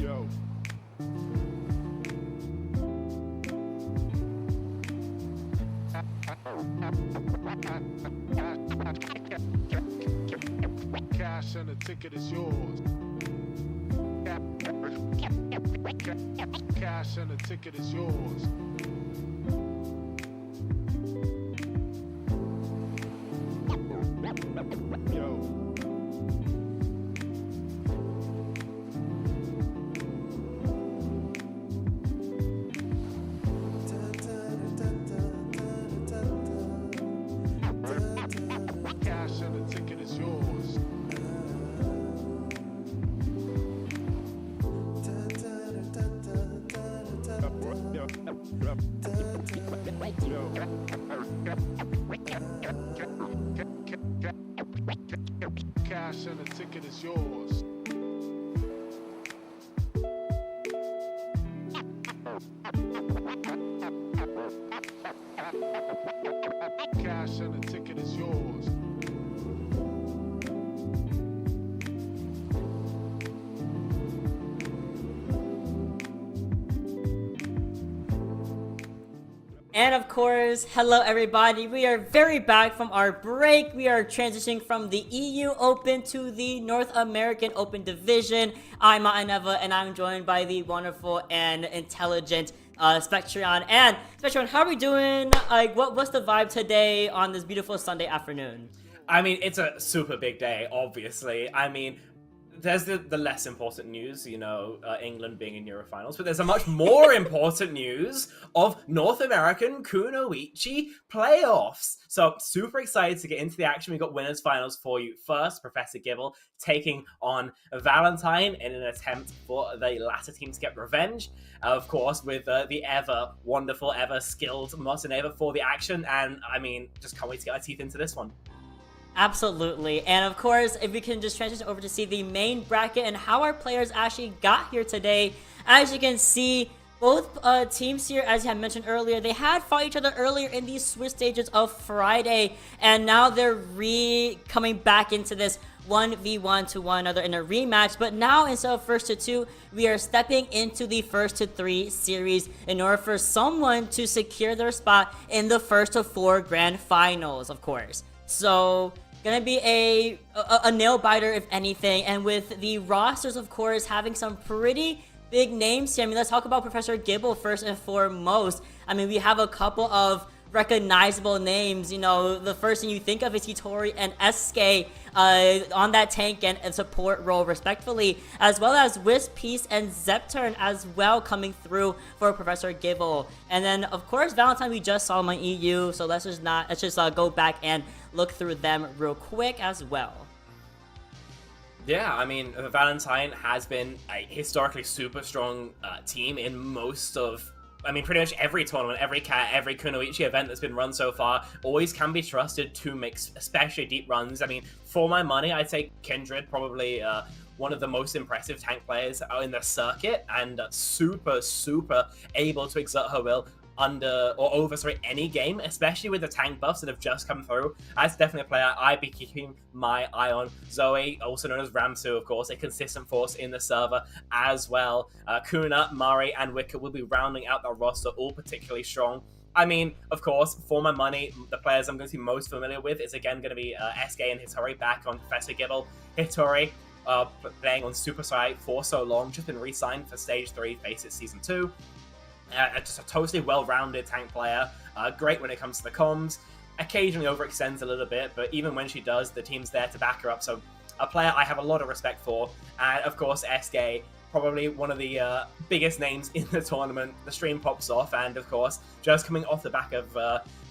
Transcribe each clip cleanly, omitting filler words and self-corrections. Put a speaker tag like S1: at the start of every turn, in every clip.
S1: Yo. Cash and the ticket is yours. Cash and the ticket is yours. Yo. Cash and the ticket is yours. Cash and the ticket is yours. Cash and the ticket is yours.
S2: And of course, hello everybody, we are very back from our break. We are transitioning from the EU Open to the North American Open Division. I'm Ma'aneva and I'm joined by the wonderful and intelligent Spectron. And Spectron, how are we doing? Like, what's the vibe today on this beautiful Sunday afternoon?
S3: I mean, it's a super big day, obviously. I mean, there's the less important news, England being in Eurofinals, but there's a much more important news of North American Kunoichi playoffs. So super excited to get into the action. We got winners finals for you. First, Professor Gibble taking on Valentine in an attempt for the latter team to get revenge. Of course, with the ever wonderful, ever skilled Montenegro for the action. And I mean, just can't wait to get our teeth into this one.
S2: Absolutely. And of course, if we can just transition over to see the main bracket and how our players actually got here today. As you can see, both teams here, as I had mentioned earlier, they had fought each other earlier in these Swiss stages of Friday, and now they're coming back into this 1v1 to one another in a rematch. But now, instead of first to two, we are stepping into the first to three series in order for someone to secure their spot in the first to four grand finals, of course. So gonna be a nail biter if anything, and with the rosters, of course, having some pretty big names here. I mean, let's talk about Professor Gibble first and foremost. I mean, we have a couple of recognizable names. The first thing you think of is Hitori and SK on that tank and support role respectfully, as well as Wisp, Peace, and Zepturn as well coming through for Professor Gibble. And then, of course, Valentine, we just saw my EU, so let's just go back and look through them real quick as well.
S3: Yeah, I mean, Valentine has been a historically super strong team in pretty much every tournament, every Kunoichi event that's been run so far. Always can be trusted to make especially deep runs. I mean, for my money, I'd say Kindred, probably one of the most impressive tank players in the circuit, and super able to exert her will over any game, especially with the tank buffs that have just come through. That's definitely a player I'd be keeping my eye on. Zoe, also known as Ramsu, of course, a consistent force in the server as well. Kuna, Mari, and Wicker will be rounding out the roster, all particularly strong. I mean, of course, for my money, the players I'm going to be most familiar with is again going to be SK and Hitori back on Professor Gibble. Hitori playing on Super Saiyan for so long, just been re-signed for Stage 3 Faces Season 2. Just a totally well-rounded tank player. Great when it comes to the comms. Occasionally overextends a little bit, but even when she does, the team's there to back her up. So a player I have a lot of respect for. And of course, SK, probably one of the biggest names in the tournament. The stream pops off, and of course, just coming off the back of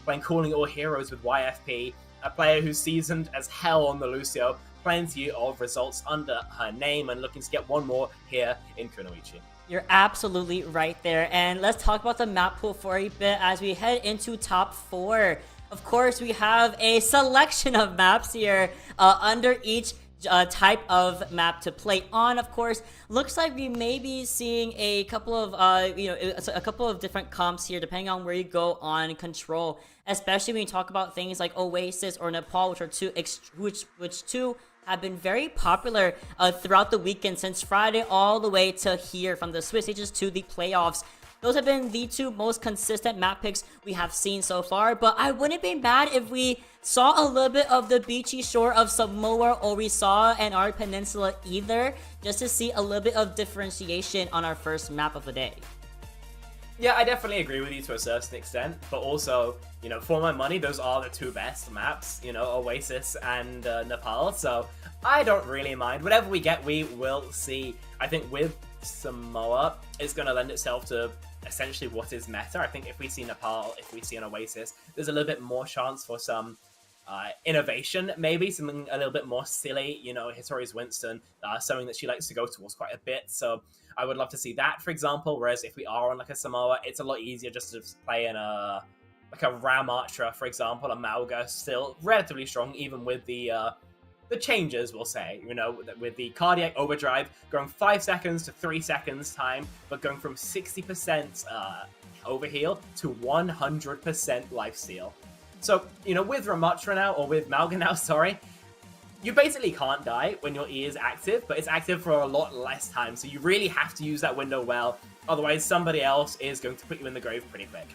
S3: playing Calling All Heroes with YFP, a player who's seasoned as hell on the Lucio. Plenty of results under her name, and looking to get one more here in Kunoichi.
S2: You're absolutely right there. And let's talk about the map pool for a bit as we head into top 4. Of course, we have a selection of maps here under each type of map to play on. Of course, looks like we may be seeing a couple of a couple of different comps here depending on where you go on control, especially when you talk about things like Oasis or Nepal, which are two have been very popular throughout the weekend since Friday all the way to here, from the Swiss stages to the playoffs. Those have been the two most consistent map picks we have seen so far, but I wouldn't be mad if we saw a little bit of the beachy shore of Samoa, or we saw an Art Peninsula either, just to see a little bit of differentiation on our first map of the day.
S3: Yeah, I definitely agree with you to a certain extent, but also, for my money, those are the two best maps, Oasis and Nepal, so I don't really mind. Whatever we get, we will see. I think with Samoa, it's going to lend itself to essentially what is meta. I think if we see Nepal, if we see an Oasis, there's a little bit more chance for some innovation, maybe something a little bit more silly. Hitori's Winston, something that she likes to go towards quite a bit, so I would love to see that, for example. Whereas if we are on like a Samoa, it's a lot easier just to play in a Ram Archer, for example. A Mauga, still relatively strong, even with the changes, we'll say, with the cardiac overdrive going 5 seconds to 3 seconds time, but going from 60% overheal to 100% lifesteal. So, with Ramatra now, or with Mauga now, sorry, you basically can't die when your E is active, but it's active for a lot less time, so you really have to use that window well, otherwise somebody else is going to put you in the grave pretty quick.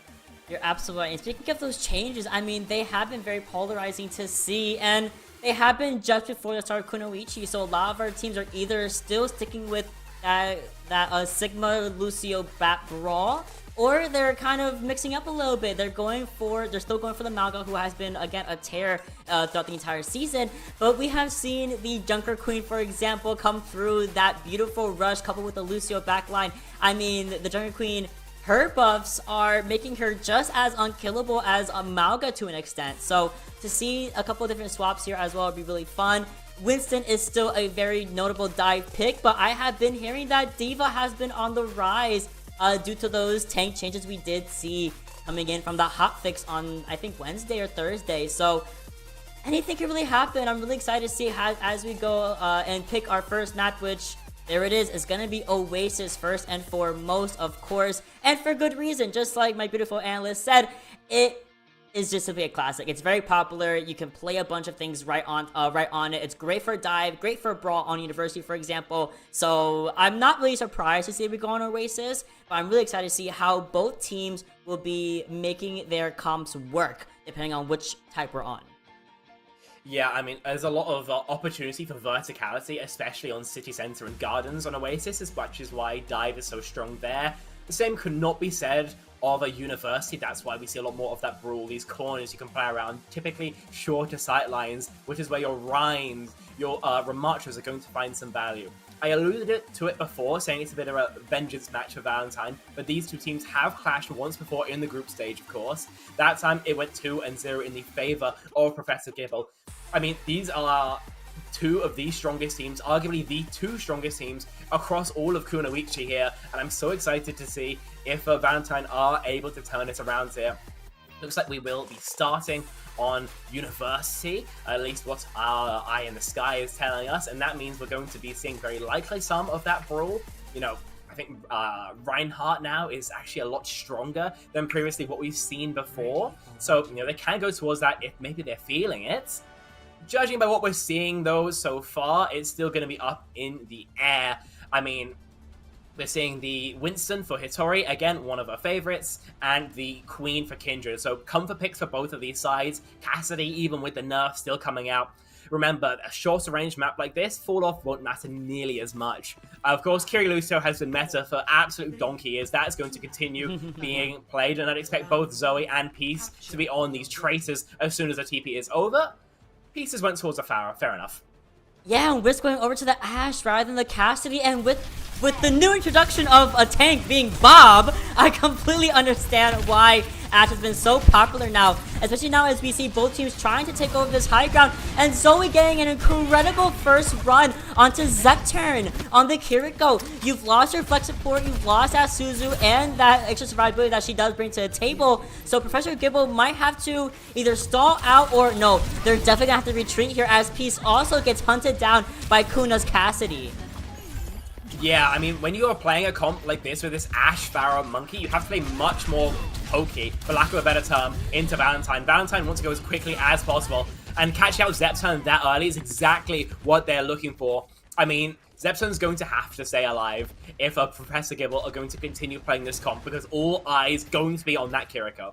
S2: You're absolutely right. And speaking of those changes, I mean, they have been very polarizing to see, and they have been just before the start of Kunoichi, so a lot of our teams are either still sticking with that Sigma Lucio Bat Brawl, or they're kind of mixing up a little bit. They're still going for the Malga, who has been, again, a tear throughout the entire season. But we have seen the Junker Queen, for example, come through that beautiful rush coupled with the Lucio backline. I mean, the Junker Queen, her buffs are making her just as unkillable as a Malga to an extent. So to see a couple of different swaps here as well would be really fun. Winston is still a very notable dive pick, but I have been hearing that D.Va has been on the rise due to those tank changes we did see coming in from the hotfix on, I think, Wednesday or Thursday. So anything can really happen. I'm really excited to see how, as we go and pick our first map, which, there it is going to be Oasis first and foremost, of course, and for good reason. Just like my beautiful analyst said, it is just simply a classic. It's very popular. You can play a bunch of things right on it. It's great for dive, great for brawl on University, for example. So I'm not really surprised to see we go on Oasis, but I'm really excited to see how both teams will be making their comps work depending on which type we're on.
S3: Yeah, I mean, there's a lot of opportunity for verticality, especially on City Center and Gardens on Oasis, which is why dive is so strong there. The same could not be said of a University. That's why we see a lot more of that brawl, these corners you can play around, typically shorter sight lines, which is where your Rhines, your Ramachas are going to find some value. I alluded to it before, saying it's a bit of a vengeance match for Valentine, but these two teams have clashed once before in the group stage, of course. That time it went 2-0 in the favor of Professor Gibble. I mean, these are two of the strongest teams, arguably the two strongest teams across all of Kunoichi here, and I'm so excited to see if Valentine are able to turn it around here. Looks like we will be starting on University, at least what our eye in the sky is telling us, and that means we're going to be seeing very likely some of that brawl. You know, I think Reinhardt now is actually a lot stronger than previously what we've seen before, so, you know, they can go towards that if maybe they're feeling it. Judging by what we're seeing, though, so far, it's still going to be up in the air. I mean, we're seeing the Winston for Hitori, again, one of our favorites, and the Queen for Kindred. So comfort picks for both of these sides. Cassidy, even with the nerf still coming out. Remember, a shorter range map like this, fall off won't matter nearly as much. Of course, Kiri Lucio has been meta for absolute donkey years. That is going to continue being played, and I'd expect both Zoe and Peace to be on these traitors as soon as the TP is over. Pieces went towards a Pharah, fair enough.
S2: Yeah, and Risk going over to the Ashe rather than the Cassidy, and with the new introduction of a tank being Bob, I completely understand why Ashe has been so popular now, especially now as we see both teams trying to take over this high ground, and Zoe getting an incredible first run onto Zepturn on the Kiriko. You've lost your flex support, you've lost that Suzu, and that extra survivability that she does bring to the table, so Professor Gibble might have to either stall out or no, they're definitely gonna have to retreat here as Peace also gets hunted down by Kuna's Cassidy.
S3: Yeah, I mean, when you are playing a comp like this with this Ashe Pharah Monkey, you have to play much more pokey, for lack of a better term, into Valentine. Valentine wants to go as quickly as possible, and catching out Zepturn that early is exactly what they're looking for. I mean, Zepturn's going to have to stay alive if Professor Gibble are going to continue playing this comp, because all eyes going to be on that Kiriko.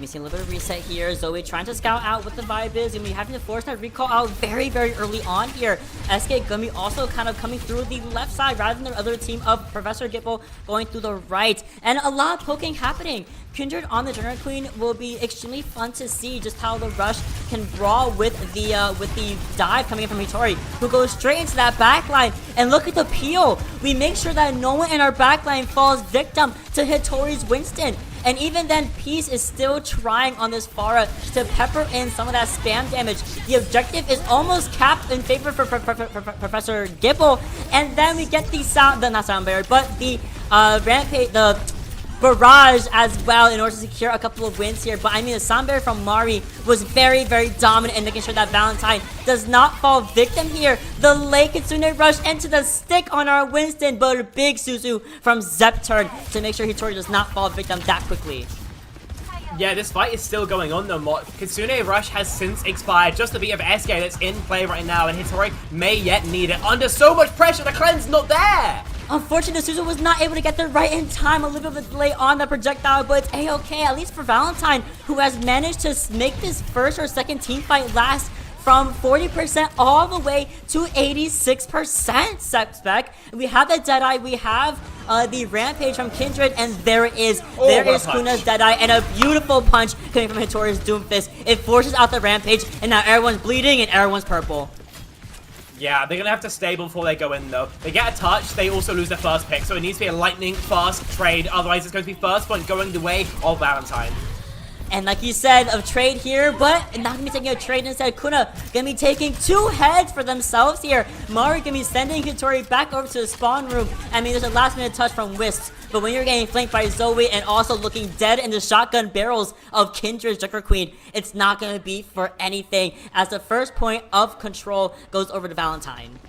S2: We see a little bit of reset here. Zoe trying to scout out what the vibe is, and we having to force that recall out very, very early on here. SK Gummy also kind of coming through the left side rather than the other team of Professor Gibble going through the right. And a lot of poking happening. Kindred on the Junker Queen will be extremely fun to see just how the rush can brawl with the dive coming in from Hitori, who goes straight into that backline. And look at the peel. We make sure that no one in our backline falls victim to Hitori's Winston. And even then, Peace is still trying on this Pharah to pepper in some of that spam damage. The objective is almost capped in favor for Professor Gibble. And then we get the not sound barrier, but the rampage, the barrage as well in order to secure a couple of wins here. But I mean, the sound barrier from Mari was very, very dominant in making sure that Valentine does not fall victim here. The late Kitsune rush into the stick on our Winston, but a big Suzu from Zepturn to make sure Hitori does not fall victim that quickly.
S3: Yeah, this fight is still going on though. Kitsune Rush has since expired. Just a bit of SK that's in play right now, and Hitori may yet need it. Under so much pressure, the cleanse not there!
S2: Unfortunately, Suzu was not able to get there right in time. A little bit of a delay on the projectile, but it's a-okay, at least for Valentine, who has managed to make this first or second team fight last from 40% all the way to 86% spec. We have the Deadeye, we have the Rampage from Kindred, and there it is.
S3: Oh,
S2: There
S3: what a
S2: is
S3: punch.
S2: Kuna's Deadeye, and a beautiful punch coming from Hitori's Doomfist. It forces out the Rampage, and now everyone's bleeding and everyone's purple.
S3: Yeah, they're gonna have to stay before they go in though. They get a touch, they also lose their first pick, so it needs to be a lightning fast trade, otherwise it's going to be first point going the way of Valentine.
S2: And like you said, of trade here, but not gonna be taking a trade instead. Kuna gonna be taking 2 heads for themselves here. Mari gonna be sending Hitori back over to the spawn room. I mean, there's a last minute touch from Wisps, but when you're getting flanked by Zoe and also looking dead in the shotgun barrels of Kindred's Joker Queen, it's not gonna be for anything, as the first point of control goes over to Valentine.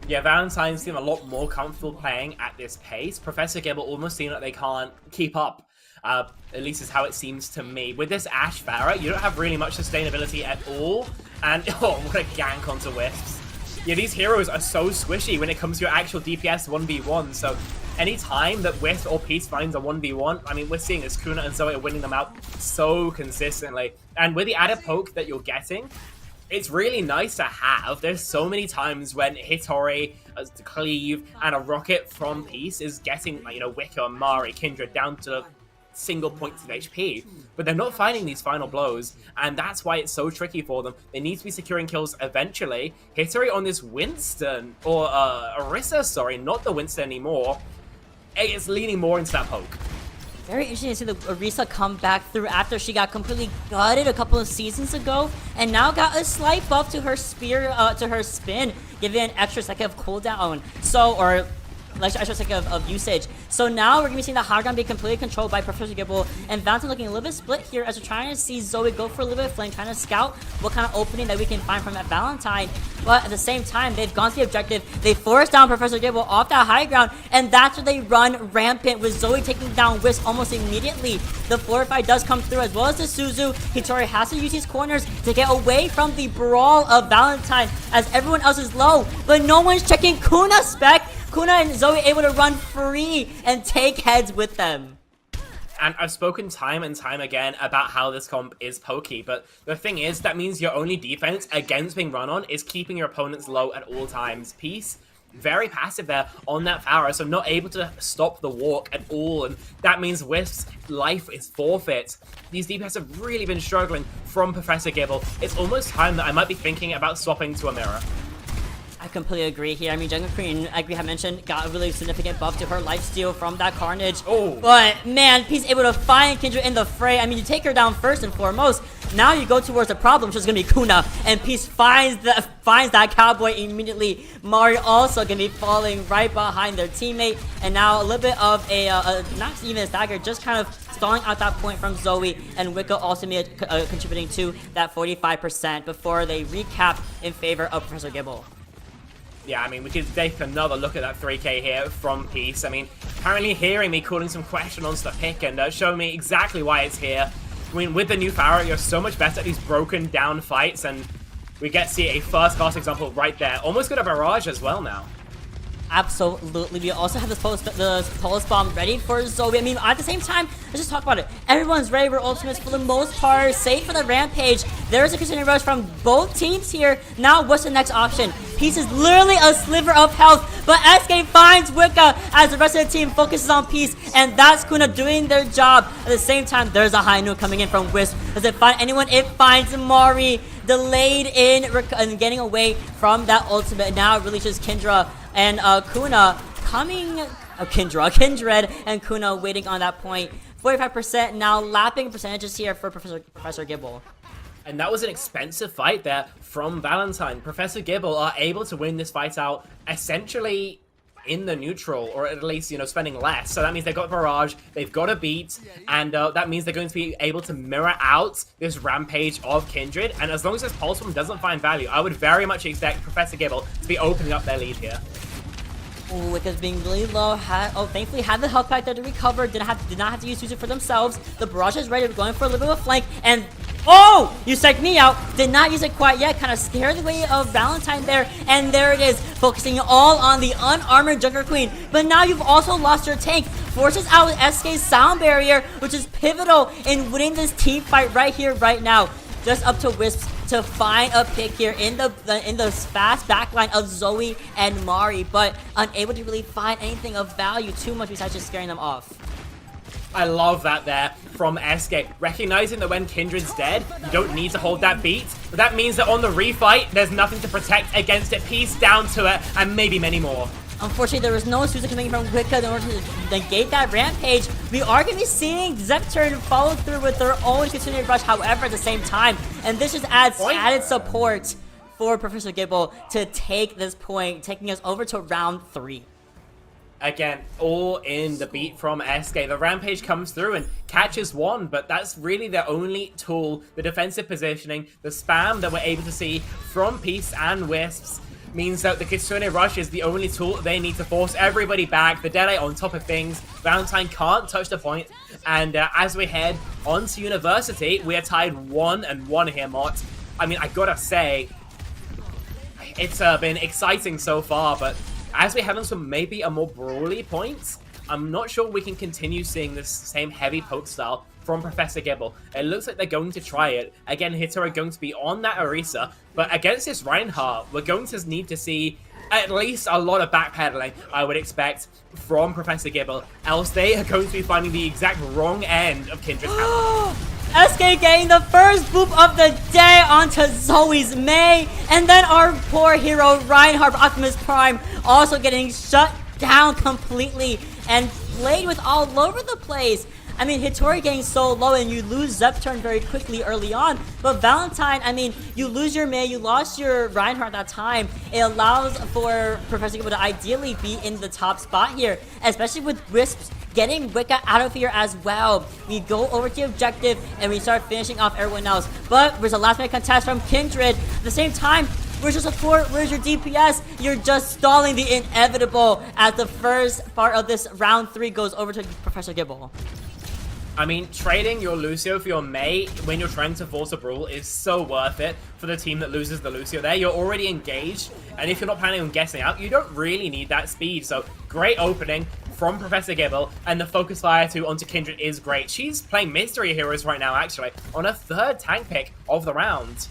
S3: Yeah, Valentine seem a lot more comfortable playing at this pace. Professor Gibble almost seem like they can't keep up. At least is how it seems to me. With this Ashe Pharah, you don't have really much sustainability at all. And, oh, what a gank onto Wisps. Yeah, these heroes are so squishy when it comes to your actual DPS 1v1. So, anytime that Wisp or Peace finds a 1v1, I mean, we're seeing this Kuna and Zoe are winning them out so consistently. And with the added poke that you're getting, it's really nice to have. There's so many times when Hitori, Cleave, and a rocket from Peace is getting, you know, Wicker, Mari, Kindred down to single points of HP, but they're not finding these final blows, and that's why it's so tricky for them. They need to be securing kills eventually. Hitori on this Winston, or Orisa, sorry, not the Winston anymore, it's leaning more into that poke.
S2: Very interesting to see the Orisa come back through after she got completely gutted a couple of seasons ago, and now got a slight buff to her spear, to her spin, giving an extra second of cooldown. So, or like extra second of usage. So now we're gonna be seeing the high ground be completely controlled by Professor Gibble, and Valentine looking a little bit split here as we're trying to see Zoe go for a little bit of flame, trying to scout what kind of opening that we can find from that Valentine. But at the same time, they've gone to the objective. They force down Professor Gibble off that high ground, and that's where they run rampant with Zoe taking down Wisp almost immediately. The Fortify does come through as well as the Suzu. Hitori has to use his corners to get away from the brawl of Valentine as everyone else is low, but no one's checking Kuna's spec. Kuna and Zoe able to run free and take heads with them.
S3: And I've spoken time and time again about how this comp is pokey, but the thing is, that means your only defense against being run on is keeping your opponents low at all times. Peace, very passive there on that Pharah, so not able to stop the walk at all, and that means Wisp's life is forfeit. These DPS have really been struggling from Professor Gibble. It's almost time that I might be thinking about swapping to a mirror.
S2: I completely agree here. I mean, Jungle Queen, like we have mentioned, got a really significant buff to her lifesteal from that Carnage.
S3: Oh.
S2: But, man, Peace able to find Kindred in the fray. I mean, you take her down first and foremost. Now you go towards the problem, which is going to be Kuna. And Peace finds that cowboy immediately. Mari also going to be falling right behind their teammate. And now a little bit of a not even a stagger, just kind of stalling out that point from Zoe. And Wicca also contributing to that 45% before they recap in favor of Professor Gibble.
S3: Yeah, I mean, we could take another look at that 3k here from Peace. I mean, apparently hearing me calling some question on the pick and showing me exactly why it's here. I mean, with the new Pharah, you're so much better at these broken down fights, and we get to see a first class example right there. Almost got a barrage as well now.
S2: Absolutely. We also have the pulse bomb ready for Zoe. I mean, at the same time, let's just talk about it. Everyone's ready for ultimates for the most part, save for the Rampage. There's a continuing rush from both teams here. Now, what's the next option? Peace is literally a sliver of health, but SK finds Wicca as the rest of the team focuses on Peace, and that's Kuna doing their job. At the same time, there's a high note coming in from Wisp. Does it find anyone? It finds Mari, delayed in getting away from that ultimate. Now it really just Kindra and Kuna coming, Kindred and Kuna waiting on that point. 45% now, lapping percentages here for Professor Gibble.
S3: And that was an expensive fight there from Valentine. Professor Gibble are able to win this fight out essentially in the neutral, or at least, you know, spending less. So that means they've got Barrage, they've got a beat, and that means they're going to be able to mirror out this Rampage of Kindred. And as long as this Pulse Bomb doesn't find value, I would very much expect Professor Gibble to be opening up their lead here.
S2: Ooh, Wicca's being really low. Thankfully had the health pack there to recover. Did not have to use it for themselves. The Barrage is ready. We're going for a little bit of a flank, and oh! You psyched me out. Did not use it quite yet. Kind of scared away of Valentine there. And there it is. Focusing all on the unarmored Joker Queen. But now you've also lost your tank. Forces out SK's sound barrier, which is pivotal in winning this team fight right here, right now. Just up to Wisps to find a pick here in the fast backline of Zoe and Mari, but unable to really find anything of value too much besides just scaring them off.
S3: I love that there from SK, recognizing that when Kindred's dead, you don't need to hold that beat, but that means that on the refight, there's nothing to protect against it. Piece down to it, and maybe many more.
S2: Unfortunately, there was no Susan coming from Wicca in order to negate that Rampage. We are going to be seeing Zepturn follow through with their own continued rush, however, at the same time, and this just adds added support for Professor Gibble to take this point, taking us over to round 3.
S3: Again, all in the beat from SK. The Rampage comes through and catches one, but that's really their only tool. The defensive positioning, the spam that we're able to see from Peace and Wisps means that the Kitsune Rush is the only tool they need to force everybody back. The Deadeye on top of things. Valentine can't touch the point. And as we head on to University, we are tied 1-1 here, Mott. I mean, I gotta say, it's been exciting so far, but as we head on to maybe a more brawly point, I'm not sure we can continue seeing this same heavy poke style from Professor Gibble. It looks like they're going to try it. Again, Hitara going to be on that Orisa, but against this Reinhardt, we're going to need to see at least a lot of backpedaling, I would expect, from Professor Gibble. Else they are going to be finding the exact wrong end of Kindred's hammer.
S2: SK getting the first boop of the day onto Zoe's Mei, and then our poor hero Reinhardt Optimus Prime also getting shut down completely and played with all over the place. I mean, Hitori getting so low and you lose Zepturn very quickly early on, but Valentine, I mean, you lose your Mei, you lost your Reinhardt at that time. It allows for Professor Gibble to ideally be in the top spot here, especially with Wisps getting Wicca out of here as well. We go over to the objective and we start finishing off everyone else. But there's a last minute contest from Kindred. At the same time, where's your support? Where's your DPS? You're just stalling the inevitable as the first part of this round 3 goes over to Professor Gibble.
S3: I mean, trading your Lucio for your Mei when you're trying to force a brawl is so worth it for the team that loses the Lucio there. You're already engaged, and if you're not planning on getting out, you don't really need that speed. So, great opening from Professor Gibble, and the focus fire too onto Kindred is great. She's playing Mystery Heroes right now, actually, on her 3rd tank pick of the round.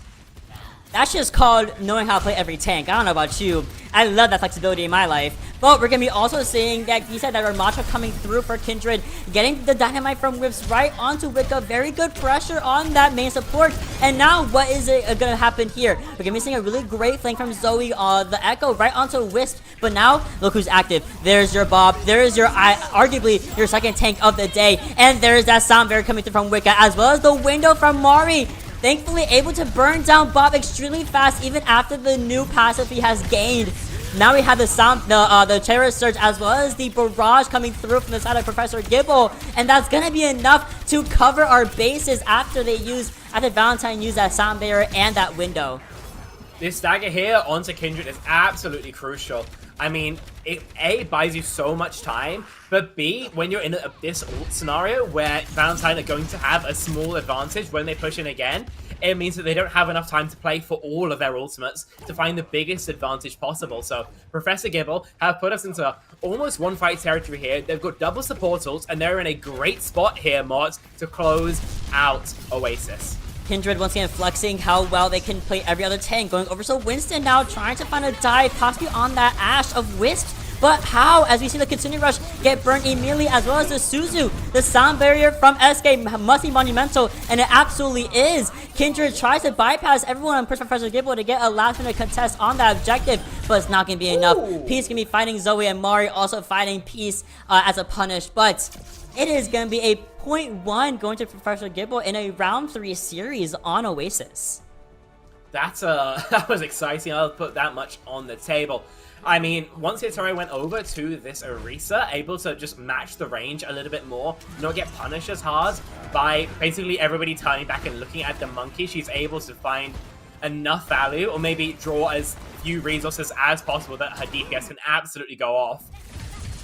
S2: That's just called knowing how to play every tank. I don't know about you. I love that flexibility in my life. But we're going to be also seeing that he said that our Macho coming through for Kindred, getting the dynamite from Whips right onto Wicca. Very good pressure on that main support. And now what is it going to happen here? We're going to be seeing a really great flank from Zoe, the Echo right onto Wisp. But now, look who's active. There's your Bob. There's your, arguably, your second tank of the day. And there's that sound barrier coming through from Wicca, as well as the window from Mari. Thankfully able to burn down Bob extremely fast even after the new passive he has gained. Now we have the Terror Surge as well as the barrage coming through from the side of Professor Gibble, and that's gonna be enough to cover our bases after Valentine used that sound barrier and that window.
S3: This dagger here onto Kindred is absolutely crucial. I mean, it A, buys you so much time, but B, when you're in this ult scenario where Valentine are going to have a small advantage when they push in again, it means that they don't have enough time to play for all of their ultimates to find the biggest advantage possible. So Professor Gibble have put us into almost one fight territory here. They've got double support ults, and they're in a great spot here, Mott, to close out Oasis.
S2: Kindred once again flexing how well they can play every other tank. Going over to Winston now, trying to find a dive, possibly on that Ashe of Wisp. But how? As we see the Kitsune Rush get burned immediately, as well as the Suzu. The sound barrier from SK must be monumental, and it absolutely is. Kindred tries to bypass everyone and push Professor Gibble to get a last-minute contest on that objective, but it's not going to be enough. Peace can be fighting Zoe, and Mari also fighting Peace as a punish, but it is going to be a 0.1 going to Professor Gibble in a round 3 series on Oasis.
S3: That was exciting. I'll put that much on the table. I mean, once Hitari went over to this Orisa, able to just match the range a little bit more, not get punished as hard by basically everybody turning back and looking at the monkey, she's able to find enough value, or maybe draw as few resources as possible that her DPS can absolutely go off.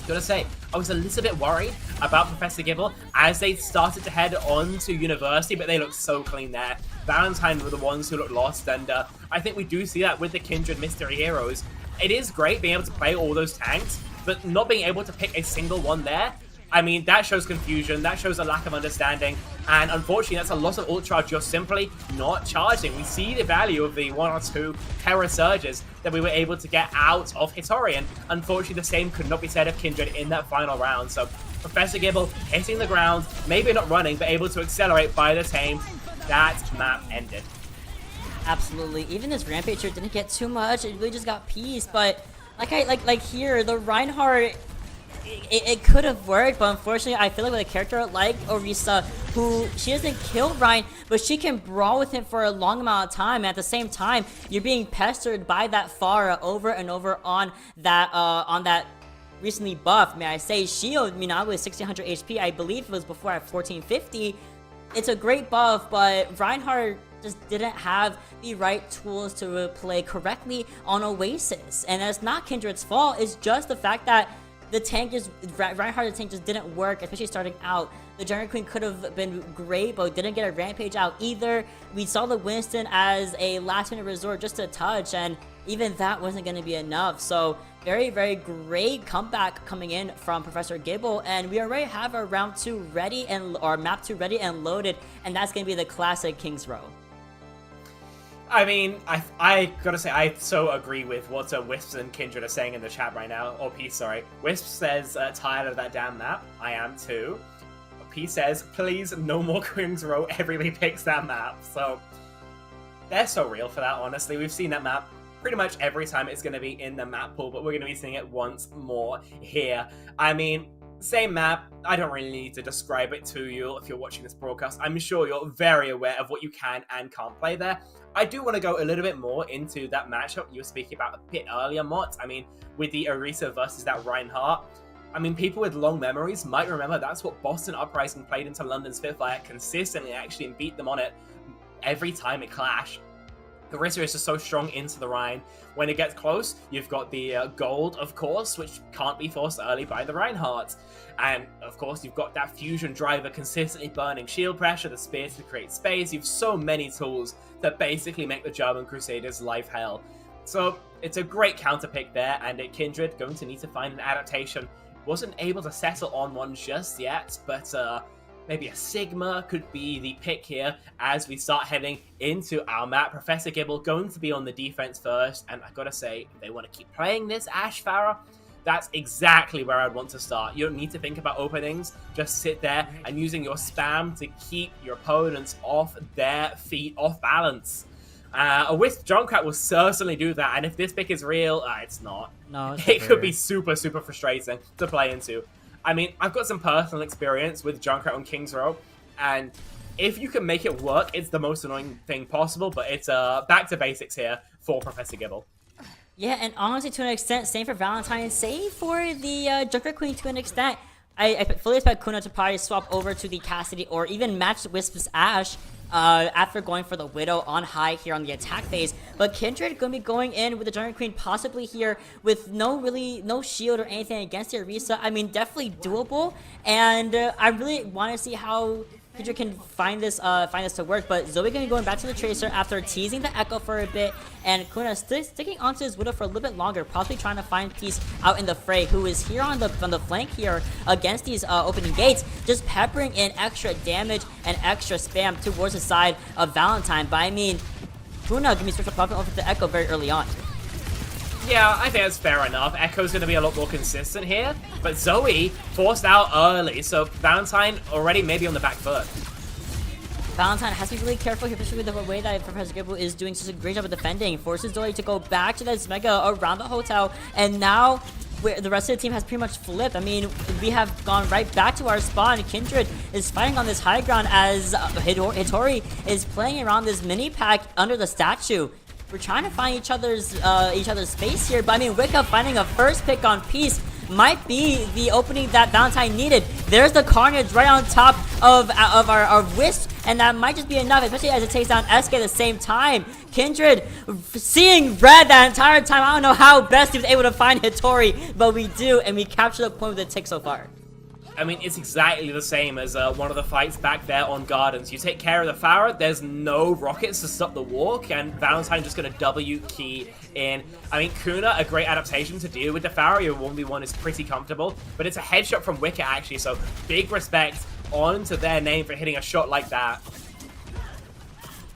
S3: Gotta say, I was a little bit worried about Professor Gibble as they started to head on to University, but they looked so clean there. Valentine were the ones who looked lost, and I think we do see that with the Kindred Mystery Heroes. It is great being able to play all those tanks, but not being able to pick a single one there, I mean, that shows confusion, that shows a lack of understanding And unfortunately, that's a loss of ult charge just simply not charging. We see the value of the 1 or 2 Terra Surges that we were able to get out of Hitori, and unfortunately the same could not be said of Kindred in that final round. So Professor Gibble hitting the ground, maybe not running, but able to accelerate by the tame. That map ended.
S2: Absolutely. Even this Rampage here didn't get too much. It really just got peace, but like here, the Reinhardt, it could have worked, but unfortunately, I feel like with a character like Orisa, who she doesn't kill Rein, but she can brawl with him for a long amount of time. And at the same time, you're being pestered by that Pharah over and over on that recently buffed, may I say, shield. Now with 1600 HP, I believe it was before at 1450. It's a great buff, but Reinhardt just didn't have the right tools to play correctly on Oasis, and that's not Kindred's fault. It's just the fact that the tank just, Reinhardt the tank just didn't work, especially starting out. The Jungle Queen could have been great, but didn't get a Rampage out either. We saw the Winston as a last minute resort just to touch, and even that wasn't going to be enough. So very, very great comeback coming in from Professor Gibble, and we already have our round 2 ready, or map 2 ready and loaded, and that's going to be the classic King's Row.
S3: I mean, I gotta say, I so agree with what Wisps and Kindred are saying in the chat right now. Or Peace, sorry. Wisp says, tired of that damn map. I am too. Peace says, please, no more King's Row. Everybody picks that map. So, they're so real for that, honestly. We've seen that map pretty much every time it's gonna be in the map pool, but we're gonna be seeing it once more here. I mean, same map. I don't really need to describe it to you if you're watching this broadcast. I'm sure you're very aware of what you can and can't play there. I do want to go a little bit more into that matchup you were speaking about a bit earlier, Mott. I mean, with the Orisa versus that Reinhardt. I mean, people with long memories might remember that's what Boston Uprising played into London Spitfire consistently, actually, and beat them on it every time it clashed. Orisa is just so strong into the Rhine. When it gets close, you've got the gold, of course, which can't be forced early by the Reinhardt. And, of course, you've got that fusion driver consistently burning shield pressure, the spears to create space. You've so many tools that basically make the German Crusaders' life hell. So, it's a great counter pick there, and at Kindred, going to need to find an adaptation. Wasn't able to settle on one just yet, but maybe a Sigma could be the pick here as we start heading into our map. Professor Gibble going to be on the defense first, and I gotta say, if they want to keep playing this Ashe Pharah, that's exactly where I'd want to start. You don't need to think about openings, just sit there and using your spam to keep your opponents off their feet, off balance. A Wisp Junkrat will certainly do that, and if this pick is real, it's not.
S2: No,
S3: it could be super, super frustrating to play into. I mean, I've got some personal experience with Junkrat on King's Row, and if you can make it work, it's the most annoying thing possible, but it's back to basics here for Professor Gibble.
S2: Yeah, and honestly, to an extent, same for Valentine, same for the Junker Queen to an extent. I fully expect Kuna to probably swap over to the Cassidy or even match Wisp's Ashe after going for the Widow on high here on the attack phase. But Kindred going to be going in with the Junker Queen possibly here with no shield or anything against the Orisa. I mean, definitely doable, and I really want to see how Kindred can find this to work. But Zoe gonna be going back to the Tracer after teasing the Echo for a bit, and Kuna sticking onto his Widow for a little bit longer, possibly trying to find peace out in the fray, who is here on the flank here against these opening gates, just peppering in extra damage and extra spam towards the side of Valentine. But I mean, Kuna gonna be switching up over the Echo very early on.
S3: Yeah, I think that's fair enough. Echo's going to be a lot more consistent here, but Zoe forced out early, so Valentine already maybe on the back foot.
S2: Valentine has to be really careful here, especially with the way that Professor Gibble is doing such a great job of defending. Forces Zoe to go back to this Mega around the hotel, and now the rest of the team has pretty much flipped. I mean, we have gone right back to our spawn. Kindred is fighting on this high ground as Hitori is playing around this mini pack under the statue. We're trying to find each other's space here, but I mean, Wicca finding a first pick on Peace might be the opening that Valentine needed. There's the Carnage right on top of our Wisp, and that might just be enough, especially as it takes down SK at the same time. Kindred seeing red that entire time. I don't know how best he was able to find Hitori, but we do, and we capture the point with the tick so far.
S3: I mean, it's exactly the same as one of the fights back there on Gardens. You take care of the Pharah, there's no rockets to stop the walk, and Valentine just going to W key in. I mean, Kuna, a great adaptation to deal with the Pharah. Your 1v1 is pretty comfortable, but it's a headshot from Wicket, actually, so big respect onto their name for hitting a shot like that.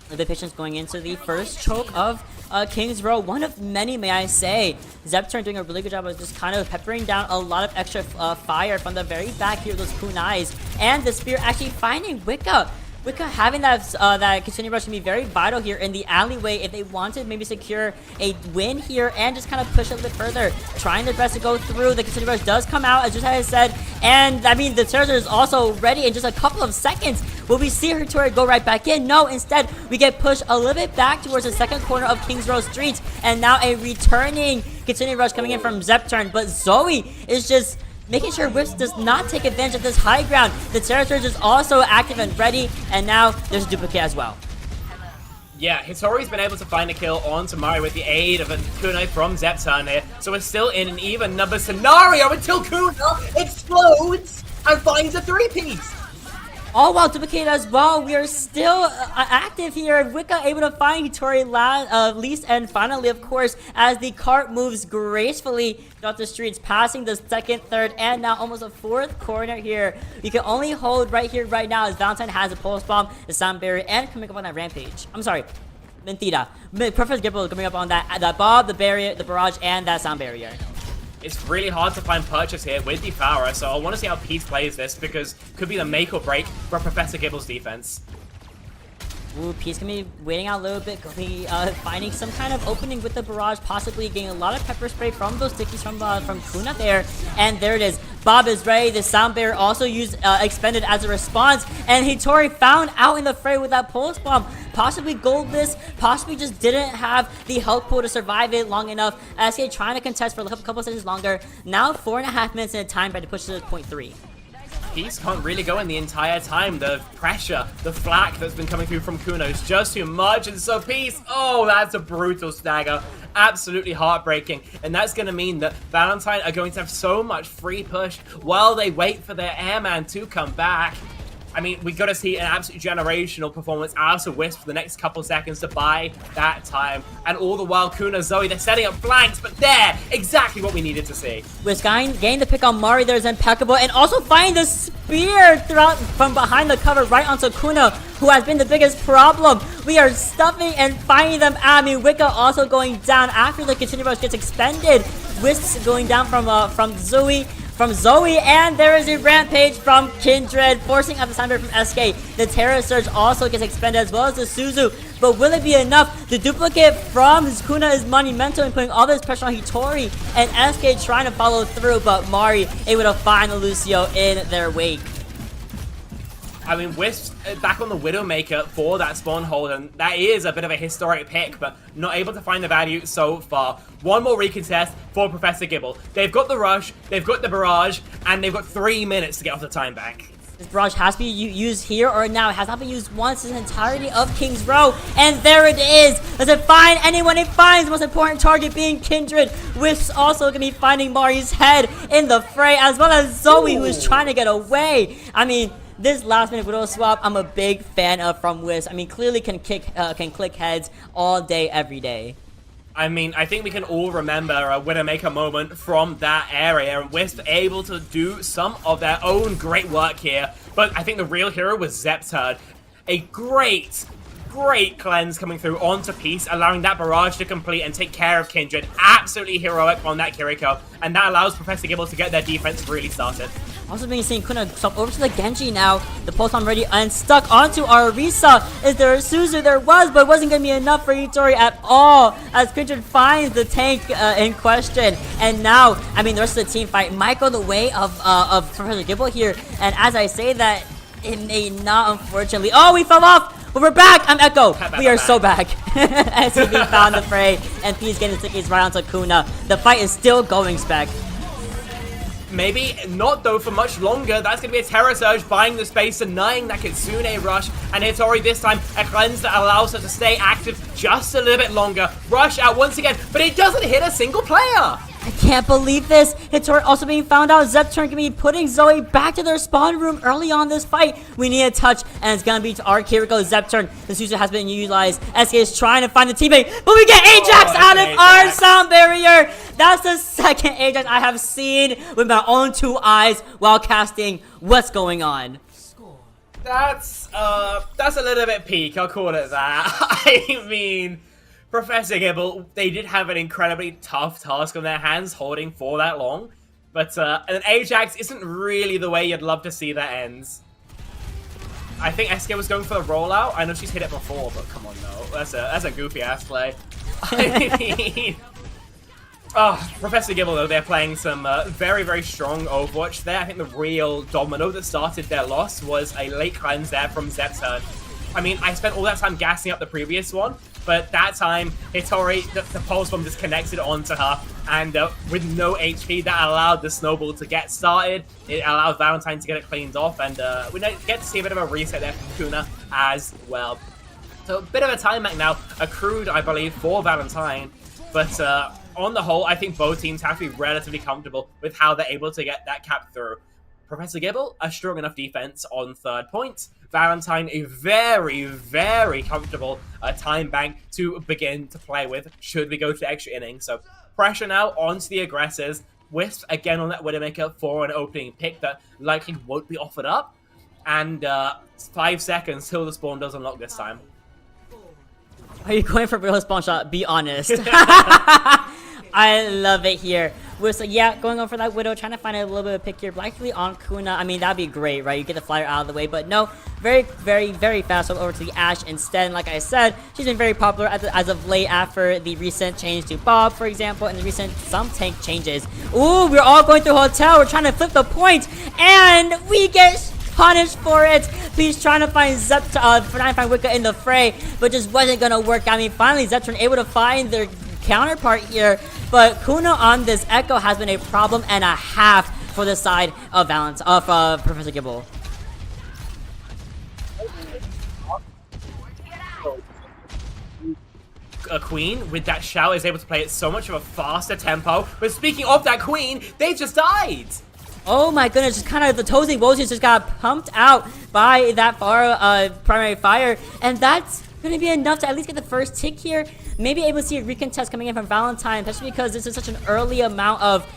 S2: The patience going into the first choke of King's Row. One of many, may I say. Zepturn doing a really good job of just kind of peppering down a lot of extra fire from the very back here, those kunais. And the spear actually finding Wicca. Wicca having that continued rush can be very vital here in the alleyway if they want to maybe secure a win here and just kind of push a little bit further. Trying their best to go through. The continued rush does come out, as just as I said. And, I mean, the Terror is also ready in just a couple of seconds. Will we see her turret go right back in? No, instead, we get pushed a little bit back towards the second corner of Kings Row Street. And now a returning continued rush coming in from Zepturn. But Zoe is just making sure Wisp does not take advantage of this high ground. The Terror Surge is also active and ready, and now there's a duplicate as well.
S3: Yeah, Hitori's been able to find a kill on Tamari with the aid of a kunai from Zepturn here, so we're still in an even number scenario until Kuna explodes and finds a 3-piece.
S2: All while duplicated as well, we are still active here. Wicca able to find Hitori least, and finally, of course, as the cart moves gracefully throughout the streets, passing the second, third, and now almost a fourth corner here. We can only hold right here, right now, as Valentine has a pulse bomb, the sound barrier, and coming up on that rampage. I'm sorry, Mentira. Perfect Gibble coming up on that Bob, the barrier, the barrage, and that sound barrier.
S3: It's really hard to find purchase here with the Devourer, so I want to see how Peace plays this, because could be the make or break for Professor Gibble's defense.
S2: Ooh, Peace gonna be waiting out a little bit, gonna be finding some kind of opening with the barrage, possibly getting a lot of pepper spray from those stickies from Kuna there. And there it is. Bob is ready. The sound barrier also used expended as a response. And Hitori found out in the fray with that pulse bomb. Possibly goldless, possibly just didn't have the health pool to survive it long enough. SK trying to contest for a couple seconds longer. Now 4.5 minutes in a time by to push to 0.3.
S3: Peace can't really go in the entire time. The pressure, the flak that's been coming through from Kuno is just too much. And so Peace, oh, that's a brutal stagger. Absolutely heartbreaking. And that's going to mean that Valentine are going to have so much free push while they wait for their airman to come back. I mean, we got to see an absolute generational performance out of Wisp for the next couple seconds to buy that time. And all the while, Kuna, Zoe, they're setting up flanks, but there, exactly what we needed to see.
S2: Wisp getting the pick on Mari there is impeccable, and also finding the spear throughout from behind the cover right onto Kuna, who has been the biggest problem. We are stuffing and finding them. I mean, Wicca also going down after the continued rush gets expended. Wisp going down from Zoe. And there is a rampage from Kindred, forcing up the sound barrier from SK. The Terror Surge also gets expended, as well as the Suzu. But will it be enough? The duplicate from Kuna is monumental in putting all this pressure on Hitori, and SK trying to follow through, but Mari able to find the Lucio in their wake.
S3: I mean, Wisp back on the Widowmaker for that spawn hold, and that is a bit of a historic pick, but not able to find the value so far. One more recontest for Professor Gibble. They've got the rush, they've got the barrage, and they've got 3 minutes to get off the time back.
S2: This barrage has to be used here or now. It has not been used once in the entirety of King's Row. And there it is. Does it find anyone? It finds the most important target being Kindred. Wisp's also going to be finding Mari's head in the fray, as well as Zoe, who is trying to get away. I mean, this last minute Widow swap, I'm a big fan of from Wisp. I mean, clearly can click heads all day, every day.
S3: I mean, I think we can all remember a Widowmaker moment from that area, and Wisp able to do some of their own great work here. But I think the real hero was Zepturn. A great cleanse coming through onto Peace, allowing that barrage to complete and take care of Kindred. Absolutely heroic on that Kiriko, and that allows Professor Gibble to get their defense really started.
S2: Also being seen Kuna swap over to the Genji now. The pulse bomb ready and stuck onto Arisa. Is there a Suzu? There was, but it wasn't going to be enough for Hitori at all, as Kindred finds the tank in question. And now, I mean, the rest of the team fight might go the way of Professor Gibble here. And as I say that, it may not, unfortunately. Oh, we fell off! But we're back! I'm Echo! We are so back. SCB found the fray, and P's getting the stickies right onto Kuna. The fight is still going, Spec.
S3: Maybe not, though, for much longer. That's going to be a Terror Surge buying the space, denying that Kitsune rush. And Hitori this time, a cleanse that allows her to stay active just a little bit longer. Rush out once again, but it doesn't hit a single player.
S2: I can't believe this. Hitori also being found out. Zepturn can be putting Zoe back to their spawn room early on this fight. We need a touch, and it's going to be to our Kiriko Zepturn. The Suzu has been utilized. SK is trying to find the teammate, but we get Ajax out of our sound barrier. That's the second Ajax I have seen with my own 2 eyes while casting What's Going On.
S3: That's a little bit peak, I'll call it that. I mean, Professor Gibble, they did have an incredibly tough task on their hands holding for that long, but an Ajax isn't really the way you'd love to see that ends. I think SK was going for the rollout. I know she's hit it before, but come on, no. That's a goofy ass play. I mean, oh, Professor Gibble though, they're playing some very, very strong Overwatch there. I think the real domino that started their loss was a late cleanse there from Zepturn. I mean, I spent all that time gassing up the previous one, but that time, Hitori, the pulse bomb just connected onto her, and with no HP, that allowed the snowball to get started. It allowed Valentine to get it cleaned off, and we get to see a bit of a reset there from Kuna as well. So a bit of a time back now, accrued, I believe, for Valentine, but on the whole, I think both teams have to be relatively comfortable with how they're able to get that cap through. Professor Gibble, a strong enough defense on 3rd point. Valentine, a very, very comfortable time bank to begin to play with should we go to the extra inning. So pressure now onto the aggressors. Wisp again on that Widowmaker for an opening pick that likely won't be offered up. And 5 seconds till the spawn does unlock this time.
S2: Are you going for real spawn shot? Be honest. I love it here. We're so, yeah, going over for that Widow, trying to find a little bit of pick here. Likely on Kuna. I mean, that'd be great, right? You get the flyer out of the way, but no, very, very, very fast over to the Ashe instead. Like I said, she's been very popular as of late after the recent change to Bob, for example, and the recent some tank changes. Ooh, we're all going through hotel. We're trying to flip the point, and we get punished for it. He's trying to find Wicca in the fray, but just wasn't gonna work. I mean, finally Zepturn able to find their counterpart here, but Kuno on this Echo has been a problem and a half for the side of Professor Gibble.
S3: A Queen with that shout is able to play at so much of a faster tempo. But speaking of that Queen, they just died.
S2: Oh my goodness, just kind of the Tozy Wozies just got pumped out by that primary fire, and that's going to be enough to at least get the first tick here. Maybe able to see a recontest coming in from Valentine, especially because this is such an early amount of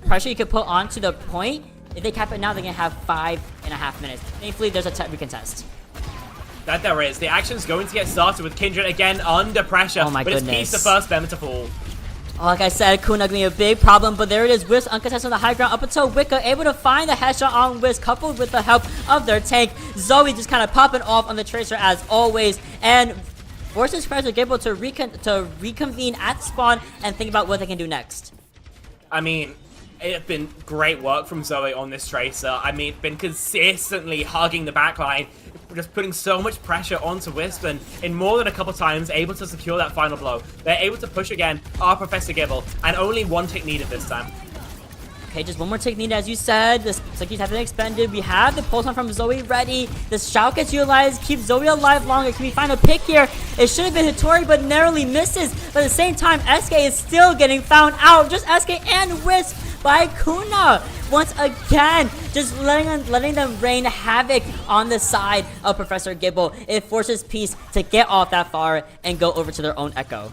S2: pressure you could put onto the point. If they cap it now, they're going to have 5.5 minutes. Thankfully, there's a recontest.
S3: That there is. The action's going to get started with Kindred again under pressure.
S2: Oh my
S3: but
S2: goodness.
S3: It's Peace the first them to fall.
S2: Like I said, Kuna gonna be a big problem, but there it is. Wisp uncontested on the high ground up until Wicca able to find the headshot on Wisp, coupled with the help of their tank. Zoe just kind of popping off on the Tracer as always, and forces Professor Gibble to reconvene at spawn and think about what they can do next.
S3: I mean, it's been great work from Zoe on this Tracer. I mean, been consistently hugging the backline, just putting so much pressure onto Wisp, and in more than a couple times able to secure that final blow. They're able to push again, Professor Gibble, and only one tick needed this time.
S2: Okay, just one more tick needed, as you said. The Slickies have been expended. We have the pulse on from Zoe ready. The shout gets utilized, keeps Zoe alive longer. Can we find a pick here? It should have been Hitori, but narrowly misses. But at the same time, SK is still getting found out. Just SK and Wisp by Kuna. Once again, just letting them rain havoc on the side of Professor Gibble. It forces Peace to get off that far and go over to their own Echo.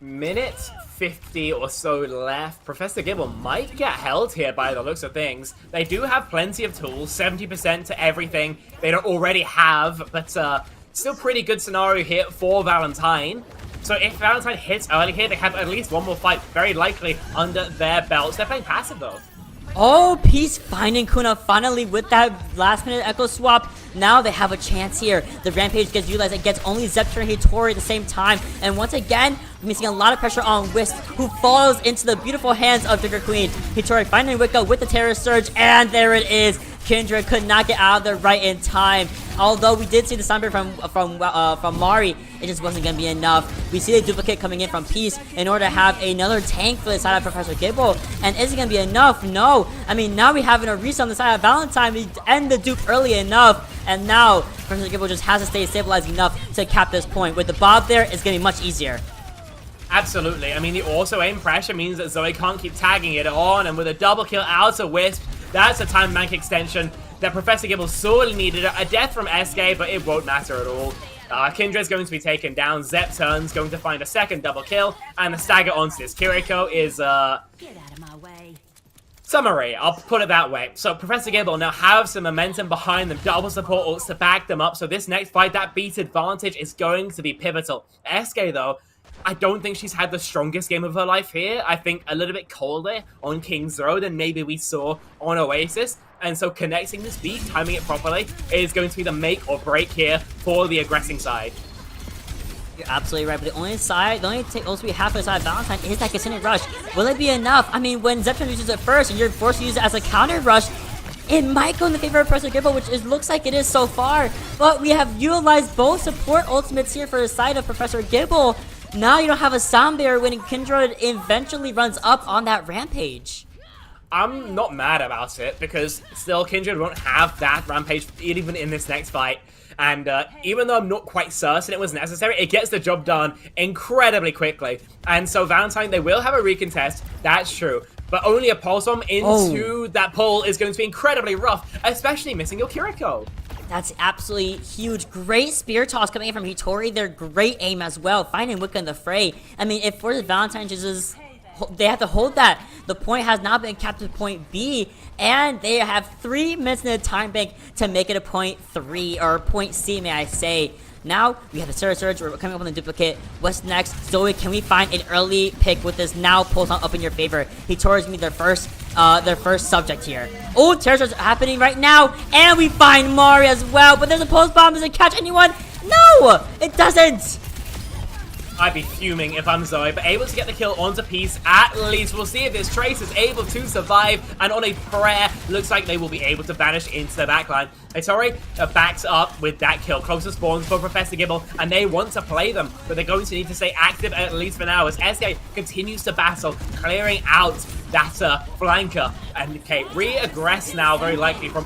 S3: Minute 50 or so left. Professor Gibble might get held here by the looks of things. They do have plenty of tools, 70% to everything they don't already have, but still pretty good scenario here for Valentine. So if Valentine hits early here, they have at least one more fight, very likely, under their belts. They're playing passive though.
S2: Oh, Peace finding Kuna finally with that last minute Echo swap. Now they have a chance here. The Rampage gets utilized. It gets only Zeptur and Hitori at the same time. And once again, we're seeing a lot of pressure on Wisp, who falls into the beautiful hands of Trigger Queen. Hitori finding Wicca with the Terror Surge, and there it is. Kindred could not get out of there right in time. Although we did see the Sunbeam from Mari, it just wasn't going to be enough. We see the duplicate coming in from Peace in order to have another tank for the side of Professor Gibble. And is it going to be enough? No. I mean, now we have an Orisa on the side of Valentine. We end the dupe early enough. And now Professor Gibble just has to stay stabilized enough to cap this point. With the Bob there, it's going to be much easier.
S3: Absolutely. I mean, the also aim pressure means that Zoe can't keep tagging it on. And with a double kill out of Wisp, that's a time bank extension that Professor Gibble sorely needed. A death from SK, but it won't matter at all. Kindred's going to be taken down. Zepturn's going to find a second double kill. And the stagger onto this Kiriko is,
S4: Get out of my way.
S3: Summary, I'll put it that way. So Professor Gibble now have some momentum behind them, double support ults to back them up. So this next fight, that beat advantage is going to be pivotal. SK though, I don't think she's had the strongest game of her life here. I think a little bit colder on King's Row than maybe we saw on Oasis. And so connecting this beat, timing it properly, is going to be the make or break here for the aggressing side.
S2: You're absolutely right, but the only take also we have for the side of Valentine is that Kunoichi Rush. Will it be enough? I mean, when Zeptron uses it first and you're forced to use it as a counter rush, it might go in the favor of Professor Gibble, which looks like it is so far. But we have utilized both support ultimates here for the side of Professor Gibble. Now you don't have a sound barrier when Kindred eventually runs up on that Rampage.
S3: I'm not mad about it, because still Kindred won't have that Rampage even in this next fight. And even though I'm not quite certain it was necessary, it gets the job done incredibly quickly. And so Valentine, they will have a recontest, that's true. But only a pulse bomb into that pole is going to be incredibly rough, especially missing your Kiriko.
S2: That's absolutely huge. Great spear toss coming in from Hitori. They're great aim as well, finding Wicca in the fray. I mean, if for the Valentine just they have to hold that. The point has now been capped to point B, and they have 3 minutes in the time bank to make it a point 3, or point C, may I say. Now, we have the Surge. We're coming up on the duplicate. What's next? Zoe, can we find an early pick with this now pulse on up in your favor? Hitori's gonna be their first subject here. Oh, Terror Surge happening right now, and we find Mari as well, but there's a pulse bomb. Does it catch anyone? No, it doesn't.
S3: I'd be fuming if I'm Zoe, but able to get the kill onto Peace at least. We'll see if this Trace is able to survive, and on a prayer, looks like they will be able to vanish into the backline. Hitori backs up with that kill. Closer spawns for Professor Gibble, and they want to play them, but they're going to need to stay active at least for now as SK continues to battle, clearing out that flanker. And okay, re-aggress now, very likely from...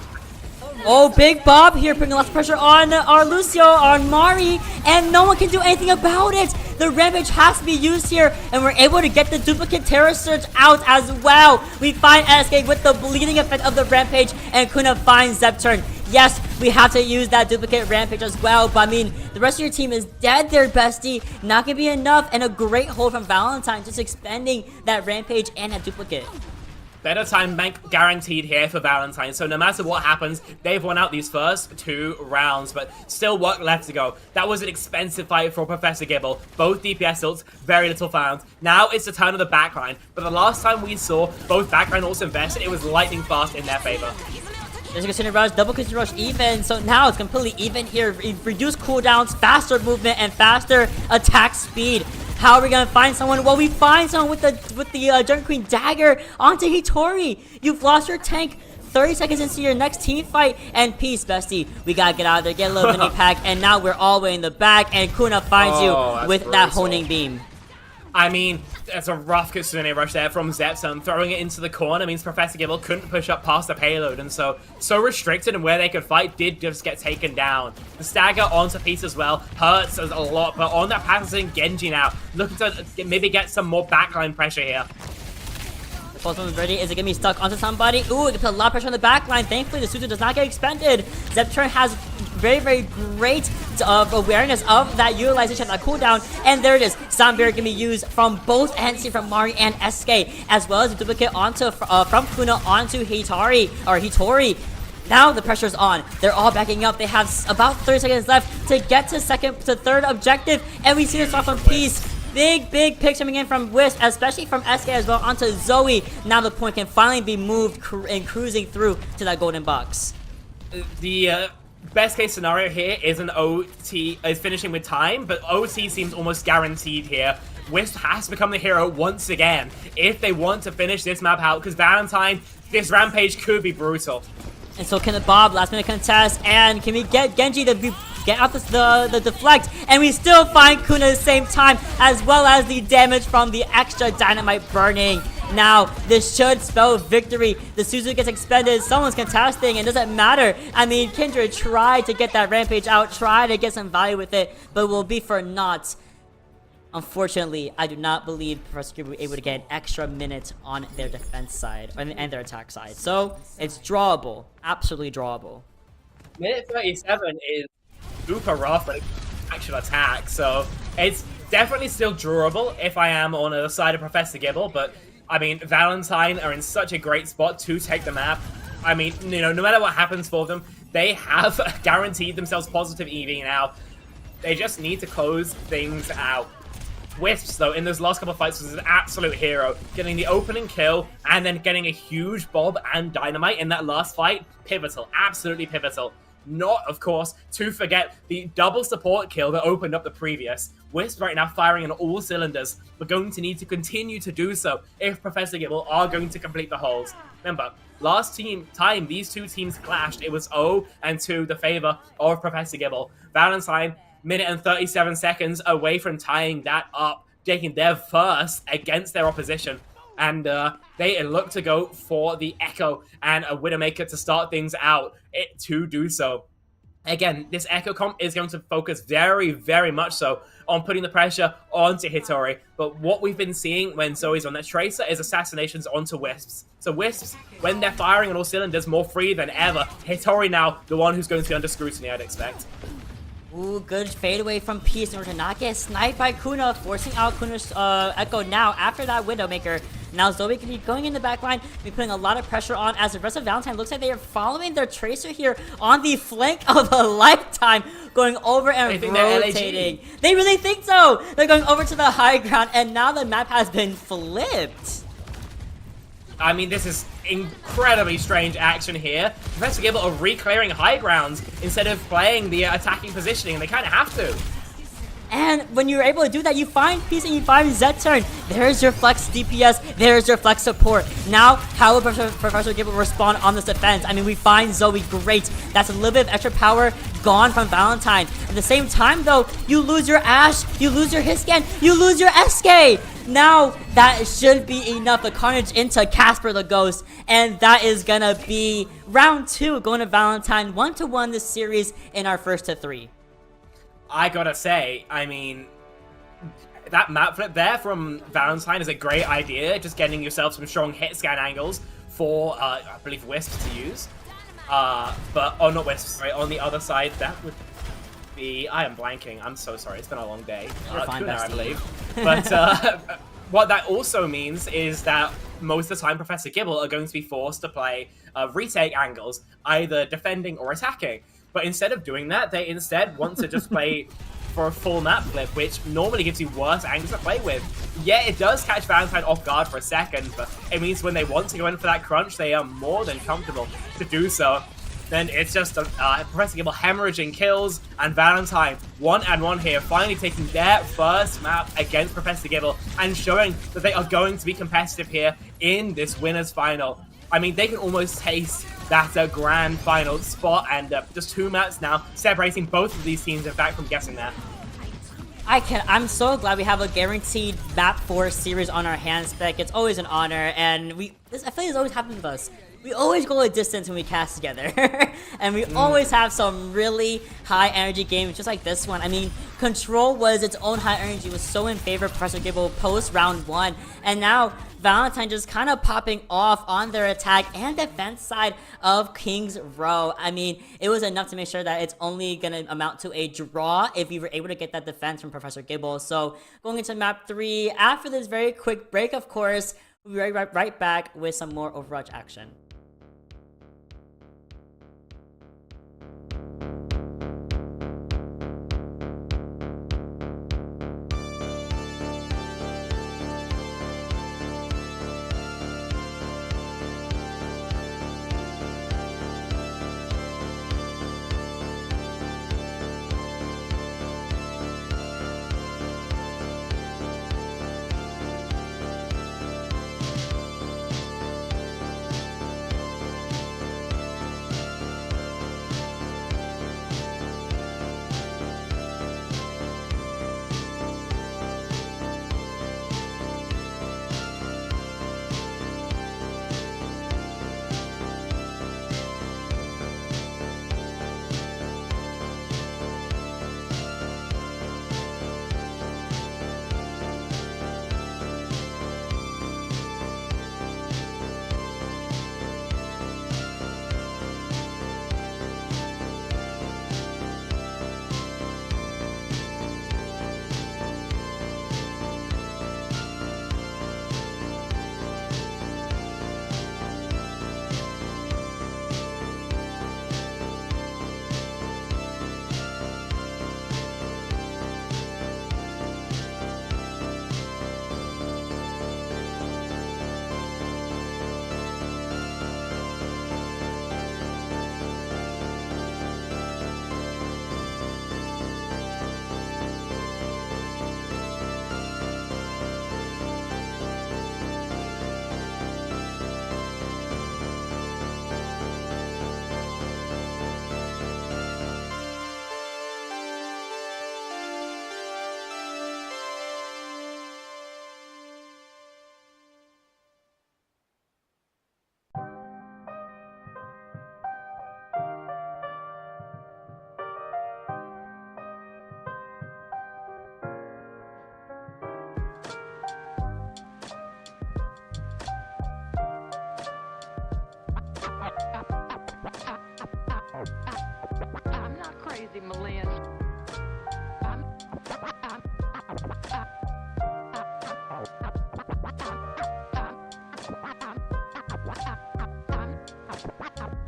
S2: Oh, Big Bob here putting lots of pressure on our Lucio, on Mari, and no one can do anything about it. The Rampage has to be used here, and we're able to get the duplicate Terror Surge out as well. We find SK with the bleeding effect of the Rampage, and Kuna finds Zepturn. Yes, we have to use that duplicate Rampage as well, but I mean, the rest of your team is dead there, bestie. Not gonna be enough, and a great hold from Valentine, just expanding that Rampage and that duplicate.
S3: Better time bank guaranteed here for Valentine, so no matter what happens, they've won out these first 2 rounds, but still work left to go. That was an expensive fight for Professor Gibble. Both DPS ults, very little found. Now it's the turn of the backline, but the last time we saw both backline ults invested, it was lightning fast in their favor.
S2: There's a Kunoichi Rush, double Kunoichi Rush even, so now it's completely even here. Reduced cooldowns, faster movement, and faster attack speed. How are we gonna find someone? Well, we find someone with the Jungle Queen dagger onto Hitori. You've lost your tank 30 seconds into your next team fight, and peace, bestie. We gotta get out of there, get a little mini pack, and now we're all the way in the back, and Kuna finds you with that honing beam.
S3: I mean, that's a rough Kunoichi Rush there from Zepson. Throwing it into the corner means Professor Gibble couldn't push up past the payload, and so restricted in where they could fight did just get taken down. The stagger onto Peace as well hurts us a lot, but on that Patterson Genji now, looking to maybe get some more backline pressure here.
S2: The pulse bomb is ready. Is it gonna be stuck onto somebody? Ooh, it can put a lot of pressure on the backline. Thankfully, the Suzu does not get expended. Zepturn has very, very great awareness of that utilization of that cooldown, and there it is. Sound Barrier can be used from both ends here, from Mari and SK, as well as a duplicate onto from Kuna onto Hitori. Now the pressure's on. They're all backing up. They have about 30 seconds left to get to third objective, and we see this off from Peace. Big picks coming in from Wisp, especially from SK as well, onto Zoe. Now the point can finally be moved and cruising through to that golden box.
S3: The best case scenario here is an OT, is finishing with time, but OT seems almost guaranteed here. Wisp has to become the hero once again if they want to finish this map out, because Valentine, this Rampage could be brutal.
S2: And so can the Bob, last minute contest, and can we get Genji to get out the deflect, and we still find Kuna at the same time, as well as the damage from the extra dynamite burning. Now, this should spell victory. The Suzu gets expended, someone's contesting, and it doesn't matter. I mean, Kindred tried to get that Rampage out, tried to get some value with it, but will be for naught. Unfortunately, I do not believe Professor Gibble will be able to get an extra minute on their defense side, and their attack side. So, it's drawable. Absolutely drawable.
S3: Minute 37 is super rough when it comes to actual attack, so it's definitely still durable if I am on the side of Professor Gibble, but I mean, Valentine are in such a great spot to take the map. I mean, you know, no matter what happens for them, they have guaranteed themselves positive EV now. They just need to close things out. Wisps, though, in those last couple of fights was an absolute hero, getting the opening kill and then getting a huge bomb and dynamite in that last fight. Pivotal, absolutely pivotal. Not, of course, to forget the double support kill that opened up the previous. Wisps right now firing on all cylinders. We're going to need to continue to do so if Professor Gibble are going to complete the holds. Remember, last time these two teams clashed, it was 0-2 the favor of Professor Gibble. Valentine, minute and 37 seconds away from tying that up, taking their first against their opposition. And they look to go for the Echo and a Widowmaker to start things out to do so. Again, this Echo comp is going to focus very, very much so on putting the pressure onto Hitori. But what we've been seeing when Zoe's on that Tracer is assassinations onto Wisps. So Wisps, when they're firing on all cylinders, more free than ever. Hitori now, the one who's going to be under scrutiny, I'd expect.
S2: Ooh, good fadeaway from Peace in order to not get sniped by Kuna, forcing out Kuna's Echo now after that Widowmaker. Now Zoe can be going in the back line, be putting a lot of pressure on as the rest of Valentine looks like they are following their Tracer here on the flank of a lifetime, going over and rotating. They really think so! They're going over to the high ground, and now the map has been flipped.
S3: I mean, this is incredibly strange action here. Professor Gibble are re-clearing high grounds instead of playing the attacking positioning, and they kind of have to.
S2: And when you're able to do that, you find Peace and you find Z-turn. There's your flex DPS. There's your flex support. Now, how will Professor Gibble respond on this defense? I mean, we find Zoe great. That's a little bit of extra power gone from Valentine. At the same time, though, you lose your Ashe, you lose your Hiscan, you lose your SK. Now, that should be enough. The Carnage into Casper the Ghost. And that is going to be round 2 going to Valentine. 1-1 this series in our first to 3.
S3: I gotta say, I mean, that map flip there from Valentine is a great idea. Just getting yourself some strong hit scan angles for, I believe, Wisps to use. Not Wisps, sorry, on the other side, that would be... I am blanking. I'm so sorry. It's been a long day.
S2: You're fine,
S3: I believe. But what that also means is that most of the time Professor Gibble are going to be forced to play retake angles, either defending or attacking. But instead of doing that, they instead want to just play for a full map flip, which normally gives you worse angles to play with. Yeah, it does catch Valentine off guard for a second, but it means when they want to go in for that crunch, they are more than comfortable to do so. Then it's just Professor Gibble hemorrhaging kills, and Valentine 1-1 here, finally taking their first map against Professor Gibble and showing that they are going to be competitive here in this winner's final. I mean, they can almost taste that grand final spot, and just 2 maps now separating both of these teams, in fact, from guessing that.
S2: I'm so glad we have a guaranteed map 4 series on our hands, Spec. It's always an honor, and I feel like this always happens with us. We always go a distance when we cast together. And we always have some really high energy games, just like this one. I mean, Control was its own high energy, was so in favor of Professor Gibble post round 1. And now Valentine just kind of popping off on their attack and defense side of King's Row. I mean, it was enough to make sure that it's only going to amount to a draw if we were able to get that defense from Professor Gibble. So going into map 3, after this very quick break, of course, we'll be right back with some more Overwatch action.
S4: crazy, Malin.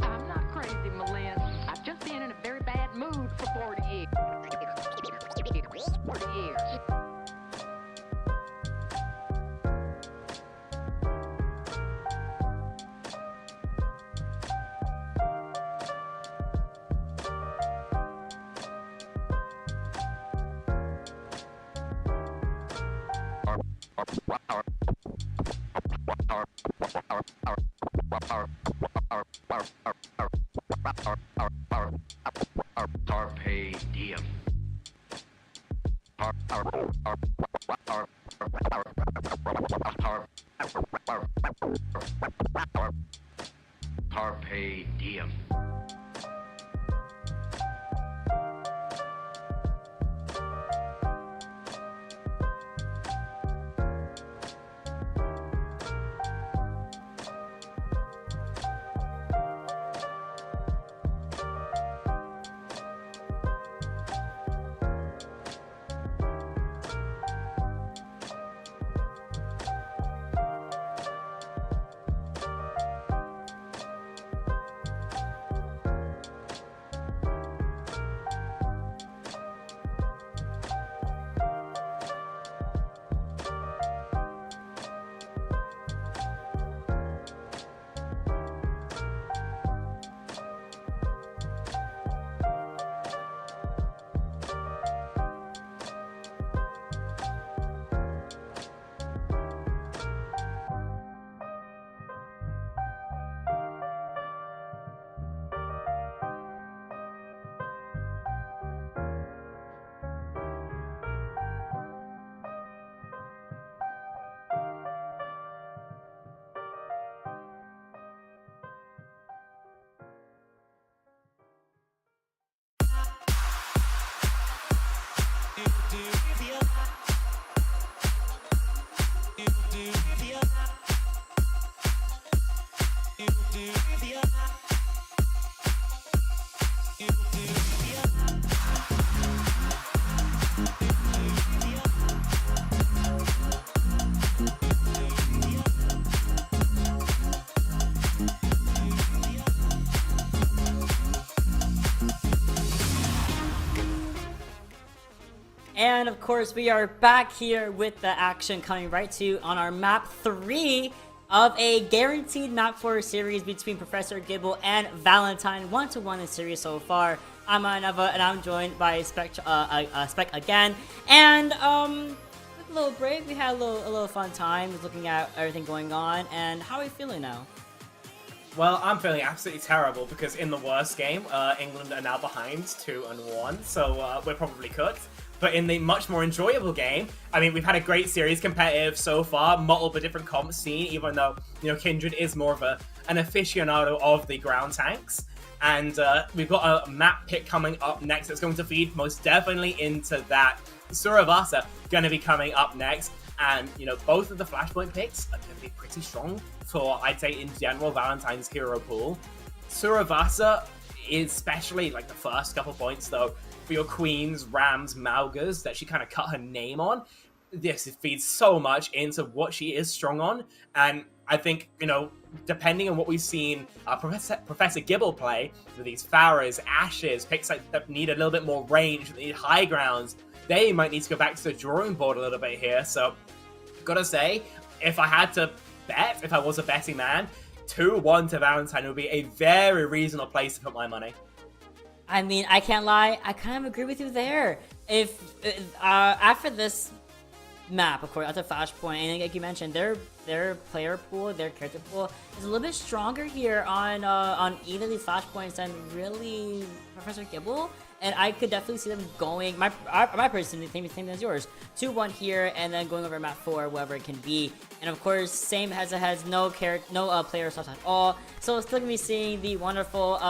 S4: I'm not crazy, Malin. I've just been in a very bad mood for 40 years. 40 years.
S5: Carpe diem. Carpe diem.
S2: And of course, we are back here with the action coming right to you on our map 3 of a guaranteed map 4 series between Professor Gibble and Valentine, 1-1 in series so far. I'm Aneva, and I'm joined by Spec again. And with a little break, we had a little fun time just looking at everything going on. And how are we feeling now?
S3: Well, I'm feeling absolutely terrible because in the worst game, England are now behind 2-1, so we're probably cooked. But in the much more enjoyable game, I mean, we've had a great series, competitive so far, multiple different comps seen, even though, you know, Kindred is more of an aficionado of the ground tanks. And we've got a map pick coming up next that's going to feed most definitely into that. Suravasa going to be coming up next. And, you know, both of the Flashpoint picks are going to be pretty strong for, I'd say, in general, Valentine's hero pool. Suravasa is especially, like, the first couple points, though, for your queens, rams, Maugas that she kind of cut her name on. This feeds so much into what she is strong on. And I think, you know, depending on what we've seen Professor Gibble play with these Farahs, Ashes, picks that need a little bit more range, that need high grounds, they might need to go back to the drawing board a little bit here. So, gotta say, if I had to bet, if I was a betting man, 2-1 to Valentine would be a very reasonable place to put my money.
S2: I mean, I can't lie, I kind of agree with you there. If after this map, of course, after Flashpoint, and like you mentioned, their player pool, their character pool is a little bit stronger here on either of these Flashpoints than really Professor Gibble. And I could definitely see them going, my personal same as yours, 2-1 here, and then going over map 4, wherever it can be. And of course, same as it has no player stuff at all. So still gonna be seeing the wonderful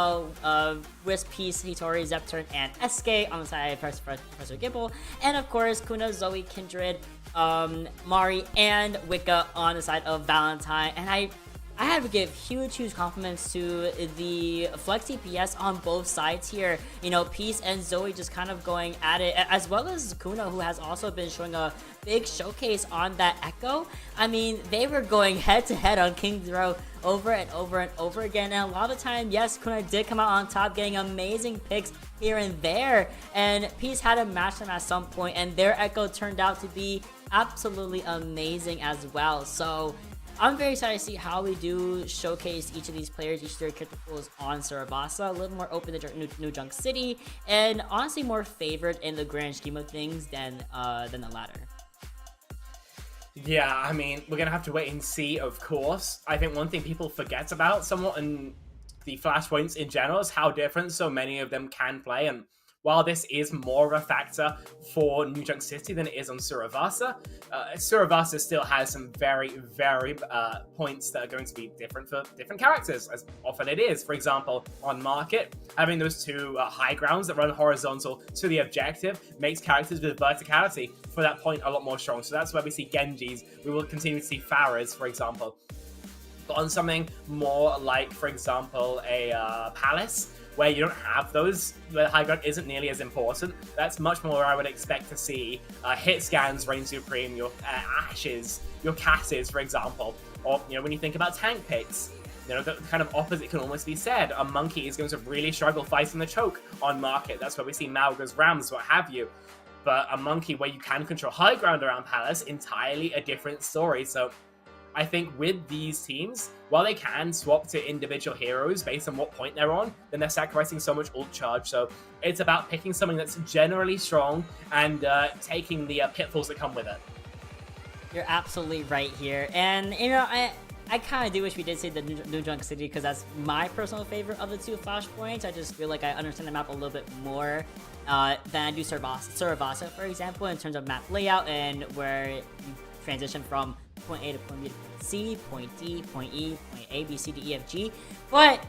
S2: Wisp, Peace, Hitori, Zepturn, and SK on the side of Professor Gibble. And of course, Kuna, Zoe, Kindred, Mari, and Wicca on the side of Valentine. And I have to give huge compliments to the flex DPS on both sides here. You know, Peace and Zoe just kind of going at it, as well as Kuno, who has also been showing a big showcase on that Echo. I mean, they were going head to head on King's Row over and over again, and a lot of the time, yes, Kuno did come out on top, getting amazing picks here and there, and Peace had to match them at some point, and their Echo turned out to be absolutely amazing as well. So I'm very excited to see how we do showcase each of these players, each of their character pools on Surabasa, a little more open to New Junk City, and honestly more favored in the grand scheme of things than the latter.
S3: Yeah, I mean, we're going to have to wait and see, of course. I think one thing people forget about somewhat in the Flashpoints in general is how different so many of them can play. And while this is more of a factor for New Junk City than it is on Suravasa, Suravasa still has some very points that are going to be different for different characters, as often it is. For example, on Market, having those two high grounds that run horizontal to the objective makes characters with verticality for that point a lot more strong. So that's where we see Genjis. We will continue to see Farahs, for example. But on something more like, for example, a Palace, where you don't have those, where high ground isn't nearly as important, that's much more where I would expect to see hit scans reign supreme, your Ashes, your Casses, for example. Or, you know, when you think about tank picks, you know, the kind of opposite can almost be said. A Monkey is going to really struggle fighting the choke on Market. That's where we see Malga's Rams, what have you. But a Monkey where you can control high ground around Palace, entirely a different story. So I think with these teams, while they can swap to individual heroes based on what point they're on, then they're sacrificing so much ult charge. So it's about picking something that's generally strong and taking the pitfalls that come with it.
S2: You're absolutely right here. And, you know, I kind of do wish we did say the New Junk City, because that's my personal favorite of the two Flashpoints. I just feel like I understand the map a little bit more than I do Suravasa, for example, in terms of map layout and where you transition from point A to point B to point C, point D, point E, point A, B, C, D, E, F, G. But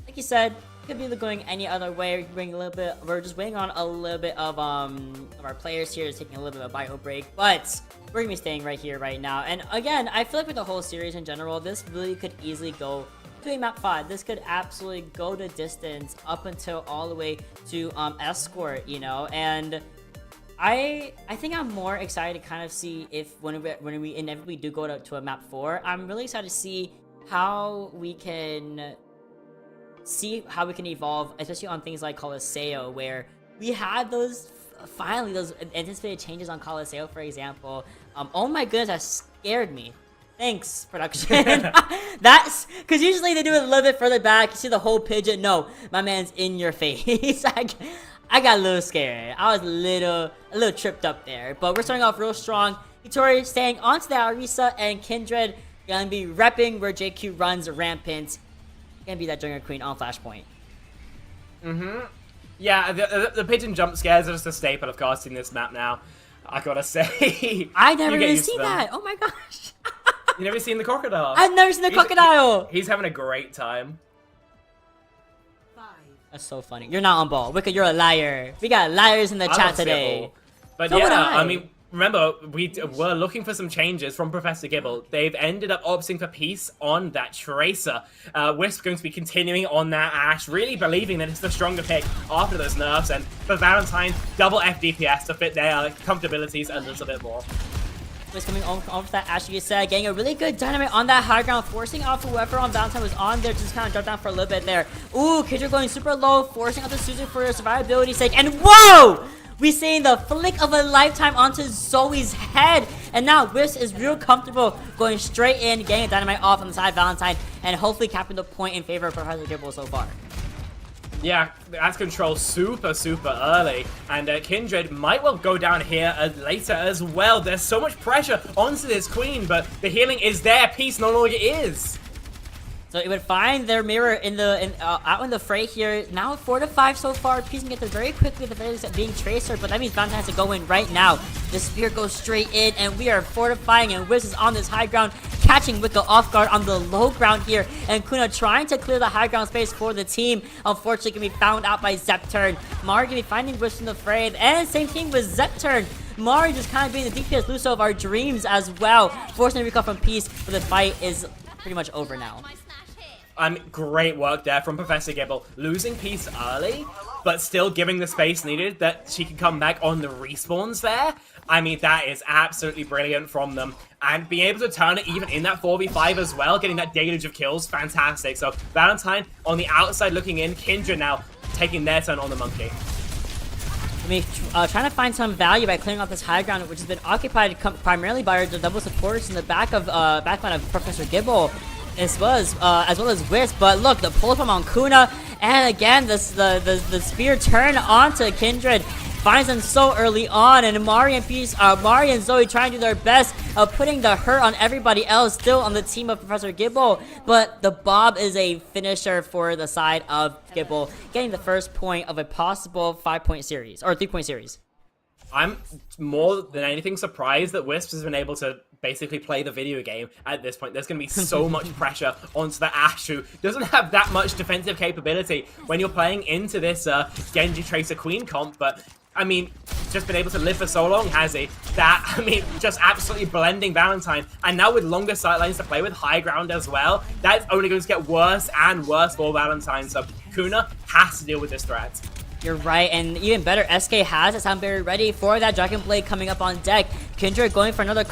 S2: like you said, could be going any other way. We're just waiting on a little bit of our players here, taking a little bit of a bio break, but we're gonna be staying right here right now. And again, I feel like with the whole series in general, this really could easily go to a map 5. This could absolutely go the distance up until all the way to Escort, you know. And I think I'm more excited to kind of see if when we inevitably do go to a map 4, I'm really excited to see how we can evolve, especially on things like Coliseo, where we had those finally those anticipated changes on Coliseo, for example. Oh my goodness, that scared me. Thanks, production. That's because usually they do it a little bit further back. You see the whole pigeon. No, my man's in your face. I got a little scared. I was a little tripped up there. But we're starting off real strong. Hitori staying onto the Arisa, and Kindred gonna be repping where JQ runs rampant. Gonna be that Jungle Queen on Flashpoint.
S3: Yeah, the pigeon jump scares are just a staple of course in this map now. I gotta say.
S2: I never really seen that. Oh my gosh.
S3: You never seen the crocodile?
S2: I've never seen the crocodile.
S3: He's having a great time.
S2: That's so funny. You're not on ball. Wicked, you're a liar. We got liars in the chat today.
S3: But
S2: So would
S3: yeah,
S2: I.
S3: I mean, remember, we were looking for some changes from Professor Gibble. They've ended up opting for Peace on that Tracer. Wisp going to be continuing on that Ashe, really believing that it's the stronger pick after those nerfs. And for Valentine, double FDPS to fit their comfortabilities a little bit more.
S2: Was coming off that Ashe, you said, getting a really good dynamite on that high ground, forcing off whoever on Valentine was on there, just kind of drop down for a little bit there. Ooh, Kindred going super low, forcing out the Suzu for survivability's sake, and whoa! We seeing the flick of a lifetime onto Zoe's head, and now Wisp is real comfortable going straight in, getting a dynamite off on the side of Valentine, and hopefully capping the point in favor of Professor Gibble so far.
S3: Yeah, that's controlled super early, and Kindred might well go down here later as well. There's so much pressure onto this queen, but the healing is there. Peace no longer is.
S2: So it would find their mirror out in the fray here. Now 4-5 so far. Peace can get there very quickly at the very least being Tracer, but that means Valentine has to go in right now. The spear goes straight in, and we are fortifying, and Wiz is on this high ground, catching Wicca off guard on the low ground here, and Kuna trying to clear the high ground space for the team. Unfortunately, can be found out by Zepturn. Mari can be finding Wiz in the fray, and same team with Zepturn. Mari just kind of being the DPS Luso of our dreams as well, forcing a recall from Peace, but the fight is pretty much over now.
S3: Great work there from Professor Gibble. Losing Peace early, but still giving the space needed that she can come back on the respawns there. I mean, that is absolutely brilliant from them. And being able to turn it even in that 4v5 as well, getting that deluge of kills, fantastic. So Valentine on the outside looking in, Kindred now taking their turn on the monkey.
S2: I mean, trying to find some value by clearing off this high ground, which has been occupied primarily by the double supporters in the backline of Professor Gibble, as well as Wisp. But look, the pull from on Kuna, and again, the spear turn onto Kindred finds them so early on, and Mari and Zoe trying to do their best of putting the hurt on everybody else still on the team of Professor Gibble. But the Bob is a finisher for the side of Gibble, getting the first point of a possible 5-point series or 3-point series.
S3: I'm more than anything surprised that Wisps has been able to basically play the video game at this point. There's going to be so much pressure onto the Ashe, who doesn't have that much defensive capability when you're playing into this Genji Tracer Queen comp, but I mean, just been able to live for so long, has he? That, I mean, just absolutely blending Valentine. And now with longer sightlines to play with, high ground as well, that's only going to get worse and worse for Valentine. So Kuna has to deal with this threat.
S2: You're right, and even better, SK has a Sound Barrier ready for that Dragon Blade coming up on deck. Kindred going for another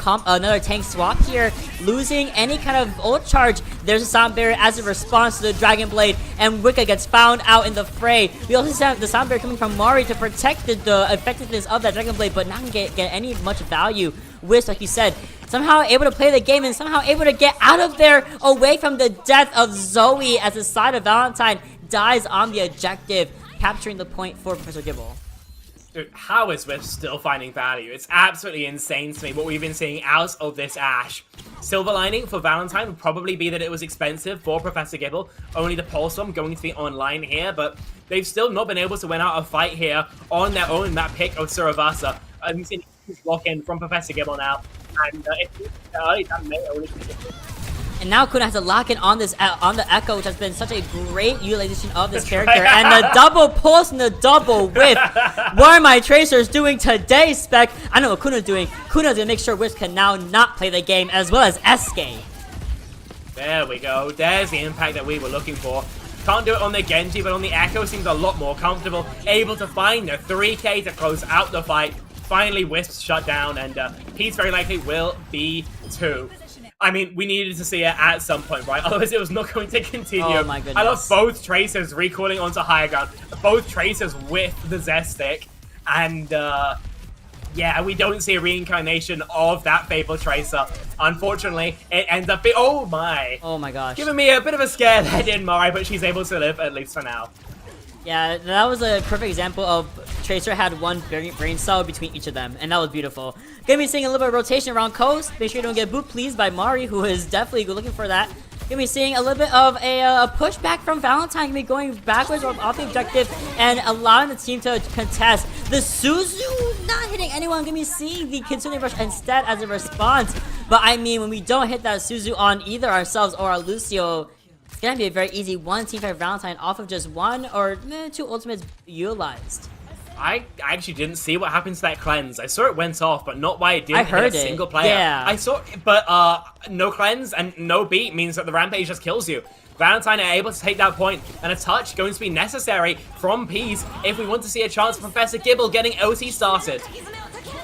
S2: tank swap here, losing any kind of ult charge. There's a Sound Barrier as a response to the Dragon Blade, and Wicca gets found out in the fray. We also see the Sound Barrier coming from Mari to protect the effectiveness of that Dragon Blade, but not gonna get any much value. Wisp, like you said, somehow able to play the game and somehow able to get out of there away from the death of Zoe as the side of Valentine dies on the objective, capturing the point for Professor Gibble.
S3: Dude, how is Wisp still finding value? It's absolutely insane to me what we've been seeing out of this Ashe. Silver lining for Valentine would probably be that it was expensive for Professor Gibble. Only the Pulse Bomb going to be online here, but they've still not been able to win out a fight here on their own map pick of Suravasa. We've seen a huge lock-in from Professor Gibble now, and if it's early, that may only be different.
S2: And now Kuna has to lock in on this on the Echo, which has been such a great utilization of this character. And the double pulse and the double whip. What are my Tracers doing today, Spec? I know what Kuna's doing. Kuna's gonna make sure Wisp can now not play the game, as well as SK.
S3: There we go. There's the impact that we were looking for. Can't do it on the Genji, but on the Echo seems a lot more comfortable. Able to find the 3K to close out the fight. Finally, Wisp shut down, and Peace very likely will be too. I mean, we needed to see it at some point, right? Otherwise, it was not going to continue.
S2: Oh my goodness.
S3: I love both Tracers recoiling onto higher ground. Both Tracers with the Zest Stick. And, yeah, we don't see a reincarnation of that Fable Tracer. Unfortunately, it ends up being... Oh my.
S2: Oh my gosh.
S3: Giving me a bit of a scare there, didn't Mari, but she's able to live, at least for now.
S2: Yeah, that was a perfect example of Tracer had one brain cell between each of them, and that was beautiful. Gonna be seeing a little bit of rotation around coast. Make sure you don't get boot pleased by Mari, who is definitely looking for that. Gonna be seeing a little bit of a pushback from Valentine. Gonna be going backwards off the objective and allowing the team to contest. The Suzu not hitting anyone. Gonna be seeing the Kitsune Rush instead as a response. But I mean, when we don't hit that Suzu on either ourselves or our Lucio, it's gonna be a very easy one team for Valentine off of just one or two ultimates utilized.
S3: I actually didn't see what happened to that cleanse. I saw it went off, but not why it didn't hit a single player.
S2: Yeah.
S3: I saw it, but no cleanse and no beat means that the Rampage just kills you. Valentine are able to take that point, and a touch going to be necessary from Peace if we want to see a chance of Professor Gibble getting OT started.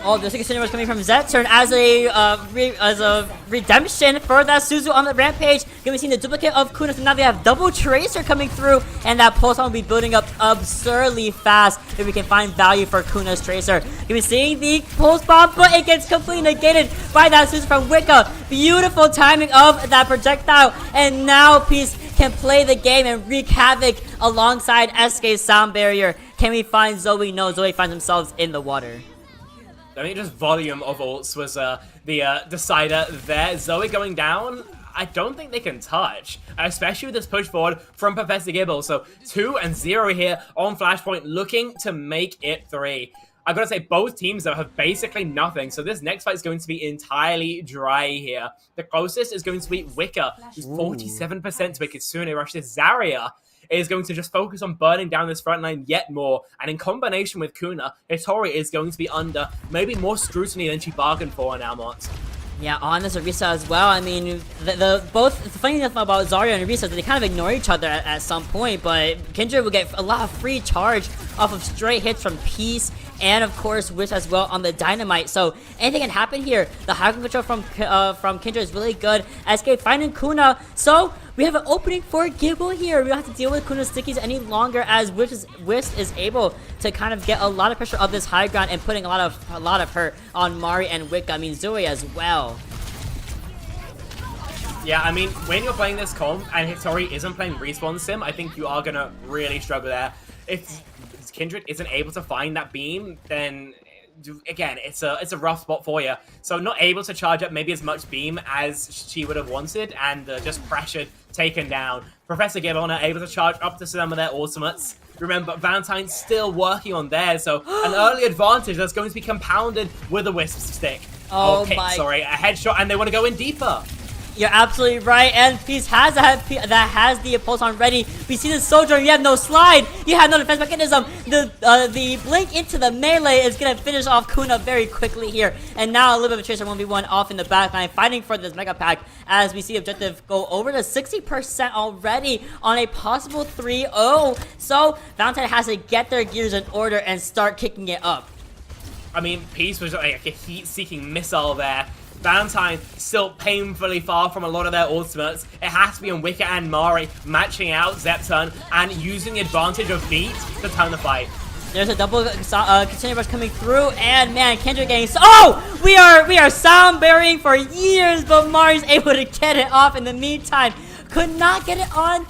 S2: Oh, the second was coming from Zetturn as a redemption for that Suzu on the Rampage. Gonna be seeing the duplicate of Kuna, so now they have double Tracer coming through, and that pulse will be building up absurdly fast if we can find value for Kuna's Tracer. Gonna be seeing the pulse bomb, but it gets completely negated by that Suzu from Wicca. Beautiful timing of that projectile, and now Peace can play the game and wreak havoc alongside SK's Sound Barrier. Can we find Zoe? No, Zoe finds themselves in the water.
S3: I mean, just volume of ults was the decider there. Zoe going down, I don't think they can touch, especially with this push forward from Professor Gibble. So 2-0 here on Flashpoint, looking to make it 3. I've got to say, both teams, though, have basically nothing. So this next fight is going to be entirely dry here. The closest is going to be Wicca, who's 47% to a Kitsune Rush. This Zarya is going to just focus on burning down this front line yet more. And in combination with Kuna, Hitori is going to be under maybe more scrutiny than she bargained for in Almont.
S2: Yeah, on this Arisa as well. I mean, the funny enough about Zarya and Arisa is that they kind of ignore each other at some point, but Kindred will get a lot of free charge off of straight hits from Peace and of course Wish as well on the Dynamite. So anything can happen here. The high control from Kindred is really good. SK finding Kuna. So we have an opening for Gibble here. We don't have to deal with Kuna's stickies any longer as Wish is able to kind of get a lot of pressure of this high ground and putting a lot of hurt on Mari and Wicca. I mean Zoe as well.
S3: Yeah, I mean, when you're playing this comp and Hitori isn't playing Respawn Sim, I think you are gonna really struggle there. If Kindred isn't able to find that beam, then again, it's a rough spot for you. So not able to charge up maybe as much beam as she would have wanted, and just pressured, taken down. Professor Gibbon are able to charge up to some of their ultimates. Remember, Valentine's still working on theirs, so an early advantage that's going to be compounded with a Wisp stick.
S2: Oh
S3: okay,
S2: my.
S3: sorry, a headshot, and they want to go in deeper.
S2: You're absolutely right, and Peace has that has the pulse on ready. We see the soldier, you have no slide, you have no defense mechanism. The blink into the melee is gonna finish off Kuna very quickly here. And now a little bit of a Tracer 1v1 off in the backline, fighting for this Mega Pack as we see objective go over to 60% already on a possible 3-0. So Valentine has to get their gears in order and start kicking it up.
S3: I mean, Peace was like a heat-seeking missile there. Valentine still painfully far from a lot of their ultimates. It has to be on Wicket and Mari matching out Zepton and using the advantage of beat to turn the fight.
S2: There's a double continuing rush coming through, and man, Kendrick getting we are sound burying for years, but Mari's able to get it off in the meantime. Could not get it on.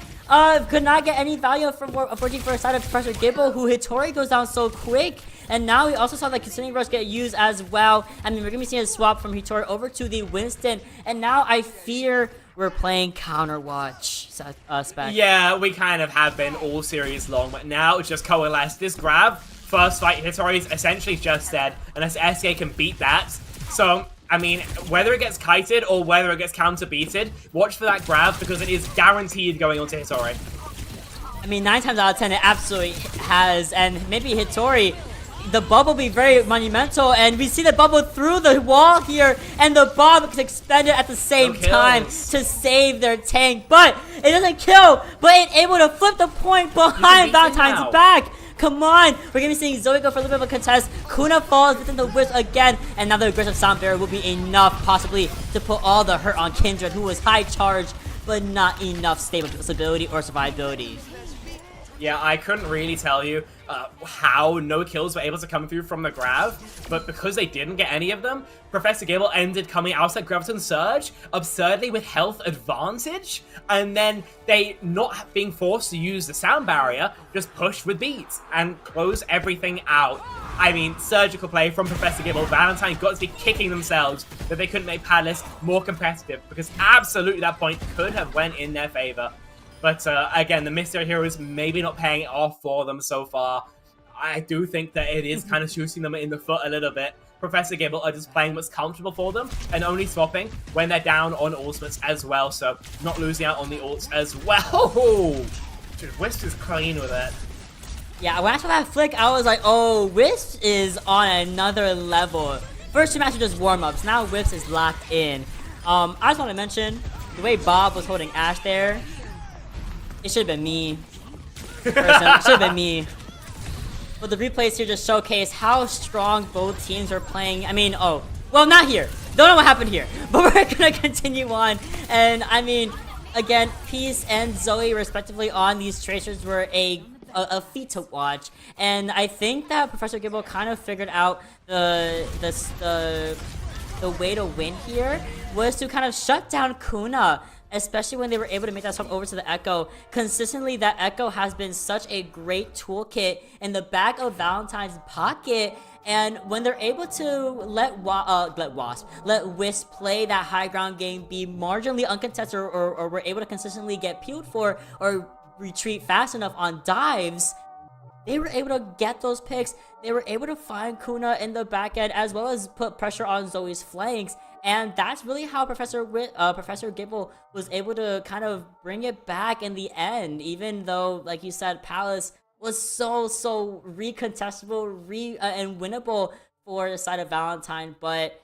S2: Could not get any value from working for a side of Professor Gibble, who Hitori goes down so quick. And now we also saw the continuing rush get used as well. I mean, we're going to be seeing a swap from Hitori over to the Winston. And now I fear we're playing Counterwatch, Spec.
S3: Yeah, we kind of have been all series long, but now it's just coalesced. This grab, first fight, Hitori's essentially just dead, unless SK can beat that. So, I mean, whether it gets kited or whether it gets counter-beated, watch for that grab because it is guaranteed going onto Hitori.
S2: I mean, 9 times out of 10 it absolutely has, and maybe Hitori, the bubble be very monumental, and we see the bubble through the wall here, and the bomb is expended at the same time to save their tank, but it doesn't kill, but it's able to flip the point behind Valentine's back. Come on, we're gonna be seeing Zoe go for a little bit of a contest. Kuna falls within the Wisp again, and now the aggressive sound barrier will be enough possibly to put all the hurt on Kindred, who was high charge, but not enough stability or survivability.
S3: Yeah, I couldn't really tell you how no kills were able to come through from the grab, but because they didn't get any of them, Professor Gable ended coming out at Graviton Surge, absurdly with health advantage, and then they, not being forced to use the sound barrier, just pushed with beats and close everything out. I mean, surgical play from Professor Gibble. Valentine got to be kicking themselves that they couldn't make Palace more competitive, because absolutely that point could have went in their favor. But again, the Mystery Heroes maybe not paying it off for them so far. I do think that it is kind of shooting them in the foot a little bit. Professor Gibble are just playing what's comfortable for them and only swapping when they're down on ultimates as well. So not losing out on the ults as well. Dude, Wisp is clean with it.
S2: Yeah, when I saw that flick, I was like, oh, Wisp is on another level. First 2 matches were just warm-ups. Now Wisp is locked in. I just want to mention, the way Bob was holding Ash there, it should have been me. It should have been me. But the replays here just showcase how strong both teams are playing. I mean, oh, well, not here. Don't know what happened here. But we're going to continue on. And, I mean, again, Peace and Zoe, respectively, on these Tracers were a feat to watch. And I think that Professor Gibble kind of figured out the way to win here was to kind of shut down Kuna, especially when they were able to make that swap over to the Echo. Consistently, that Echo has been such a great toolkit in the back of Valentine's pocket. And when they're able to let Wisp play that high ground game, be marginally uncontested, or were able to consistently get peeled for or retreat fast enough on dives, they were able to get those picks. They were able to find Kuna in the back end, as well as put pressure on Zoe's flanks. And that's really how Professor Gibble was able to kind of bring it back in the end, even though, like you said, Palace was so recontestable and winnable for the side of Valentine. But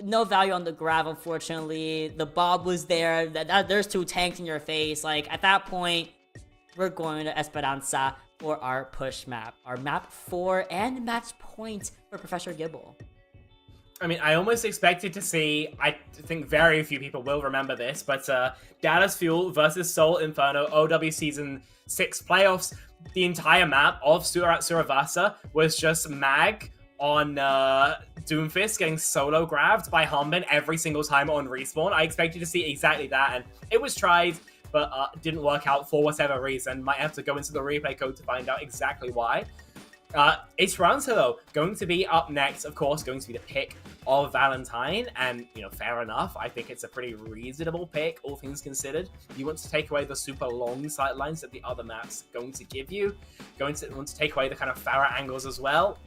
S2: no value on the grab, unfortunately. The Bob was there. There's 2 tanks in your face. Like, at that point, we're going to Esperanza for our push map. Our map 4 and match point for Professor Gibble.
S3: I mean, I almost expected to see, I think very few people will remember this, but Dallas Fuel versus Seoul Inferno OW Season 6 playoffs. The entire map of Suravasa was just Mag on Doomfist getting solo grabbed by Hanbin every single time on respawn. I expected to see exactly that, and it was tried, but didn't work out for whatever reason. Might have to go into the replay code to find out exactly why. Esperanza, though, going to be up next, of course, going to be the pick of Valentine, and, you know, fair enough. I think it's a pretty reasonable pick, all things considered. You want to take away the super long sightlines that the other map's going to give you. Want to take away the kind of Farah angles as well.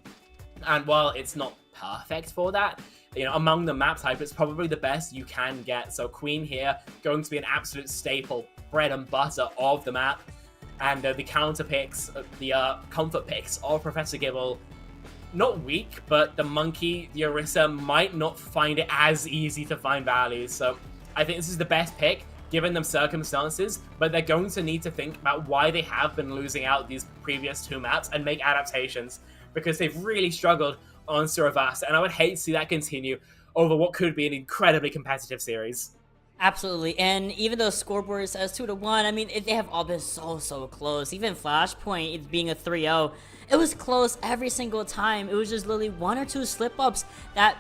S3: And while it's not perfect for that, you know, among the map type, it's probably the best you can get. So Queen here, going to be an absolute staple, bread and butter of the map. And the counter picks, the comfort picks of Professor Gibble, not weak, but the Monkey, the Orisa, might not find it as easy to find values. So I think this is the best pick, given them circumstances, but they're going to need to think about why they have been losing out these previous 2 maps and make adaptations, because they've really struggled on Suravasa, and I would hate to see that continue over what could be an incredibly competitive series.
S2: Absolutely, and even though the scoreboard says 2-1, I mean, they have all been so close. Even Flashpoint, it being a 3-0, it was close every single time. It was just literally 1 or 2 slip-ups that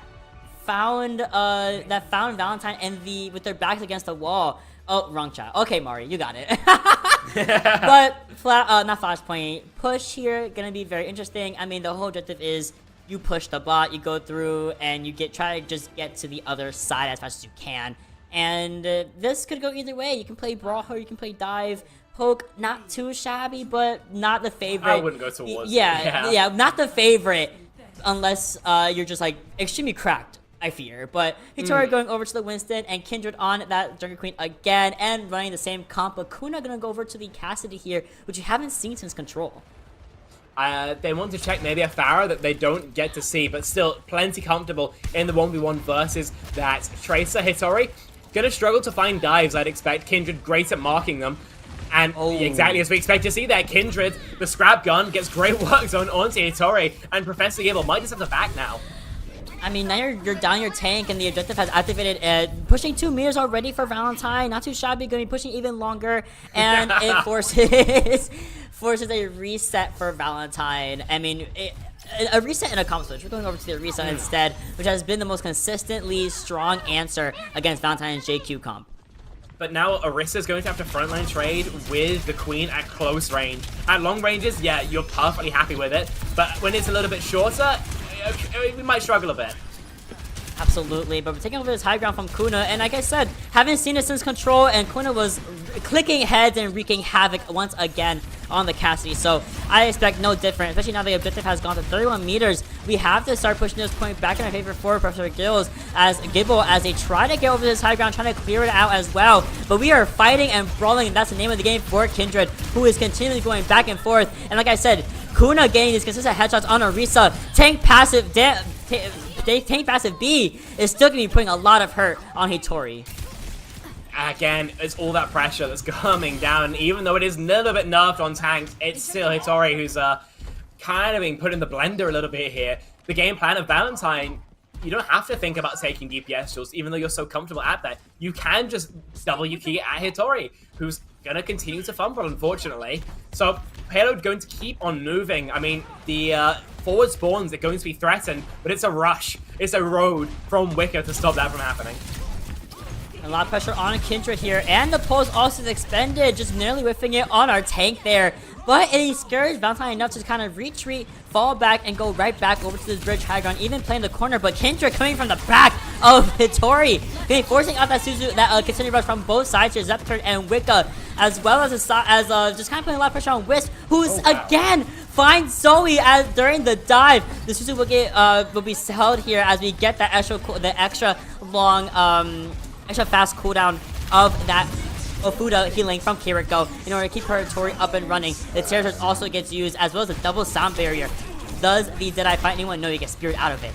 S2: found Valentine and with their backs against the wall. Oh, wrong chat. Okay, Mari, you got it. But not Flashpoint. Push here gonna be very interesting. I mean, the whole objective is you push the bot, you go through, and you try to just get to the other side as fast as you can. And this could go either way. You can play Brawl, you can play Dive. Poke, not too shabby, but not the favorite.
S3: I wouldn't go towards
S2: yeah, not the favorite, unless you're just like extremely cracked, I fear. But Hitori going over to the Winston, and Kindred on that Jungle Queen again, and running the same comp. But Kuna gonna go over to the Cassidy here, which you haven't seen since Control.
S3: They want to check maybe a Farah that they don't get to see, but still plenty comfortable in the 1v1 versus that Tracer. Hitori gonna struggle to find dives, I'd expect. Kindred great at marking them. And exactly as we expect to see there, Kindred, the scrap gun, gets great work done onto Hitori, and Professor Gibble might just have the back now.
S2: I mean, now you're down your tank, and the objective has activated, pushing 2 meters already for Valentine. Not too shabby, gonna be pushing even longer, and it forces a reset for Valentine. I mean, a reset and a comp switch. We're going over to the Orisa instead, which has been the most consistently strong answer against Valentine's JQ comp.
S3: But now Orisa is going to have to frontline trade with the Queen at close range. At long ranges, yeah, you're perfectly happy with it. But when it's a little bit shorter, we might struggle a bit.
S2: Absolutely, but we're taking over this high ground from Kuna, and like I said, haven't seen it since Control, and Kuna was clicking heads and wreaking havoc once again on the Cassidy, so I expect no different, especially now the objective has gone to 31 meters. We have to start pushing this point back in our favor for Professor Gibble as they try to get over this high ground, trying to clear it out as well, but we are fighting and brawling, and that's the name of the game for Kindred, who is continually going back and forth, and like I said, Kuna getting these consistent headshots on Orisa, tank passive B is still going to be putting a lot of hurt on Hitori.
S3: Again, it's all that pressure that's coming down. Even though it is a little bit nerfed on tanks, it's still Hitori who's kind of being put in the blender a little bit here. The game plan of Valentine, you don't have to think about taking DPS kills, even though you're so comfortable at that. You can just W key at Hitori, who's going to continue to fumble, unfortunately. So, Payload going to keep on moving. I mean, the forward spawns are going to be threatened, but it's a rush. It's a road from Wicker to stop that from happening.
S2: A lot of pressure on Kindred here, and the pulse also is expended, just nearly whiffing it on our tank there. But it discouraged Valentine enough to kind of retreat, fall back, and go right back over to this bridge high ground, even playing the corner. But Kindred coming from the back of Hitori, forcing out that continued rush from both sides here, Zepturn and Wicca, as well as just kind of putting a lot of pressure on Wisp, who's again finds Zoe as during the dive. The Suzu will be held here as we get that extra fast cooldown of that Ofuda healing from Kiriko in order to keep her Tori up and running. The Terror Surge also gets used, as well as a double sound barrier. Does the Deadeye fight anyone? No, you get Spirit out of it.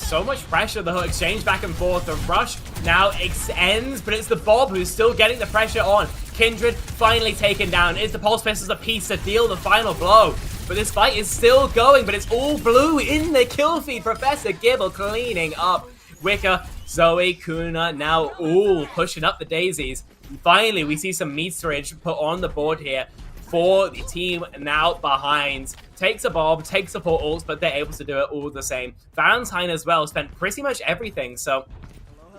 S3: so much pressure. The whole exchange back and forth. The rush now extends, but it's the Bob who's still getting the pressure on. Kindred finally taken down. Is the Pulse Pistols a piece to deal the final blow? But this fight is still going, but it's all blue in the kill feed. Professor Gibble cleaning up. Wicker, Zoe, Kuna now all pushing up the daisies. And finally, we see some meterage put on the board here for the team now behind. Takes a Bob, takes support ults, but they're able to do it all the same. Valentine as well spent pretty much everything, so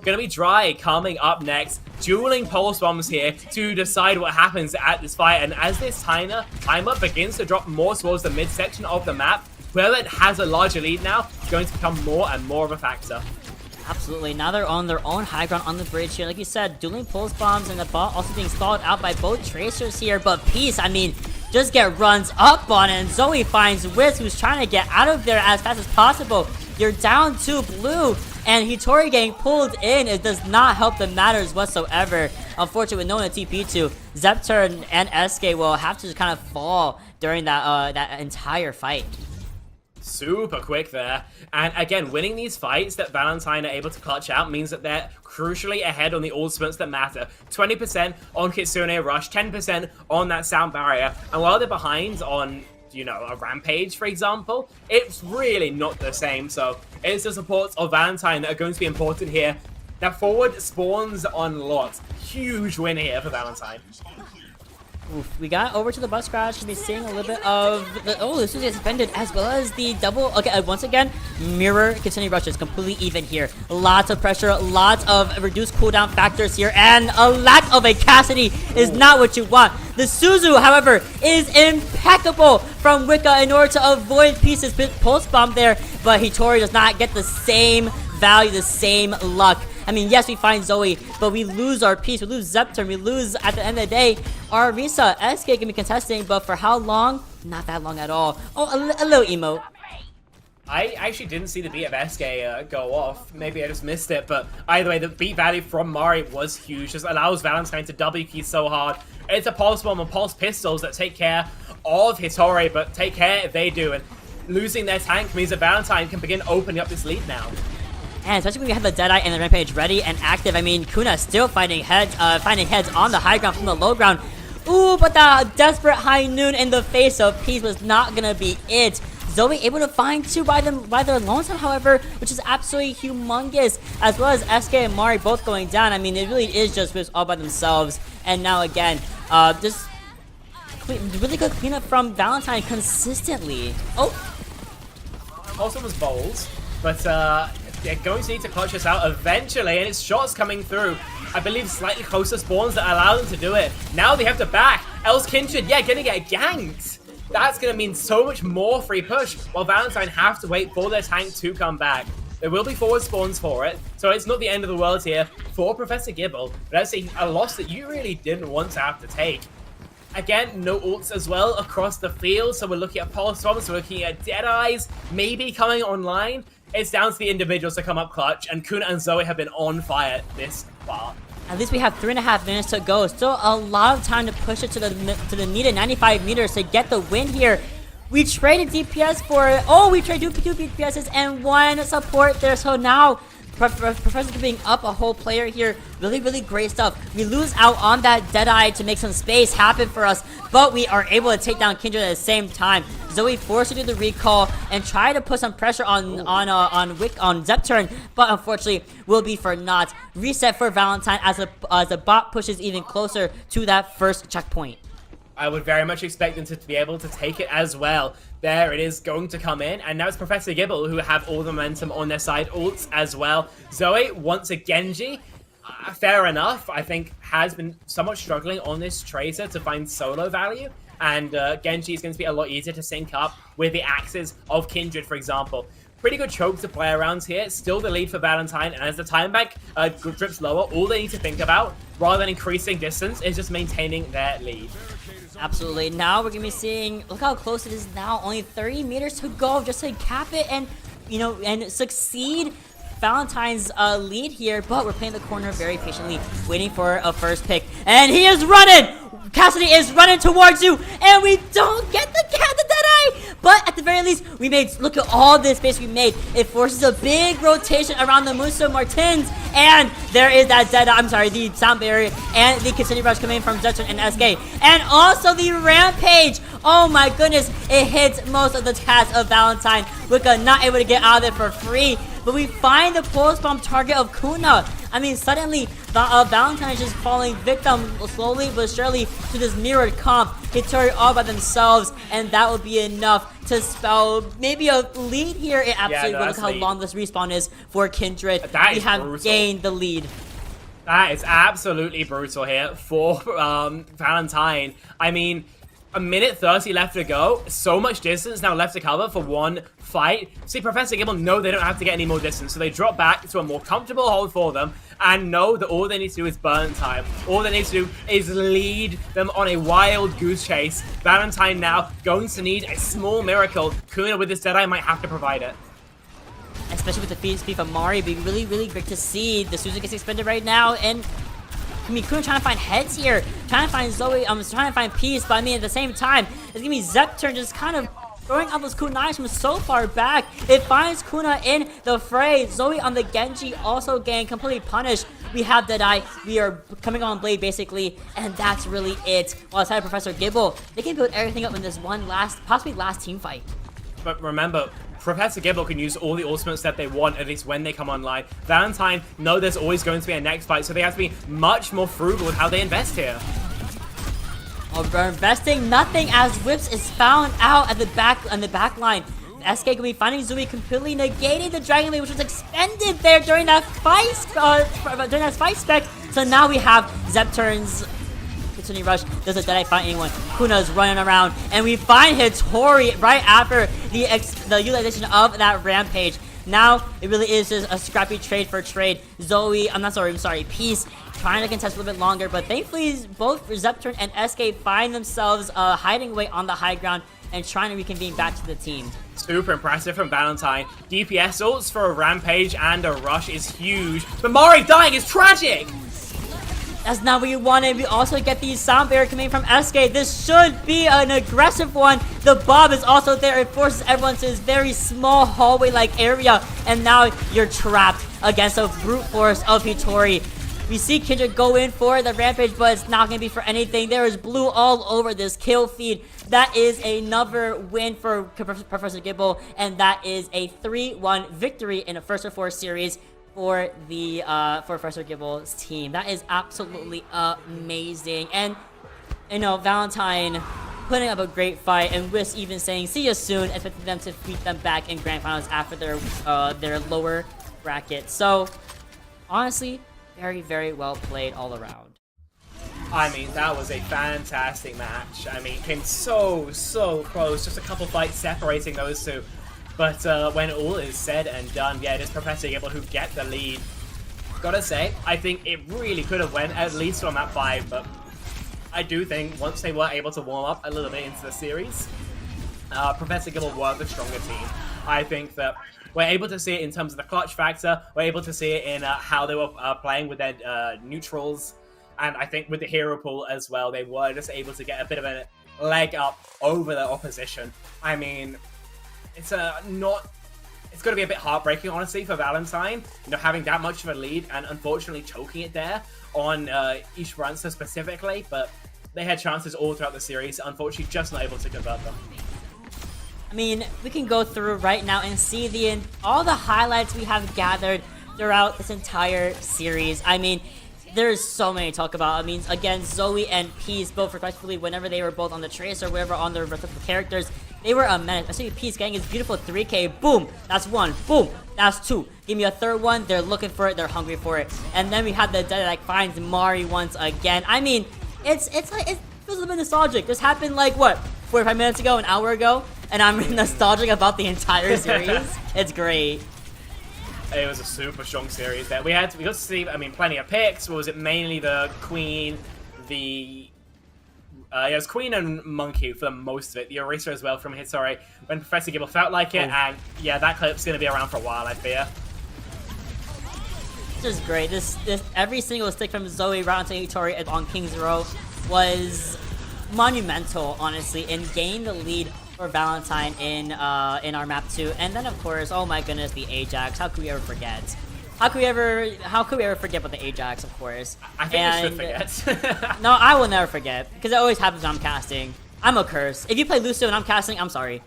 S3: gonna be Dry coming up next. Dueling pulse bombs here to decide what happens at this fight. And as this timer begins to drop more towards the midsection of the map, whoever has a larger lead now is going to become more and more of a factor.
S2: Absolutely. Now they're on their own high ground on the bridge here. Like you said, dueling pulse bombs and the bot also being stalled out by both Tracers here. But Peace, I mean, just get runs up on it. And Zoe finds Wiz, who's trying to get out of there as fast as possible. You're down to blue. And Hitori getting pulled in, it does not help the matters whatsoever. Unfortunately, with no one to TP to, Zepter and SK will have to just kind of fall during that entire fight.
S3: Super quick there. And again, winning these fights that Valentine are able to clutch out means that they're crucially ahead on the ultimates that matter. 20% on Kitsune Rush, 10% on that sound barrier. And while they're behind on, you know, a Rampage, for example, it's really not the same. So it's the supports of Valentine that are going to be important here. Now forward spawns unlocked. Huge win here for Valentine.
S2: Oof, we got over to the bus crash. We'll be seeing a little bit of the this is suspended as well as the double. Okay, once again, mirror continuing rushes completely even here. Lots of pressure, lots of reduced cooldown factors here, and a lack of a Cassidy is not what you want. The Suzu, however, is impeccable from Wicca in order to avoid Peace's pulse bomb there, but Hitori does not get the same value, the same luck. I mean, yes, we find Zoe, but we lose our Peace, we lose Zepter, we lose, at the end of the day, our Risa. SK can be contesting, but for how long? Not that long at all. Oh, a little emote.
S3: I actually didn't see the beat of SK go off. Maybe I just missed it, but either way, the beat value from Mari was huge. Just allows Valentine to W key so hard. It's a Pulse Bomb and Pulse Pistols that take care of Hitori, but take care if they do. And losing their tank means that Valentine can begin opening up this lead now.
S2: And especially when we have the Deadeye and the Rampage ready and active. I mean, Kuna still finding heads on the high ground from the low ground. Ooh, but the desperate high noon in the face of Peace was not gonna be it. Zoe able to find two by their lonesome, however, which is absolutely humongous. As well as SK and Mari both going down. I mean, it really is just Wiz all by themselves. And now again, just really good cleanup from Valentine consistently. Oh,
S3: Also was bold, but they're going to need to clutch this out eventually, and it's shots coming through. I believe slightly closer spawns that allow them to do it. Now they have to back. Else Kindred, yeah, gonna get ganked. That's gonna mean so much more free push, while Valentine have to wait for their tank to come back. There will be forward spawns for it, so it's not the end of the world here for Professor Gibble, but that's a loss that you really didn't want to have to take. Again, no ults as well across the field, so we're looking at Pulse Bombs, we're looking at Deadeyes maybe coming online. It's down to the individuals to come up clutch, and Kuna and Zoe have been on fire this far.
S2: at least we have 3.5 minutes to go. Still a lot of time to push it to the needed 95 meters to get the win here. We traded DPS for it. Oh, we traded 2 DPSs and 1 support there. So now Professor being up a whole player here. Really, really great stuff. We lose out on that Deadeye to make some space happen for us, but we are able to take down Kindred at the same time. Zoe forced to do the recall and try to put some pressure on Zepturn, but unfortunately will be for naught. Reset for Valentine as the bot pushes even closer to that first checkpoint.
S3: I would very much expect them to be able to take it as well. There it is going to come in, and now it's Professor Gibble who have all the momentum on their side, ults as well. Zoe wants a Genji. Fair enough, I think has been somewhat struggling on this Tracer to find solo value, and Genji is going to be a lot easier to sync up with the axes of Kindred, for example. Pretty good choke to play around here. Still the lead for Valentine, and as the time bank drips lower, all they need to think about, rather than increasing distance, is just maintaining their lead.
S2: Absolutely. Now we're gonna be seeing, look how close it is now. Only 30 meters to go just to cap it and, you know, and succeed Valentine's lead here. But we're playing the corner very patiently, waiting for a first pick. And he is running! Cassidy is running towards you, and we don't get the Deadeye! But at the very least, we made, look at all this space we made. It forces a big rotation around the Muso Martins. And there is that the sound barrier and the Kitsune Rush coming from Zetron and SK. And also the Rampage. Oh my goodness, it hits most of the cast of Valentine. Wicca not able to get out of it for free. But we find the pulse bomb target of Kuna. I mean, suddenly, Valentine is just falling victim slowly but surely to this mirrored comp. Hitori all by themselves, and that will be enough to spell maybe a lead here. It absolutely will. Look how long this respawn is for Kindred. We have brutal. Gained the lead.
S3: That is absolutely brutal here for Valentine. I mean, a minute 30 left to go. So much distance now left to cover for one fight. See, Professor Gibble know they don't have to get any more distance, so they drop back to a more comfortable hold for them and know that all they need to do is burn time. All they need to do is lead them on a wild goose chase. Valentine now going to need a small miracle. Kuna with this Deadeye might have to provide it.
S2: Especially with the feed speed from Mari, it'd be really, really great to see. The Suzu gets expended right now, and I mean, Kuna trying to find heads here, trying to find Zoe, trying to find peace, but I mean, at the same time, it's gonna be Zepturn just kind of throwing out those kunais from so far back. It finds Kuna in the fray. Zoe on the Genji also getting completely punished. We have Deadeye. We are coming on Blade basically, and that's really it. While aside Professor Gibble, they can build everything up in this one possibly last team fight.
S3: But remember, Professor Gibble can use all the ultimates that they want, at least when they come online. Valentine know there's always going to be a next fight, so they have to be much more frugal with how they invest here.
S2: Oh, we're investing nothing as Whips is found out at the back line. SK can be finding Zui completely negating the Dragon Blade, which was expended there during that fight spec. So now we have Zepturn's Kitsune Rush doesn't Deadeye find anyone. Kuna's running around, and we find Hitori right after the utilization of that Rampage. Now it really is just a scrappy trade for trade. Zoe, I'm sorry, Peace trying to contest a little bit longer, but thankfully both Zepturn and SK find themselves hiding away on the high ground and trying to reconvene back to the team.
S3: Super impressive from Valentine. DPS ults for a Rampage and a Rush is huge, but Mari dying is tragic!
S2: That's not what you wanted. We also get the sound barrier coming from SK. This should be an aggressive one. The Bob is also there. It forces everyone to this very small hallway-like area. And now you're trapped against a brute force of Hitori. We see Kindred go in for the Rampage, but it's not going to be for anything. There is blue all over this kill feed. That is another win for Professor Gibble. And that is a 3-1 victory in a first of 4 series for the for Professor Gibble's team. That is absolutely amazing. And you know, Valentine putting up a great fight, and Whis even saying see you soon, expecting them to beat them back in grand finals after their lower bracket. So honestly, very, very well played all around.
S3: I mean, that was a fantastic match. I mean, came so close, just a couple fights separating those two. But when all is said and done, yeah, it is Professor Gibble who get the lead. Gotta say, I think it really could have went at least on that 5, but I do think once they were able to warm up a little bit into the series, Professor Gibble were the stronger team. I think that we're able to see it in terms of the clutch factor, we're able to see it in how they were playing with their neutrals, and I think with the hero pool as well, they were just able to get a bit of a leg up over their opposition. I mean, it's going to be a bit heartbreaking, honestly, for Valentine, you know, having that much of a lead and unfortunately choking it there on Esperanza specifically, but they had chances all throughout the series, unfortunately just not able to convert them.
S2: I mean, we can go through right now and see all the highlights we have gathered throughout this entire series. I mean, there's so many to talk about. I mean, again, Zoe and Peace, both respectively, whenever they were both on the Trace or wherever on their respective characters, they were a menace. Especially Peace getting his beautiful 3K. Boom! That's 1. Boom! That's 2. Give me a third one. They're looking for it. They're hungry for it. And then we have the Dead that finds Mari once again. I mean, it feels a little bit nostalgic. This happened like, what, 45 minutes ago, an hour ago? And I'm nostalgic about the entire series. It's great.
S3: It was a super strong series there. We got to see, I mean, plenty of picks. What was it? Mainly the Queen, it was Queen and Monkey for most of it. The Eraser as well from Hitori when Professor Gibble felt like it. And yeah, that clip's going to be around for a while, I fear.
S2: This is great. This every single stick from Zoe right onto Hitori on King's Row was monumental, honestly, in gaining the lead for Valentine in our map 2. And then of course, oh my goodness, the Ajax. How could we ever forget? How could we ever forget about the Ajax, of course?
S3: I think we should forget.
S2: No, I will never forget, because it always happens when I'm casting. I'm a curse. If you play Lucio and I'm casting, I'm sorry.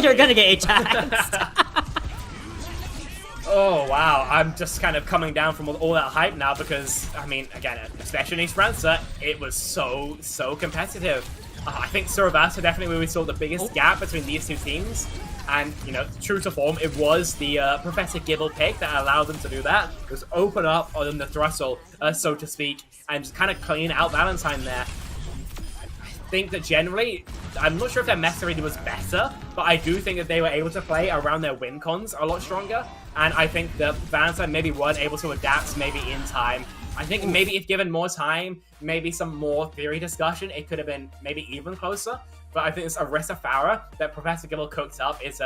S2: You're gonna get Ajaxed.
S3: Oh wow, I'm just kind of coming down from all that hype now because, I mean, again, especially in Esperanza, it was so competitive. I think Surabasa definitely where we saw the biggest gap between these two teams. And, you know, true to form, it was the Professor Gibble pick that allowed them to do that. It was open up on the throttle, so to speak, and just kind of clean out Valentine there. I think that generally, I'm not sure if their meta reading was better, but I do think that they were able to play around their win cons a lot stronger. And I think that Valentine maybe weren't able to adapt maybe in time. I think maybe if given more time, maybe some more theory discussion, it could have been maybe even closer. But I think this Arisa Farah that Professor Gibble cooked up is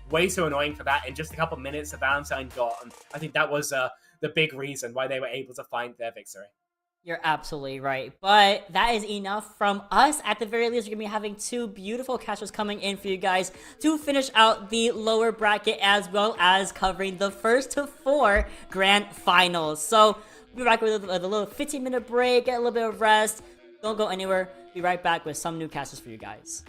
S3: way too annoying for that in just a couple minutes that Valentine got. And I think that was the big reason why they were able to find their victory.
S2: You're absolutely right. But that is enough from us. At the very least, we're going to be having 2 beautiful catchers coming in for you guys to finish out the lower bracket as well as covering the first to 4 grand finals. So we'll be back with a little 15-minute break, get a little bit of rest. Don't go anywhere. Be right back with some new casters for you guys.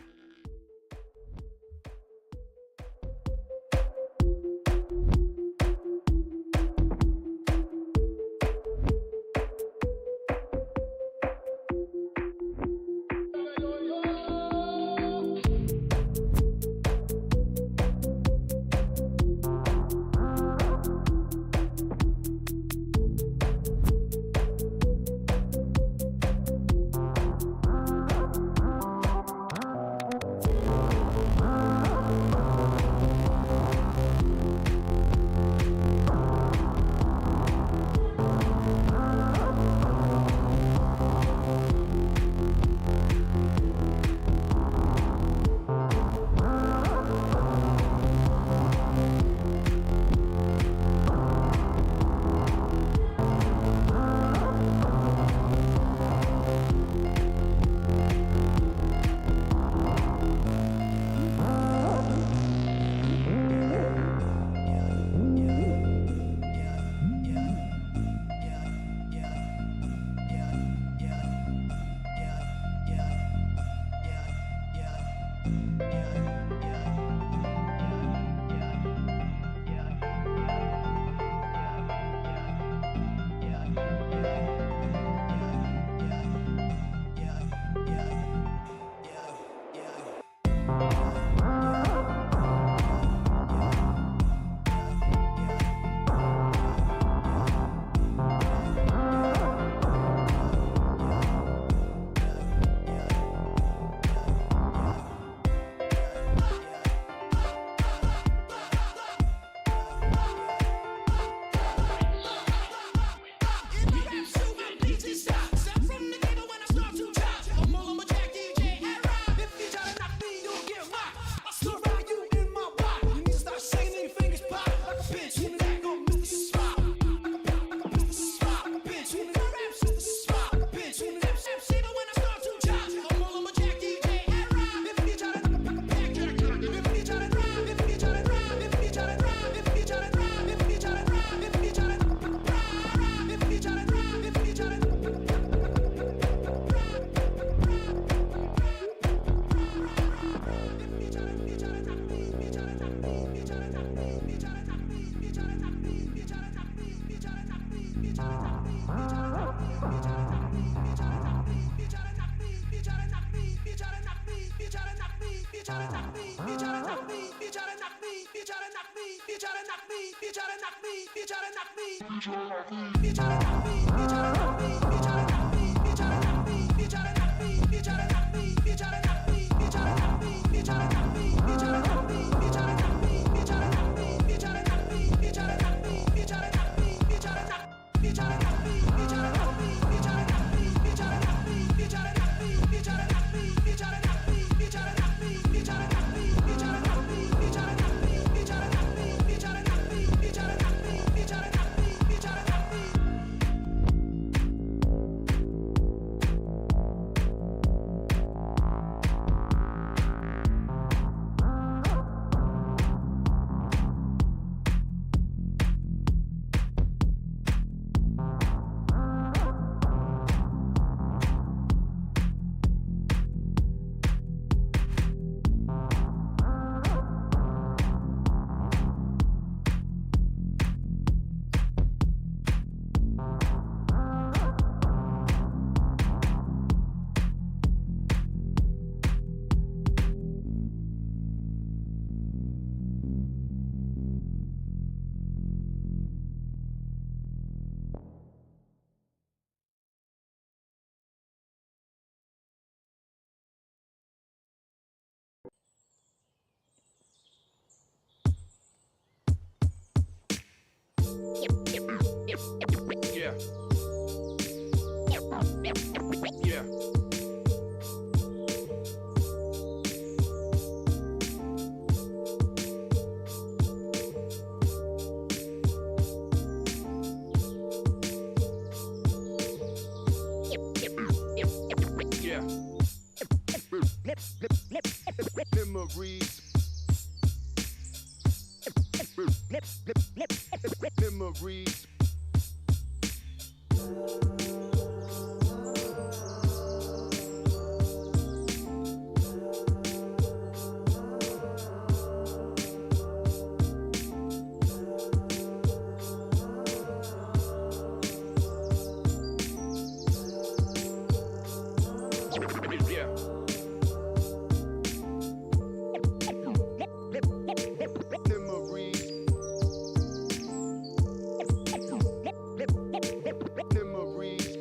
S1: Yeah. Yeah. Yeah. Memories. Memories. Yeah. Memories. Memories.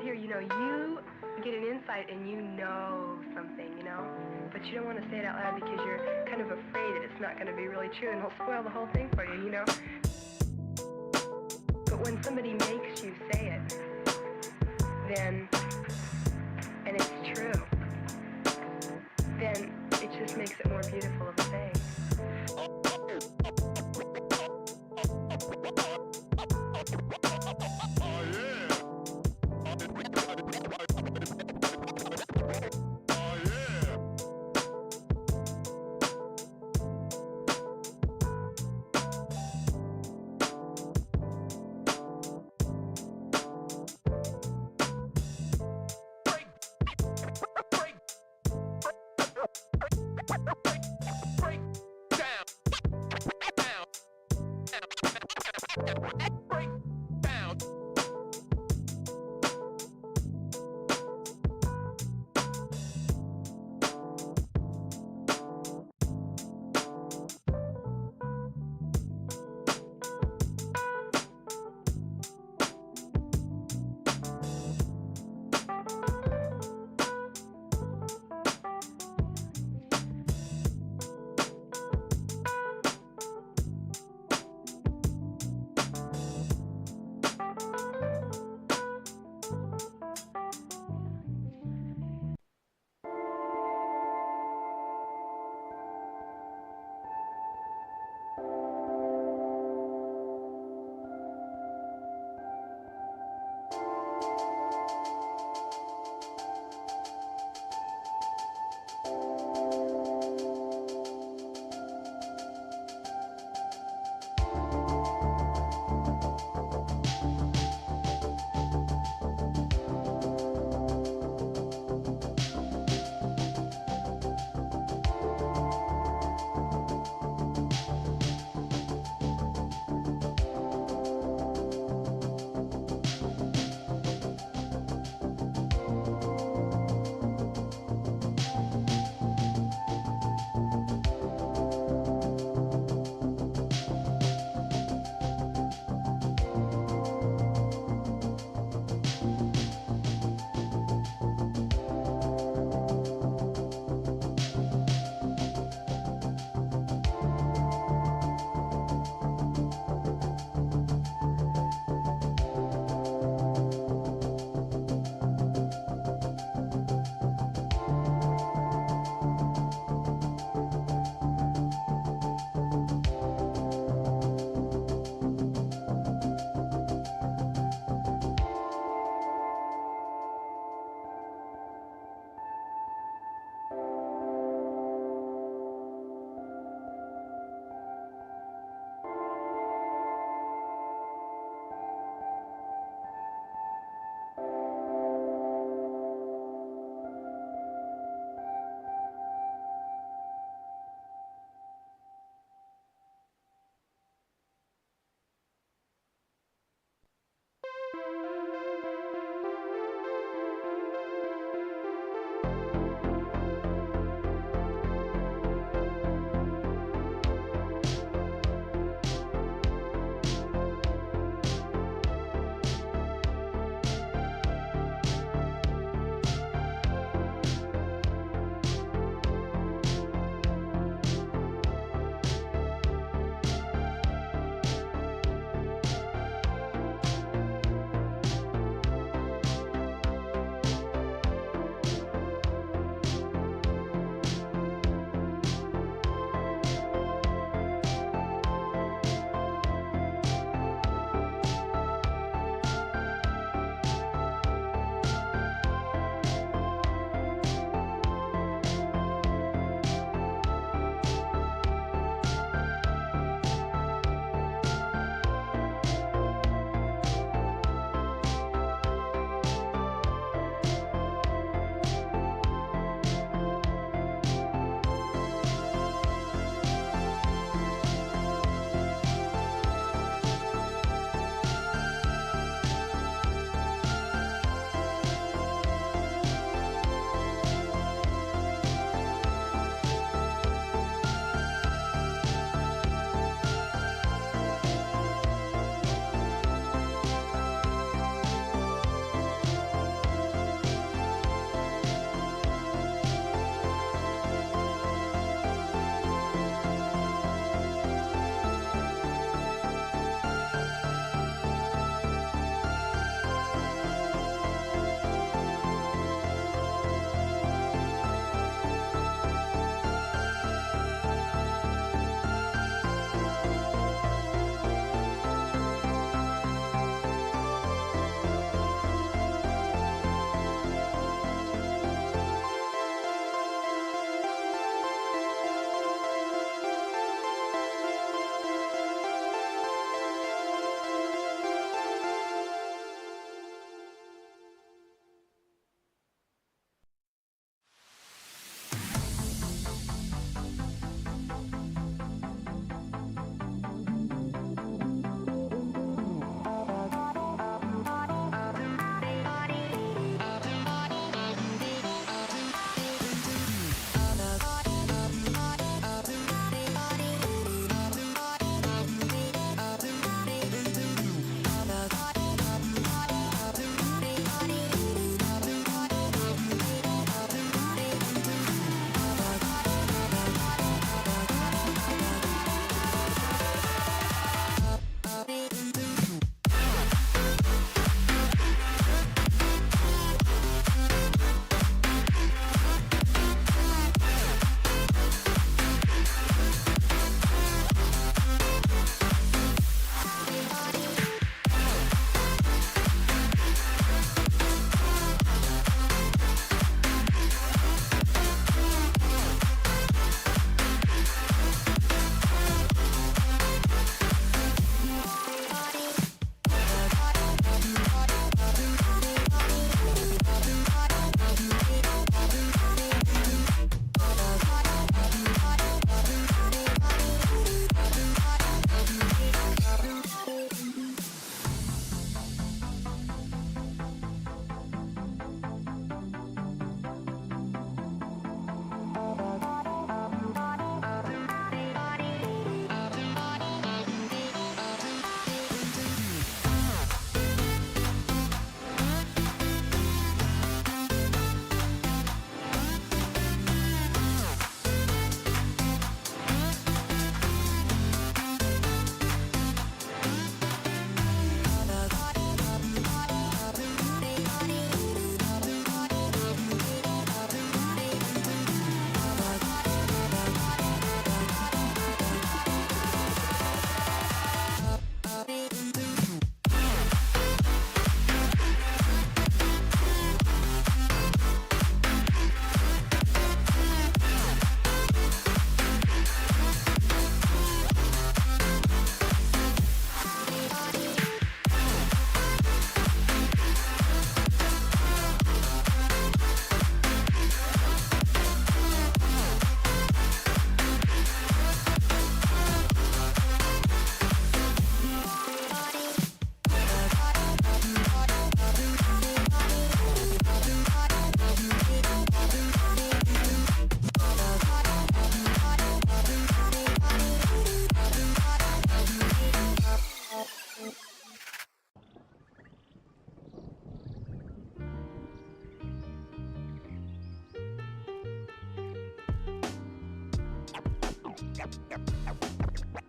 S6: here, you get an insight and you know something, but you don't want to say it out loud because you're kind of afraid that it's not going to be really true and it'll spoil the whole thing for you, But when somebody makes you say it, then, and it's true, then it just makes it more beautiful of a thing.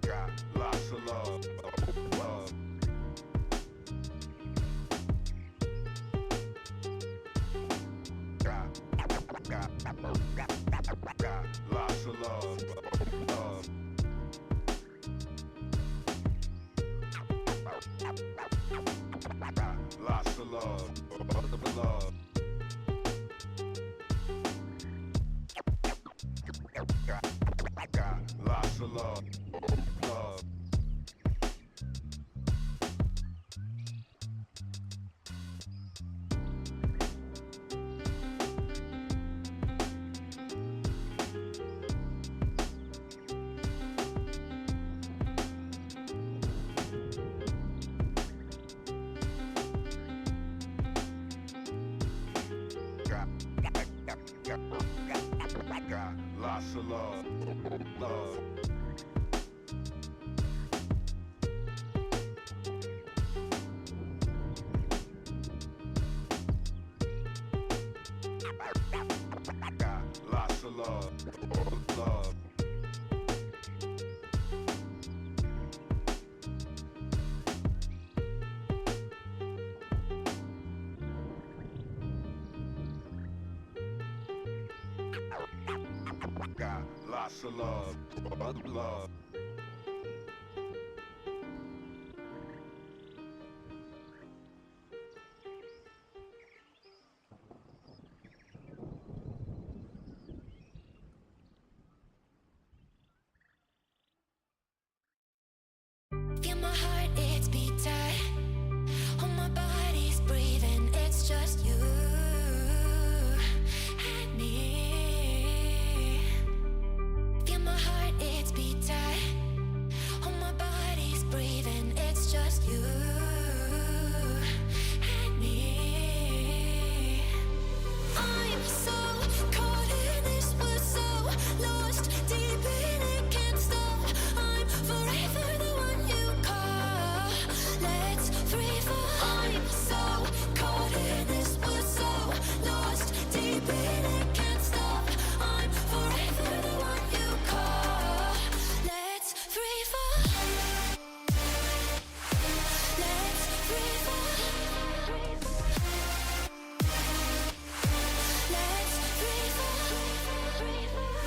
S1: Got lots of love. Love. Got lots of love. Love. Got lots of love. Love. Got lots of love. Love. Got lots of love. Love. Got lots of love. Love. Got lots of love. Love.
S7: Feel my heart, it's beat tight. All my body's breathing, it's just you and me. Feel my heart, it's beat tight. All my body's breathing, it's just you and me. I'm so caught in this, we're so lost deep in it, can't stop. I'm forever the one you call. Let's free fall. I'm so caught in this, we're so lost deep in it, can't stop. I'm forever the one you call. Let's free fall. Let's free fall. Let's free fall.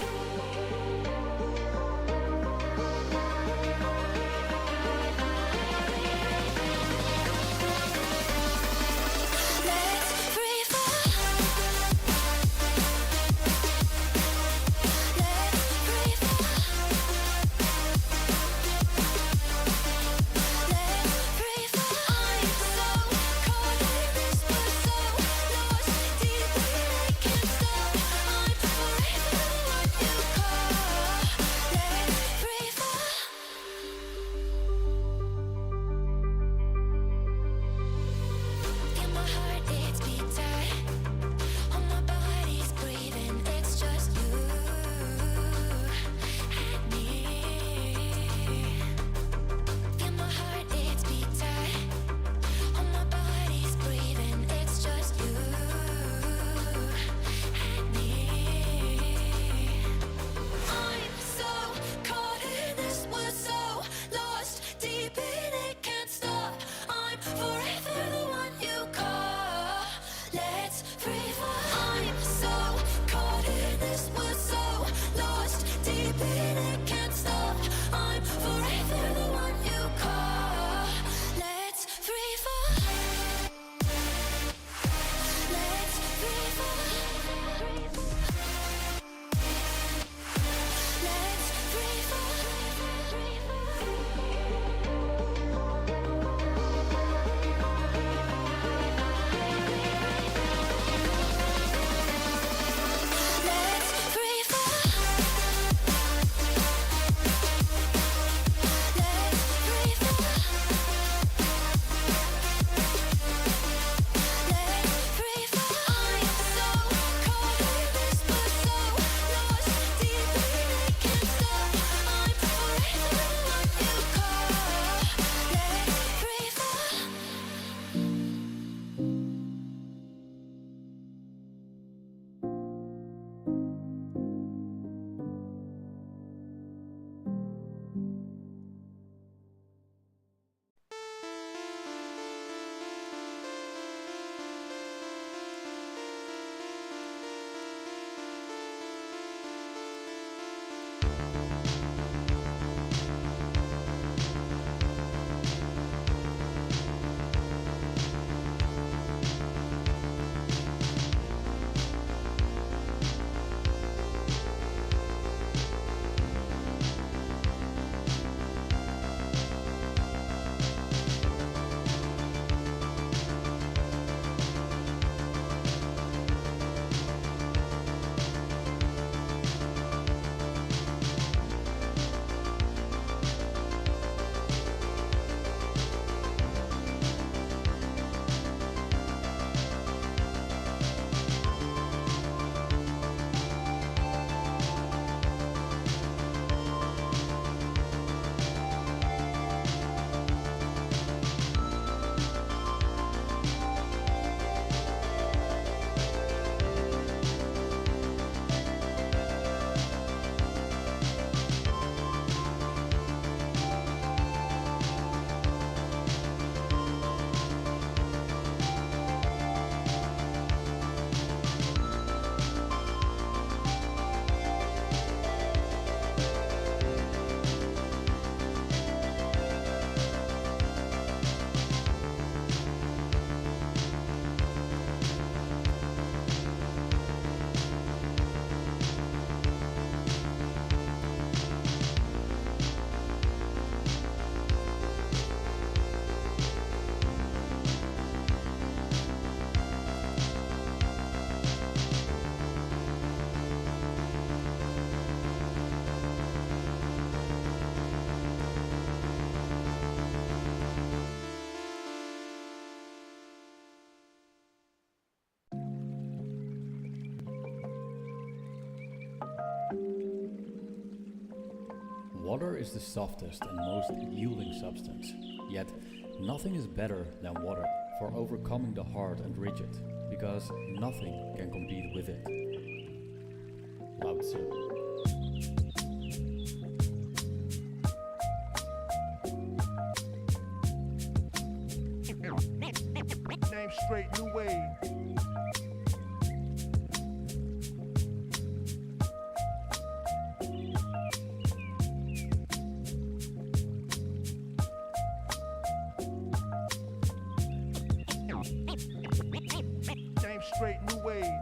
S8: Water is the softest and most yielding substance, yet nothing is better than water for overcoming the hard and rigid, because nothing can compete with it. Lao Tzu.
S1: Name straight, new wave. Name straight, new wave.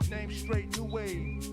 S1: Name straight, new wave. Name straight, new wave.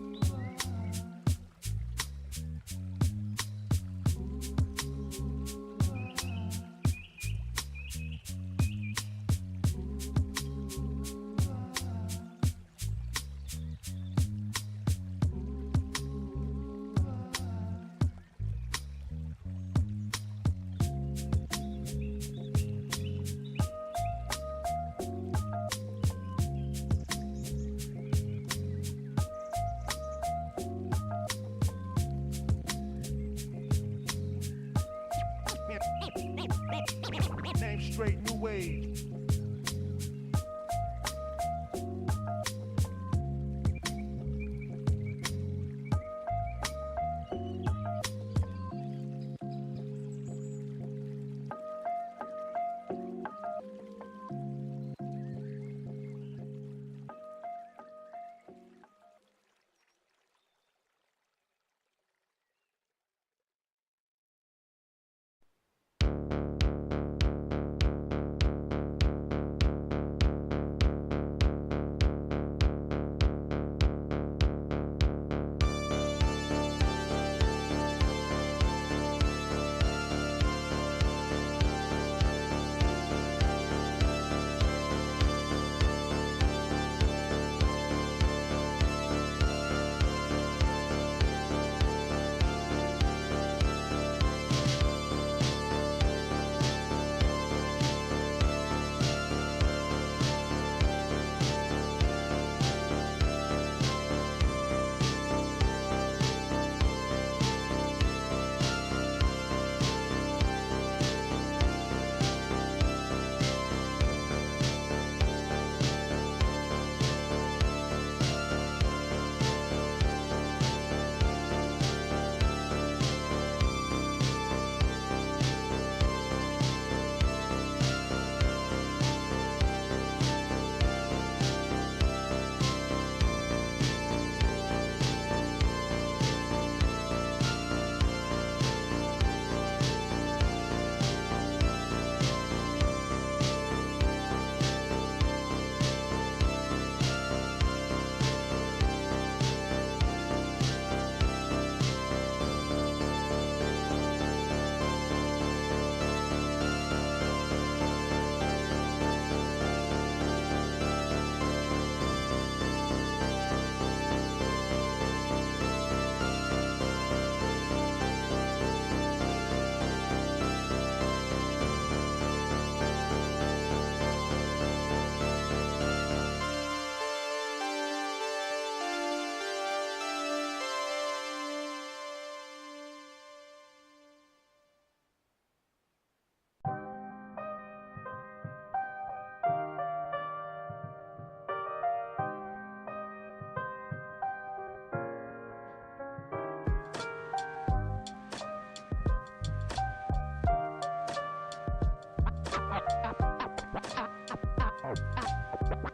S1: Name straight, new wave.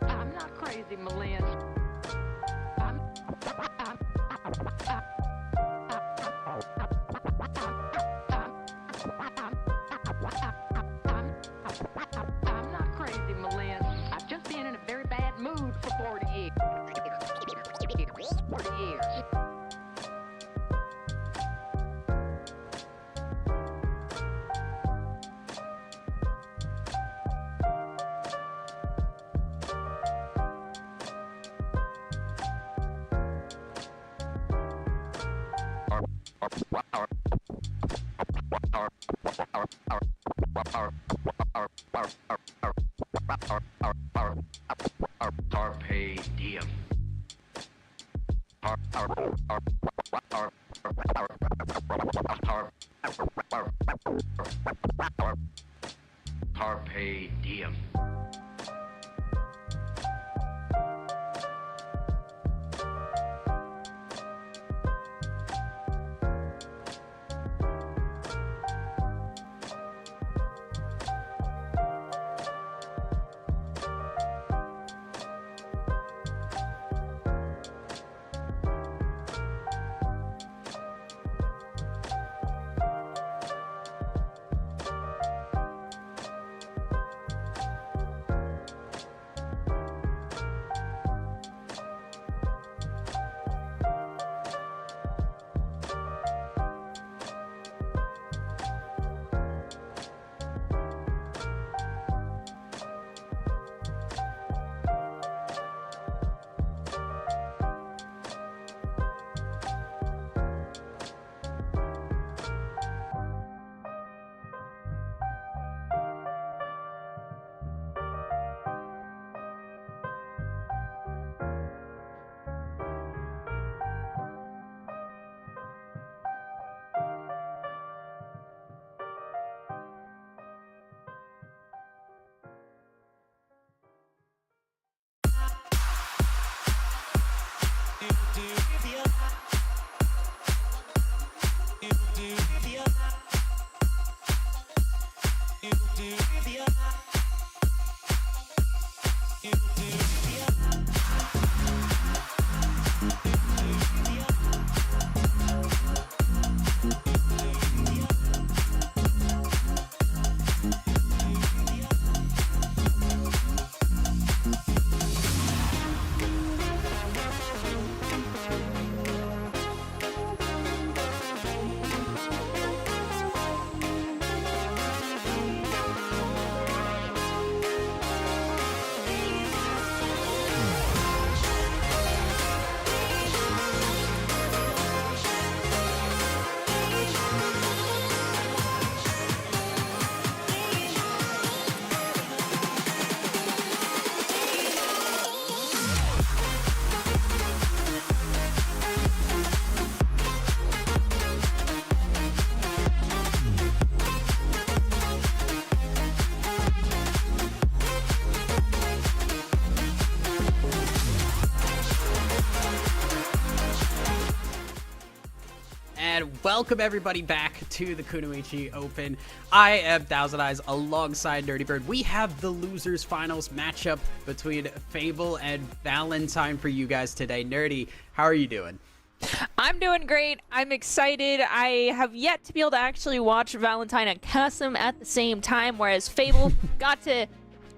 S4: I'm not crazy, Malin. I'm not crazy, Malin. I've just been in a very bad mood for 40 years.
S5: Carpe diem.
S9: And welcome everybody back to the Kunoichi Open. I am Thousand Eyes alongside Nerdy Bird. We have the losers finals matchup between Fable and Valentine for you guys today. Nerdy, how are you doing?
S10: I'm doing great. I'm excited. I have yet to be able to actually watch Valentine and Custom at the same time, whereas Fable got to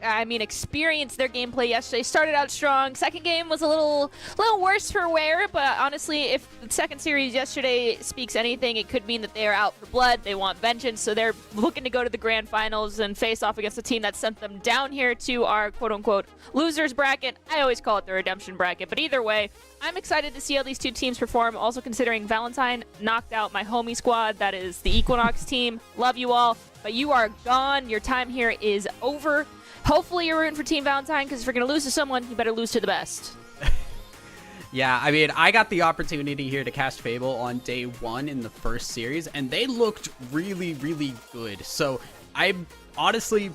S10: experience their gameplay yesterday. Started out strong. Second game was a little worse for wear, but honestly, if the second series yesterday speaks anything, it could mean that they are out for blood. They want vengeance, so they're looking to go to the grand finals and face off against a team that sent them down here to our quote-unquote losers bracket. I always call it the redemption bracket, but either way, I'm excited to see how these two teams perform. Also considering Valentine knocked out my homie squad, that is the Equinox team. Love you all, but you are gone. Your time here is over. Hopefully you're rooting for Team Valentine, because if you're going to lose to someone, you better lose to the best.
S9: Yeah, I mean, I got the opportunity here to cast Fable on day one in the first series, and they looked really, really good. So I'm honestly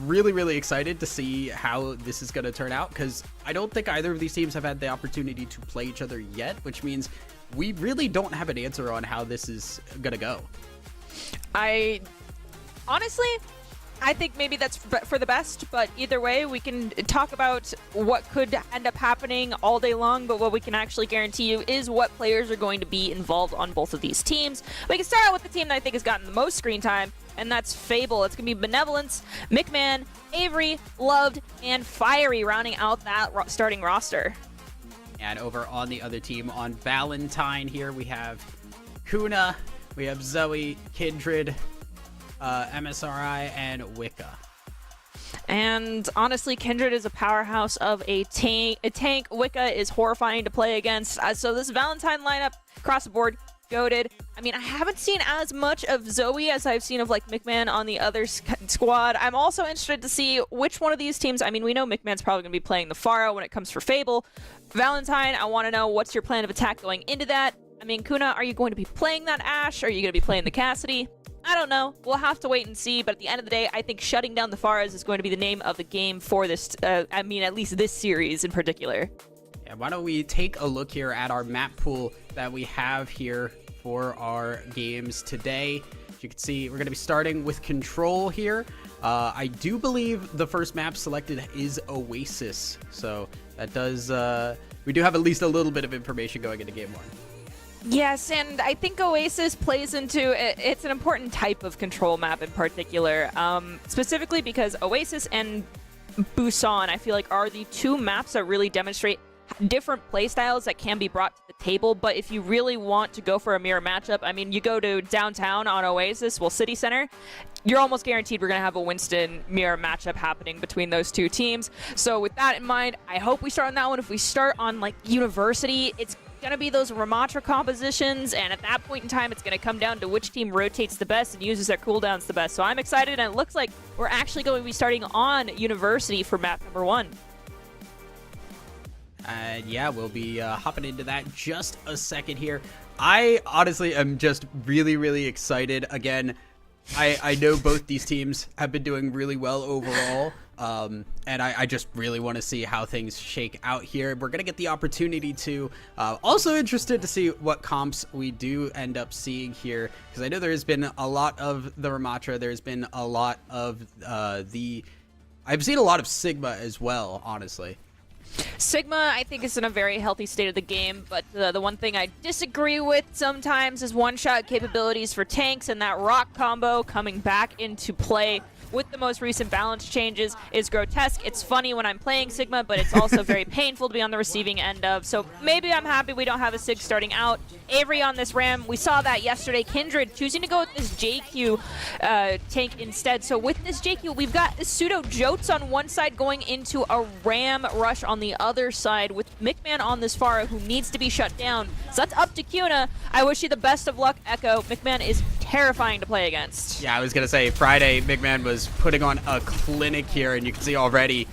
S9: really, really excited to see how this is going to turn out, because I don't think either of these teams have had the opportunity to play each other yet, which means we really don't have an answer on how this is going to go.
S10: I think maybe that's for the best, but either way, we can talk about what could end up happening all day long, but what we can actually guarantee you is what players are going to be involved on both of these teams. We can start out with the team that I think has gotten the most screen time, and that's Fable. It's going to be Benevolence, McMahon, Avery, Loved, and Fiery rounding out that starting roster.
S9: And over on the other team, on Valentine here, we have Kuna, we have Zoe, Kindred, MSRI, and Wicca.
S10: And honestly, Kindred is a powerhouse of a tank. Wicca is horrifying to play against. So this Valentine lineup across the board, goated. I mean, I haven't seen as much of Zoe as I've seen of like McMahon on the other squad. I'm also interested to see which one of these teams. I mean, we know McMahon's probably going to be playing the Pharah when it comes for Fable. Valentine, I want to know what's your plan of attack going into that. I mean, Kuna, are you going to be playing that Ashe? Are you going to be playing the Cassidy? I don't know. We'll have to wait and see. But at the end of the day, I think shutting down the Pharahs is going to be the name of the game for this. I mean, at least this series in particular.
S9: Yeah, why don't we take a look here at our map pool that we have here for our games today. As you can see, we're going to be starting with Control here. I do believe the first map selected is Oasis. So that does... we do have at least a little bit of information going into game 1.
S10: Yes, and I think Oasis plays into it's an important type of control map in particular, specifically because Oasis and Busan, I feel like, are the two maps that really demonstrate different playstyles that can be brought to the table. But if you really want to go for a mirror matchup, I mean, you go to downtown on Oasis, well, City Center, you're almost guaranteed we're going to have a Winston mirror matchup happening between those two teams. So with that in mind, I hope we start on that one. If we start on like University, it's going to be those Ramatra compositions, and at that point in time, it's going to come down to which team rotates the best and uses their cooldowns the best. So I'm excited, and it looks like we're actually going to be starting on University for map number 1.
S9: Yeah, we'll be hopping into that just a second here. I honestly am just really, really excited. Again, I know both these teams have been doing really well overall. And I just really want to see how things shake out here. We're going to get the opportunity to, also interested to see what comps we do end up seeing here, because I know there's been a lot of the Ramatra, there's been a lot of I've seen a lot of Sigma as well, honestly.
S10: Sigma, I think, is in a very healthy state of the game, but the one thing I disagree with sometimes is one-shot capabilities for tanks, and that rock combo coming back into play with the most recent balance changes is grotesque. It's funny when I'm playing Sigma, but it's also very painful to be on the receiving end of. So maybe I'm happy we don't have a Sig starting out. Avery on this Ram, we saw that yesterday. Kindred choosing to go with this JQ tank instead. So with this JQ, we've got pseudo Jotes on one side going into a Ram rush on the other side with McMahon on this Pharah who needs to be shut down. So that's up to Kuna. I wish you the best of luck, Echo. McMahon is terrifying to play against.
S9: Yeah, I was going to say, Friday, McMahon was putting on a clinic here, and you can see already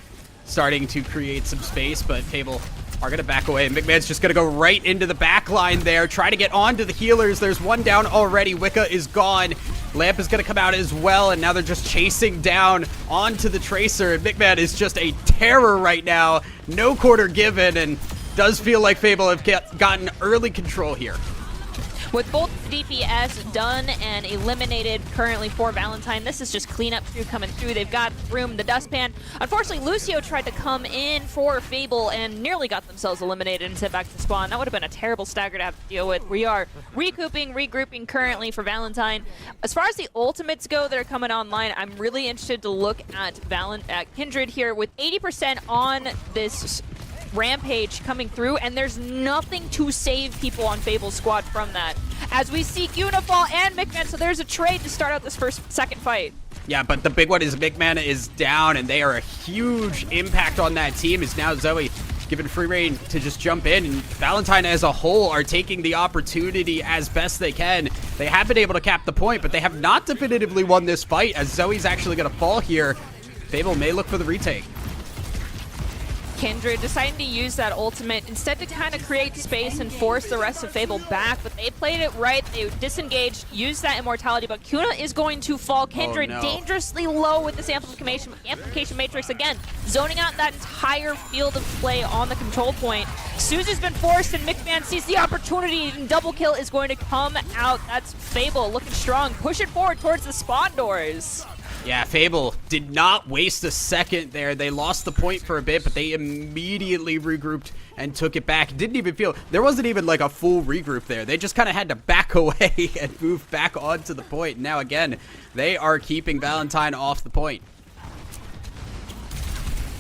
S9: starting to create some space, but Fable are going to back away. McMahon's just going to go right into the back line there, try to get onto the healers. There's one down already. Wicca is gone. Lamp is going to come out as well, and now they're just chasing down onto the Tracer. McMahon is just a terror right now. No quarter given, and does feel like Fable have gotten early control here.
S10: With both DPS done and eliminated currently for Valentine, this is just cleanup crew coming through. They've got Room, the Dustpan. Unfortunately, Lucio tried to come in for Fable and nearly got themselves eliminated and sent back to spawn. That would have been a terrible stagger to have to deal with. We are regrouping currently for Valentine. As far as the ultimates go that are coming online, I'm really interested to look at Kindred here with 80% on this Rampage coming through, and there's nothing to save people on Fable's squad from that. As we see Unifall and McMahon, so there's a trade to start out this second fight.
S9: Yeah, but the big one is McMahon is down, and they are a huge impact on that team. Is now Zoe given free reign to just jump in, and Valentine as a whole are taking the opportunity as best they can. They have been able to cap the point, but they have not definitively won this fight, as Zoe's actually going to fall here. Fable may look for the retake.
S10: Kindred deciding to use that ultimate instead to kind of create space and force the rest of Fable back, but they played it right. They disengaged, used that immortality, but Kuna is going to fall. Kindred dangerously low with this amplification matrix again, zoning out that entire field of play on the control point. Suzu's been forced, and McMahon sees the opportunity, and double kill is going to come out. That's Fable looking strong, pushing forward towards the spawn doors.
S9: Yeah, Fable did not waste a second there. They lost the point for a bit, but they immediately regrouped and took it back. Didn't even feel, there wasn't even like a full regroup there. They just kind of had to back away and move back onto the point. Now again, they are keeping Valentine off the point.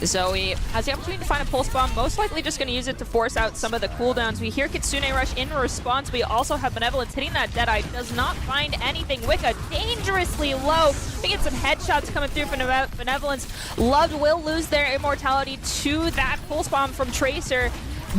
S10: Zoe has the opportunity to find a pulse bomb, most likely just going to use it to force out some of the cooldowns. We hear Kitsune Rush in response. We also have Benevolence hitting that Deadeye. Does not find anything. Wicca dangerously low. We get some headshots coming through from Benevolence. Loved will lose their immortality to that pulse bomb from Tracer.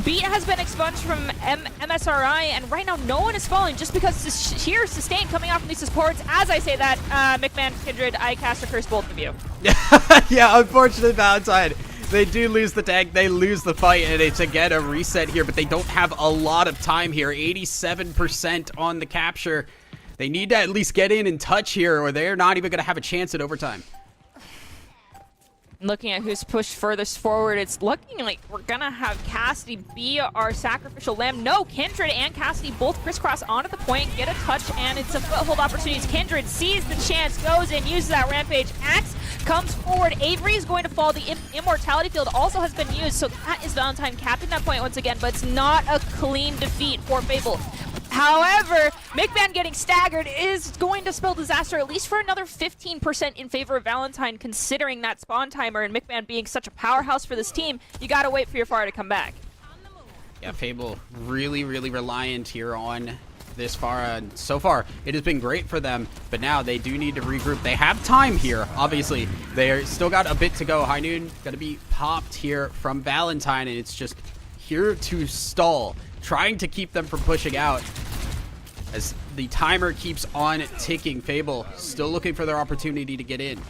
S10: Beat has been expunged from MSRI, and right now no one is falling just because this sheer sustain coming out from these supports. As I say that, McMahon, Kindred, I cast a curse both of you.
S9: Yeah, unfortunately, Valentine. They do lose the tank, they lose the fight, and it's again a reset here, but they don't have a lot of time here. 87% on the capture. They need to at least get in and touch here, or they're not even going to have a chance at overtime.
S10: Looking at who's pushed furthest forward, it's looking like we're gonna have Cassidy be our sacrificial lamb. No, Kindred and Cassidy both crisscross onto the point, get a touch, and it's a foothold opportunity. Kindred sees the chance, goes in, uses that rampage. Axe comes forward. Avery is going to fall. The immortality field also has been used, so that is Valentine capping that point once again, but it's not a clean defeat for Fable. However, McMahon getting staggered is going to spell disaster, at least for another 15% in favor of Valentine, considering that spawn timer and McMahon being such a powerhouse for this team. You gotta wait for your Pharah to come back.
S9: Yeah, Fable really, really reliant here on this Pharah, and so far it has been great for them, but now they do need to regroup. They have time here, obviously. They're still got a bit to go. High Noon gonna be popped here from Valentine, and it's just here to stall, trying to keep them from pushing out as the timer keeps on ticking. Fable still looking for their opportunity to get in.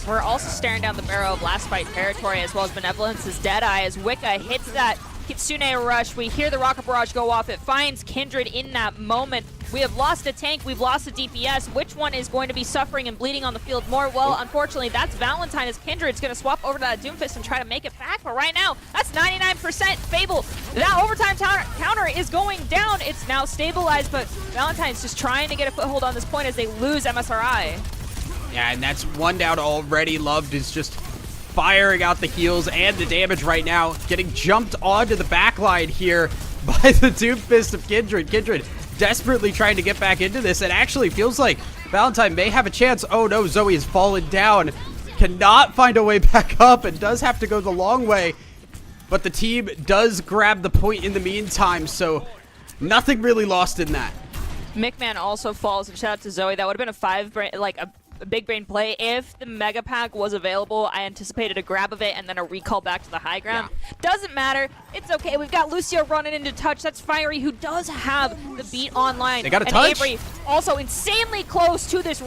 S10: We're also staring down the barrel of last fight territory, as well as Benevolence's Deadeye as Wicca hits that Kitsune Rush. We hear the Rocket Barrage go off. It finds Kindred in that moment. We have lost a tank, we've lost a DPS. Which one is going to be suffering and bleeding on the field more? Well, unfortunately, that's Valentine, as Kindred's going to swap over to that Doomfist and try to make it back. But right now, that's 99%. Fable, that overtime counter is going down. It's now stabilized, but Valentine's just trying to get a foothold on this point as they lose MSRI.
S9: Yeah, and that's one down already. Loved is just firing out the heals and the damage right now. Getting jumped onto the backline here by the Doomfist of Kindred. Kindred desperately trying to get back into this. It actually feels like Valentine may have a chance. Oh no, Zoe has fallen down. Cannot find a way back up and does have to go the long way. But the team does grab the point in the meantime, so nothing really lost in that.
S10: McMahon also falls, and shout out to Zoe. That would have been a big brain play. If the Mega Pack was available, I anticipated a grab of it and then a recall back to the high ground. Yeah. Doesn't matter. It's okay. We've got Lucio running into touch. That's Fiery, who does have the beat online.
S9: They got a
S10: and
S9: touch.
S10: Avery also insanely close to this,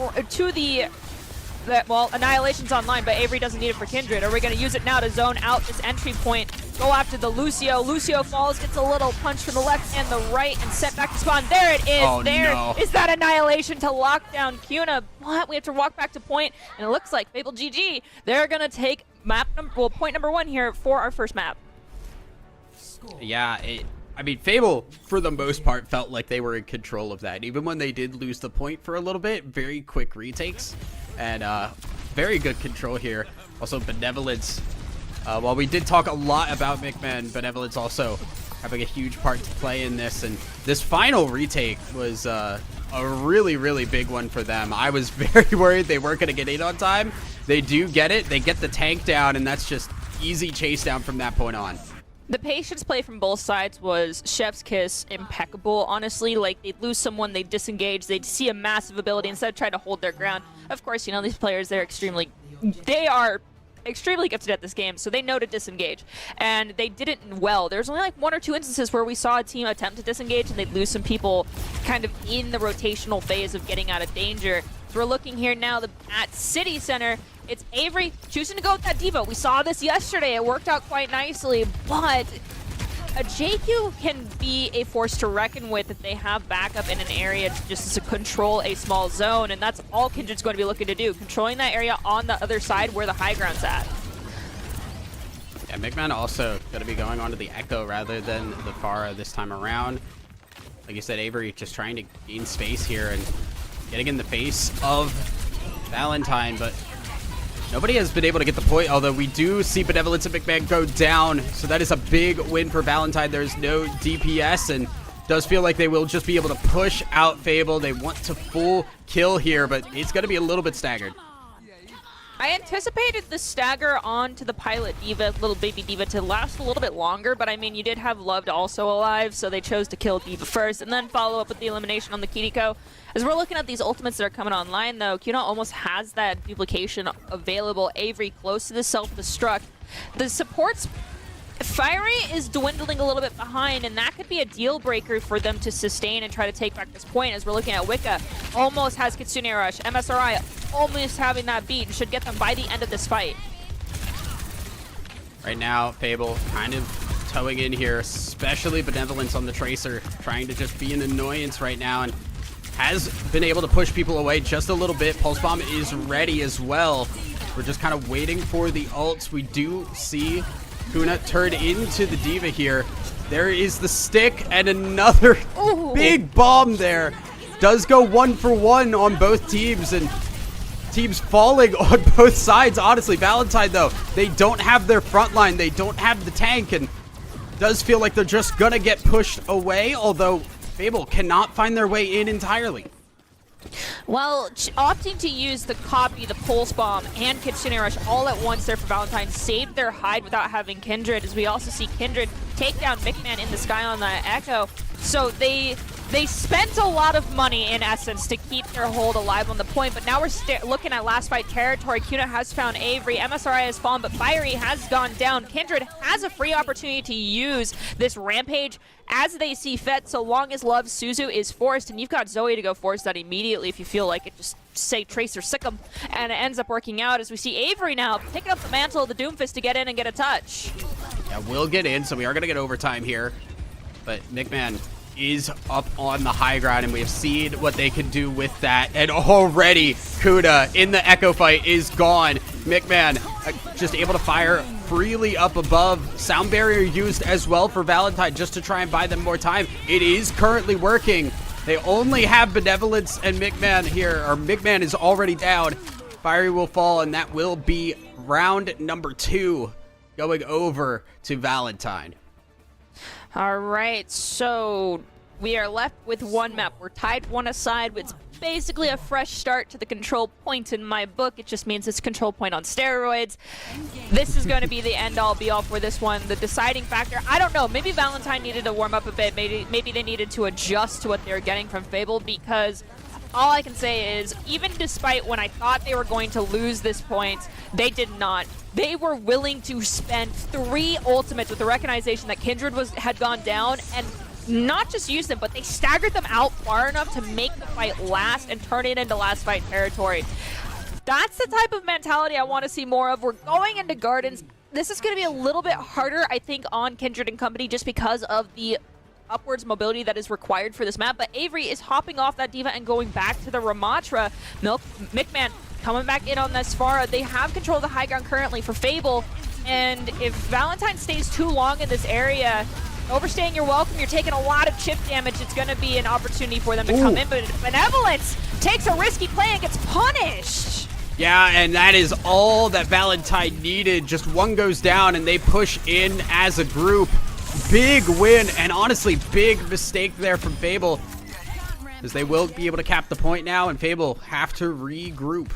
S10: well, Annihilation's online, but Avery doesn't need it for Kindred. Are we going to use it now to zone out this entry point? Go after the Lucio. Lucio falls, gets a little punch from the left and the right, and set back to spawn. There it is.
S9: Oh,
S10: there
S9: no.
S10: is that Annihilation to lock down Kuna. But we have to walk back to point, and it looks like Fable GG. They're going to take point number 1 here for our first map.
S9: Yeah, I mean, Fable, for the most part, felt like they were in control of that. Even when they did lose the point for a little bit, very quick retakes. And very good control here. Also, Benevolence. While we did talk a lot about McMahon, Benevolence also having a huge part to play in this. And this final retake was a really, really big one for them. I was very worried they weren't going to get in on time. They do get it. They get the tank down, and that's just easy chase down from that point on.
S10: The patience play from both sides was chef's kiss, impeccable. Honestly, like, they'd lose someone, they'd disengage, they'd see a massive ability instead of trying to hold their ground. Of course, you know, these players, they are extremely gifted at this game, so they know to disengage. And they did it well. There's only like 1 or 2 instances where we saw a team attempt to disengage and they'd lose some people kind of in the rotational phase of getting out of danger. So we're looking here now at City Center. It's Avery choosing to go with that Diva. We saw this yesterday. It worked out quite nicely, but a JQ can be a force to reckon with if they have backup in an area just to control a small zone, and that's all Kindred's going to be looking to do, controlling that area on the other side where the high ground's at.
S9: Yeah, McMahon also going to be going on to the Echo rather than the Pharah this time around. Like you said, Avery just trying to gain space here and getting in the face of Valentine, but nobody has been able to get the point, although we do see Benevolence and McMahon go down, so that is a big win for Valentine. There's no DPS, and does feel like they will just be able to push out Fable. They want to full kill here, but it's going to be a little bit staggered.
S10: I anticipated the stagger onto the pilot Diva, little baby Diva, to last a little bit longer, but I mean, you did have Loved also alive, so they chose to kill Diva first, and then follow up with the elimination on the Kiriko. As we're looking at these ultimates that are coming online, though, Kuna almost has that duplication available. Avery close to the self-destruct. The supports Fiery is dwindling a little bit behind, and that could be a deal breaker for them to sustain and try to take back this point. As we're looking at Wicca, almost has Kitsune Rush. MSRI almost having that beat and should get them by the end of this fight.
S9: Right now, Fable kind of towing in here, especially Benevolence on the Tracer, trying to just be an annoyance right now, and has been able to push people away just a little bit. Pulse Bomb is ready as well. We're just kind of waiting for the ults. We do see Kuna turn into the D.Va here. There is the stick and another big bomb there. Does go 1-for-1 on both teams, and teams falling on both sides. Honestly, Valentine, though, they don't have their front line. They don't have the tank, and does feel like they're just going to get pushed away, although Fable cannot find their way in entirely.
S10: Well, opting to use the copy, the Pulse Bomb, and Kitsune Rush all at once there for Valentine saved their hide without having Kindred, as we also see Kindred take down McMahon in the sky on the Echo. So they spent a lot of money, in essence, to keep their hold alive on the point, but now we're looking at last fight territory. Kuna has found Avery, MSRI has fallen, but Fiery has gone down. Kindred has a free opportunity to use this Rampage as they see fit, so long as Love Suzu is forced, and you've got Zoe to go force that immediately if you feel like it. Just say Tracer sick 'em, and it ends up working out as we see Avery now picking up the mantle of the Doomfist to get in and get a touch.
S9: Yeah, we'll get in, so we are going to get overtime here, but McMahon is up on the high ground, and we have seen what they can do with that, and already Kuna in the Echo fight is gone. McMahon just able to fire freely up above. Sound barrier used as well for Valentine just to try and buy them more time. It is currently working. They only have Benevolence and McMahon here, or McMahon is already down. Fiery will fall, and that will be round number 2 going over to Valentine.
S10: All right, so we are left with one map. We're tied one aside. It's basically a fresh start to the control point in my book. It just means it's control point on steroids. This is going to be the end-all, be-all for this one. The deciding factor, I don't know. Maybe Valentine needed to warm up a bit. Maybe they needed to adjust to what they were getting from Fable, because all I can say is, even despite when I thought they were going to lose this point, they did not. They were willing to spend 3 ultimates with the recognition that Kindred had gone down, and not just use them, but they staggered them out far enough to make the fight last and turn it into last fight territory. That's the type of mentality I want to see more of. We're going into Gardens. This is going to be a little bit harder, I think, on Kindred and company just because of the upwards mobility that is required for this map, but Avery is hopping off that D.Va and going back to the Ramatra. McMahon coming back in on this Sphara. They have control of the high ground currently for Fable, and if Valentine stays too long in this area, overstaying your welcome, you're taking a lot of chip damage. It's going to be an opportunity for them to come in, but Benevolence takes a risky play and gets punished.
S9: Yeah, and that is all that Valentine needed. Just one goes down, and they push in as a group. Big win, and honestly, big mistake there from Fable, as they will be able to cap the point now, and Fable have to regroup.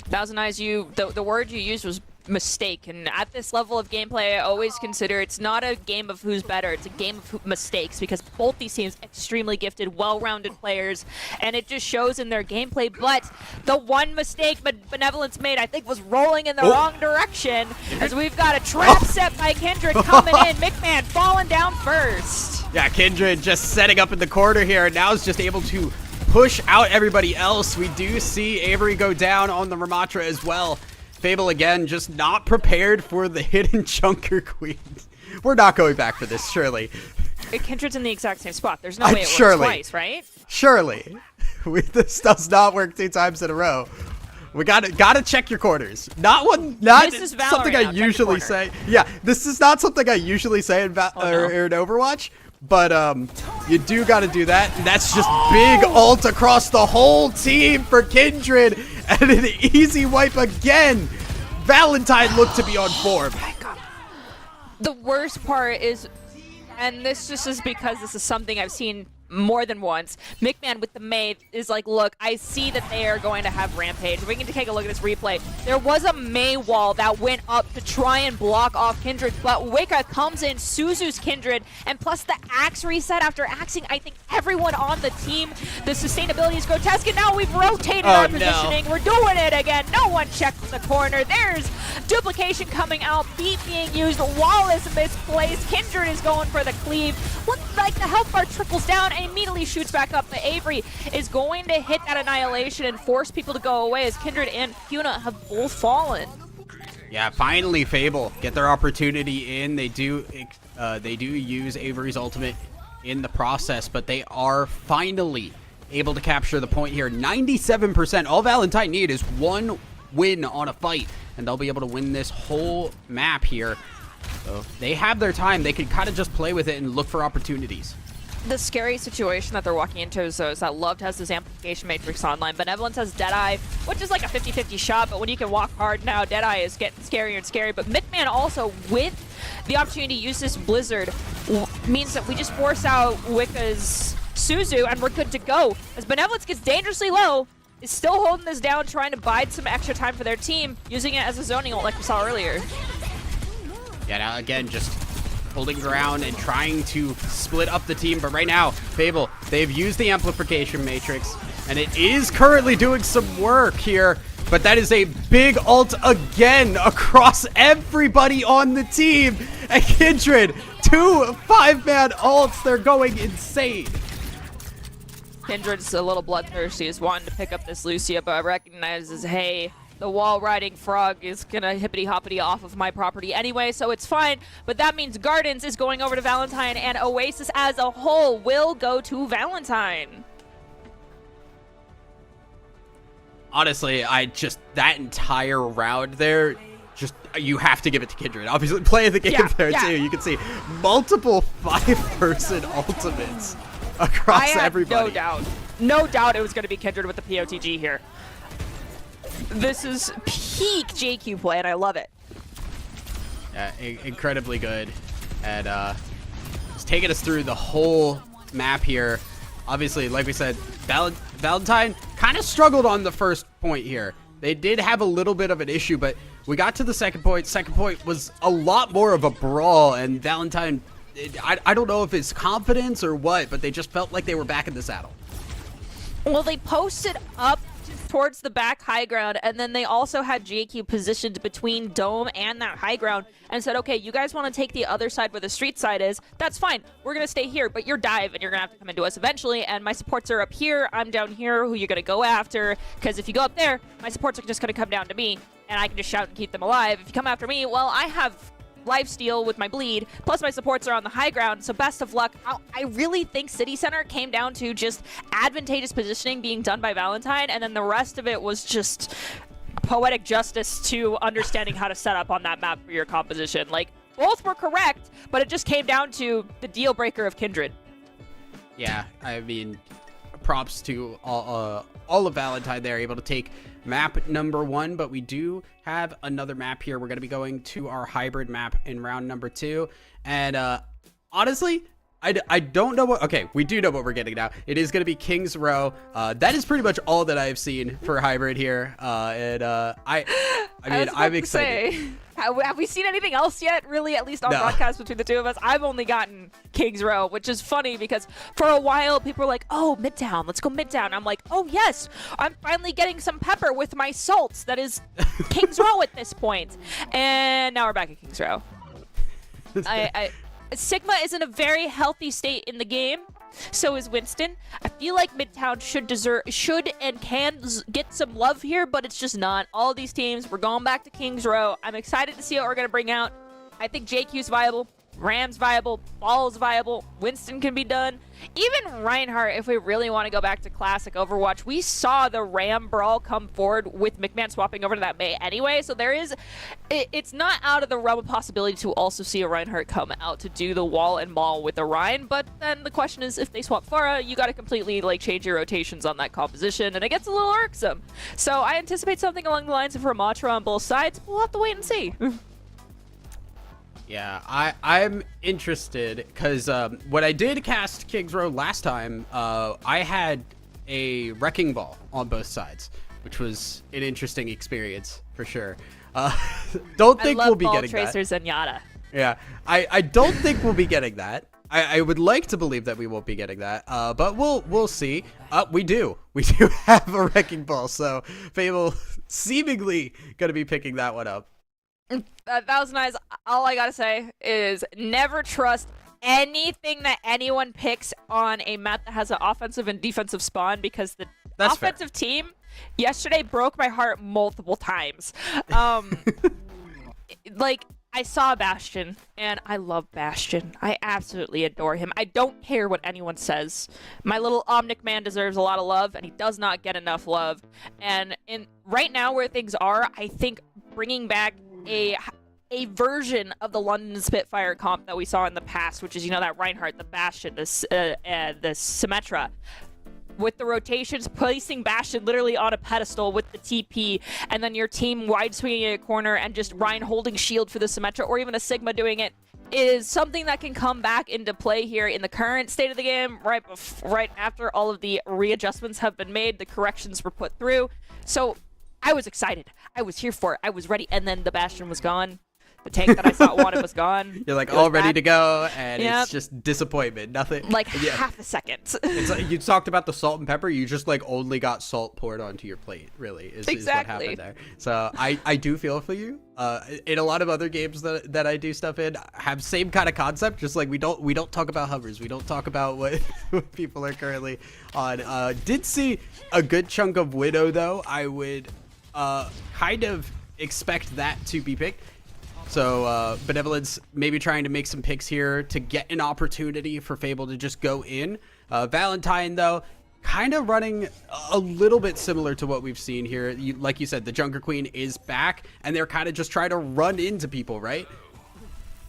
S10: Thousand Eyes, the word you used was mistake, and at this level of gameplay, I always consider it's not a game of who's better, it's a game of mistakes, because both these teams extremely gifted, well-rounded players, and it just shows in their gameplay. But the one mistake Benevolence made, I think, was rolling in the wrong direction, as we've got a trap set by Kindred coming in. McMahon falling down first.
S9: Yeah, Kindred just setting up in the corner here, and now is just able to push out everybody else. We do see Avery go down on the Ramatra as well. Fable, again, just not prepared for the hidden Chunker Queen. We're not going back for this, surely.
S10: Kindred's in the exact same spot. There's no way it works twice, right?
S9: Surely. This does not work 2 times in a row. We gotta check your corners. Not something I usually say. Yeah, this is not something I usually say in Overwatch. But you do got to do that. And that's just big ult across the whole team for Kindred. And an easy wipe again. Valentine looked to be on form.
S10: The worst part is, and this just is because this is something I've seen more than once. McMahon with the Mei is like, look, I see that they are going to have Rampage. We can take a look at this replay. There was a Mei wall that went up to try and block off Kindred, but Wicca comes in, Suzu's Kindred, and plus the axe reset after axing, I think, everyone on the team. The sustainability is grotesque, and now we've rotated our positioning. We're doing it again. No one checks the corner. There's duplication coming out, beat being used, Wallace misplaced, Kindred is going for the cleave. Looks like the health bar trickles down and immediately shoots back up, but Avery is going to hit that annihilation and force people to go away as Kindred and Puna have both fallen.
S9: Yeah, finally Fable get their opportunity in. They do use Avery's ultimate in the process, but they are finally able to capture the point here. 97%. All Valentine need is one win on a fight, and they'll be able to win this whole map here. So they have their time. They could kind of just play with it and look for opportunities.
S10: The scary situation that they're walking into is that Loved has this amplification matrix online. Benevolence has Deadeye, which is like a 50-50 shot, but when you can walk hard now, Deadeye is getting scarier and scarier. But McMahon also, with the opportunity to use this Blizzard, means that we just force out Wicca's Suzu, and we're good to go. As Benevolence gets dangerously low, is still holding this down, trying to bide some extra time for their team, using it as a zoning ult like we saw earlier.
S9: Yeah, now again, just holding ground and trying to split up the team. But right now, Fable, they've used the amplification matrix, and it is currently doing some work here. But that is a big ult again across everybody on the team. And Kindred, 2 5-man ults. They're going insane.
S10: Kindred's a little bloodthirsty, is wanting to pick up this Lucia, but recognizes, hey, the wall riding frog is gonna hippity hoppity off of my property anyway, so it's fine. But that means Gardens is going over to Valentine, and Oasis as a whole will go to Valentine.
S9: Honestly, that entire round there, you have to give it to Kindred. Obviously, play of the game too. You can see multiple 5-person ultimates across everybody.
S10: No doubt it was going to be Kindred with the POTG here. This is peak JQ play, and I love it.
S9: Yeah, incredibly good. And it's taking us through the whole map here. Obviously, like we said, Valentine kind of struggled on the first point here. They did have a little bit of an issue, but we got to the second point. Second point was a lot more of a brawl, and Valentine, I don't know if it's confidence or what, but they just felt like they were back in the saddle.
S10: Well, they posted up towards the back high ground, and then they also had JQ positioned between Dome and that high ground and said, okay, you guys want to take the other side where the street side is, that's fine, we're going to stay here, but you're dive and you're going to have to come into us eventually, and my supports are up here, I'm down here, who you're going to go after, because if you go up there, my supports are just going to come down to me, and I can just shout and keep them alive. If you come after me, well, I have lifesteal with my bleed, plus my supports are on the high ground, so best of luck. I really think City Center came down to just advantageous positioning being done by Valentine, and then the rest of it was just poetic justice to understanding how to set up on that map for your composition. Like, both were correct, but it just came down to the deal breaker of Kindred.
S9: Yeah, I mean, props to all of Valentine there, able to take map number 1, but we do have another map here. We're going to be going to our hybrid map in round number 2, and honestly, I don't know what. Okay, we do know what we're getting now. It is going to be King's Row. That is pretty much all that I've seen for hybrid here, and I mean, I'm excited.
S10: Have we seen anything else yet, really, at least on broadcast between the two of us? I've only gotten King's Row, which is funny because for a while people were like, oh, Midtown, let's go Midtown. I'm like, oh, yes, I'm finally getting some pepper with my salts. That is King's Row at this point. And now we're back at King's Row. Sigma is in a very healthy state in the game. So is Winston. I feel like Midtown should and can get some love here, but it's just not. All of these teams, we're going back to King's Row. I'm excited to see what we're going to bring out. I think JQ's viable. Ram's viable, Ball's viable, Winston can be done. Even Reinhardt, if we really want to go back to classic Overwatch, we saw the Ram brawl come forward with McMahon swapping over to that Mei anyway, so there is, it's not out of the realm of possibility to also see a Reinhardt come out to do the wall and maul with a Rein, but then the question is, if they swap Pharah, you got to completely change your rotations on that composition, and it gets a little irksome. So I anticipate something along the lines of Ramatra on both sides. We'll have to wait and see.
S9: Yeah, I'm interested because when I did cast King's Row last time, I had a Wrecking Ball on both sides, which was an interesting experience for sure. Don't think we'll be getting
S10: Ball Tracers and Yada.
S9: Yeah, I don't think we'll be getting that. I would like to believe that we won't be getting that, but we'll see. We do have a Wrecking Ball, so Fable seemingly gonna be picking that one up.
S10: That was nice. All I gotta say is never trust anything that anyone picks on a map that has an offensive and defensive spawn, because the offensive team yesterday broke my heart multiple times. Like, I saw Bastion, and I love Bastion. I absolutely adore him. I don't care what anyone says. My little Omnic man deserves a lot of love, and he does not get enough love. And right now where things are, I think bringing back a version of the London Spitfire comp that we saw in the past, which is, you know, that Reinhardt, the Bastion, the Symmetra, with the rotations, placing Bastion literally on a pedestal with the TP, and then your team wide swinging a corner and just Rein holding shield for the Symmetra, or even a Sigma doing it, is something that can come back into play here in the current state of the game, right after all of the readjustments have been made, the corrections were put through. So I was excited. I was here for it. I was ready, and then the Bastion was gone. The tank that I thought wanted was gone.
S9: You're like all ready to go, and it's just disappointment. Nothing.
S10: Like half a second.
S9: It's like, you talked about the salt and pepper. You just like only got salt poured onto your plate. Really, is what happened there. So I do feel for you. In a lot of other games that I do stuff in, have same kind of concept. Just like we don't talk about hovers. We don't talk about what people are currently on. Did see a good chunk of Widow though. I would kind of expect that to be picked. So Benevolence maybe trying to make some picks here to get an opportunity for Fable to just go in. Valentine, though, kind of running a little bit similar to what we've seen here. Like you said, the Junker Queen is back, and they're kind of just trying to run into people, right?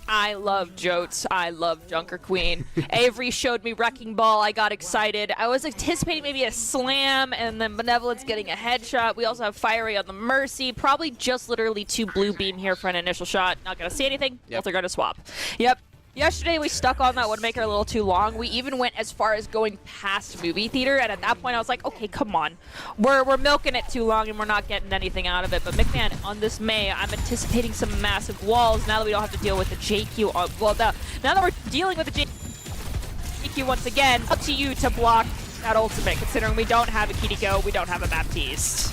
S10: I love Jotes. I love Junker Queen. Avery showed me Wrecking Ball. I got excited. I was anticipating maybe a slam and then Benevolence getting a headshot. We also have Fiery on the Mercy. Probably just literally 2 blue beam here for an initial shot. Not going to see anything. Both are going to swap. Yep. Yesterday we stuck on that Widowmaker a little too long. We even went as far as going past movie theater, and at that point I was like, okay, come on. We're milking it too long and we're not getting anything out of it. But McMahon, on this May, I'm anticipating some massive walls now that we don't have to deal with the JQ. Well, now that we're dealing with the JQ once again, up to you to block that ultimate, considering we don't have a Kiriko, we don't have a Baptiste.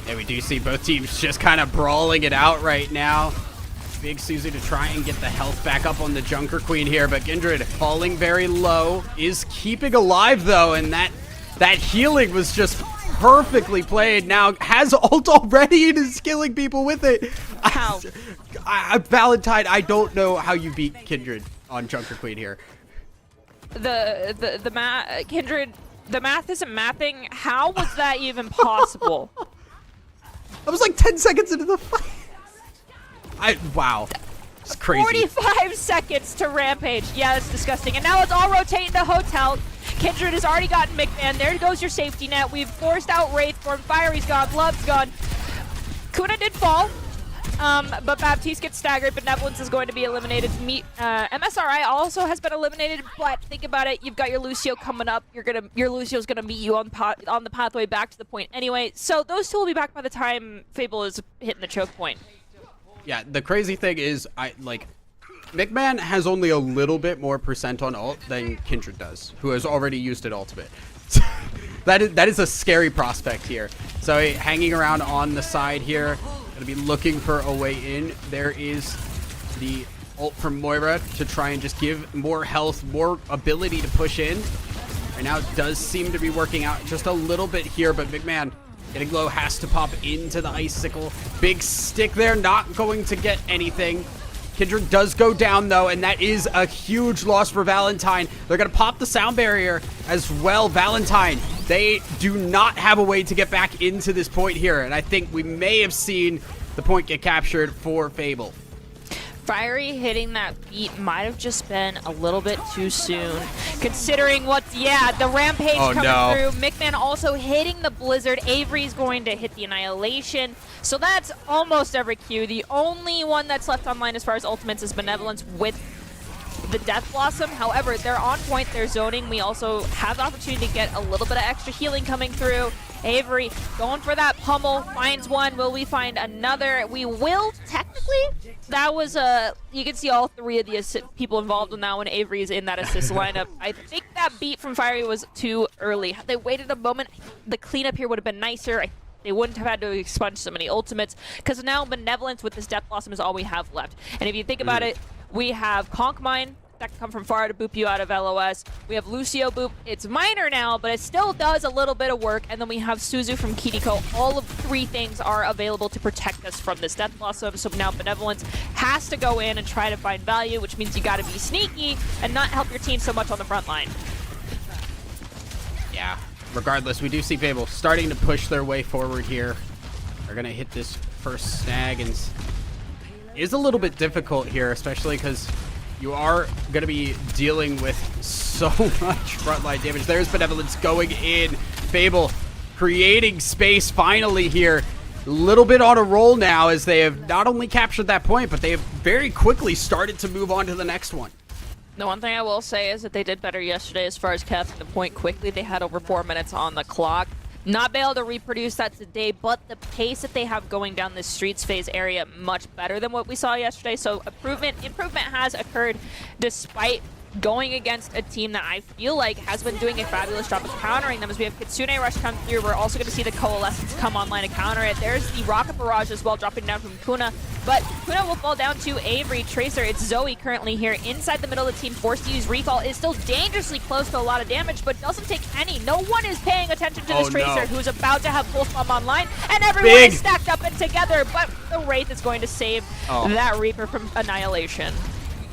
S9: Yeah, we do see both teams just kind of brawling it out right now. Big Susie to try and get the health back up on the Junker Queen here, but Kindred falling very low, is keeping alive though, and that healing was just perfectly played. Now has ult already and is killing people with it.
S10: How?
S9: Valentine, I don't know how you beat Kindred on Junker Queen here.
S10: Kindred, the math isn't mathing. How was that even possible?
S9: I was like 10 seconds into the fight. Wow. It's crazy.
S10: 45 seconds to Rampage. Yeah, that's disgusting. And now it's all rotating to Hotel. Kindred has already gotten McMahon. There goes your safety net. We've forced out Wraithborn. Fiery's gone. Blood's gone. Kuna did fall. But Baptiste gets staggered. Benevolence is going to be eliminated. MSRI also has been eliminated, but think about it. You've got your Lucio coming up. Your Lucio's gonna meet you on the pathway back to the point anyway. So those two will be back by the time Fable is hitting the choke point.
S9: Yeah, the crazy thing is, McMahon has only a little bit more percent on ult than Kindred does, who has already used it ultimate. that is a scary prospect here. So hanging around on the side here, gonna be looking for a way in. There is the ult from Moira to try and just give more health, more ability to push in. Right now it does seem to be working out just a little bit here, but McMahon getting low, has to pop into the Icicle. Big stick there, not going to get anything. Kindred does go down though, and that is a huge loss for Valentine. They're gonna pop the sound barrier as well. Valentine, they do not have a way to get back into this point here, and I think we may have seen the point get captured for Fable.
S10: Fiery hitting that beat might have just been a little bit too soon, considering what's, yeah, the Rampage coming through. McMahon also hitting the Blizzard. Avery's going to hit the Annihilation. So that's almost every Q. The only one that's left online as far as ultimates is Benevolence with the Death Blossom. However, they're on point, they're zoning. We also have the opportunity to get a little bit of extra healing coming through. Avery going for that pummel, finds one. Will we find another? We will, technically. That was you can see all three of the people involved in that one. Avery is in that assist lineup. I think that beat from Fiery was too early. Had they waited a moment, the cleanup here would have been nicer. They wouldn't have had to expunge so many ultimates, because now Benevolence with this Death Blossom is all we have left. And if you think about it, we have Conk Mine that can come from far to boop you out of LOS. We have Lucio boop. It's minor now, but it still does a little bit of work. And then we have Suzu from Kiriko. All of three things are available to protect us from this Death Blossom. So now Benevolence has to go in and try to find value, which means you got to be sneaky and not help your team so much on the front line.
S9: Yeah. Regardless, we do see Fable starting to push their way forward here. They're going to hit this first snag, and is a little bit difficult here, especially because you are going to be dealing with so much frontline damage. There's Benevolence going in. Fable creating space finally here. A little bit on a roll now, as they have not only captured that point, but they have very quickly started to move on to the next one.
S10: The one thing I will say is that they did better yesterday as far as capturing the point quickly. They had over 4 minutes on the clock. Not be able to reproduce that today, but the pace that they have going down this Streets phase area much better than what we saw yesterday. So improvement has occurred despite going against a team that I feel like has been doing a fabulous job of countering them. As we have Kitsune Rush come through, we're also going to see the Coalescence come online to counter it. There's the Rocket Barrage as well, dropping down from Kuna. But Kuna will fall down to Avery. Tracer, it's Zoe currently here inside the middle of the team, forced to use Recall. Is still dangerously close to a lot of damage, but doesn't take any. No one is paying attention to this Tracer, who's about to have Pulse Bomb online, and everyone is stacked up and together, but the Wraith is going to save that Reaper from Annihilation.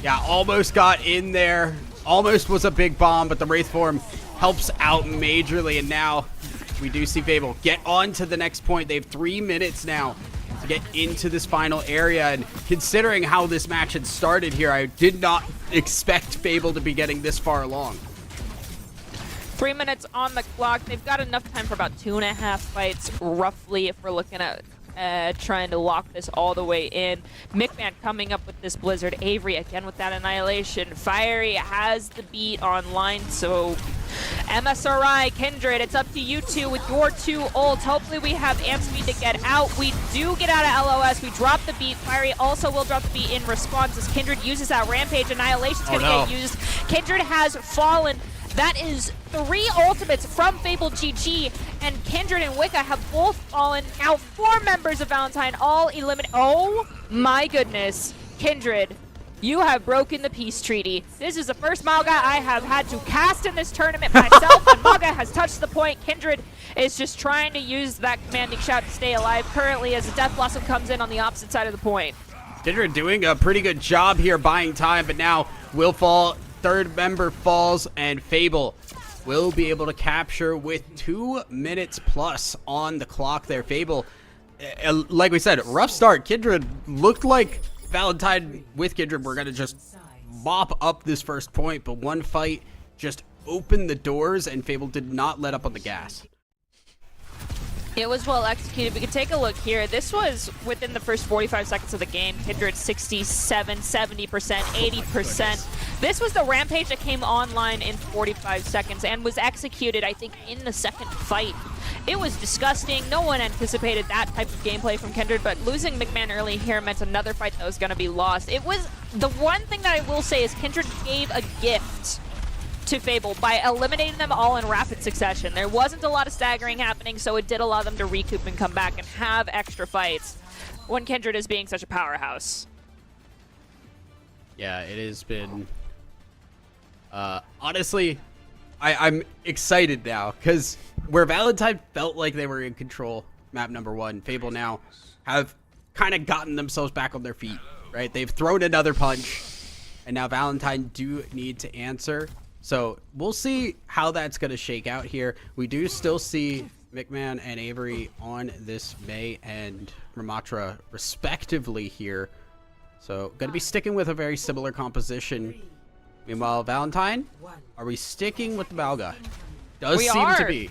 S9: Yeah, almost got in there. Almost was a big bomb, but the Wraith form helps out majorly, and now we do see Fable get on to the next point. They have 3 minutes now to get into this final area, and considering how this match had started here, I did not expect Fable to be getting this far along.
S10: 3 minutes on the clock. They've got enough time for about 2.5 fights, roughly, if we're looking at trying to lock this all the way in. McMahon coming up with this Blizzard. Avery again with that Annihilation. Fiery has the beat online, so MSRI, Kindred, it's up to you two with your 2 ults. Hopefully we have amp speed to get out. We do get out of LOS. We drop the beat. Fiery also will drop the beat in response as Kindred uses that Rampage. Annihilation's going to get used. Kindred has fallen. That is 3 ultimates from Fable GG, and Kindred and Wicca have both fallen. Now 4 members of Valentine all eliminated. Oh my goodness. Kindred, you have broken the peace treaty. This is the first Mauga I have had to cast in this tournament myself, and Mauga has touched the point. Kindred is just trying to use that commanding shout to stay alive currently as the Death Blossom comes in on the opposite side of the point.
S9: Kindred doing a pretty good job here buying time, but now will fall. Third member falls, and Fable will be able to capture with 2 minutes plus on the clock there. Fable, like we said, rough start. Kindred looked like Valentine with Kindred were going to just mop up this first point, but one fight just opened the doors, and Fable did not let up on the gas.
S10: It was well executed. We can take a look here. This was within the first 45 seconds of the game. Kindred 67, 70%, 80%. This was the Rampage that came online in 45 seconds and was executed, I think, in the second fight. It was disgusting. No one anticipated that type of gameplay from Kindred, but losing McMahon early here meant another fight that was going to be lost. It was the one thing that I will say is Kindred gave a gift to Fable by eliminating them all in rapid succession. There wasn't a lot of staggering happening, so it did allow them to recoup and come back and have extra fights when Kindred is being such a powerhouse.
S9: Yeah, it has been... honestly, I'm excited now, because where Valentine felt like they were in control, map number 1, Fable now have kind of gotten themselves back on their feet, right? They've thrown another punch, and now Valentine do need to answer. So we'll see how that's going to shake out here. We do still see McMahon and Avery on this May and Ramatra respectively here. So going to be sticking with a very similar composition. Meanwhile, Valentine, are we sticking with the Balga? Does
S10: We
S9: seem
S10: are.
S9: to be.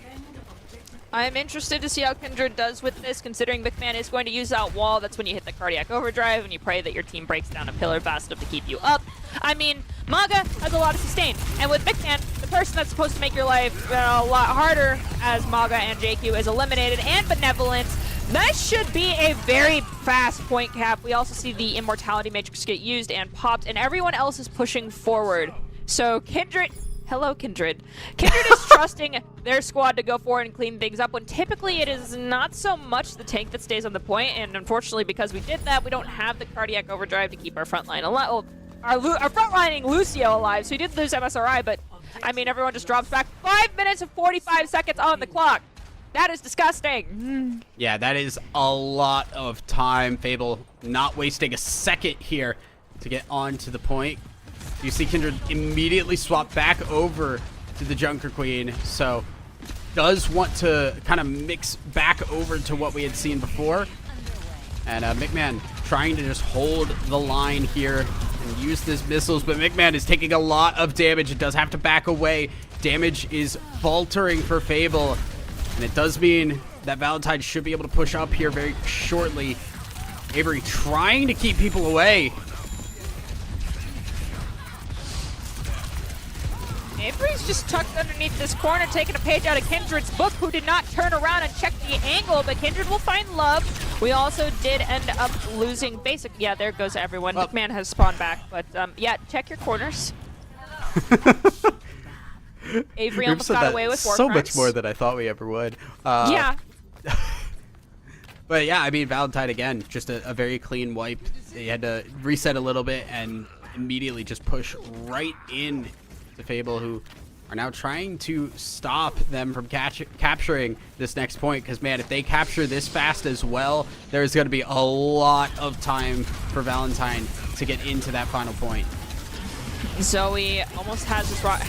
S10: I'm interested to see how Kindred does with this, considering McMahon is going to use that wall. That's when you hit the cardiac overdrive and you pray that your team breaks down a pillar fast enough to keep you up. I mean, Maga has a lot of sustain. And with McMahon, the person that's supposed to make your life a lot harder as Maga and JQ is eliminated, and Benevolence, that should be a very fast point cap. We also see the Immortality Matrix get used and popped, and everyone else is pushing forward. So Kindred... Hello, Kindred. Kindred is trusting their squad to go forward and clean things up when typically it is not so much the tank that stays on the point, and unfortunately because we did that, we don't have the cardiac overdrive to keep our front line alive. Well, our front lining Lucio alive, so we did lose MSRI, but I mean everyone just drops back. 5 minutes and 45 seconds on the clock. That is disgusting.
S9: Yeah, that is a lot of time. Fable not wasting a second here to get onto the point. You see Kindred immediately swap back over to the Junker Queen, so does want to kind of mix back over to what we had seen before. And McMahon trying to just hold the line here and use his missiles, but McMahon is taking a lot of damage. It does have to back away. Damage is faltering for Fable, and it does mean that Valentine should be able to push up here very shortly. Avery trying to keep people away.
S10: Avery's just tucked underneath this corner, taking a page out of Kindred's book, who did not turn around and check the angle, but Kindred will find love. We also did end up losing basic. Yeah, there goes everyone.
S9: Well,
S10: McMahon has spawned back, but yeah, check your corners. Avery almost got away with war
S9: so
S10: crimes.
S9: much more than I thought we ever would.
S10: Yeah.
S9: But yeah, I mean, Valentine again, just a very clean wipe. He had to reset a little bit and immediately just push right in to Fable, who are now trying to stop them from capturing this next point. Because, man, if they capture this fast as well, there's going to be a lot of time for Valentine to get into that final point.
S10: Zoe almost has this rock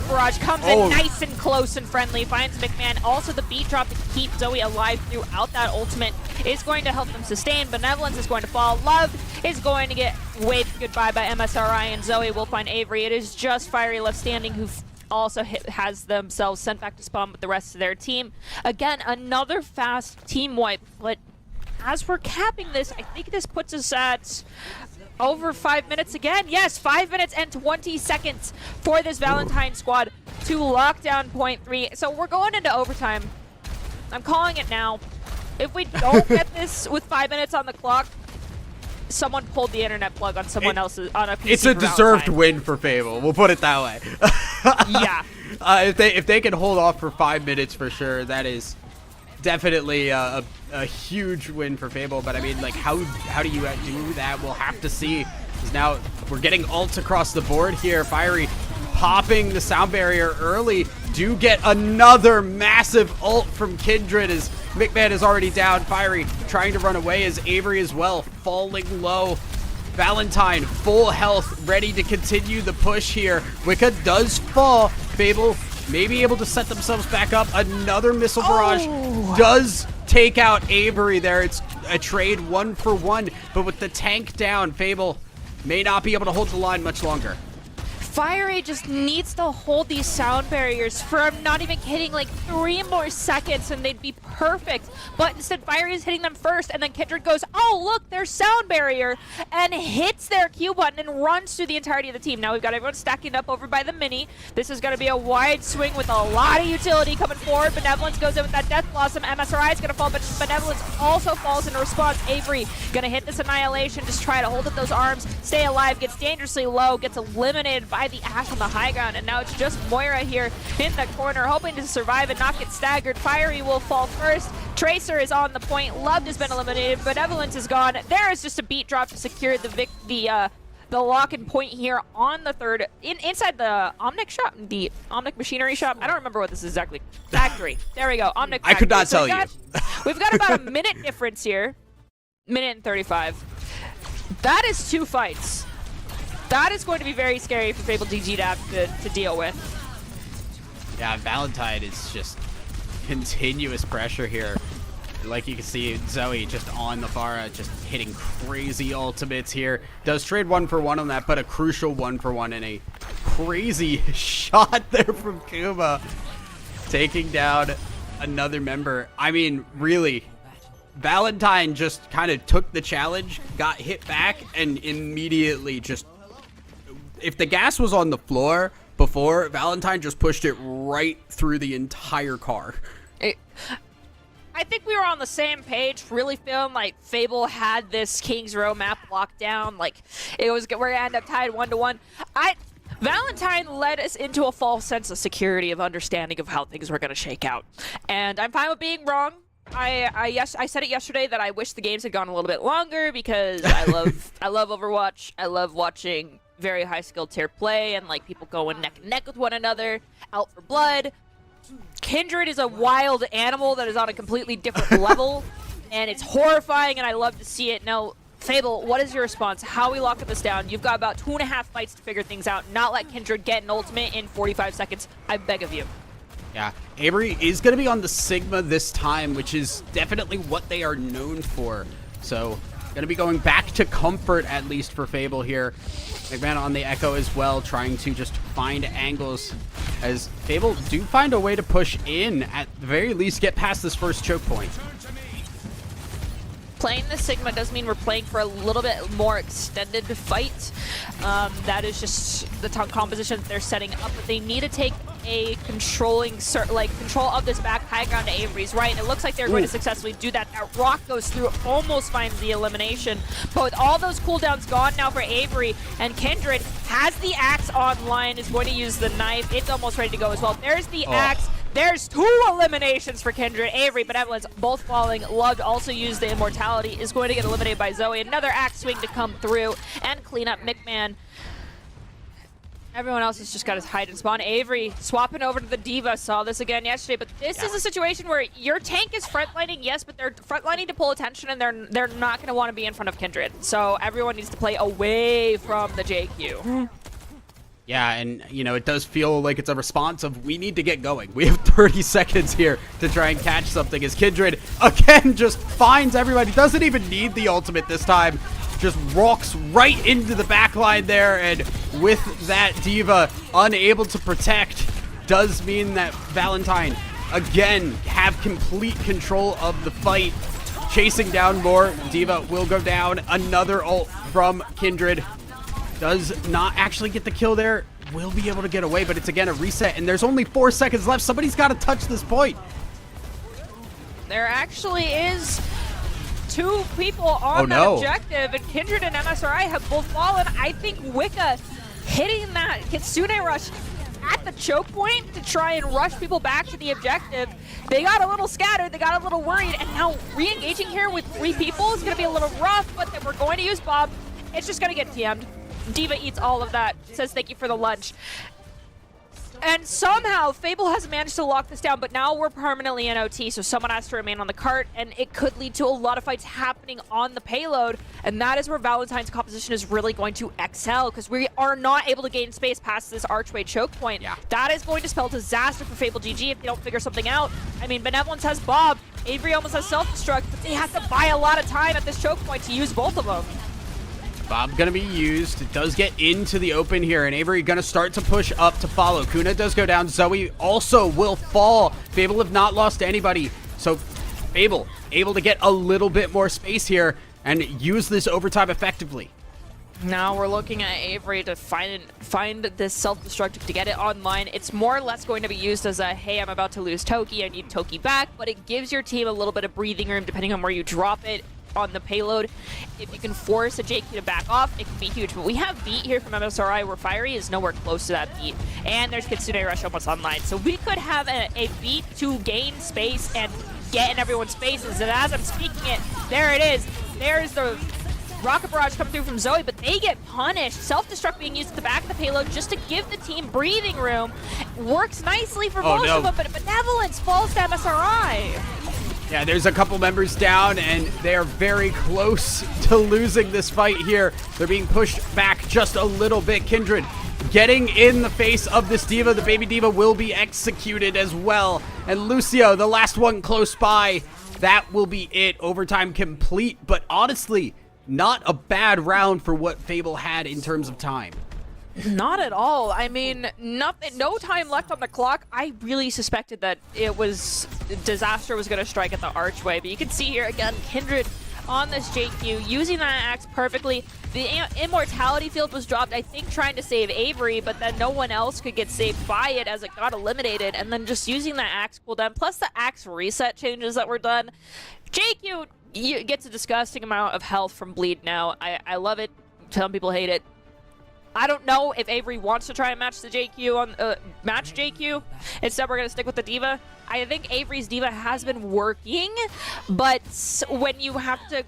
S10: barrage, comes in nice and close and friendly, finds McMahon. Also the beat drop to keep Zoe alive throughout that ultimate is going to help them sustain. Benevolence is going to fall. Love is going to get waved goodbye by MSRI, and Zoe will find Avery. It is just Fiery left standing, who also has themselves sent back to spawn with the rest of their team. Again, another fast team wipe, but as we're capping this, I think this puts us at over 5 minutes again. Yes, 5 minutes and 20 seconds for this Valentine squad to lock down point 3. So we're going into overtime. I'm calling it now. If we don't get this with 5 minutes on the clock, someone pulled the internet plug on someone else's on a PC.
S9: It's a
S10: for
S9: deserved
S10: Valentine.
S9: win for Fable. We'll put it that way.
S10: Yeah.
S9: If they can hold off for 5 minutes for sure, that is definitely a huge win for Fable. But I mean, like, how do you do that? We'll have to see. Because now we're getting ults across the board here. Fiery popping the sound barrier early. Do get another massive ult from Kindred as McMahon is already down. Fiery trying to run away as Avery as well, falling low. Valentine, full health, ready to continue the push here. Wicca does fall. Fable may be able to set themselves back up. Another missile barrage does take out Avery there. It's a trade 1-for-1, but with the tank down, Fable may not be able to hold the line much longer.
S10: Fiery just needs to hold these sound barriers for not even hitting like 3 more seconds and they'd be perfect. But instead, Fiery is hitting them first, and then Kindred goes, oh, look, there's sound barrier, and hits their Q button and runs through the entirety of the team. Now we've got everyone stacking up over by the mini. This is going to be a wide swing with a lot of utility coming forward. Benevolence goes in with that Death Blossom. MSRI is going to fall, but Benevolence also falls in response. Avery going to hit this Annihilation, just try to hold up those arms, stay alive, gets dangerously low, gets eliminated by the Ash on the high ground, and now it's just Moira here in the corner, hoping to survive and not get staggered. Fiery will fall first. Tracer is on the point. Loved has been eliminated. Benevolence is gone. There is just a beat drop to secure the lock and point here on the third, inside the Omnic shop, the Omnic machinery shop. I don't remember what this is exactly. Factory. There we go. Omnic factory.
S9: I could not tell you.
S10: We've got about a minute difference here. Minute and 35. That is 2 fights. That is going to be very scary for Fable DG to have to deal with.
S9: Yeah, Valentine is just continuous pressure here. Like you can see, Zoe just on the Pharah, just hitting crazy ultimates here. Does trade 1-for-1 on that, but a crucial 1-for-1 and a crazy shot there from Kuma. Taking down another member. I mean, really, Valentine just kind of took the challenge, got hit back, and immediately just... If the gas was on the floor before, Valentine just pushed it right through the entire car.
S10: I think we were on the same page, really feeling like Fable had this King's Row map locked down. Like, we're going to end up tied 1-1. Valentine led us into a false sense of security, of understanding of how things were going to shake out. And I'm fine with being wrong. I said it yesterday that I wish the games had gone a little bit longer because I love Overwatch. I love watching very high skilled tier play and like people going neck and neck with one another, out for blood. Kindred is a wild animal that is on a completely different level, and it's horrifying, and I love to see it. Now, Fable, what is your response? How are we locking this down? You've got about 2.5 fights to figure things out. Not let Kindred get an ultimate in 45 seconds. I beg of you.
S9: Yeah, Avery is going to be on the Sigma this time, which is definitely what they are known for. So, going to be going back to comfort, at least for Fable here. McMahon on the Echo as well, trying to just find angles as Fable do find a way to push in, at the very least get past this first choke point.
S10: Playing the Sigma does mean we're playing for a little bit more extended fight. That is just the composition that they're setting up. But they need to take a control of this back high ground to Avery's right. It looks like they're going to successfully do that. That rock goes through, almost finds the elimination. But with all those cooldowns gone now for Avery, and Kindred has the axe online, is going to use the knife. It's almost ready to go as well. There's the axe. There's 2 eliminations for Kindred. Avery, Benevolence, both falling. Love also used the immortality, is going to get eliminated by Zoe. Another axe swing to come through and clean up McMahon. Everyone else has just got his hide and spawn. Avery swapping over to the D.Va. Saw this again yesterday, but this is a situation where your tank is frontlining, yes, but they're frontlining to pull attention, and they're not going to want to be in front of Kindred. So everyone needs to play away from the JQ.
S9: Yeah, and, you know, it does feel like it's a response of we need to get going. We have 30 seconds here to try and catch something as Kindred, again, just finds everybody. Doesn't even need the ultimate this time. Just walks right into the back line there, and with that, D.Va unable to protect does mean that Valentine, again, have complete control of the fight. Chasing down more. D.Va will go down. Another ult from Kindred. Does not actually get the kill there. Will be able to get away, but it's again a reset, and there's only 4 seconds left. Somebody's got to touch this point.
S10: There actually is 2 people on that objective, and Kindred and MSRI have both fallen. I think Wicca hitting that Kitsune rush at the choke point to try and rush people back to the objective. They got a little scattered, they got a little worried, and now re-engaging here with 3 people is going to be a little rough, but then we're going to use Bob. It's just going to get TM'd. D.Va eats all of that, says thank you for the lunch. And somehow, Fable has managed to lock this down, but now we're permanently in OT, so someone has to remain on the cart, and it could lead to a lot of fights happening on the payload, and that is where Valentine's composition is really going to excel, because we are not able to gain space past this archway choke point.
S9: Yeah.
S10: That is going to spell disaster for Fable GG if they don't figure something out. I mean, Benevolence has Bob, Avery almost has self-destruct, but they have to buy a lot of time at this choke point to use both of them.
S9: Bob gonna be used. It does get into the open here, and Avery gonna start to push up to follow. Kuna does go down. Zoe also will fall. Fable have not lost anybody, so Fable able to get a little bit more space here and use this overtime effectively.
S10: Now we're looking at Avery to find this self-destructive to get it online. It's more or less going to be used as a, hey, I'm about to lose Toki, I need Toki back, but it gives your team a little bit of breathing room depending on where you drop it on the payload. If you can force a JQ to back off, it can be huge. But we have beat here from MSRI where Fiery is nowhere close to that beat. And there's Kitsune Rush almost online. So we could have a beat to gain space and get in everyone's faces. And as I'm speaking it, there it is. There's the rocket barrage coming through from Zoe, but they get punished. Self-destruct being used at the back of the payload just to give the team breathing room. Works nicely for most of them, but Benevolence falls to MSRI.
S9: Yeah, there's a couple members down, and they are very close to losing this fight here. They're being pushed back just a little bit. Kindred getting in the face of this D.Va. The baby D.Va will be executed as well. And Lucio, the last one close by, that will be it. Overtime complete, but honestly, not a bad round for what Fable had in terms of time.
S10: Not at all. I mean, nothing. No time left on the clock. I really suspected that it was disaster was going to strike at the archway, but you can see here again, Kindred on this JQ using that axe perfectly. The immortality field was dropped, I think, trying to save Avery, but then no one else could get saved by it as it got eliminated. And then just using that axe cooldown, plus the axe reset changes that were done, JQ gets a disgusting amount of health from bleed now. I love it. Some people hate it. I don't know if Avery wants to try and match the JQ on match JQ. Instead, we're gonna stick with the D.Va. I think Avery's D.Va has been working, but when you have to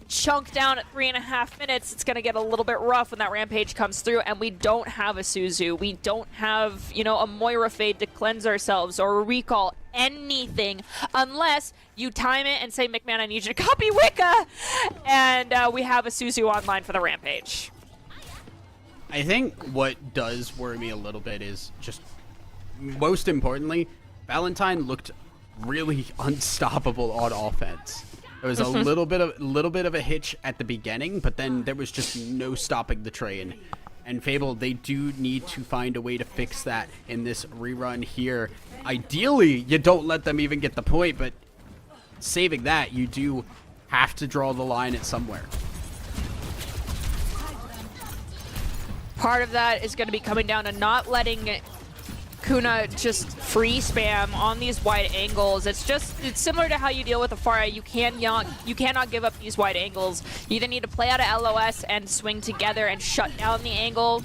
S10: chunk down at 3.5 minutes, it's gonna get a little bit rough when that rampage comes through. And we don't have a Suzu. We don't have, you know, a Moira Fade to cleanse ourselves or a recall, anything, unless you time it and say, McMahon, I need you to copy Wicca, and we have a Suzu online for the rampage.
S9: I think what does worry me a little bit is just, most importantly, Valentine looked really unstoppable on offense. There was a little bit of a hitch at the beginning, but then there was just no stopping the train. And Fable, they do need to find a way to fix that in this rerun here. Ideally, you don't let them even get the point, but saving that, you do have to draw the line at somewhere.
S10: Part of that is going to be coming down to not letting Kuna just free spam on these wide angles. It's similar to how you deal with a Pharah. You cannot give up these wide angles. You either need to play out of LOS and swing together and shut down the angle,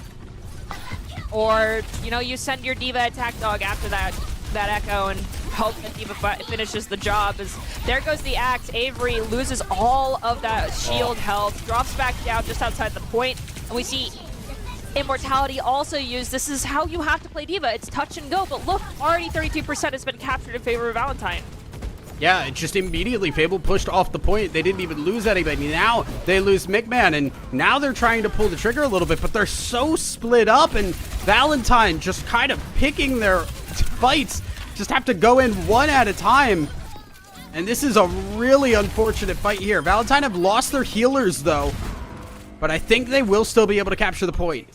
S10: or you send your D.Va attack dog after that echo and hope that D.Va finishes the job. There goes the axe. Avery loses all of that shield health, drops back down just outside the point, and we see immortality also used. This is how you have to play D.Va. It's touch and go, but look, already 32% has been captured in favor of Valentine.
S9: Yeah, it just immediately Fable pushed off the point. They didn't even lose anybody. Now they lose McMahon, and now they're trying to pull the trigger a little bit, but they're so split up, and Valentine just kind of picking their fights. Just have to go in one at a time. And this is a really unfortunate fight here. Valentine have lost their healers, though, but I think they will still be able to capture the point.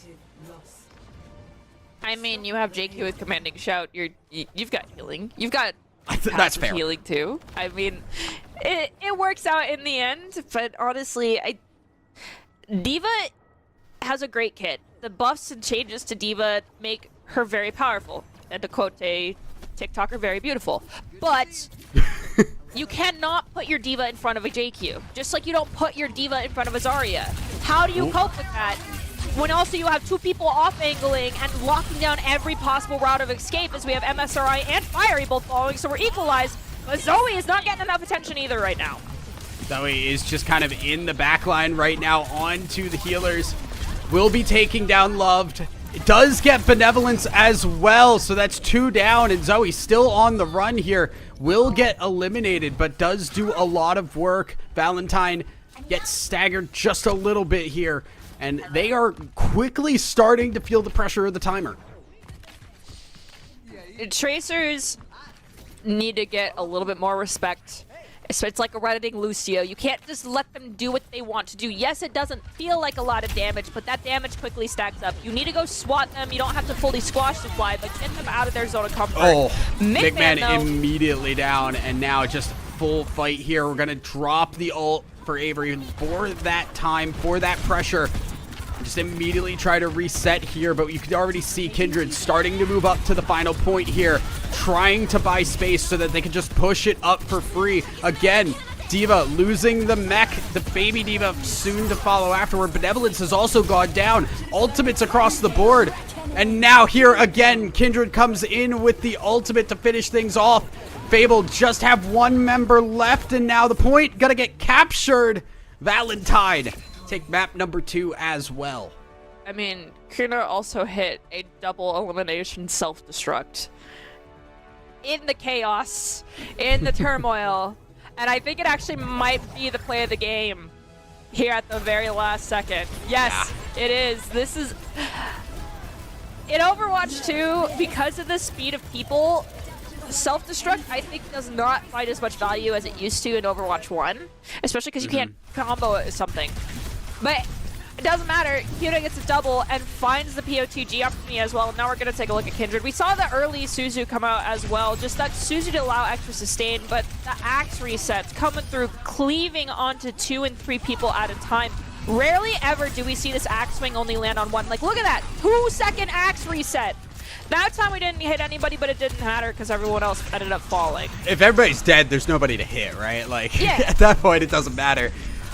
S10: I mean, you have JQ with commanding shout. You've got healing. You've got
S9: that's fair.
S10: Healing too. I mean, it works out in the end. But honestly, D.Va has a great kit. The buffs and changes to D.Va make her very powerful, and to quote a TikToker, very beautiful. But you cannot put your D.Va in front of a JQ, just like you don't put your D.Va in front of a Zarya. How do you cope with that when also you have two people off-angling and locking down every possible route of escape, as we have MSRI and Fiery both following, so we're equalized, but Zoe is not getting enough attention either right now.
S9: Zoe is just kind of in the back line right now onto the healers. Will be taking down Loved. It does get Benevolence as well, so that's 2 down, and Zoe still on the run here. Will get eliminated, but does do a lot of work. Valentine gets staggered just a little bit here, and they are quickly starting to feel the pressure of the timer.
S10: Tracers need to get a little bit more respect. It's like a Redditing Lucio. You can't just let them do what they want to do. Yes, it doesn't feel like a lot of damage, but that damage quickly stacks up. You need to go swat them. You don't have to fully squash the fly, but get them out of their zone of comfort.
S9: Oh, McMahon immediately down, and now just full fight here. We're going to drop the ult for Avery for that time, for that pressure. Just immediately try to reset here, but you can already see Kindred starting to move up to the final point here, trying to buy space so that they can just push it up for free. Again, D.Va losing the mech, the baby D.Va soon to follow afterward. Benevolence has also gone down. Ultimates across the board. And now here again, Kindred comes in with the ultimate to finish things off. Fable just have one member left, and now the point gonna get captured. Valentine take map number 2 as well.
S10: I mean, Kuna also hit a double elimination self-destruct in the chaos, in the turmoil, and I think it actually might be the play of the game here at the very last second. Yes, yeah. It is. This is... In Overwatch 2, because of the speed of people, self-destruct, I think, does not find as much value as it used to in Overwatch 1, especially because you can't combo it with something. But it doesn't matter. Hyuna gets a double and finds the POTG up for me as well. Now we're going to take a look at Kindred. We saw the early Suzu come out as well. Just that Suzu to allow extra sustain, but the axe resets coming through, cleaving onto 2 and 3 people at a time. Rarely ever do we see this axe swing only land on one. Like, look at that. 2-second axe reset. That time we didn't hit anybody, but it didn't matter because everyone else ended up falling.
S9: If everybody's dead, there's nobody to hit, right? Like,
S10: Yeah.
S9: At that point, it doesn't matter.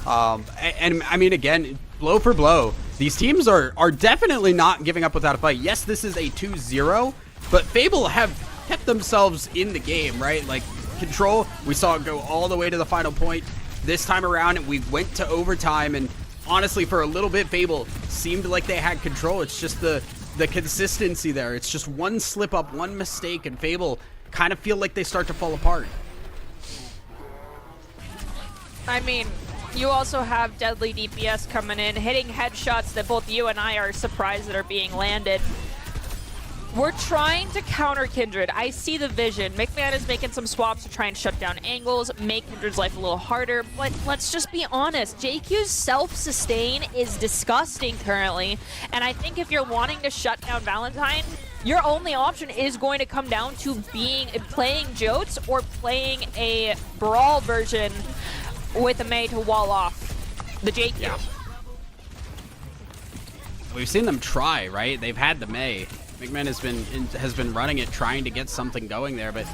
S9: And I mean, again, blow for blow, these teams are definitely not giving up without a fight. Yes, this is a 2-0, but Fable have kept themselves in the game, right? Like, Control, we saw it go all the way to the final point. This time around, we went to overtime, and honestly, for a little bit, Fable seemed like they had control. It's just the consistency there. It's just one slip up, one mistake, and Fable kind of feel like they start to fall apart.
S10: I mean, you also have deadly DPS coming in, hitting headshots that both you and I are surprised that are being landed. We're trying to counter Kindred. I see the vision. McMahon is making some swaps to try and shut down angles, make Kindred's life a little harder, but let's just be honest. JQ's self-sustain is disgusting currently, and I think if you're wanting to shut down Valentine, your only option is going to come down to playing Jotes or playing a Brawl version with a Mei to wall off the JQ.
S9: Yeah. We've seen them try, right? They've had the Mei. McMahon has been running it, trying to get something going there, but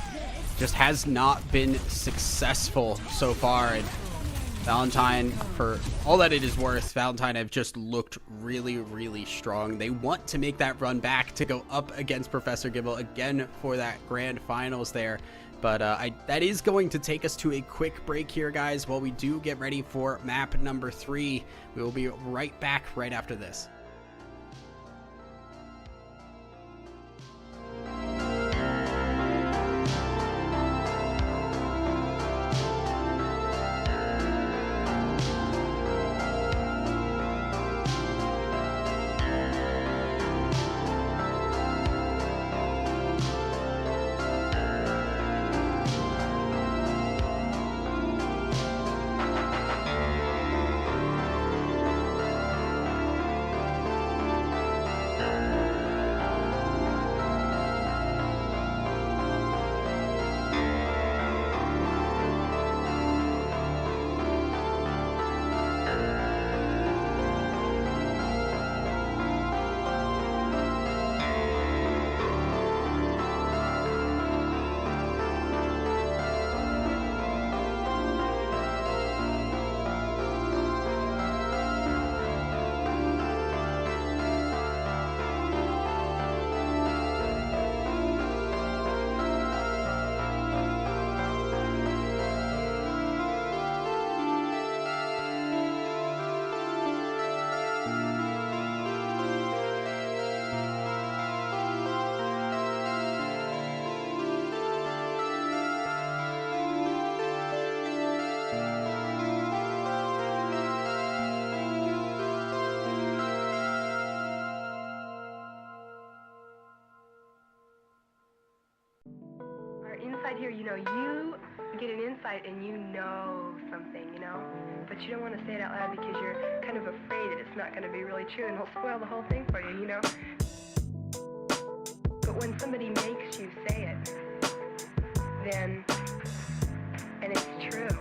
S9: just has not been successful so far. And Valentine, for all that it is worth, Valentine have just looked really, really strong. They want to make that run back to go up against Professor Gibble again for that grand finals there. But that is going to take us to a quick break here, guys, while we do get ready for map number 3. We will be right back right after this.
S6: Inside here, you get an insight and you know something, but you don't want to say it out loud because you're kind of afraid that it's not going to be really true and it'll spoil the whole thing for you, But when somebody makes you say it, then, and it's true,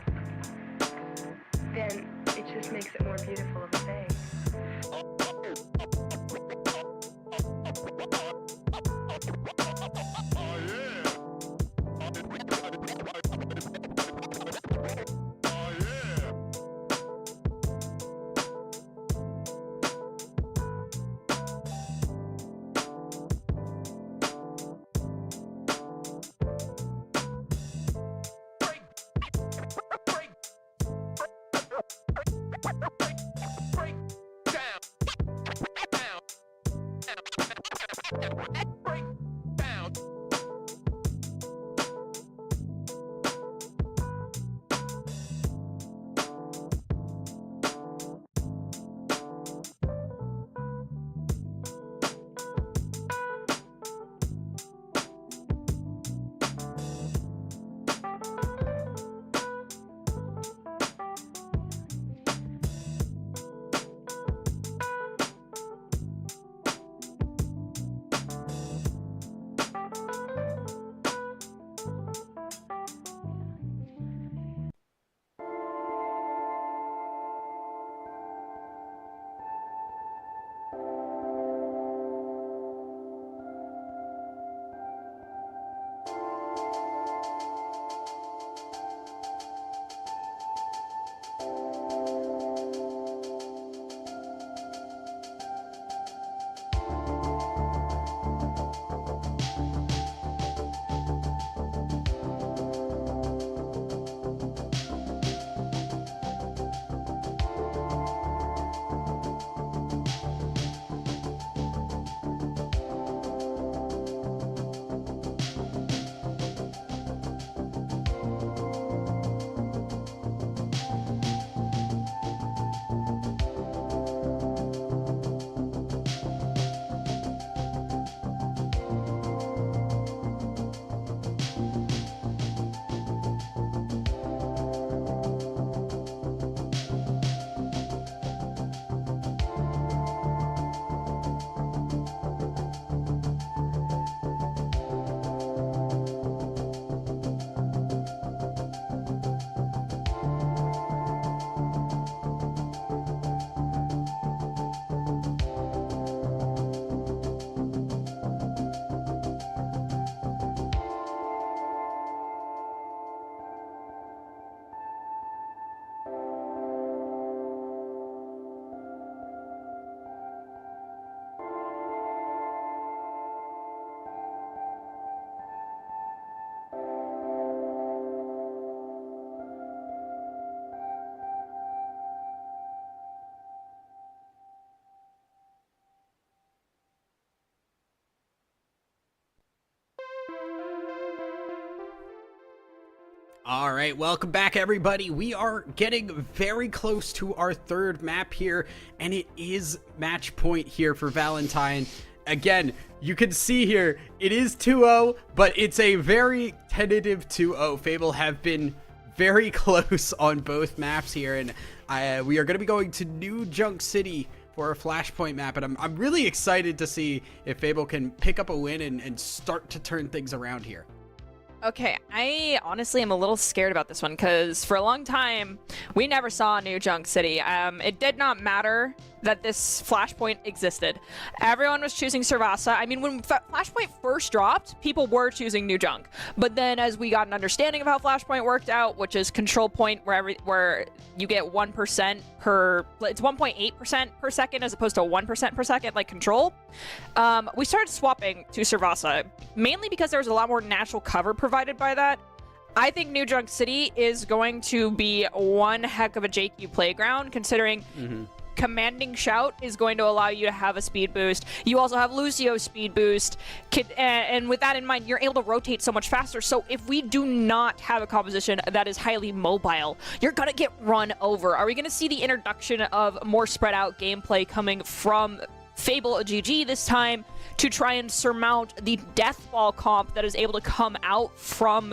S6: then it just makes it more beautiful of a thing.
S9: All right, welcome back, everybody. We are getting very close to our third map here, and it is match point here for Valentine. Again, you can see here, it is 2-0, but it's a very tentative 2-0. Fable have been very close on both maps here, and we are going to be going to New Junk City for a Flashpoint map, and I'm really excited to see if Fable can pick up a win and start to turn things around here.
S10: Okay, I honestly am a little scared about this one because for a long time, we never saw New Junk City. It did not matter that this Flashpoint existed. Everyone was choosing Servasa. I mean, when Flashpoint first dropped, people were choosing New Junk. But then as we got an understanding of how Flashpoint worked out, which is control point where you get 1% per, it's 1.8% per second as opposed to 1% per second, like control, we started swapping to Servasa, mainly because there was a lot more natural cover provided by that. I think New Junk City is going to be one heck of a JQ playground, considering Commanding Shout is going to allow you to have a speed boost. You also have Lucio's speed boost. And with that in mind, you're able to rotate so much faster. So if we do not have a composition that is highly mobile, you're going to get run over. Are we going to see the introduction of more spread out gameplay coming from Fable GG this time to try and surmount the Deathball comp that is able to come out from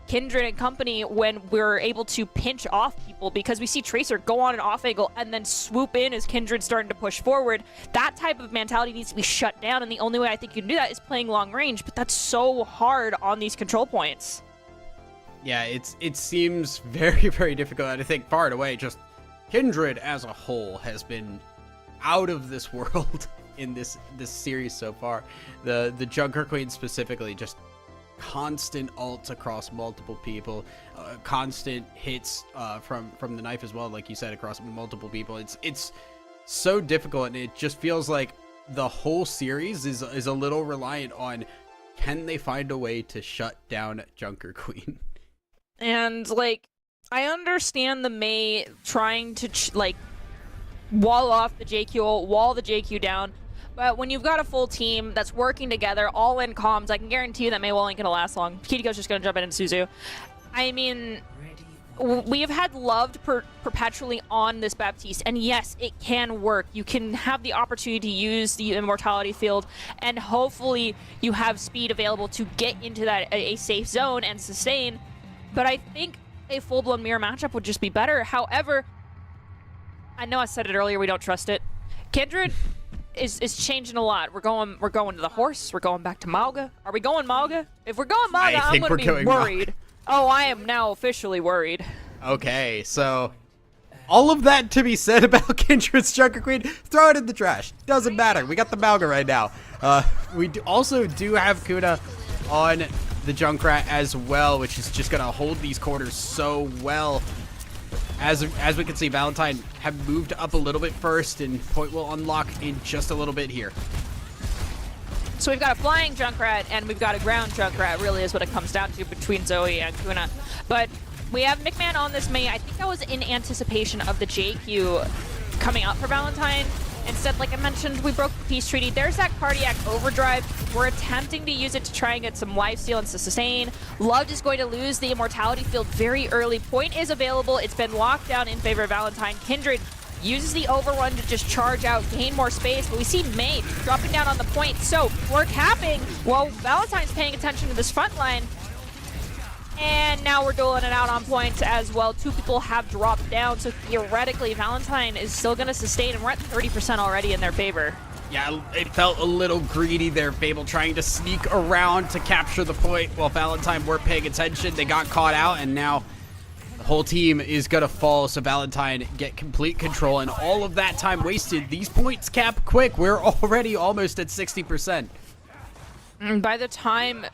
S10: Kindred and company when we're able to pinch off people, because we see Tracer go on an off angle and then swoop in as Kindred's starting to push forward? That type of mentality needs to be shut down, and the only way I think you can do that is playing long range, but that's so hard on these control points.
S9: Yeah, it seems very, very difficult. And I think far and away, just Kindred as a whole has been out of this world in this series so far. The Junker Queen specifically, just constant ults across multiple people, constant hits from the knife as well, like you said, across multiple people. It's so difficult, and it just feels like the whole series is a little reliant on, can they find a way to shut down Junker Queen?
S10: And like, I understand the Mei trying to wall off the JQ, wall the JQ down. But when you've got a full team that's working together, all in comms, I can guarantee you that Mei Wall ain't going to last long. Kiriko's just going to jump in and Suzu. I mean, we have had loved perpetually on this Baptiste, and yes, it can work. You can have the opportunity to use the Immortality Field, and hopefully you have speed available to get into that a safe zone and sustain. But I think a full-blown mirror matchup would just be better. However, I know I said it earlier, we don't trust it. Kindred is changing a lot. We're going to the horse. We're going back to Mauga. Are we going Mauga? If we're going Mauga, I'm going to be worried. Oh, I am now officially worried.
S9: Okay, so all of that to be said about Kindred's Junker Queen, throw it in the trash. Doesn't matter. We got the Mauga right now. We also do have Kuna on the Junkrat as well, which is just going to hold these corners so well. As we can see, Valentine have moved up a little bit first, and point will unlock in just a little bit here.
S10: So we've got a flying Junkrat and we've got a ground Junkrat, really is what it comes down to between Zoe and Kuna. But we have McMahon on this Mei. I think that was in anticipation of the JQ coming out for Valentine. Instead, like I mentioned, we broke the peace treaty. There's that cardiac overdrive. We're attempting to use it to try and get some lifesteal and to sustain. Loved is going to lose the immortality field very early. Point is available. It's been locked down in favor of Valentine. Kindred uses the overrun to just charge out, gain more space, but we see Mei dropping down on the point. So we're capping. Well, Valentine's paying attention to this front line. And now we're doling it out on points as well. Two people have dropped down, so theoretically Valentine is still going to sustain, and we're at 30% already in their favor.
S9: Yeah, it felt a little greedy there, Fable trying to sneak around to capture the point while Valentine weren't paying attention. They got caught out, and now the whole team is going to fall, so Valentine get complete control, and all of that time wasted. These points cap quick. We're already almost at 60%.
S10: And by the time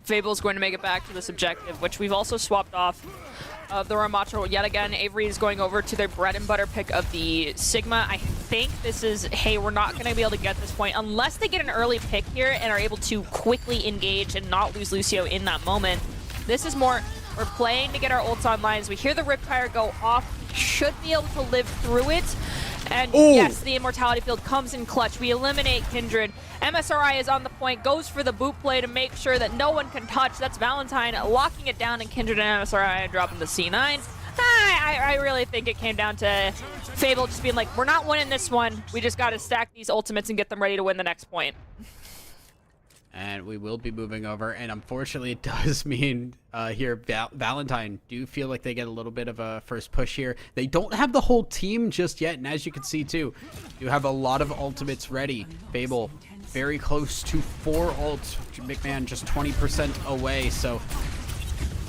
S10: Fable's going to make it back to this objective, which we've also swapped off of the Ramacho yet again. Avery is going over to their bread and butter pick of the Sigma. I think this is, hey, we're not going to be able to get this point unless they get an early pick here and are able to quickly engage and not lose Lucio in that moment. This is more, we're playing to get our ults online. As we hear the Riptire go off, should be able to live through it. And
S9: Ooh.
S10: yes, the Immortality Field comes in clutch. We eliminate Kindred. MSRI is on the point, goes for the boot play to make sure that no one can touch. That's Valentine locking it down, and Kindred and MSRI dropping the C9. I really think it came down to Fable just being like, we're not winning this one. We just got to stack these ultimates and get them ready to win the next point.
S9: And we will be moving over, and unfortunately it does mean here Valentine do feel like they get a little bit of a first push here. They don't have the whole team just yet, and as you can see too, you have a lot of ultimates ready. Fable very close to 4 ults. McMahon just 20% away, so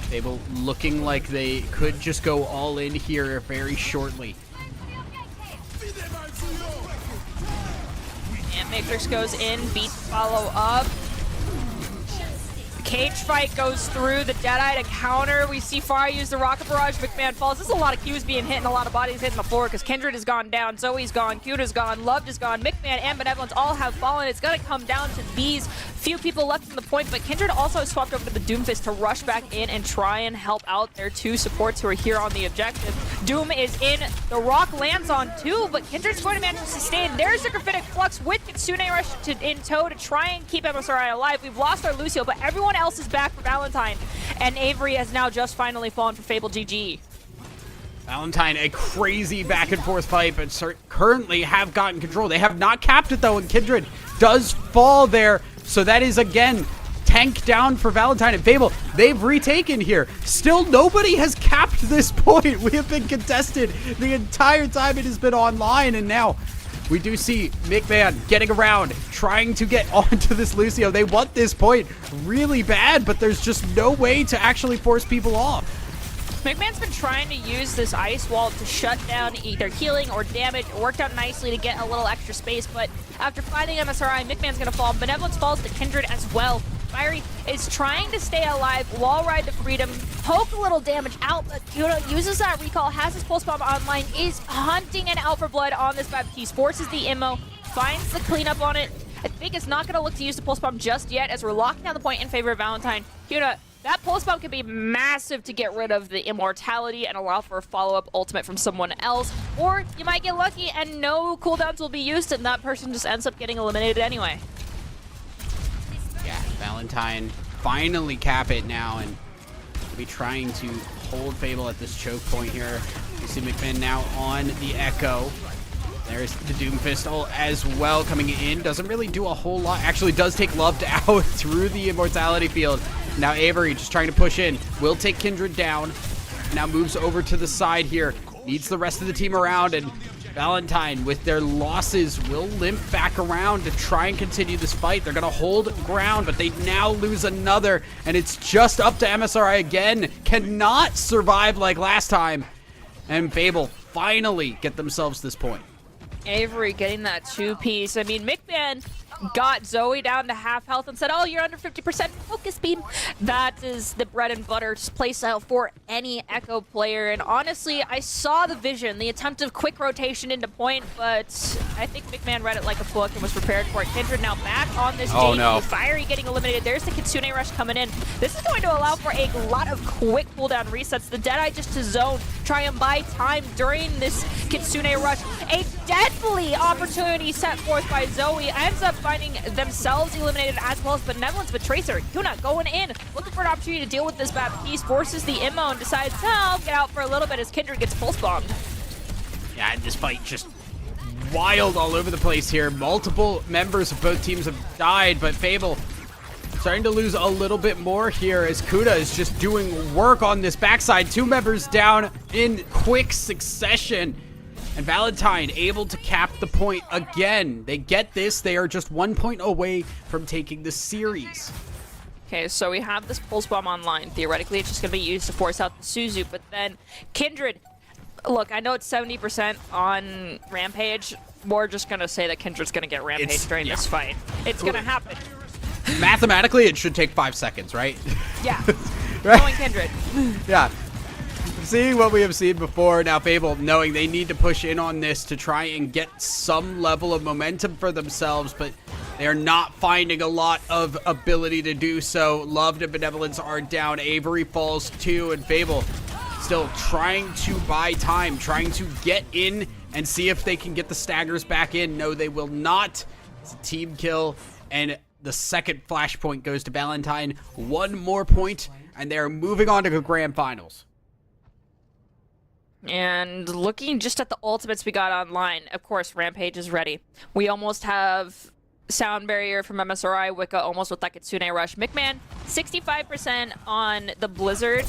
S9: Fable looking like they could just go all in here very shortly.
S10: And Matrix goes in, beats follow up. Cage fight goes through, the Deadeye to counter. We see Fire use the Rocket Barrage, McMahon falls. There's a lot of Qs being hit and a lot of bodies hitting the floor because Kindred has gone down, Zoe's gone, Cuta's gone, Loved is gone, McMahon and Benevolence all have fallen. It's going to come down to these few people left in the point, but Kindred also swapped over to the Doomfist to rush back in and try and help out their 2 supports who are here on the objective. Doom is in, the Rock lands on 2, but Kindred's going to manage to sustain. There's the Graphitic Flux with Kitsune Rush in tow to try and keep MSRI alive. We've lost our Lucio, but everyone else is back for Valentine, and Avery has now just finally fallen for Fable. GG.
S9: Valentine, a crazy back and forth fight, but currently have gotten control. They have not capped it though, and Kindred does fall there. So that is again tank down for Valentine and Fable. They've retaken here. Still nobody has capped this point. We have been contested the entire time it has been online, and now we do see McMahon getting around, trying to get onto this Lucio. They want this point really bad, but there's just no way to actually force people off.
S10: McMahon's been trying to use this ice wall to shut down either healing or damage. It worked out nicely to get a little extra space, but after finding MSRI, McMahon's gonna fall. Benevolence falls to Kindred as well. Fiery is trying to stay alive, wall ride to freedom, poke a little damage out, but Kuno uses that recall, has his pulse bomb online, is hunting an out for blood on this Baptiste, forces the immo, finds the cleanup on it. I think it's not gonna look to use the pulse bomb just yet as we're locking down the point in favor of Valentine. Kuno, that pulse bomb could be massive to get rid of the immortality and allow for a follow-up ultimate from someone else, or you might get lucky and no cooldowns will be used and that person just ends up getting eliminated anyway.
S9: Yeah, Valentine finally cap it now, and be trying to hold Fable at this choke point here. You see McMahon now on the Echo. There's the Doomfist ult as well coming in. Doesn't really do a whole lot. Actually does take Loved out through the Immortality Field. Now Avery just trying to push in. Will take Kindred down. Now moves over to the side here. Needs the rest of the team around, and Valentine, with their losses, will limp back around to try and continue this fight. They're going to hold ground, but they now lose another, and it's just up to MSRI again. Cannot survive like last time. And Fable finally get themselves this point.
S10: Avery getting that 2-piece. I mean, McMahon got Zoe down to half health and said, oh, you're under 50% focus beam. That is the bread and butter playstyle for any Echo player. And honestly, I saw the vision, the attempt of quick rotation into point, but I think McMahon read it like a book and was prepared for it. Kindred now back on this
S9: Oh,
S10: JP.
S9: no.
S10: Fiery getting eliminated. There's the Kitsune Rush coming in. This is going to allow for a lot of quick cooldown resets. The Deadeye just to zone, try and buy time during this Kitsune Rush. A deadly opportunity set forth by Zoe. Ends up finding themselves eliminated as well as Benevolence, but Tracer, Kuna going in, looking for an opportunity to deal with this Baptiste, forces the immo and decides, oh, I'll get out for a little bit as Kindred gets pulse bombed.
S9: Yeah, and this fight just wild all over the place here. Multiple members of both teams have died, but Fable starting to lose a little bit more here as Kuda is just doing work on this backside. 2 members down in quick succession. And Valentine able to cap the point again. They get this. They are just 1 point away from taking the series.
S10: Okay, so we have this pulse bomb online. Theoretically, it's just going to be used to force out the Suzu, but then Kindred, look, I know it's 70% on Rampage. We're just going to say that Kindred's going to get Rampage during this fight. It's going to happen.
S9: Mathematically, it should take 5 seconds, right?
S10: Yeah.
S9: Right?
S10: Going Kindred.
S9: Yeah. Seeing what we have seen before, now Fable knowing they need to push in on this to try and get some level of momentum for themselves, but they are not finding a lot of ability to do so. Loved and Benevolence are down. Avery falls too, and Fable still trying to buy time, trying to get in and see if they can get the staggers back in. No, they will not. It's a team kill, and the second flashpoint goes to Valentine. One more point, and they're moving on to the grand finals.
S10: And looking just at the ultimates we got online, of course, Rampage is ready. We almost have Sound Barrier from MSRI, Wicca almost with that Kitsune Rush. McMahon, 65% on the Blizzard.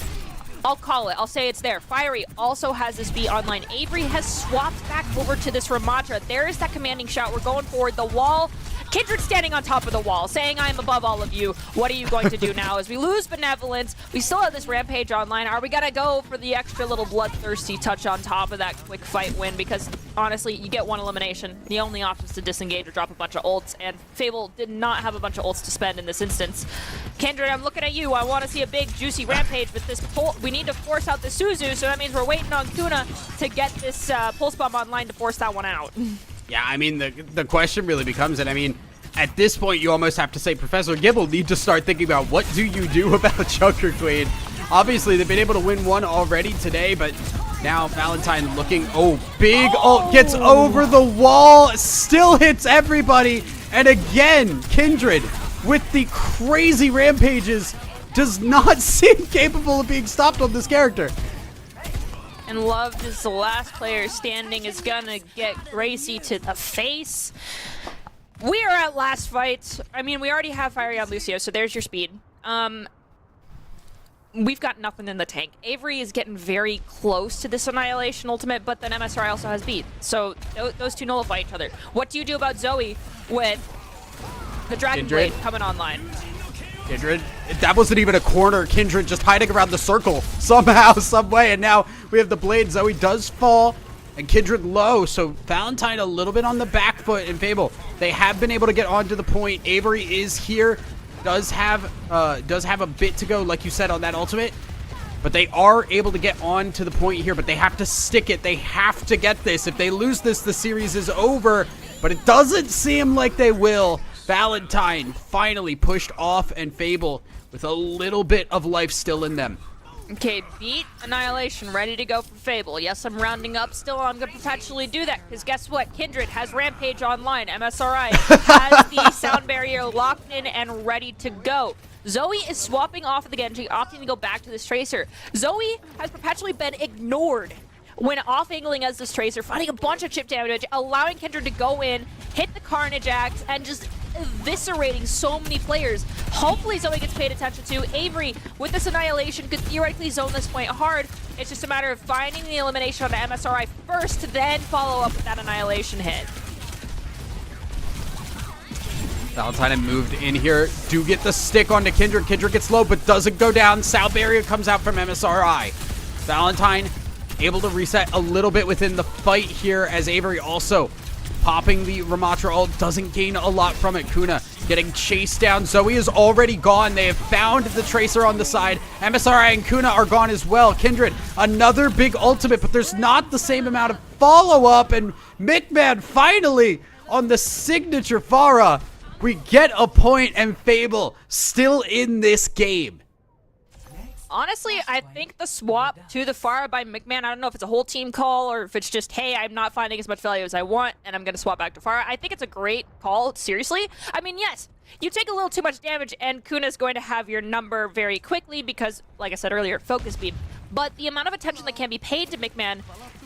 S10: I'll call it. I'll say it's there. Fiery also has this beat online. Avery has swapped back over to this Ramatra. There is that commanding shot. We're going forward. The wall. Kindred standing on top of the wall, saying, I am above all of you. What are you going to do now? As we lose Benevolence, we still have this Rampage online. Are we going to go for the extra little bloodthirsty touch on top of that quick fight win? Because, honestly, you get one elimination. The only option is to disengage or drop a bunch of ults, and Fable did not have a bunch of ults to spend in this instance. Kindred, I'm looking at you. I want to see a big, juicy Rampage with this pull. We need to force out the Suzu, so that means we're waiting on Kuna to get this Pulse Bomb online to force that one out.
S9: Yeah, I mean, the question really becomes, and I mean, at this point, you almost have to say Professor Gibble need to start thinking about what do you do about Junker Queen. Obviously, they've been able to win one already today, but now Valentine looking, big ult, gets over the wall, still hits everybody, and again, Kindred, with the crazy rampages, does not seem capable of being stopped on this character.
S10: And Loved is the last player standing, is gonna get Gracie to the face. We are at last fight. I mean, we already have Fiery on Lucio, so there's your speed. We've got nothing in the tank. Avery is getting very close to this Annihilation ultimate, but then MSRI also has beat. So those two nullify each other. What do you do about Zoe with the Dragon Blade coming online?
S9: Kindred, that wasn't even a corner. Kindred just hiding around the circle somehow, some way, and now we have the blade. Zoe does fall, and Kindred low, so Valentine a little bit on the back foot in Fable. They have been able to get onto the point. Avery is here, does have a bit to go, like you said, on that ultimate, but they are able to get on to the point here, but they have to stick it. They have to get this. If they lose this, the series is over, but it doesn't seem like they will. Valentine finally pushed off, and Fable with a little bit of life still in them.
S10: Okay, beat Annihilation, ready to go for Fable. Yes, I'm rounding up still. I'm going to perpetually do that, because guess what? Kindred has Rampage online. MSRI has the Sound Barrier locked in and ready to go. Zoe is swapping off of the Genji, opting to go back to this Tracer. Zoe has perpetually been ignored when off-angling as this Tracer, finding a bunch of chip damage, allowing Kindred to go in, hit the Carnage Axe, and just eviscerating so many players. Hopefully Zoe gets paid attention to. Avery, with this Annihilation, could theoretically zone this point hard. It's just a matter of finding the elimination on the MSRI first, then follow up with that Annihilation hit.
S9: Valentine had moved in here. Do get the stick onto Kindred. Kindred gets low, but doesn't go down. Sound Barrier comes out from MSRI. Valentine able to reset a little bit within the fight here, as Avery also popping the Ramatra ult, doesn't gain a lot from it. Kuna getting chased down. Zoe is already gone. They have found the Tracer on the side. MSRI and Kuna are gone as well. Kindred, another big ultimate, but there's not the same amount of follow-up, and McMahon finally on the signature Pharah. We get a point, and Fable still in this game.
S10: Honestly, I think the swap to the Pharah by McMahon, I don't know if it's a whole team call or if it's just, hey, I'm not finding as much value as I want, and I'm going to swap back to Pharah. I think it's a great call, seriously. I mean, yes, you take a little too much damage, and Kuna's going to have your number very quickly because, like I said earlier, focus beam. But the amount of attention that can be paid to McMahon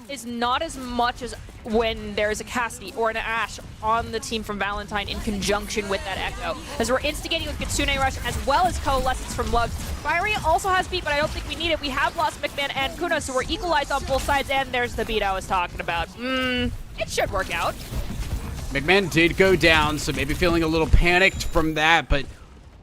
S10: is not as much as when there's a Cassidy or an Ashe on the team from Valentine in conjunction with that Echo. As we're instigating with Kitsune Rush as well as Coalescence from Lugs. Fiery also has beat, but I don't think we need it. We have lost McMahon and Kuna, so we're equalized on both sides, and there's the beat I was talking about. It should work out.
S9: McMahon did go down, so maybe feeling a little panicked from that, but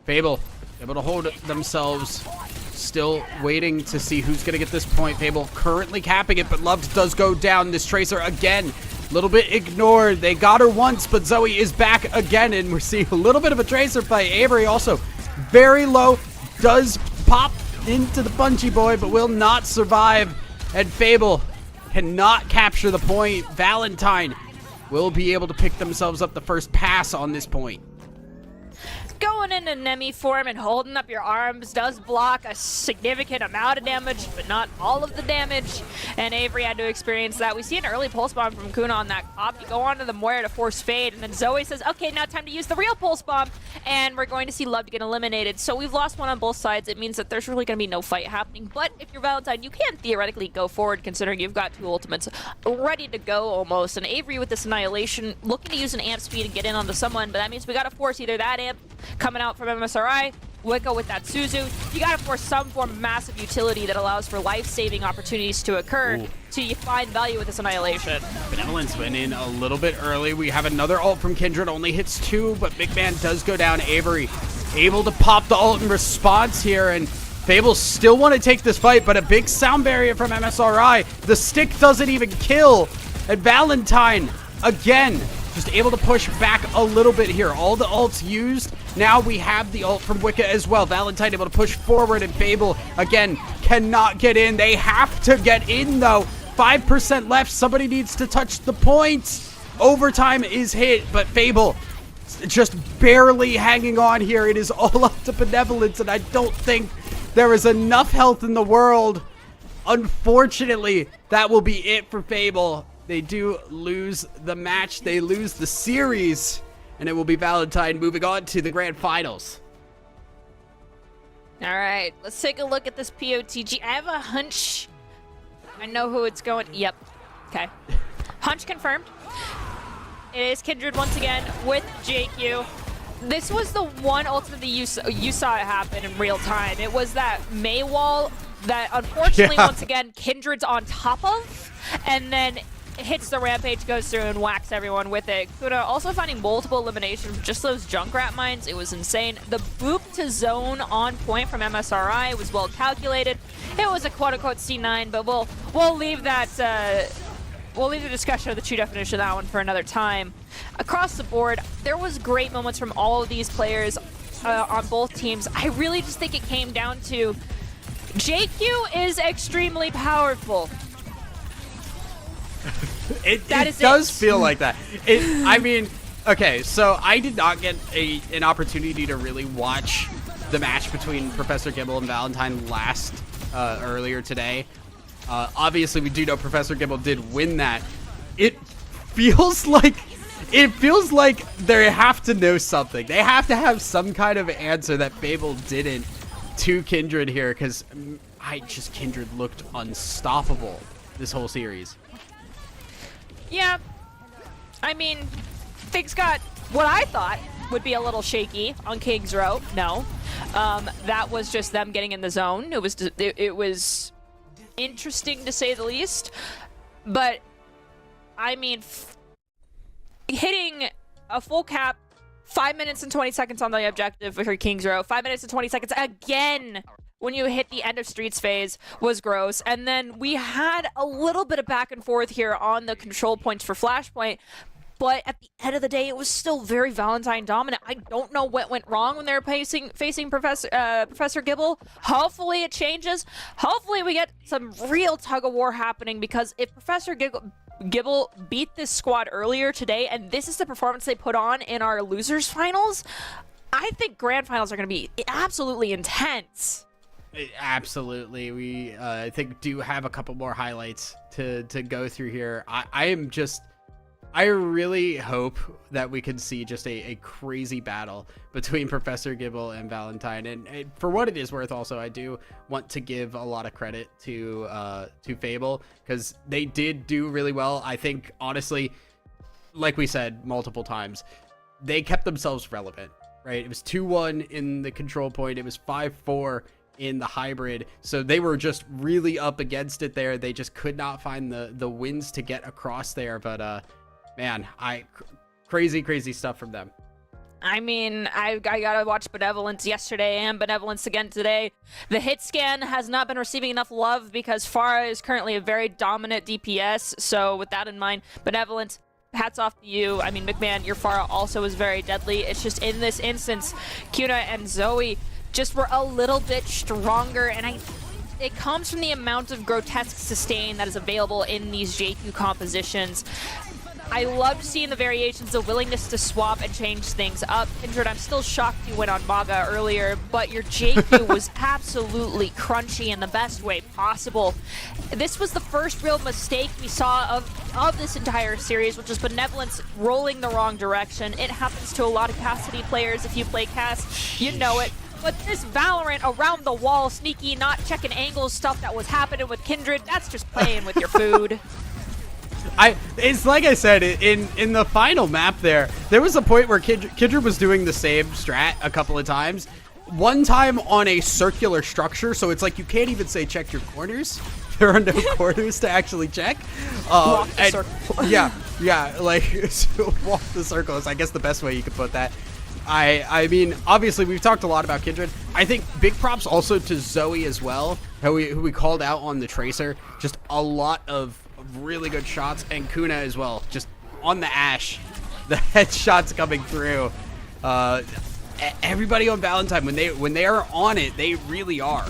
S9: Fable able to hold themselves. Still waiting to see who's going to get this point. Fable currently capping it, but Loved does go down. This Tracer again, a little bit ignored. They got her once, but Zoe is back again, and we're seeing a little bit of a Tracer fight. Avery also very low, does pop into the Punchy Boy, but will not survive. And Fable cannot capture the point. Valentine will be able to pick themselves up the first pass on this point.
S10: Going going into Nemi form and holding up your arms does block a significant amount of damage, but not all of the damage, and Avery had to experience that. We see an early pulse bomb from Kuna on that pop. You go onto the Moira to force fade, and then Zoe says, okay, now time to use the real pulse bomb, and we're going to see Love get eliminated. So we've lost one on both sides. It means that there's really going to be no fight happening, but if you're Valentine, you can theoretically go forward considering you've got 2 ultimates ready to go almost, and Avery with this Annihilation looking to use an amp speed and get in onto someone, but that means we got to force either that amp coming out from MSRI, Wicca with that Suzu. You got to force some form of massive utility that allows for life-saving opportunities to occur till you find value with this Annihilation.
S9: Benevolence went in a little bit early. We have another ult from Kindred, only hits 2, but Big Man does go down. Avery able to pop the ult in response here, and Fable still want to take this fight, but a big sound barrier from MSRI. The stick doesn't even kill, and Valentine, again, just able to push back a little bit here. All the ults used. Now we have the ult from Wicca as well. Valentine able to push forward, and Fable, again, cannot get in. They have to get in, though. 5% left. Somebody needs to touch the points. Overtime is hit, but Fable just barely hanging on here. It is all up to Benevolence, and I don't think there is enough health in the world. Unfortunately, that will be it for Fable. They do lose the match. They lose the series. And it will be Valentine moving on to the grand finals.
S10: All right, let's take a look at this POTG. I have a hunch. I know who it's going. Yep. Okay. Hunch confirmed. It is Kindred once again with JQ. This was the one ultimate that you saw it happen in real time. It was that May wall that unfortunately once again Kindred's on top of, and then hits the rampage, goes through and whacks everyone with it. Kuna also finding multiple eliminations from just those Junkrat mines. It was insane. The boop to zone on point from MSRI was well calculated. It was a quote-unquote C9, but we'll leave that. We'll leave the discussion of the true definition of that one for another time. Across the board, there was great moments from all of these players on both teams. I really just think it came down to JQ is extremely powerful.
S9: It does feel like that. I mean, okay, so I did not get an opportunity to really watch the match between Professor Gibble and Valentine earlier today. Obviously, we do know Professor Gibble did win that. It feels like they have to know something. They have to have some kind of answer that Fable didn't to Kindred here, because Kindred looked unstoppable this whole series.
S10: Yeah, I mean, things got what I thought would be a little shaky on King's Row. No, that was just them getting in the zone. It was interesting to say the least, but I mean, hitting a full cap, 5 minutes and 20 seconds on the objective for King's Row, 5 minutes and 20 seconds again when you hit the end of Streets phase was gross. And then we had a little bit of back and forth here on the control points for Flashpoint, but at the end of the day, it was still very Valentine dominant. I don't know what went wrong when they were facing Professor Gibble. Hopefully it changes. Hopefully we get some real tug of war happening, because if Professor Gibble beat this squad earlier today, and this is the performance they put on in our losers finals, I think grand finals are going to be absolutely intense.
S9: Absolutely. We I think do have a couple more highlights to go through here. I really hope that we can see just a crazy battle between Professor Gibble and Valentine. And for what it is worth, also, I do want to give a lot of credit to Fable, because they did do really well. I think, honestly, like we said multiple times, they kept themselves relevant, right? It was 2-1 in the control point. It was 5-4 in the hybrid. So they were just really up against it there. They just could not find the wins to get across there. But, man, crazy stuff from them.
S10: I mean, I gotta watch Benevolence yesterday and Benevolence again today. The hit scan has not been receiving enough love because Pharah is currently a very dominant DPS. So with that in mind, Benevolence, hats off to you. I mean, McMahon, your Pharah also is very deadly. It's just in this instance, Kuna and Zoe just were a little bit stronger, and it comes from the amount of grotesque sustain that is available in these JQ compositions. I loved seeing the variations, the willingness to swap and change things up. Kindred, I'm still shocked you went on Maga earlier, but your JQ was absolutely crunchy in the best way possible. This was the first real mistake we saw of this entire series, which is Benevolence rolling the wrong direction. It happens to a lot of Cassidy players. If you play Cass, you know it. But this Valorant around the wall, sneaky, not checking angles, stuff that was happening with Kindred, that's just playing with your food.
S9: It's like I said, in the final map there was a point where Kindred was doing the same strat a couple of times. One time on a circular structure, so it's like you can't even say check your corners. There are no corners to actually check.
S10: Walk the circle.
S9: yeah, like so walk the circle is I guess the best way you could put that. I mean, obviously we've talked a lot about Kindred. I think big props also to Zoe as well, who we called out on the Tracer. Just a lot of really good shots, and Kuna as well, just on the Ashe, the headshots coming through. Everybody on Valentine, when they are on it, they really are.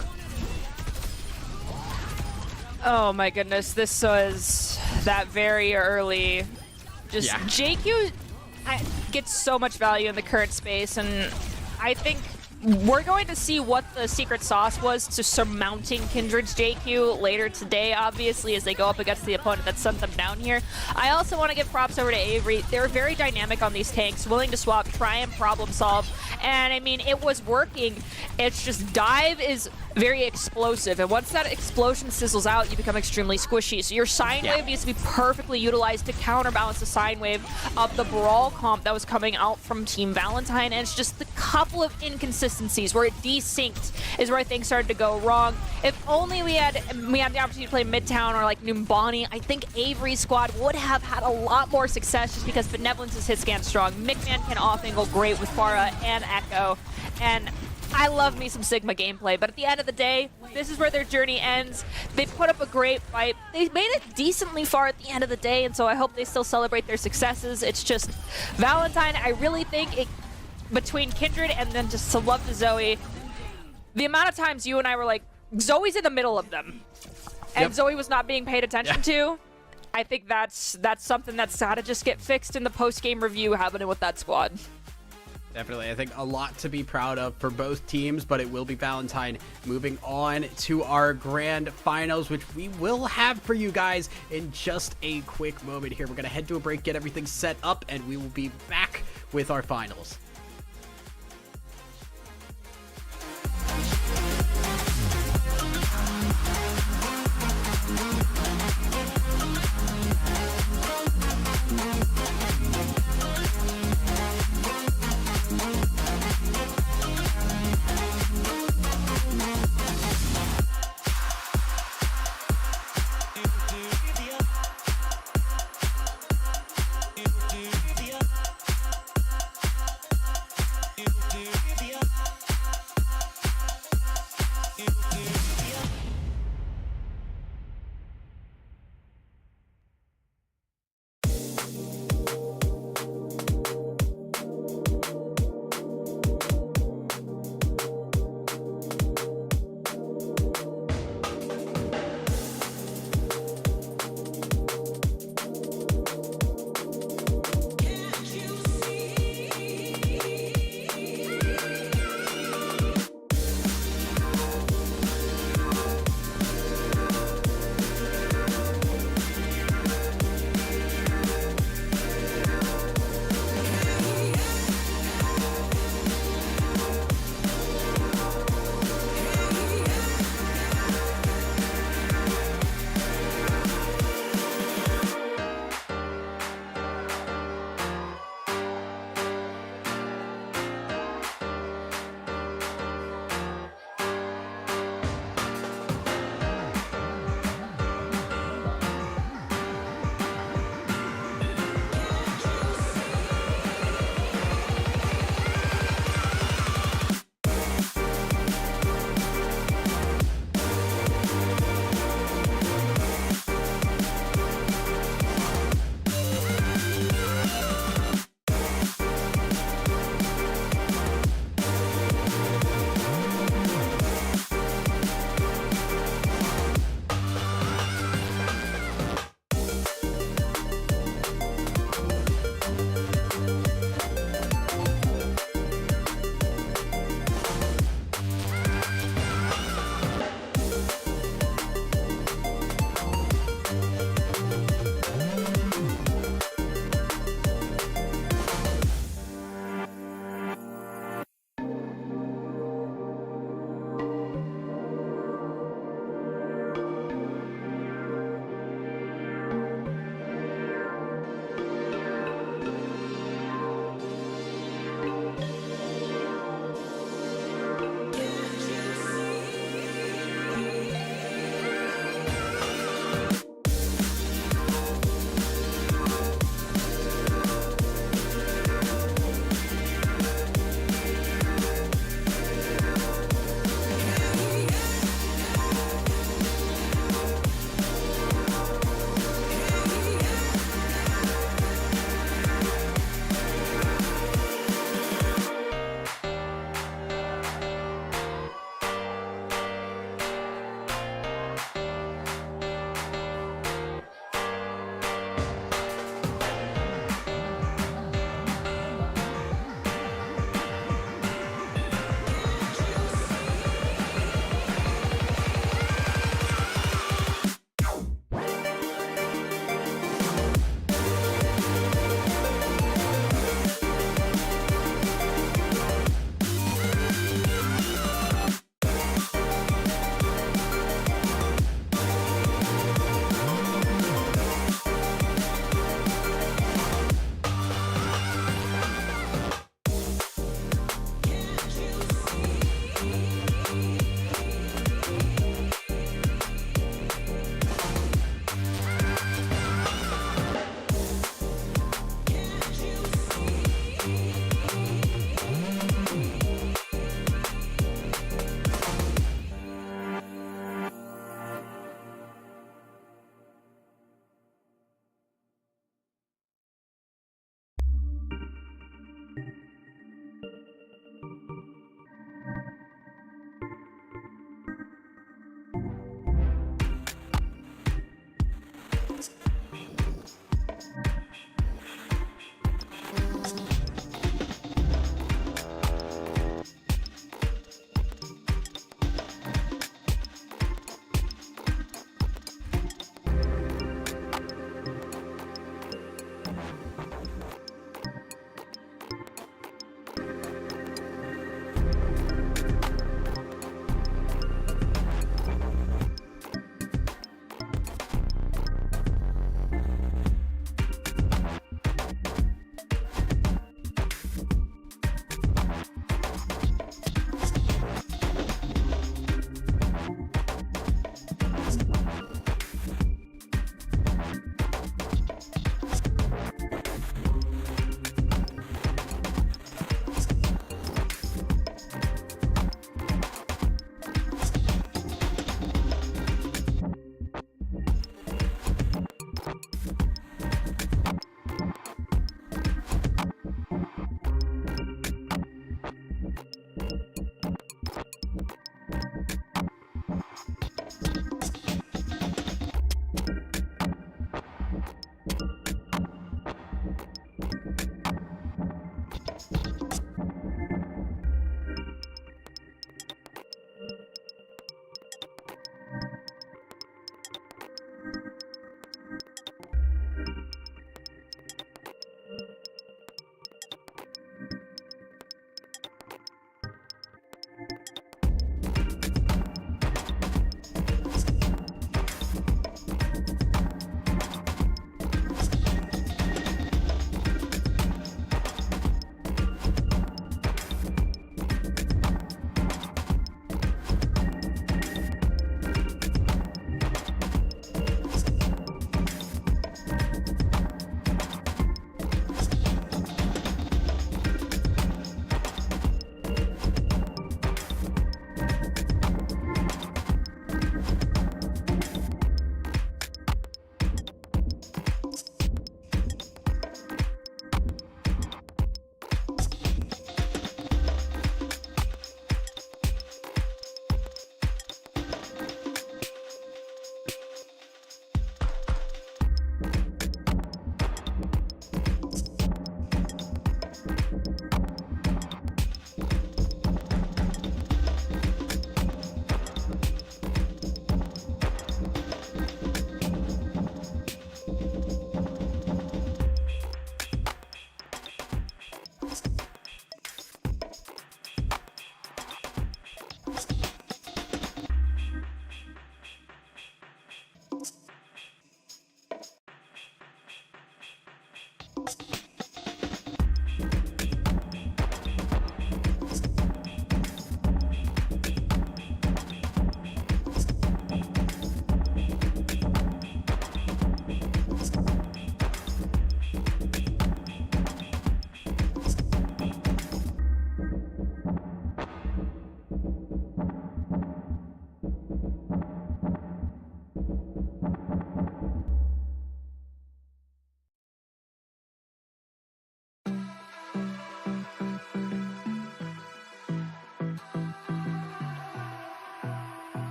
S10: Oh my goodness, this was that very early. Just JQ gets so much value in the current space, and I think we're going to see what the secret sauce was to surmounting Kindred's JQ later today, obviously, as they go up against the opponent that sent them down here. I also want to give props over to Avery. They were very dynamic on these tanks, willing to swap, try and problem solve, and I mean, it was working. It's just dive is very explosive, and once that explosion sizzles out, you become extremely squishy. So your sine wave needs to be perfectly utilized to counterbalance the sine wave of the Brawl comp that was coming out from Team Valentine, and it's just the couple of inconsistencies where it desynced is where things started to go wrong. If only we had the opportunity to play Midtown or like Numbani, I think Avery's squad would have had a lot more success just because Benevolence's hit scan strong. McMahon can off-angle great with Pharah and Echo, and I love me some Sigma gameplay, but at the end of the day, this is where their journey ends. They put up a great fight. They made it decently far at the end of the day, and so I hope they still celebrate their successes. It's just Valentine, I really think between Kindred and then just to love the Zoe, the amount of times you and I were like, Zoe's in the middle of them, and Zoe was not being paid attention to. I think that's something that's got to just get fixed in the post-game review happening with that squad.
S9: Definitely, I think a lot to be proud of for both teams, but it will be Valentine moving on to our grand finals, which we will have for you guys in just a quick moment here. We're going to head to a break, get everything set up, and we will be back with our finals.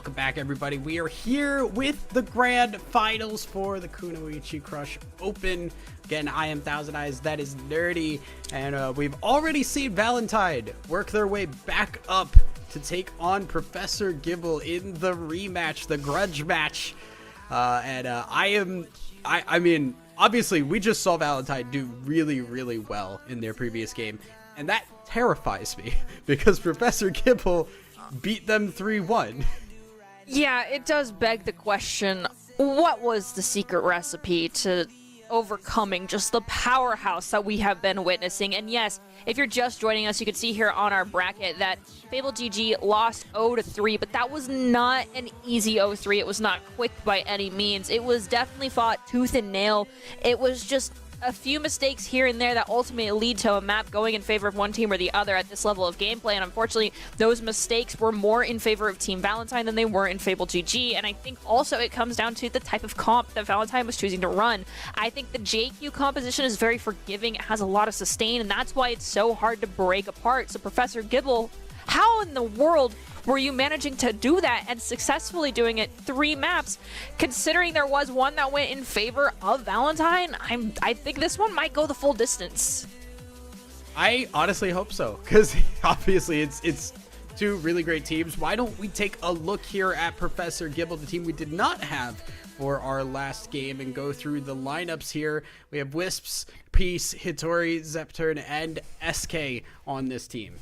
S9: welcome back, everybody. We are here with the grand finals for the Kunoichi Krush Open. Again, I am Thousand Eyes, that is Nerdy, and we've already seen Valentine work their way back up to take on Professor Gibble in the rematch, the grudge match. I mean, obviously, we just saw Valentine do really, really well in their previous game, and that terrifies me because Professor Gibble beat them 3-1.
S10: Yeah, it does beg the question, what was the secret recipe to overcoming just the powerhouse that we have been witnessing? And yes, if you're just joining us, you can see here on our bracket that Fable GG lost 0-3, but that was not an easy 0-3. It was not quick by any means. It was definitely fought tooth and nail. It was just a few mistakes here and there that ultimately lead to a map going in favor of one team or the other at this level of gameplay, and unfortunately those mistakes were more in favor of Team Valentine than they were in Fable GG. And I think also it comes down to the type of comp that Valentine was choosing to run. I think the JQ composition is very forgiving, it has a lot of sustain, and that's why it's so hard to break apart. So Professor Gibble, how in the world were you managing to do that and successfully doing it 3 maps, considering there was one that went in favor of Valentine? I think this one might go the full distance.
S9: I honestly hope so, because obviously it's two really great teams. Why don't we take a look here at Professor Gibble, the team we did not have for our last game, and go through the lineups here. We have Wisps, Peace, Hitori, Zepturn, and SK on this team.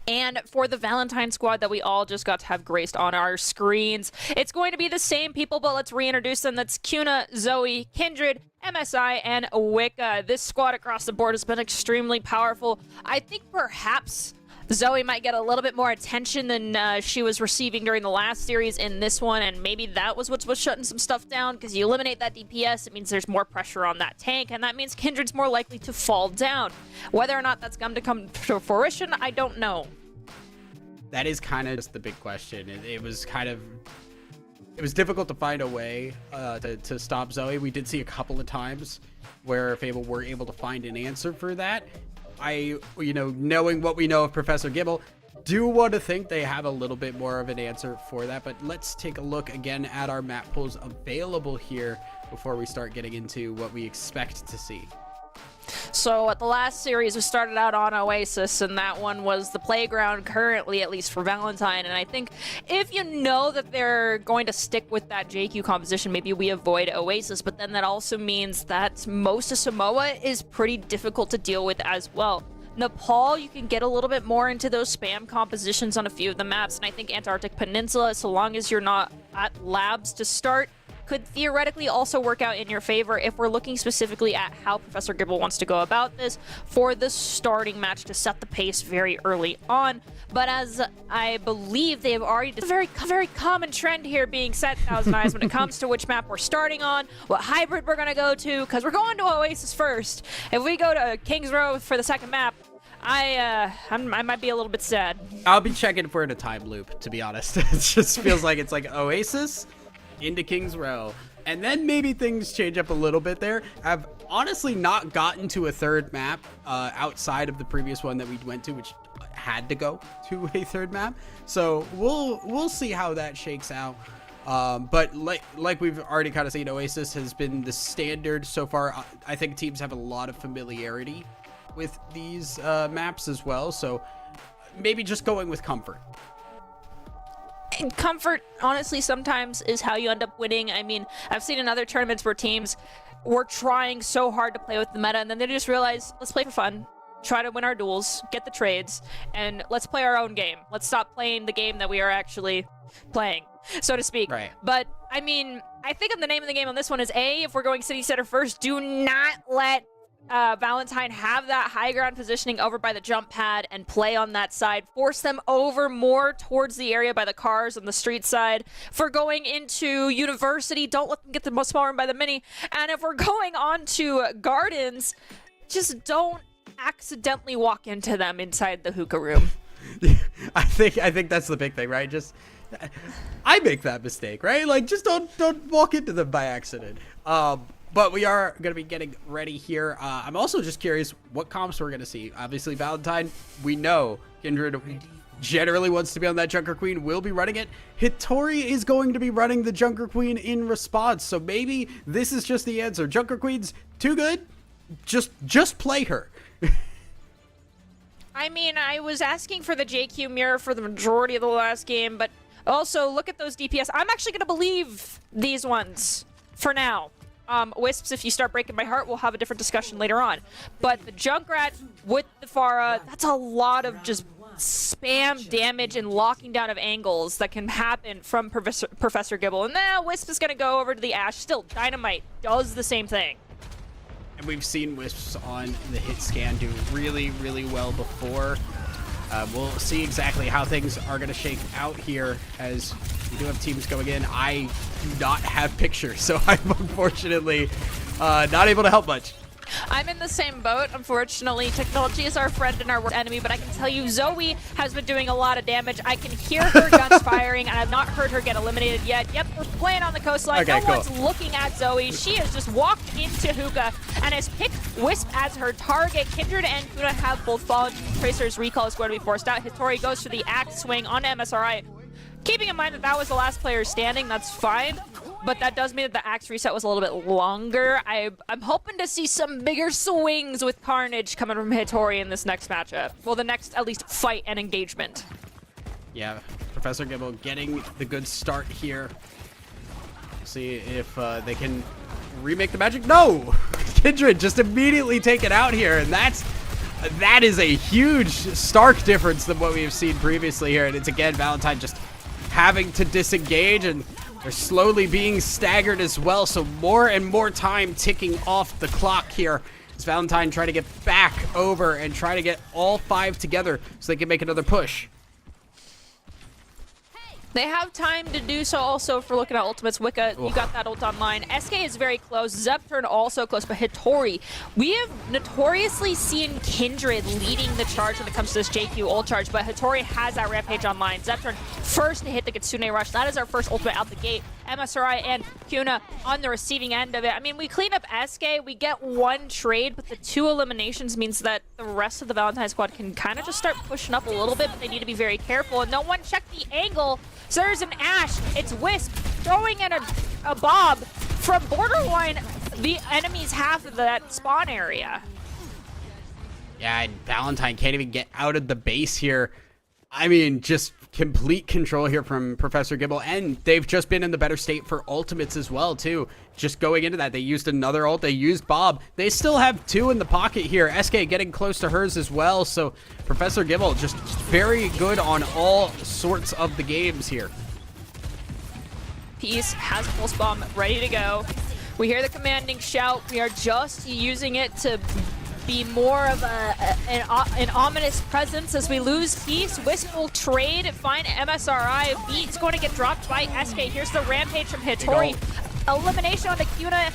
S10: And for the Valentine squad that we all just got to have graced on our screens, it's going to be the same people, but let's reintroduce them. That's Kuna, Zoe, Kindred, MSI, and Wicca. This squad across the board has been extremely powerful. I think perhaps Zoe might get a little bit more attention than she was receiving during the last series in this one, and maybe that was what was shutting some stuff down, because you eliminate that DPS, it means there's more pressure on that tank, and that means Kindred's more likely to fall down. Whether or not that's going to come to fruition, I don't know.
S9: That is kind of just the big question. It was difficult to find a way to stop Zoe. We did see a couple of times where Fable were able to find an answer for that. Knowing what we know of Professor Gibble, do want to think they have a little bit more of an answer for that. But let's take a look again at our map pools available here before we start getting into what we expect to see.
S10: So at the last series, we started out on Oasis, and that one was the playground currently, at least for Valentine. And I think if you know that they're going to stick with that JQ composition, maybe we avoid Oasis, but then that also means that most of Samoa is pretty difficult to deal with as well. Nepal, you can get a little bit more into those spam compositions on a few of the maps, and I think Antarctic Peninsula, so long as you're not at labs to start, could theoretically also work out in your favor if we're looking specifically at how Professor Gibble wants to go about this for the starting match to set the pace very early on. But as I believe they have already, a very common trend here being set, Thousand Eyes, when it comes to which map we're starting on, what hybrid we're going to go to, because we're going to Oasis first. If we go to Kings Row for the second map, I might be a little bit sad.
S9: I'll be checking for it a time loop, to be honest. It just feels like it's like Oasis into Kings Row, and then maybe things change up a little bit there. I've honestly not gotten to a third map outside of the previous one that we went to, which had to go to a third map. So we'll see how that shakes out. But like we've already kind of seen, Oasis has been the standard so far. I think teams have a lot of familiarity with these maps as well, so maybe just going with comfort.
S10: And comfort, honestly, sometimes is how you end up winning. I mean, I've seen in other tournaments where teams were trying so hard to play with the meta, and then they just realize, let's play for fun, try to win our duels, get the trades, and let's play our own game. Let's stop playing the game that we are actually playing, so to speak.
S9: Right.
S10: But, I mean, I think the name of the game on this one is if we're going city center first, do not let Valentine have that high ground positioning over by the jump pad and play on that side. Force them over more towards the area by the cars on the street side. If we're going into University, don't let them get the small room by the mini. And if we're going on to Gardens, just don't accidentally walk into them inside the hookah room.
S9: I think that's the big thing, right? Just I make that mistake, right? Like, just don't walk into them by accident. But we are going to be getting ready here. I'm also just curious what comps we're going to see. Obviously, Valentine, we know Kindred generally wants to be on that Junker Queen will be running it. Hitori is going to be running the Junker Queen in response, so maybe this is just the answer. Junker Queen's too good. Just play her.
S10: I mean, I was asking for the JQ mirror for the majority of the last game, but also look at those DPS. I'm actually going to believe these ones for now. Wisps, if you start breaking my heart, we'll have a different discussion later on. But the Junkrat with the Pharah, that's a lot of just spam damage and locking down of angles that can happen from Professor Gibble. And now Wisp is going to go over to the Ashe. Still, Dynamite does the same thing.
S9: And we've seen Wisps on the hit scan do really, really well before. We'll see exactly how things are going to shake out here as we do have teams going in. I do not have pictures, so I'm unfortunately not able to help much.
S10: I'm in the same boat. Unfortunately, technology is our friend and our worst enemy, but I can tell you Zoe has been doing a lot of damage. I can hear her guns firing, and I've not heard her get eliminated yet. Yep, we're playing on the coastline.
S9: Okay,
S10: no one's looking at Zoe. She has just walked into Hookah and has picked Wisp as her target. Kindred and Kuna have both fallen. Tracer's recall is going to be forced out. Hitori goes for the axe swing on MSRI. Keeping in mind that that was the last player standing, that's fine. But that does mean that the axe reset was a little bit longer. I'm hoping to see some bigger swings with Carnage coming from Hitori in this next matchup. Well, the next, at least, fight and engagement.
S9: Yeah, Professor Gibble getting the good start here. See if they can remake the magic. No! Kindred just immediately taken out here, and that is a huge, stark difference than what we have seen previously here. And it's again Valentine just having to disengage, and they're slowly being staggered as well, so more and more time ticking off the clock here as Valentine trying to get back over and try to get all 5 together so they can make another push.
S10: They have time to do so also for looking at ultimates. Wicca, you got that ult online. SK is very close. Zepturn also close, but Hitori. We have notoriously seen Kindred leading the charge when it comes to this JQ ult charge, but Hitori has that Rampage online. Zepturn first to hit the Kitsune Rush. That is our first ultimate out the gate. MSRI and Kuna on the receiving end of it. I mean, we clean up SK, we get 1 trade, but the 2 eliminations means that the rest of the Valentine squad can kind of just start pushing up a little bit, but they need to be very careful. And no one checked the angle. So there's an Ashe. It's Wisp throwing in a Bob from borderline the enemy's half of that spawn area.
S9: Yeah, and Valentine can't even get out of the base here. I mean, just complete control here from Professor Gibble, and they've just been in the better state for ultimates as well, too. Just going into that, they used another ult, they used Bob. They still have 2 in the pocket here. SK getting close to hers as well, so Professor Gibble just very good on all sorts of the games here.
S10: Peace has Pulse Bomb ready to go. We hear the commanding shout. We are just using it to be more of an ominous presence as we lose Peace. Wisp will trade, find MSRI. Beat's going to get dropped by SK. Here's the Rampage from Hitori. Elimination on the Kuna,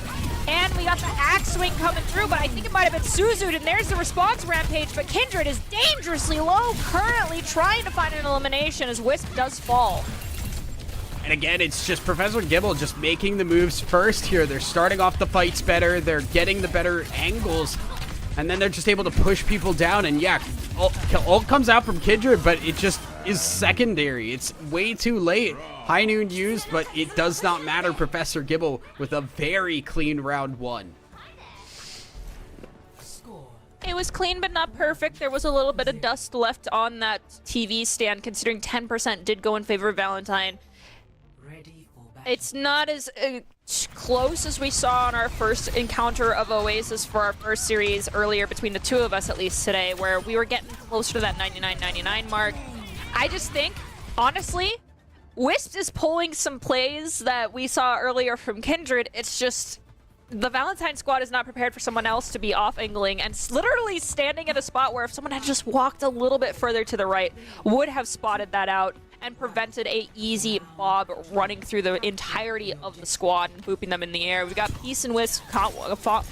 S10: and we got the axe swing coming through, but I think it might have been Suzu, and there's the response Rampage, but Kindred is dangerously low, currently trying to find an elimination as Wisp does fall.
S9: And again, it's just Professor Gibble just making the moves first here. They're starting off the fights better, they're getting the better angles, and then they're just able to push people down. And yeah, ult comes out from Kindred, but it just is secondary. It's way too late. High noon used, but it does not matter. Professor Gibble with a very clean round 1.
S10: It was clean but not perfect. There was a little bit of dust left on that TV stand, considering 10% did go in favor of Valentine. It's not as close as we saw on our first encounter of Oasis for our first series earlier, between the 2 of us at least today, where we were getting closer to that 99-99 mark. I just think, honestly, Wisp is pulling some plays that we saw earlier from Kindred. It's just the Valentine squad is not prepared for someone else to be off-angling and literally standing at a spot where if someone had just walked a little bit further to the right, would have spotted that out and prevented a easy Bob running through the entirety of the squad and booping them in the air. We got Peace and Wisp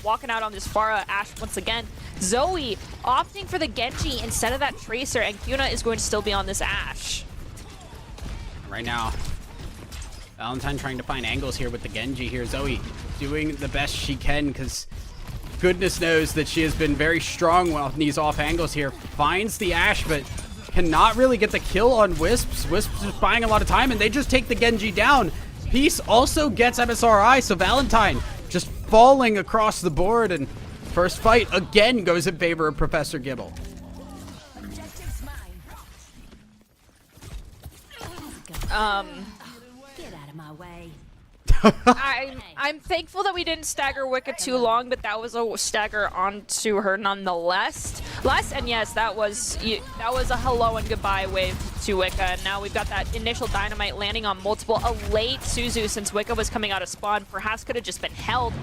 S10: walking out on this Pharah Ashe once again. Zoe opting for the Genji instead of that Tracer, and Kuna is going to still be on this Ashe.
S9: Right now, Valentine trying to find angles here with the Genji here. Zoe doing the best she can, because goodness knows that she has been very strong on these off angles here. Finds the Ashe, but cannot really get the kill on Wisps. Wisps is buying a lot of time, and they just take the Genji down. Peace also gets MSRI, so Valentine just falling across the board, and first fight again goes in favor of Professor Gibble.
S7: Get out of my way.
S10: I'm thankful that we didn't stagger Wicca too long, but that was a stagger onto her nonetheless. And yes, that was a hello and goodbye wave to Wicca, and now we've got that initial dynamite landing on multiple. A late Suzu, since Wicca was coming out of spawn, perhaps could have just been held.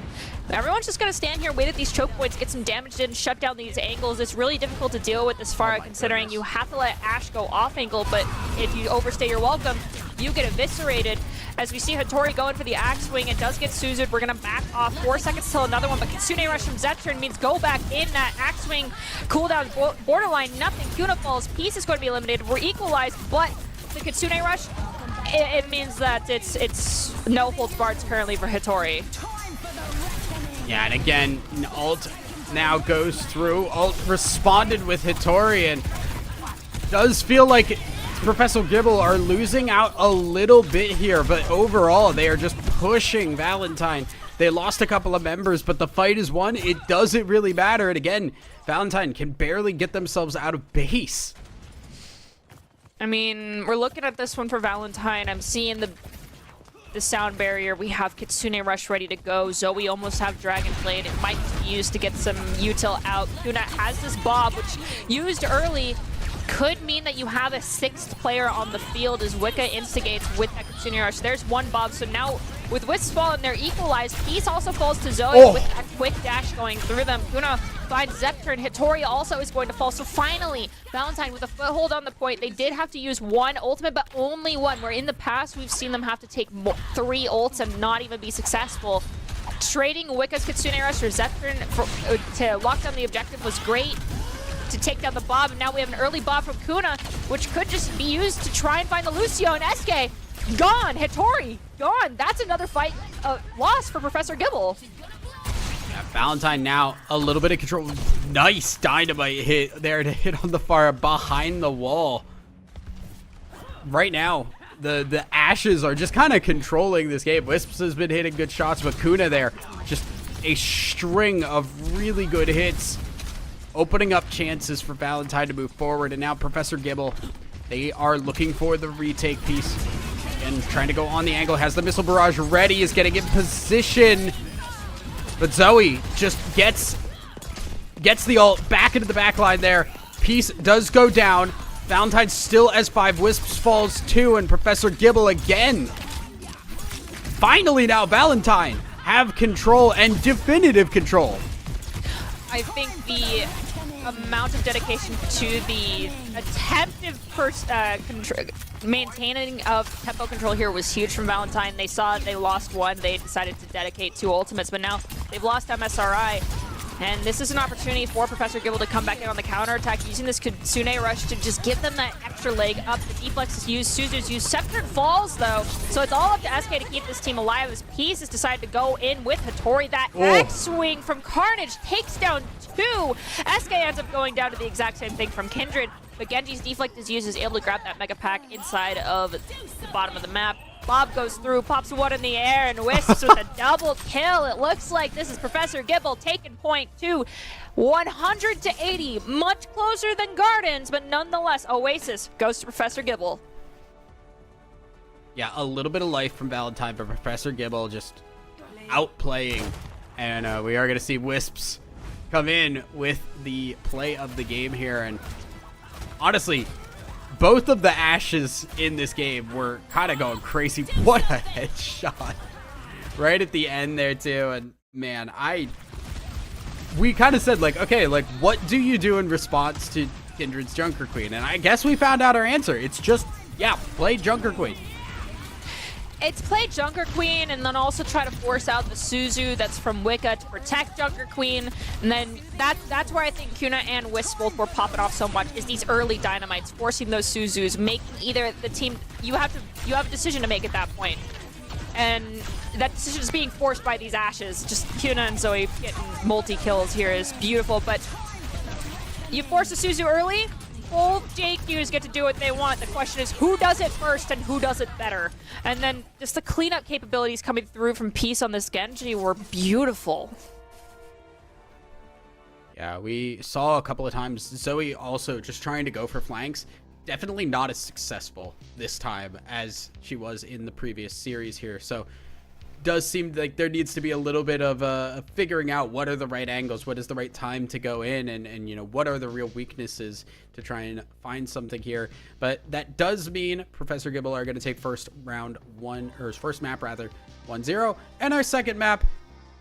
S10: Everyone's just gonna stand here, wait at these choke points, get some damage in, shut down these angles. It's really difficult to deal with this Pharah, considering you have to let Ashe go off angle, but if you overstay your welcome, you get eviscerated. As we see Hattori going for the axe swing, it does get Suzu'd. We're gonna back off 4 seconds till another one, but Kitsune Rush from Zetturn means go back in. That axe swing cooldown borderline, nothing. Kuna falls, Peace is going to be eliminated. We're equalized, but the Kitsune Rush, it means that it's no holds barred currently for Hattori.
S9: Yeah, and again, ult now goes through. Ult responded with Hattori, and does feel like Professor Gibble are losing out a little bit here, but overall they are just pushing Valentine. They lost a couple of members, but the fight is won. It doesn't really matter, and again, Valentine can barely get themselves out of base.
S10: I mean, we're looking at this one for Valentine. I'm seeing the sound barrier. We have Kitsune Rush ready to go. Zoe almost have Dragon Blade. It might be used to get some util out. Kuna has this Bob, which used early could mean that you have a 6th player on the field as Wicca instigates with that Kitsune Rush. There's one Bob, so now with Wisps falling, they're equalized. Peace also falls to Zoe with a quick dash going through them. Kuna finds Zetturn. Hittori also is going to fall. So finally, Valentine with a foothold on the point. They did have to use one ultimate, but only one, where in the past we've seen them have to take 3 ults and not even be successful. Trading Wicca's Kitsune Rush or Zetturn to lock down the objective was great to take down the Bob, and now we have an early Bob from Kuna, which could just be used to try and find the Lucio, and SK gone. Hittori gone. That's another fight loss for Professor Gibble.
S9: Yeah, Valentine now a little bit of control. Nice dynamite hit there to hit on the far behind the wall. Right now, the Ashes are just kind of controlling this game. Wisps has been hitting good shots, but Kuna there, just a string of really good hits, opening up chances for Valentine to move forward. And now Professor Gibble, they are looking for the retake piece and trying to go on the angle. Has the missile barrage ready, is getting in position, but Zoe just gets the ult back into the back line there. Piece does go down. Valentine still S5. Wisps falls 2, and Professor Gibble again. Finally now Valentine have control, and definitive control.
S10: I think the amount of dedication to the attempted maintaining of tempo control here was huge from Valentine. They saw they lost one, they decided to dedicate 2 ultimates, but now they've lost MSRI. And this is an opportunity for Professor Gibble to come back in on the counterattack, using this Kitsune Rush to just give them that extra leg up. The deflex is used, Suzu's used, Zetturn falls though, so it's all up to SK to keep this team alive as Peace has decided to go in with Hattori. That X-swing from Carnage takes down 2. SK ends up going down to the exact same thing from Kindred, but Genji's deflect is used, is able to grab that Mega Pack inside of the bottom of the map. Bob goes through, pops one in the air, and Wisps with a double kill. It looks like this is Professor Gibble taking point 2. 100 to 80, much closer than Gardens, but nonetheless, Oasis goes to Professor Gibble.
S9: Yeah, a little bit of life from Valentine, but Professor Gibble just outplaying. And we are going to see Wisps come in with the play of the game here. And honestly, both of the Ashes in this game were kind of going crazy. What a headshot right at the end there too. And man, we kind of said like, okay, like what do you do in response to Kindred's Junker Queen? And I guess we found out our answer. It's just, yeah, play Junker Queen.
S10: It's play Junker Queen and then also try to force out the Suzu that's from Wicca to protect Junker Queen. And then that's where I think Kuna and Wisp both were popping off so much, is these early dynamites, forcing those Suzus, making either the team, you have a decision to make at that point. And that decision is being forced by these Ashes. Just Kuna and Zoe getting multi-kills here is beautiful, but you force a Suzu early, both JQs get to do what they want. The question is who does it first and who does it better. And then just the cleanup capabilities coming through from Peace on this Genji were beautiful.
S9: Yeah, we saw a couple of times Zoe also just trying to go for flanks. Definitely not as successful this time as she was in the previous series here. So does seem like there needs to be a little bit of figuring out what are the right angles, what is the right time to go in, and you know, what are the real weaknesses to try and find something here. But that does mean Professor Gibble are going to take first map rather 1-0, and our second map,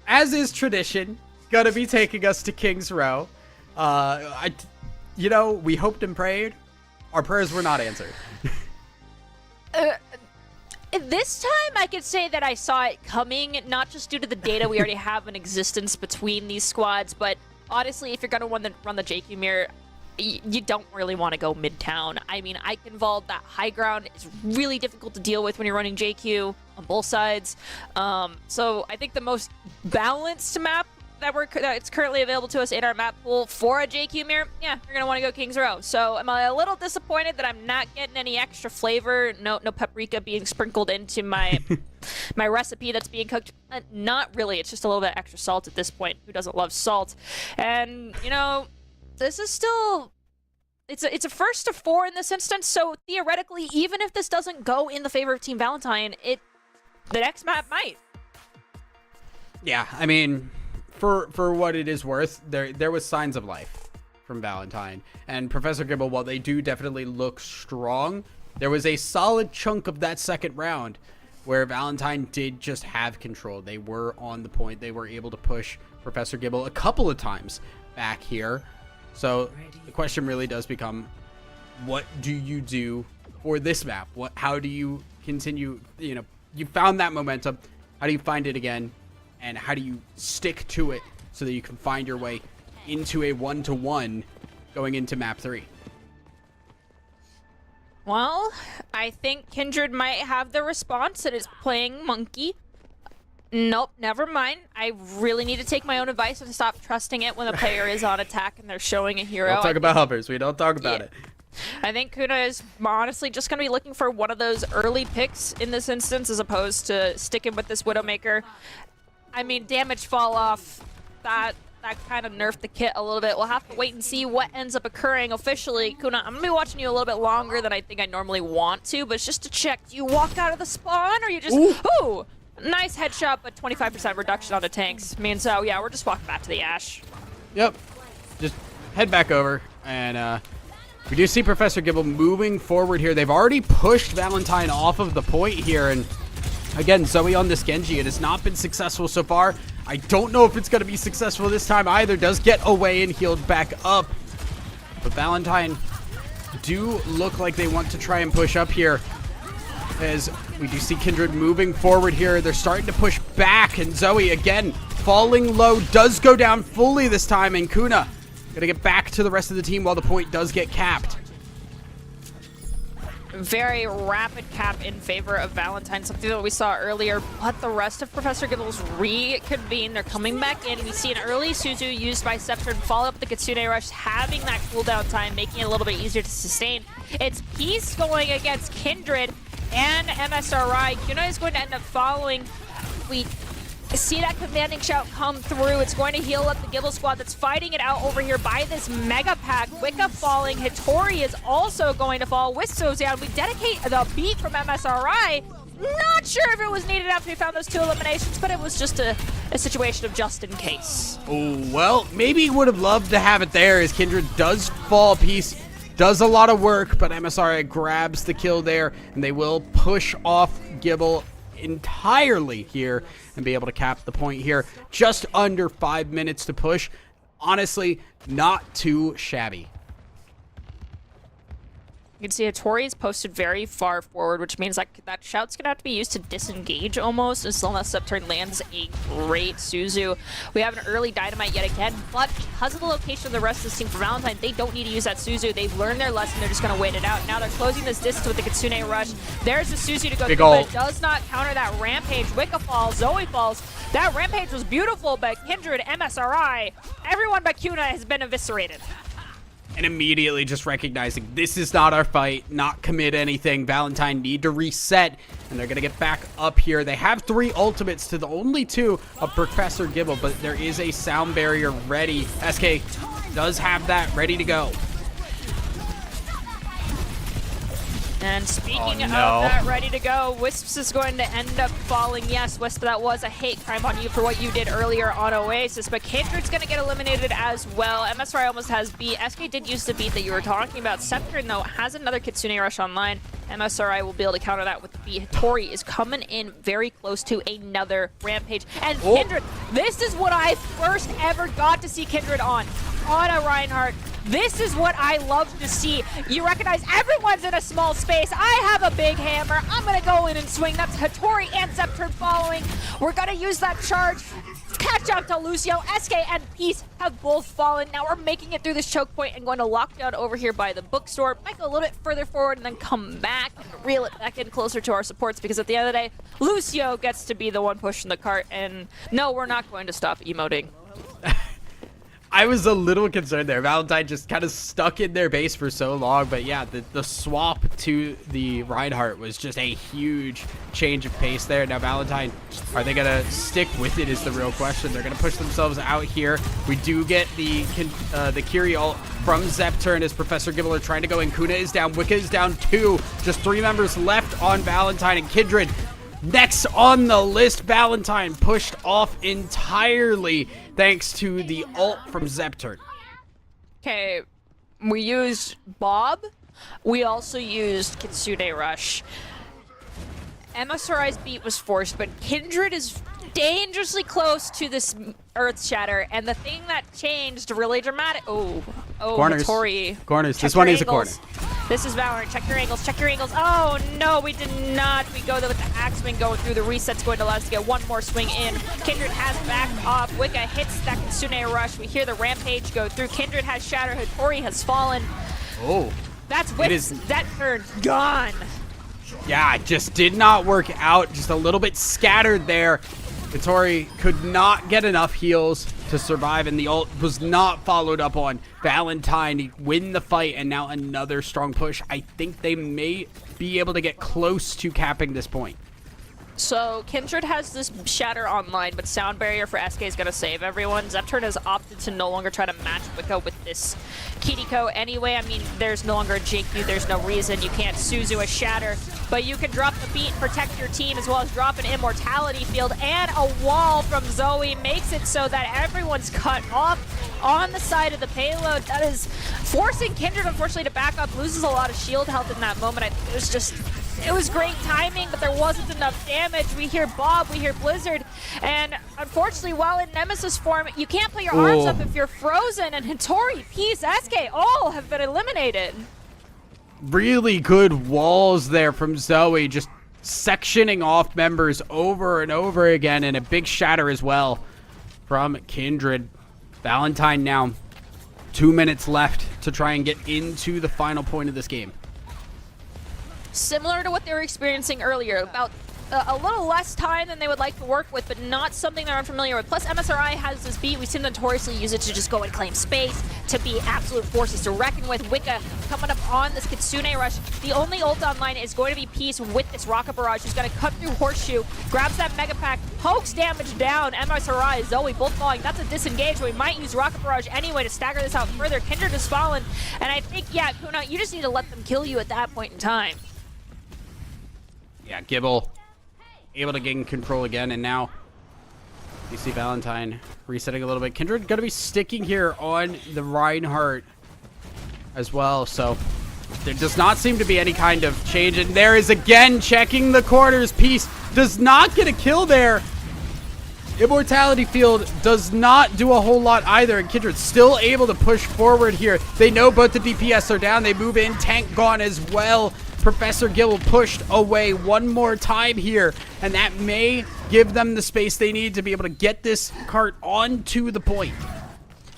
S9: as is tradition, gonna be taking us to King's Row. You know, we hoped and prayed. Our prayers were not answered.
S10: This time, I could say that I saw it coming, not just due to the data we already have in existence between these squads, but honestly, if you're going to run the JQ mirror, you don't really want to go midtown. I mean, Eichenwald, that high ground, is really difficult to deal with when you're running JQ on both sides. So I think the most balanced map that's currently available to us in our map pool for a JQ mirror, yeah, you're gonna want to go King's Row. So I'm a little disappointed that I'm not getting any extra flavor. No paprika being sprinkled into my my recipe that's being cooked. Not really. It's just a little bit extra salt at this point. Who doesn't love salt? And you know, this is still. It's a first to 4 in this instance. So theoretically, even if this doesn't go in the favor of Team Valentine, the next map might.
S9: Yeah, I mean, for what it is worth, there was signs of life from Valentine. And Professor Gibble, while they do definitely look strong, there was a solid chunk of that second round where Valentine did just have control. They were on the point. They were able to push Professor Gibble a couple of times back here. So the question really does become, what do you do for this map? How do you continue? You know, you found that momentum. How do you find it again? And how do you stick to it so that you can find your way into a 1-to-1 going into map 3?
S10: Well, I think Kindred might have the response. It is playing monkey. Nope, never mind. I really need to take my own advice and stop trusting it when the player is on attack and they're showing a hero.
S9: Don't talk about hovers. We don't talk about it.
S10: I think Kuna is honestly just going to be looking for one of those early picks in this instance as opposed to sticking with this Widowmaker. I mean, damage fall off, that kind of nerfed the kit a little bit. We'll have to wait and see what ends up occurring officially. Kuna, I'm going to be watching you a little bit longer than I think I normally want to, but it's just to check. Do you walk out of the spawn or you just... Ooh! Nice headshot, but 25% reduction on the tanks. I mean, so yeah, we're just walking back to the Ash.
S9: Yep. Just head back over, and we do see Professor Gibble moving forward here. They've already pushed Valentine off of the point here, and again, Zoe on this Genji. It has not been successful so far. I don't know if it's going to be successful this time either. Does get away and healed back up. But Valentine do look like they want to try and push up here. As we do see Kindred moving forward here. They're starting to push back. And Zoe, again, falling low. Does go down fully this time. And Kuna going to get back to the rest of the team while the point does get capped.
S10: Very rapid cap in favor of Valentine, something that we saw earlier, but the rest of Professor Gibble's reconvene. They're coming back in. We see an early Suzu used by Scepter and follow up with the Kitsune Rush, having that cooldown time, making it a little bit easier to sustain. It's Peace going against Kindred and MSRI. Kuna is going to end up following. We see that commanding shout come through. It's going to heal up the Gibble squad that's fighting it out over here by this mega pack. Wicca falling. Hitori is also going to fall with Sozan. We dedicate the beat from MSRI. Not sure if it was needed after we found those 2 eliminations, but it was just a situation of just in case.
S9: Oh, well, maybe he would have loved to have it there as Kindred does fall. Peace does a lot of work, but MSRI grabs the kill there, and they will push off Gibble entirely here and be able to cap the point here. Just under 5 minutes to push. Honestly, not too shabby.
S10: You can see Hitori's posted very far forward, which means like that shout's gonna have to be used to disengage almost, unless Scepter lands a great Suzu. We have an early Dynamite yet again, but because of the location of the rest of this team for Valentine, they don't need to use that Suzu. They've learned their lesson. They're just gonna wait it out. Now they're closing this distance with the Kitsune Rush. There's the Suzu to go through, but it does not counter that Rampage. Wicca falls, Zoe falls. That Rampage was beautiful, but Kindred, MSRI, everyone but Kuna has been eviscerated.
S9: and immediately just recognizing this is not our fight, not commit anything. Valentine need to reset, and they're going to get back up here. They have 3 ultimates to the only 2 of Professor Gibble, but there is a sound barrier ready. SK does have that ready to go.
S10: And speaking of
S9: no.
S10: that ready to go, Wisps is going to end up falling. Yes, Wisp, that was a hate crime on you for what you did earlier on Oasis, but Kindred's going to get eliminated as well. MSRI almost has beat. SK did use the beat that you were talking about. Scepter, though, has another Kitsune Rush online. MSRI will be able to counter that with the beat. Tori is coming in very close to another Rampage. And Kindred, this is what I first ever got to see Kindred on a Reinhardt. This is what I love to see. You recognize everyone's in a small space. I have a big hammer. I'm going to go in and swing. That's Hattori and Zepturn following. We're going to use that charge. Catch up to Lucio. SK and Peace have both fallen. Now we're making it through this choke point and going to lock down over here by the bookstore. Might go a little bit further forward and then come back and reel it back in closer to our supports, because at the end of the day, Lucio gets to be the one pushing the cart. And no, we're not going to stop emoting.
S9: I was a little concerned there. Valentine just kind of stuck in their base for so long. But yeah, the swap to the Reinhardt was just a huge change of pace there. Now Valentine, are they going to stick with it is the real question. They're going to push themselves out here. We do get the Kiri ult from Zepturn as Professor Gibble are trying to go in. Kuna is down. Wicca is down 2. Just 3 members left on Valentine, and Kindred next on the list. Valentine pushed off entirely thanks to the ult from Zepturn.
S10: Okay, we used Bob. We also used Kitsune Rush. MSRI's beat was forced, but Kindred is dangerously close to this Earth Shatter, and the thing that changed really dramatic.
S9: Corners.
S10: Hattori.
S9: Corners.
S10: Check
S9: This one
S10: your
S9: is a corner.
S10: angles. This is Valorant. Check your angles. Check your angles. Oh no, we did not. We go there with the axe swing going through. The reset's going to allow us to get one more swing in. Kindred has backed off. Wicca hits that Kitsune Rush. We hear the Rampage go through. Kindred has Shatter. Hattori has fallen.
S9: Oh.
S10: That's Wicca's. That turn gone.
S9: Yeah, it just did not work out. Just a little bit scattered there. Hattori could not get enough heals to survive, and the ult was not followed up on. Valentine win the fight, and now another strong push. I think they may be able to get close to capping this point.
S10: So Kindred has this Shatter online, but Sound Barrier for SK is going to save everyone. Zepturn has opted to no longer try to match Wicca with this Kiriko anyway. I mean, there's no longer a JQ, there's no reason. You can't Suzu a Shatter, but you can drop the beat, protect your team, as well as drop an Immortality field, and a wall from Zoe makes it so that everyone's cut off on the side of the payload. That is forcing Kindred, unfortunately, to back up. Loses a lot of shield health in that moment. I think it was great timing, but there wasn't enough damage. We hear Bob, we hear Blizzard, and unfortunately, while in Nemesis form, you can't put your arms up if you're frozen, and Hattori, Peace, SK, all have been eliminated.
S9: Really good walls there from Zoe, just sectioning off members over and over again, and a big Shatter as well from Kindred. Valentine now 2 minutes left to try and get into the final point of this game.
S10: Similar to what they were experiencing earlier, about a little less time than they would like to work with, but not something they're unfamiliar with. Plus, MSRI has this beat. We've seen them notoriously use it to just go and claim space, to be absolute forces to reckon with. Wicca coming up on this Kitsune Rush. The only ult online is going to be Peace with this Rocket Barrage, who's going to cut through Horseshoe, grabs that Mega Pack, pokes damage down. MSRI, Zoe both falling. That's a disengage. We might use Rocket Barrage anyway to stagger this out further. Kindred has fallen, and I think, yeah, Kuna, you just need to let them kill you at that point in time.
S9: Yeah, Gibble able to gain control again, and now you see Valentine resetting a little bit. Kindred going to be sticking here on the Reinhardt as well, so there does not seem to be any kind of change, and there is again checking the corners. Peace does not get a kill there. Immortality field does not do a whole lot either, and Kindred still able to push forward here. They know both the DPS are down. They move in. Tank gone as well. Professor Gibble pushed away one more time here, and that may give them the space they need to be able to get this cart onto the point.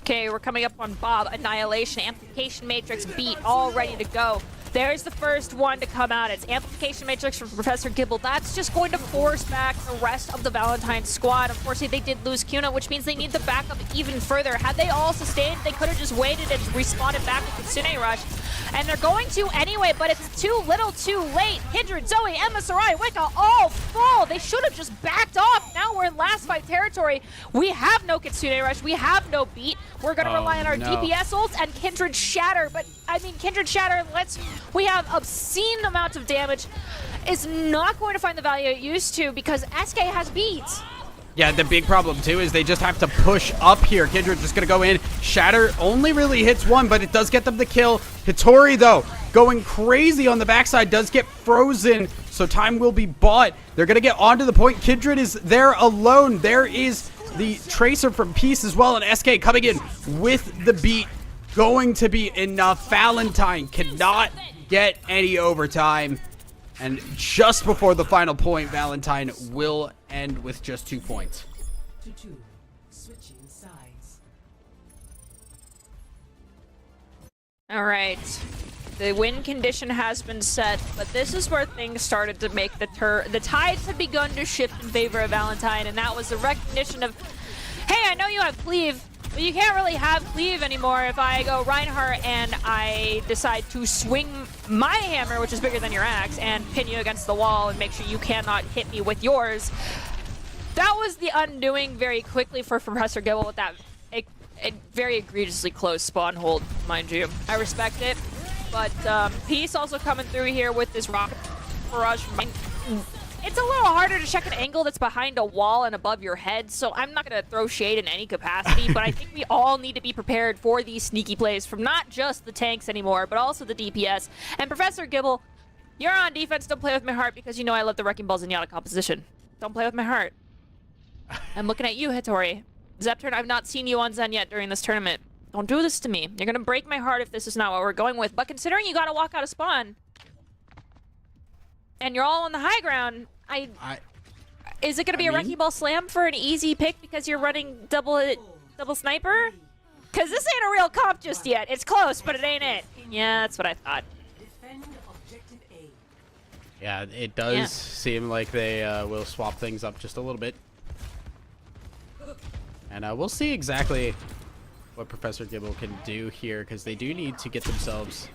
S10: Okay, we're coming up on Bob. Annihilation, Amplification Matrix, beat, all ready to go. There's the first one to come out. It's Amplification Matrix from Professor Gibble. That's just going to force back the rest of the Valentine squad. Unfortunately, they did lose Kuna, which means they need the backup even further. Had they all sustained, they could have just waited and respawned back with Kitsune Rush. And they're going to anyway, but it's too little too late. Kindred, Zoe, MSRI, Wicca, all full. They should have just backed off. Now we're in last fight territory. We have no Kitsune Rush. We have no beat. We're going to rely on our DPS ults and Kindred Shatter. But, I mean, Kindred Shatter, we have obscene amounts of damage. Is not going to find the value it used to because SK has beats.
S9: Yeah, the big problem too is they just have to push up here. Kindred just gonna go in. Shatter only really hits one, but it does get them the kill. Hitori though, going crazy on the backside, does get frozen, so time will be bought. They're gonna get onto the point. Kindred is there alone. There is the Tracer from Peace as well, and SK coming in with the beat. Going to be enough. Valentine cannot get any overtime. And just before the final point, Valentine will end with just 2 points.
S11: Switching sides.
S10: All right. The win condition has been set, but this is where things started to make the tides had begun to shift in favor of Valentine, and that was the recognition of, hey, I know you have Cleave, but you can't really have Cleave anymore if I go Reinhardt and I decide to swing my hammer, which is bigger than your axe, and pin you against the wall and make sure you cannot hit me with yours. That was the undoing very quickly for Professor Gibble with that a very egregiously close spawn hold, mind you. I respect it, but Peace also coming through here with this rocket barrage. It's a little harder to check an angle that's behind a wall and above your head, so I'm not going to throw shade in any capacity, but I think we all need to be prepared for these sneaky plays from not just the tanks anymore, but also the DPS. And Professor Gibble, you're on defense. Don't play with my heart because you know I love the Wrecking Balls in Yata composition. Don't play with my heart. I'm looking at you, Hitori. Zepturn, I've not seen you on Zen yet during this tournament. Don't do this to me. You're going to break my heart if this is not what we're going with, but considering you got to walk out of spawn, and you're all on the high ground, is it going to be a Wrecking Ball Slam for an easy pick because you're running double sniper? Because this ain't a real comp just yet. It's close, but it ain't it. Yeah, that's what I thought.
S9: Yeah, it does seem like they will swap things up just a little bit. And we'll see exactly what Professor Gibble can do here, because they do need to get themselves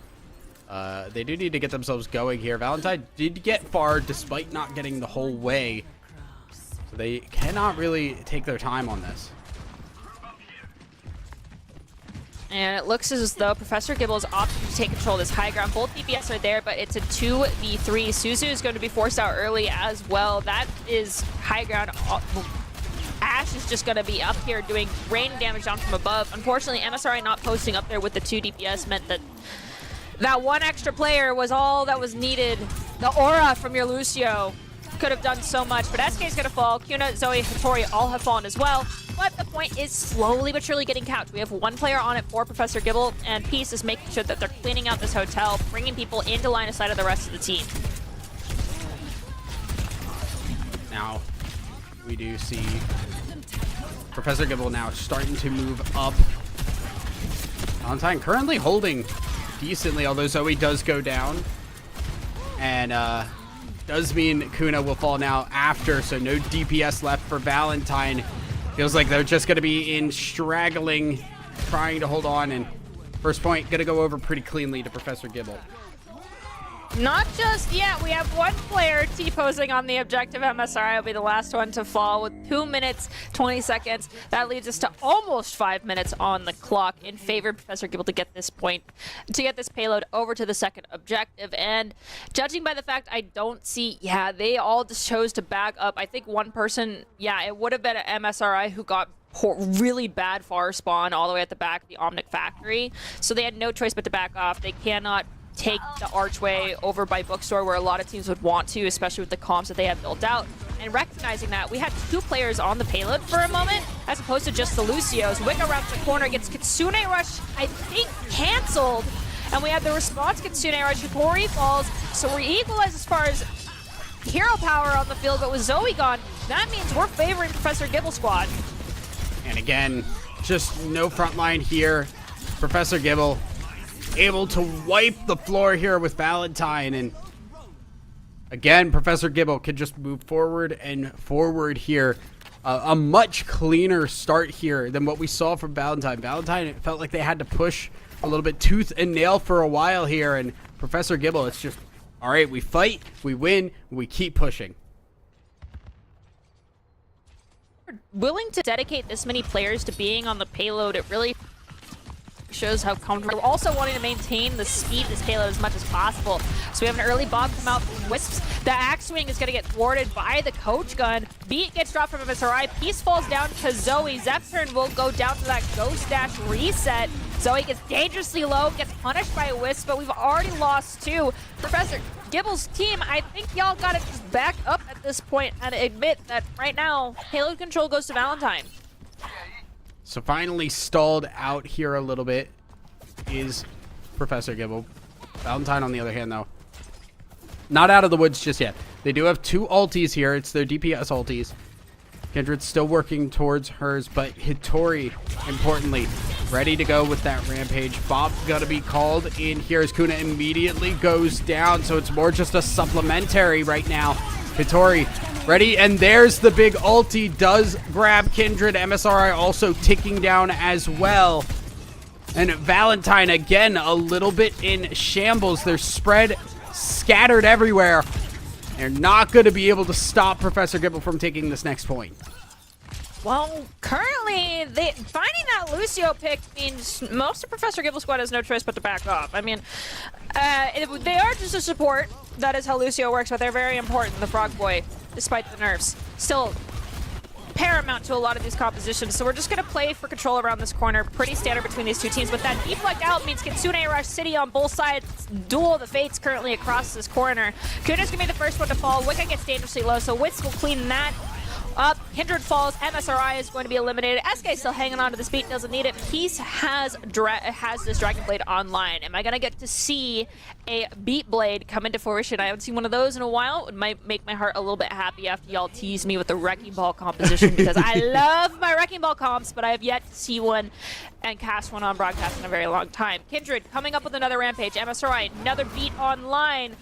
S9: going here. Valentine did get far despite not getting the whole way, so they cannot really take their time on this.
S10: And it looks as though Professor Gibble is opting to take control of this high ground. Both DPS are there, but it's a 2v3. Suzu is going to be forced out early as well. That is high ground. Ash is just going to be up here doing rain damage down from above. Unfortunately, MSRI not posting up there with the 2 DPS meant that that one extra player was all that was needed. The aura from your Lucio could have done so much, but SK is going to fall. Kuna, Zoe, Hitori all have fallen as well. But the point is slowly but surely getting couched. We have one player on it for Professor Gibble, and Peace is making sure that they're cleaning out this hotel, bringing people into line of sight of the rest of the team.
S9: Now, we do see Professor Gibble now starting to move up. Valentine currently holding decently, although Zoe does go down. And does mean Kuna will fall now after, so no DPS left for Valentine. Feels like they're just going to be in straggling, trying to hold on, and first point going to go over pretty cleanly to Professor Gibble.
S10: Not just yet. We have one player T-posing on the objective. MSRI will be the last one to fall with 2 minutes, 20 seconds. That leads us to almost 5 minutes on the clock in favor of Professor Gibble to get this point, to get this payload over to the second objective. And judging by the fact I don't see, they all just chose to back up. I think one person, it would have been an MSRI who got really bad far spawn all the way at the back of the Omnic factory. So they had no choice but to back off. They cannot take the archway over by Bookstore where a lot of teams would want to, especially with the comps that they have built out. And recognizing that, we had 2 players on the payload for a moment, as opposed to just the Lucios. Wicca around the corner gets Kitsune Rush, I think, canceled. And we have the response Kitsune Rush, Hitori falls. So we're equalized as far as hero power on the field, but with Zoe gone, that means we're favoring Professor Gibble squad.
S9: And again, just no front line here. Professor Gibble able to wipe the floor here with Valentine. And again, Professor Gibble can just move forward and forward here. A much cleaner start here than what we saw from Valentine. Valentine, it felt like they had to push a little bit tooth and nail for a while here. And Professor Gibble, it's just, all right, we fight, we win, we keep pushing.
S10: Willing to dedicate this many players to being on the payload, it really shows how comfortable. We're also wanting to maintain the speed of this payload as much as possible. So we have an early bomb come out from Wisps. The Axe Swing is going to get thwarted by the Coach Gun. Beat gets dropped from MSRI. Peace falls down to Zoe. Zepturn will go down to that Ghost Dash reset. Zoe gets dangerously low, gets punished by Wisp, but we've already lost 2. Professor Gibble's team, I think y'all gotta just back up at this point and admit that right now, payload control goes to Valentine.
S9: So finally stalled out here a little bit is Professor Gibble. Valentine, on the other hand, though, not out of the woods just yet. They do have 2 ultis here. It's their DPS ultis. Kindred's still working towards hers, but Hitori, importantly, ready to go with that rampage. Bob's gonna be called in here as Kuna immediately goes down, so it's more just a supplementary right now. Hitori ready, and there's the big ulti, does grab Kindred. MSRI also ticking down as well. And Valentine, again, a little bit in shambles. They're spread, scattered everywhere. They're not going to be able to stop Professor Gibble from taking this next point.
S10: Well, currently, finding that Lucio pick means most of Professor Gibble's squad has no choice but to back off. I mean, they are just a support. That is how Lucio works, but they're very important, the Frog Boy, despite the nerfs. Still paramount to a lot of these compositions, so we're just going to play for control around this corner. Pretty standard between these 2 teams, but that deflect out means Kitsune Rush City on both sides. Duel the fates currently across this corner. Kuna's going to be the first one to fall. Wicca gets dangerously low, so Wits will clean that up. Kindred falls. MSRI is going to be eliminated. SK still hanging on to this beat, doesn't need it. Peace has this Dragon Blade online. Am I going to get to see a Beat Blade come into fruition? I haven't seen one of those in a while. It might make my heart a little bit happy after y'all tease me with the Wrecking Ball composition, because I love my Wrecking Ball comps, but I have yet to see one and cast one on broadcast in a very long time. Kindred coming up with another Rampage. MSRI, another Beat online.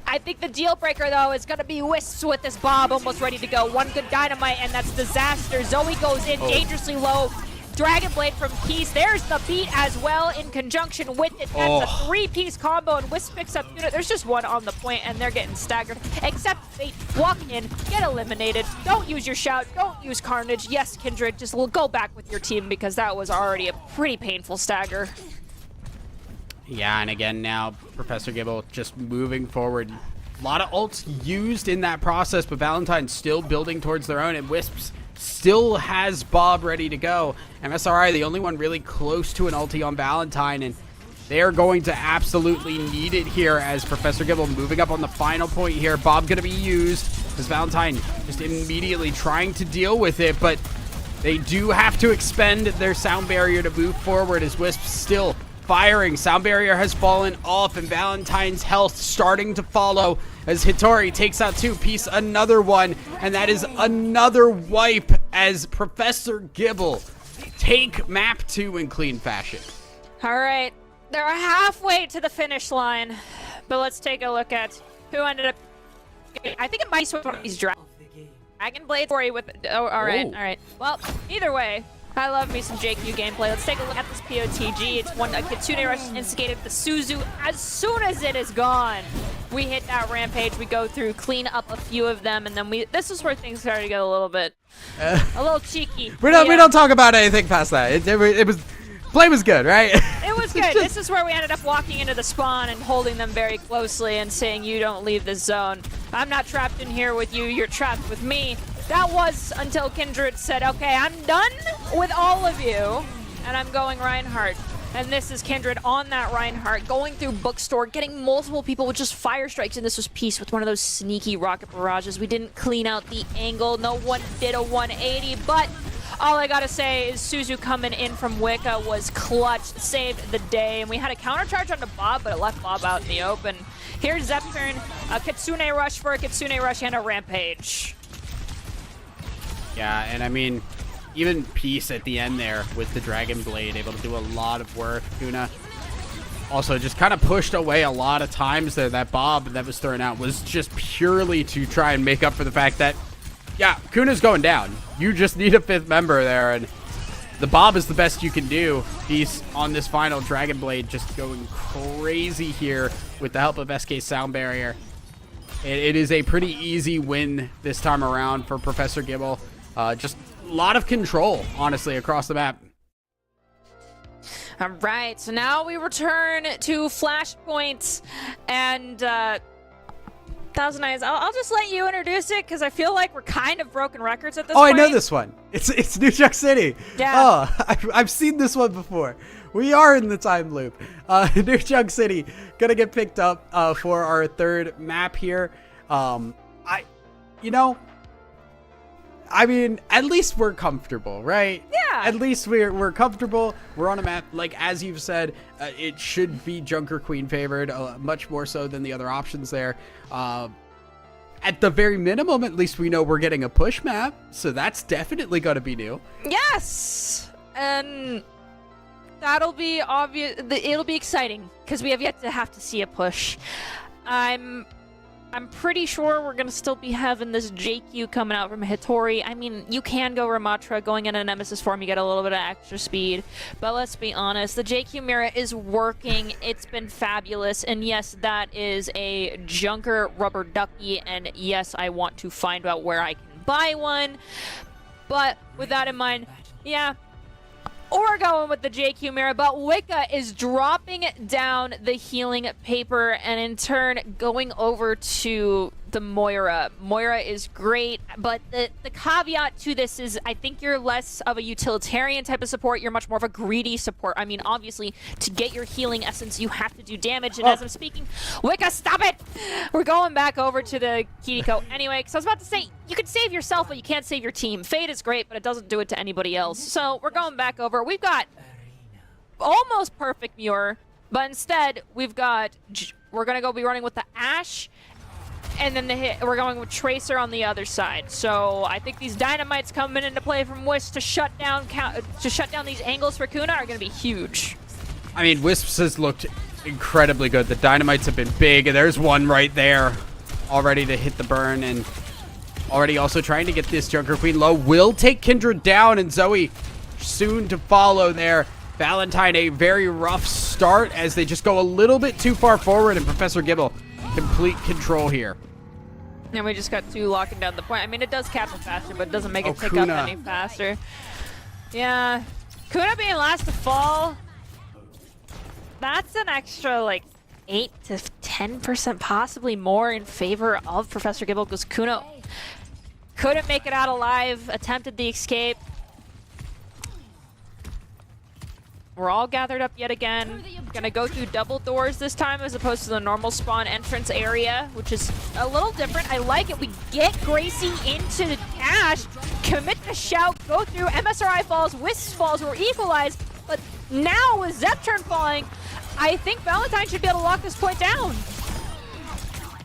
S10: I think the deal breaker, though, is going to be Wisps with this Bob almost ready to go. One good dynamite, and that's disaster. Zoe goes in dangerously low. Dragon Blade from Peace. There's the beat as well in conjunction with it. That's a 3-piece combo, and Wisp picks up unit. There's just one on the point, and they're getting staggered. Except they walk in, get eliminated. Don't use your shout. Don't use Carnage. Yes, Kindred, just go back with your team, because that was already a pretty painful stagger.
S9: Yeah, and again now, Professor Gibble just moving forward. A lot of ults used in that process, but Valentine's still building towards their own, and Wisps still has Bob ready to go. MSRI, the only one really close to an ulti on Valentine, and they are going to absolutely need it here as Professor Gibble moving up on the final point here. Bob going to be used as Valentine just immediately trying to deal with it, but they do have to expend their sound barrier to move forward as Wisps still firing. Sound barrier has fallen off, and Valentine's health starting to follow as Hitori takes out 2. Peace another one, and that is another wipe as Professor Gibble take map 2 in clean fashion.
S10: All right, they're halfway to the finish line, but let's take a look at who ended up. I think it might be one of these Dragon Blade story with. Oh, all right. Well, either way, I love me some JQ gameplay. Let's take a look at this POTG. It's one Kitsune Rush instigated the Suzu. As soon as it is gone, we hit that rampage. We go through, clean up a few of them, and then this is where things started to get a little bit, a little cheeky.
S12: We don't talk about anything past that. It was, play was good, right?
S10: It was good. This is where we ended up walking into the spawn and holding them very closely and saying, "You don't leave this zone. I'm not trapped in here with you. You're trapped with me." That was until Kindred said, "Okay, I'm done with all of you, and I'm going Reinhardt." And this is Kindred on that Reinhardt, going through bookstore, getting multiple people with just fire strikes, and this was Peace with one of those sneaky rocket barrages. We didn't clean out the angle. No one did a 180, but all I gotta say is Suzu coming in from Wicca was clutch, saved the day, and we had a counter charge onto Bob, but it left Bob out in the open. Here's Zepturn, a Kitsune Rush for a Kitsune Rush and a Rampage.
S9: Yeah, and I mean, even Peace at the end there with the Dragon Blade, able to do a lot of work. Kuna Also, just kind of pushed away a lot of times there. That Bob that was thrown out was just purely to try and make up for the fact that, yeah, Kuna's going down. You just need a 5th member there, and the Bob is the best you can do. He's on this final Dragon Blade, just going crazy here with the help of SK Sound Barrier. It is a pretty easy win this time around for Professor Gibble. Just a lot of control, honestly, across the map.
S10: All right, so now we return to Flashpoint, and Thousand Eyes, I'll just let you introduce it because I feel like we're kind of broken records at this point.
S12: I know this one. It's New Jack City.
S10: Yeah.
S12: Oh, I've seen this one before. We are in the time loop. New Jack City gonna get picked up for our 3rd map here. I mean, at least we're comfortable, right?
S10: Yeah.
S12: At least we're comfortable. We're on a map, like, as you've said, it should be Junker Queen favored, much more so than the other options there. At the very minimum, at least we know we're getting a push map, so that's definitely going to be new.
S10: Yes! And that'll be obvious. It'll be exciting because we have yet to have to see a push. I'm pretty sure we're going to still be having this JQ coming out from Hitori. I mean, you can go Ramatra. Going in a Nemesis form, you get a little bit of extra speed. But let's be honest, the JQ Mira is working. It's been fabulous. And yes, that is a Junker rubber ducky. And yes, I want to find out where I can buy one. But with that in mind, yeah, we're going with the JQ Mira, but Wicca is dropping down the healing paper and in turn going over to the Moira. Moira is great, but the caveat to this is I think you're less of a utilitarian type of support. You're much more of a greedy support. I mean, obviously, to get your healing essence, you have to do damage. And as I'm speaking, Wicca, stop it! We're going back over to the Kiriko. Anyway, because I was about to say, you can save yourself, but you can't save your team. Fade is great, but it doesn't do it to anybody else. So we're going back over. We've got almost perfect Muir, but instead, we're going to be running with the Ashe. And then we're going with Tracer on the other side. So I think these dynamites coming into play from Wisp to shut down these angles for Kuna are going to be huge.
S9: I mean, Wisps has looked incredibly good. The dynamites have been big, and there's one right there, all ready to hit the burn, and already also trying to get this Junker Queen low. Will take Kindred down, and Zoe soon to follow there. Valentine, a very rough start as they just go a little bit too far forward, and Professor Gibble complete control here.
S10: And we just got 2 locking down the point. I mean, it does cap it faster, but it doesn't make it tick up any faster. Yeah. Kuna being last to fall, that's an extra, like, 8 to 10% possibly more in favor of Professor Gibble because Kuna couldn't make it out alive, attempted the escape. We're all gathered up yet again. Gonna go through double doors this time as opposed to the normal spawn entrance area, which is a little different. I like it. We get Gracie into the Ashe, commit the shout, go through. MSRI falls, Wisp falls, we're equalized. But now with Zepturn falling, I think Valentine should be able to lock this point down.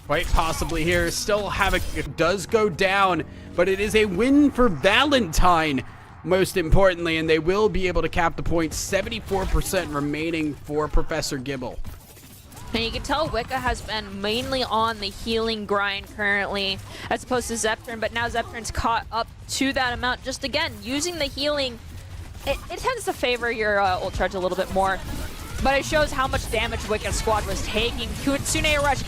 S9: Quite possibly here. Still Havoc does go down, but it is a win for Valentine. Most importantly, and they will be able to cap the point. 74% remaining for Professor Gibble.
S10: And you can tell Wicca has been mainly on the healing grind currently, as opposed to Zepturn, but now Zepturn's caught up to that amount. Just again, using the healing, it tends to favor your ult charge a little bit more. But it shows how much damage Wicca's squad was taking. Kitsune Rush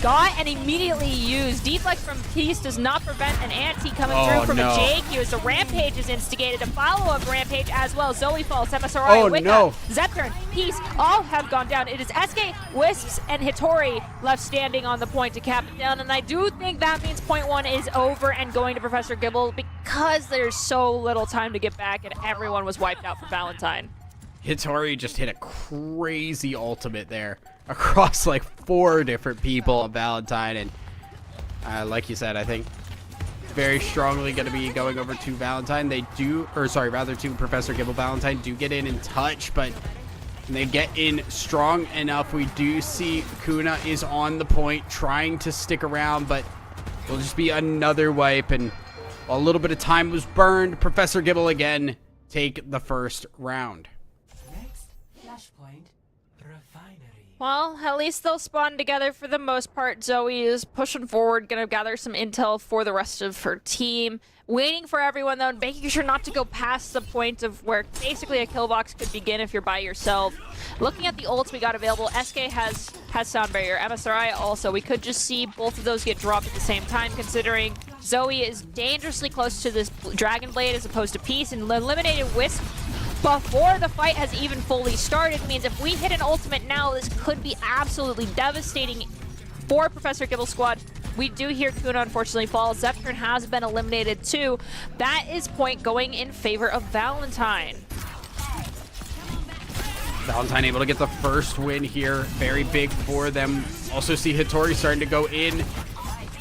S10: got and immediately used. Deflex from Peace does not prevent an anti coming through from a JQ as the Rampage is instigated. A follow-up Rampage as well. Zoe falls, MSRI, Wicca, Zepturn, Peace, all have gone down. It is SK, Wisps, and Hitori left standing on the point to cap it down. And I do think that means point 1 is over and going to Professor Gibble because there's so little time to get back and everyone was wiped out for Valentine.
S9: Hitori just hit a crazy ultimate there across like 4 different people on Valentine, and like you said, I think very strongly going to be going over to Valentine. They do, or sorry, rather to Professor Gibble. Valentine do get in and touch, but they get in strong enough. We do see Kuna is on the point trying to stick around, but will just be another wipe, and a little bit of time was burned. Professor Gibble again take the first round.
S11: Flashpoint
S10: Well, at least they'll spawn together for the most part. Zoe is pushing forward, gonna gather some intel for the rest of her team. Waiting for everyone, though, and making sure not to go past the point of where basically a kill box could begin if you're by yourself. Looking at the ults we got available, SK has Sound Barrier, MSRI also. We could just see both of those get dropped at the same time, considering Zoe is dangerously close to this Dragon Blade as opposed to Peace, and eliminated Wisp before the fight has even fully started. Means if we hit an ultimate now, this could be absolutely devastating for Professor Gibble's squad. We do hear Kuna unfortunately fall. Zepturn has been eliminated too. That is point going in favor of Valentine.
S12: Valentine able to get the first win here. Very big for them. Also see Hattori starting to go in,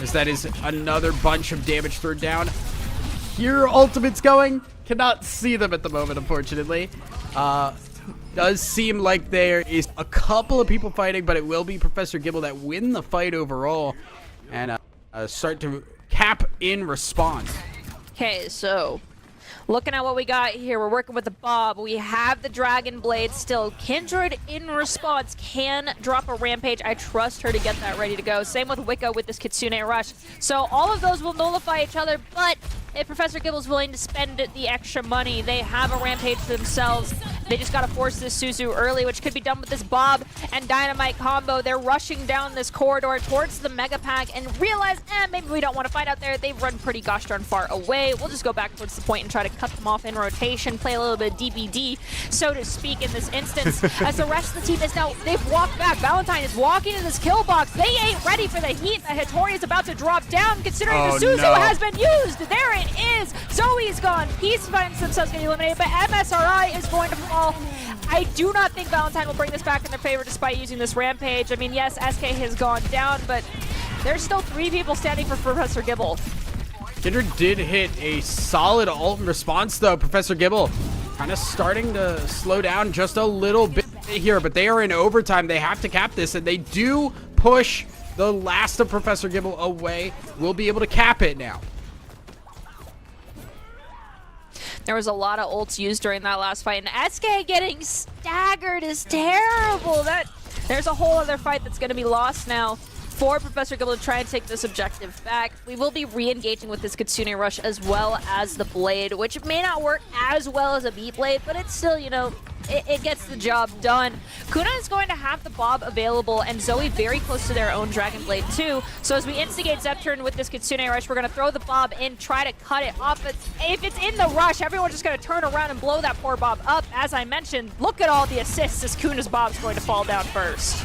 S12: as that is another bunch of damage thrown down. Here ultimate's going. Cannot see them at the moment, unfortunately. Does seem like there is a couple of people fighting, but it will be Professor Gibble that win the fight overall and start to cap in response.
S10: Okay, so looking at what we got here, we're working with the Bob. We have the Dragon Blade still. Kindred in response can drop a Rampage. I trust her to get that ready to go. Same with Wicca with this Kitsune Rush. So all of those will nullify each other, but if Professor Gibble's willing to spend the extra money, they have a Rampage themselves. They just gotta force this Suzu early, which could be done with this Bob and Dynamite combo. They're rushing down this corridor towards the Mega Pack and realize, maybe we don't want to fight out there. They've run pretty gosh darn far away. We'll just go back towards the point and try to cut them off in rotation, play a little bit of DBD, so to speak, in this instance. As the rest of the team is now, they've walked back. Valentine is walking in this kill box. They ain't ready for the heat that Hattori is about to drop down, considering the Suzu has been used. There it is. Zoe's gone. Peace finds themselves getting eliminated, but MSRI is going to fall. I do not think Valentine will bring this back in their favor despite using this Rampage. I mean, yes, SK has gone down, but there's still 3 people standing for Professor Gibble.
S12: Kindred did hit a solid ult in response, though. Professor Gibble kind of starting to slow down just a little bit here, but they are in overtime. They have to cap this, and they do push the last of Professor Gibble away. We'll be able to cap it now.
S10: There was a lot of ults used during that last fight, and SK getting staggered is terrible. There's a whole other fight that's going to be lost now for Professor Gibble to try and take this objective back. We will be re-engaging with this Kitsune Rush as well as the Blade, which may not work as well as a Beat Blade, but it's still, you know, it gets the job done. Kuna is going to have the Bob available, and Zoe very close to their own Dragon Blade too. So as we instigate Zepturn with this Kitsune Rush, we're going to throw the Bob in, try to cut it off. But if it's in the rush, everyone's just going to turn around and blow that poor Bob up. As I mentioned, look at all the assists as Kuna's Bob's going to fall down first.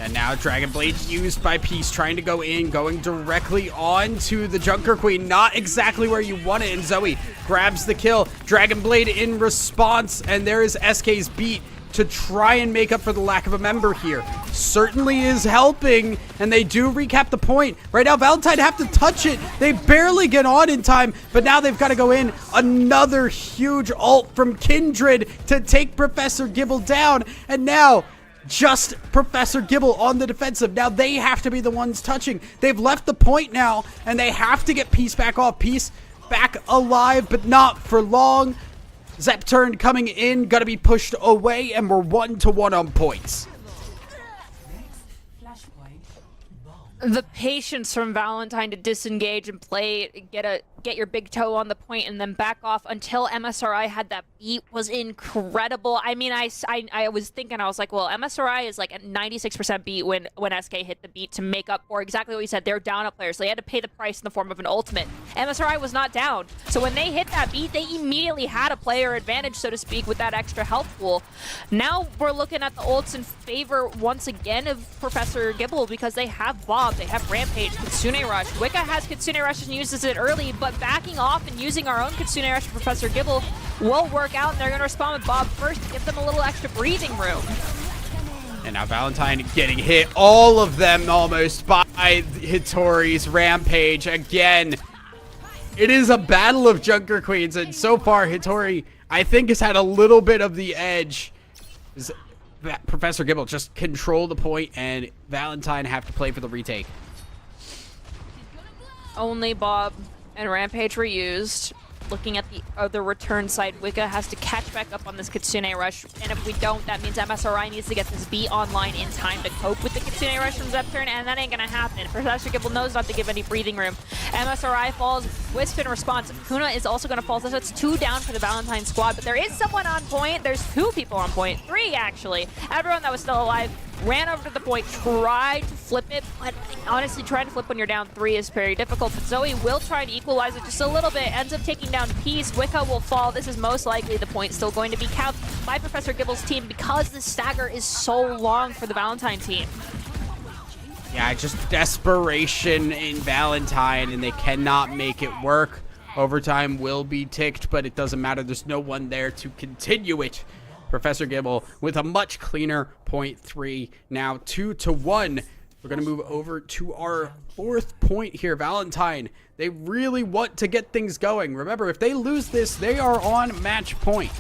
S12: And now Dragon Blade used by Peace, trying to go in, going directly onto the Junker Queen. Not exactly where you want it, and Zoe grabs the kill. Dragon Blade in response, and there is SK's beat to try and make up for the lack of a member here. Certainly is helping, and they do recap the point. Right now, Valentine have to touch it. They barely get on in time, but now they've got to go in. Another huge ult from Kindred to take Professor Gibble down, and now just Professor Gibble on the defensive. Now they have to be the ones touching. They've left the point now, and they have to get Peace back off. Peace back alive, but not for long. Zepturn coming in, gonna be pushed away, and we're 1-1 on points.
S10: The patience from Valentine to disengage and play, get your big toe on the point and then back off until MSRI had that beat was incredible. I mean, I was thinking, I was like, well, MSRI is like at 96% beat when SK hit the beat to make up for exactly what you said. They're down a player, so they had to pay the price in the form of an ultimate. MSRI was not down. So when they hit that beat, they immediately had a player advantage, so to speak, with that extra health pool. Now we're looking at the ults in favor once again of Professor Gibble because they have Bob, they have Rampage, Kitsune Rush. Wicca has Kitsune Rush and uses it early, but backing off and using our own Kitsune Rush for Professor Gibble will work out, and they're going to respond with Bob first to give them a little extra breathing room.
S12: And now Valentine getting hit, all of them almost, by Hattori's Rampage again. It is a battle of Junker Queens, and so far Hattori, I think, has had a little bit of the edge. Professor Gibble just control the point, and Valentine have to play for the retake.
S10: Only Bob and Rampage were used. looking at the return side, Wicca has to catch back up on this Kitsune Rush, and if we don't, that means MSRI needs to get this B online in time to cope with the Kitsune Rush from Zepturn, and that ain't gonna happen. Professor Gibble knows not to give any breathing room. MSRI falls, Wisp in response. Kuna is also gonna fall, so that's 2 down for the Valentine squad, but there is someone on point. There's 2 people on point, 3 actually. Everyone that was still alive ran over to the point, tried to flip it, but honestly, trying to flip when you're down 3 is very difficult. But Zoe will try to equalize it just a little bit, ends up taking down Peace. Wicca will fall. This is most likely the point still going to be capped by Professor Gibble's team because the stagger is so long for the Valentine team.
S12: Yeah, just desperation in Valentine, and they cannot make it work. Overtime will be ticked, but it doesn't matter. There's no one there to continue it. Professor Gibble with a much cleaner 0.3. Now 2-1. We're going to move over to our 4th point here. Valentine, they really want to get things going. Remember, if they lose this, they are on match point.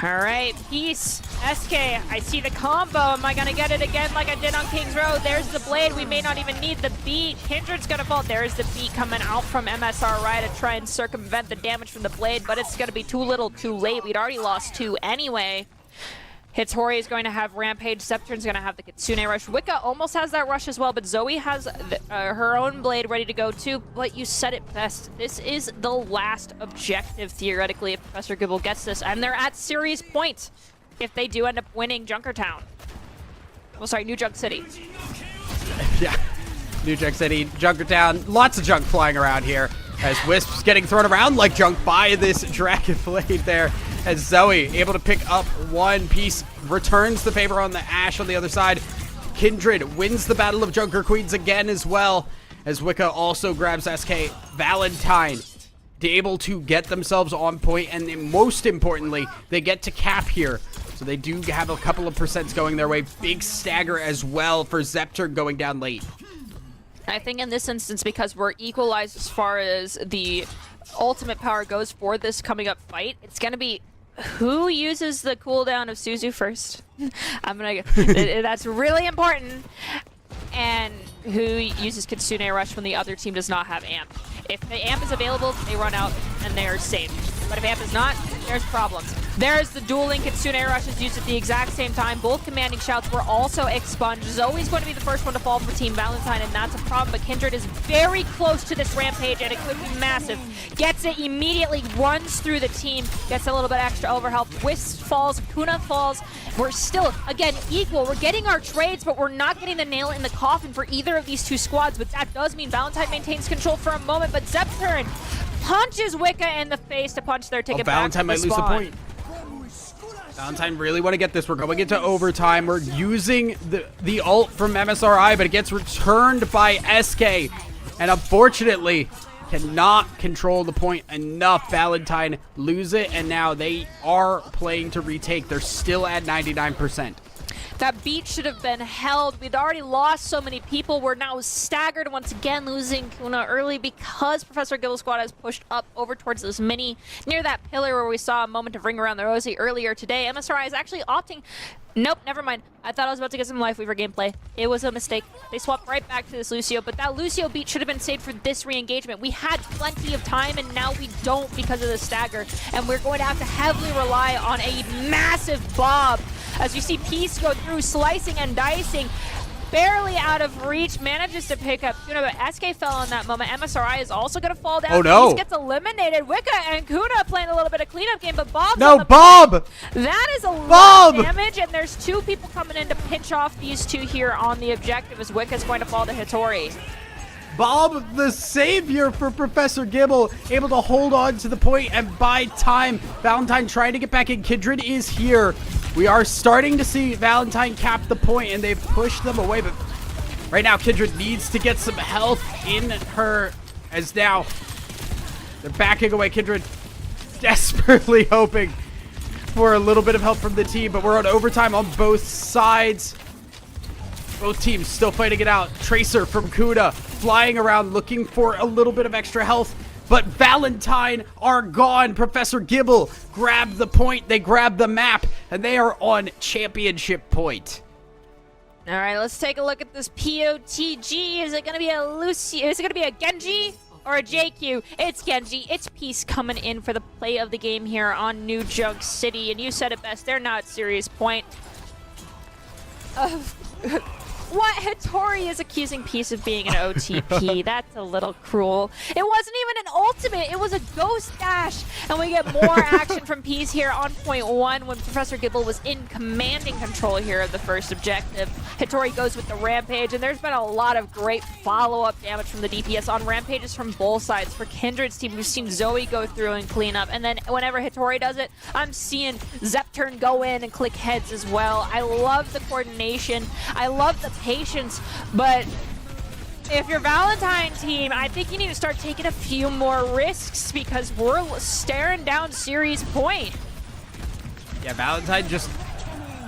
S10: All right, Peace, SK, I see the combo. Am I going to get it again like I did on King's Road? There's the blade. We may not even need the beat. Kindred's going to fall. There's the beat coming out from MSRI to try and circumvent the damage from the blade, but it's going to be too little too late. We'd already lost 2 anyway. Hitori is going to have Rampage. Zepturn's going to have the Kitsune Rush. Wicca almost has that rush as well, but Zoe has her own blade ready to go too. But you said it best. This is the last objective, theoretically, if Professor Gibble gets this. And they're at series point if they do end up winning Junkertown. Oh, sorry, New Junk City.
S12: Yeah, New Junk City, Junkertown. Lots of junk flying around here as Wisp's getting thrown around like junk by this Dragon Blade there. As Zoe able to pick up 1 piece, returns the favor on the Ash on the other side. Kindred wins the Battle of Junker Queens again as well, as Wicca also grabs SK. Valentine able to get themselves on point, and then most importantly, they get to cap here. So they do have a couple of percents going their way. Big stagger as well for Zepturn going down late.
S10: I think in this instance, because we're equalized as far as the ultimate power goes for this coming up fight, it's going to be who uses the cooldown of Suzu first. That's really important. And who uses Kitsune Rush when the other team does not have amp. If the amp is available, they run out and they're safe. But if amp is not, there's problems. There's the dueling Kitsune Rushes used at the exact same time. Both commanding shouts were also expunged. Zoe's going to be the first one to fall for Team Valentine, and that's a problem. But Kindred is very close to this Rampage, and it could be massive. Gets it immediately, runs through the team, gets a little bit extra overhealth. Wisp falls, Kuna falls. We're still, again, equal. We're getting our trades, but we're not getting the nail in the coffin for either of these 2 squads. But that does mean Valentine maintains control for a moment, but Zepturn punches Wicca in the face to punch their ticket back to the
S12: Valentine might lose the point. Valentine really want to get this. We're going into overtime. We're using the ult from MSRI, but it gets returned by SK. And unfortunately, cannot control the point enough. Valentine lose it, and now they are playing to retake. They're still at 99%.
S10: That beat should have been held. We'd already lost so many people. We're now staggered once again, losing Kuna early because Professor Gibble's squad has pushed up over towards this mini near that pillar where we saw a moment of Ring Around the Rosie earlier today. MSRI is actually opting... Nope, never mind. I thought I was about to get some Lifeweaver gameplay. It was a mistake. They swapped right back to this Lucio, but that Lucio beat should have been saved for this re-engagement. We had plenty of time, and now we don't because of the stagger, and we're going to have to heavily rely on a massive Bob. As you see Peace go through, slicing and dicing, barely out of reach, manages to pick up Kuna, but SK fell on that moment. MSRI is also going to fall down.
S12: Oh no!
S10: Peace gets eliminated. Wicca and Kuna playing a little bit of cleanup game, but Bob's
S12: no,
S10: on the
S12: Bob!
S10: play. That is a lot of damage, and there's 2 people coming in to pinch off these 2 here on the objective as Wicca's going to fall to Hitori.
S12: Bob, the savior for Professor Gibble, able to hold on to the point and buy time. Valentine trying to get back in. Kindred is here. We are starting to see Valentine cap the point, and they've pushed them away. But right now, Kindred needs to get some health in her, as now they're backing away. Kindred desperately hoping for a little bit of help from the team, but we're on overtime on both sides. Both teams still fighting it out. Tracer from Kuda flying around looking for a little bit of extra health, but Valentine are gone. Professor Gibble grabbed the point, they grabbed the map, and they are on championship point.
S10: All right, let's take a look at this POTG. Is it going to be a Lucy? Is it going to be a Genji? or a JQ. It's Genji. It's Peace coming in for the play of the game here on New Junk City. And you said it best. They're not serious point. What? Hattori is accusing Peace of being an OTP. That's a little cruel. It wasn't even an ultimate. It was a ghost dash. And we get more action from Peace here on point 1 when Professor Gibble was in commanding control here of the first objective. Hattori goes with the Rampage, and there's been a lot of great follow-up damage from the DPS on Rampages from both sides. For Kindred's team, we've seen Zoe go through and clean up. And then whenever Hattori does it, I'm seeing Zepturn go in and click heads as well. I love the coordination. I love the patience, but if you're Valentine team, I think you need to start taking a few more risks because we're staring down series point.
S12: Yeah, Valentine just...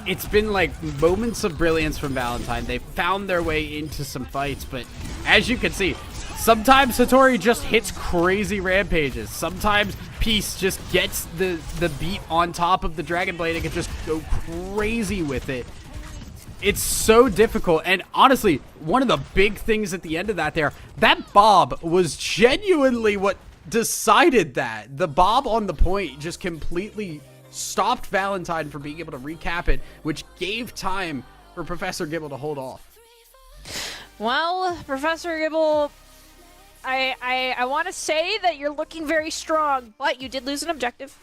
S12: It's been like moments of brilliance from Valentine. They found their way into some fights, but as you can see, sometimes Hattori just hits crazy rampages. Sometimes Peace just gets the beat on top of the Dragon Blade and can just go crazy with it. It's so difficult, and honestly, one of the big things at the end of that Bob was genuinely what decided that. The Bob on the point just completely stopped Valentine from being able to recap it, which gave time for Professor Gibble to hold off.
S10: Well, Professor Gibble, I want to say that you're looking very strong, but you did lose an objective,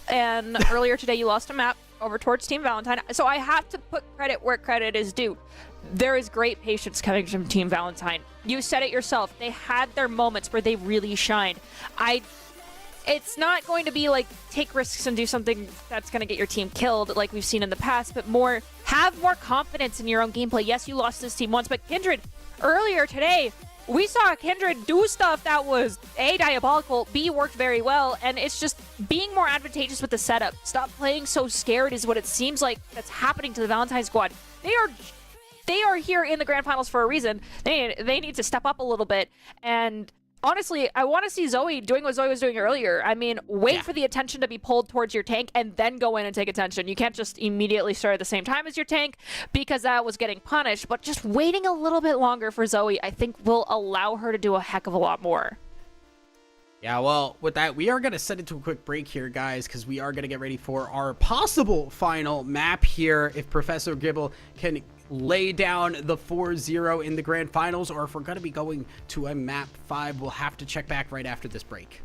S10: and earlier today you lost a map over towards Team Valentine, so I have to put credit where credit is due. There is great patience coming from Team Valentine. You said it yourself. They had their moments where they really shined. It's not going to be like take risks and do something that's going to get your team killed like we've seen in the past, but more have more confidence in your own gameplay. Yes, you lost this team once, but Kindred, earlier today, we saw Kindred do stuff that was A, diabolical, B, worked very well, and it's just being more advantageous with the setup. Stop playing so scared is what it seems like that's happening to the Valentine squad. They are here in the grand finals for a reason. They need to step up a little bit, and honestly, I want to see Zoe doing what Zoe was doing earlier. I mean, wait for the attention to be pulled towards your tank and then go in and take attention. You can't just immediately start at the same time as your tank because that was getting punished, but just waiting a little bit longer for Zoe, I think will allow her to do a heck of a lot more.
S12: Yeah, well, with that, we are going to send it to a quick break here, guys, because we are going to get ready for our possible final map here if Professor Gibble can lay down the 4-0 in the grand finals, or if we're going to be going to a map 5, we'll have to check back right after this break.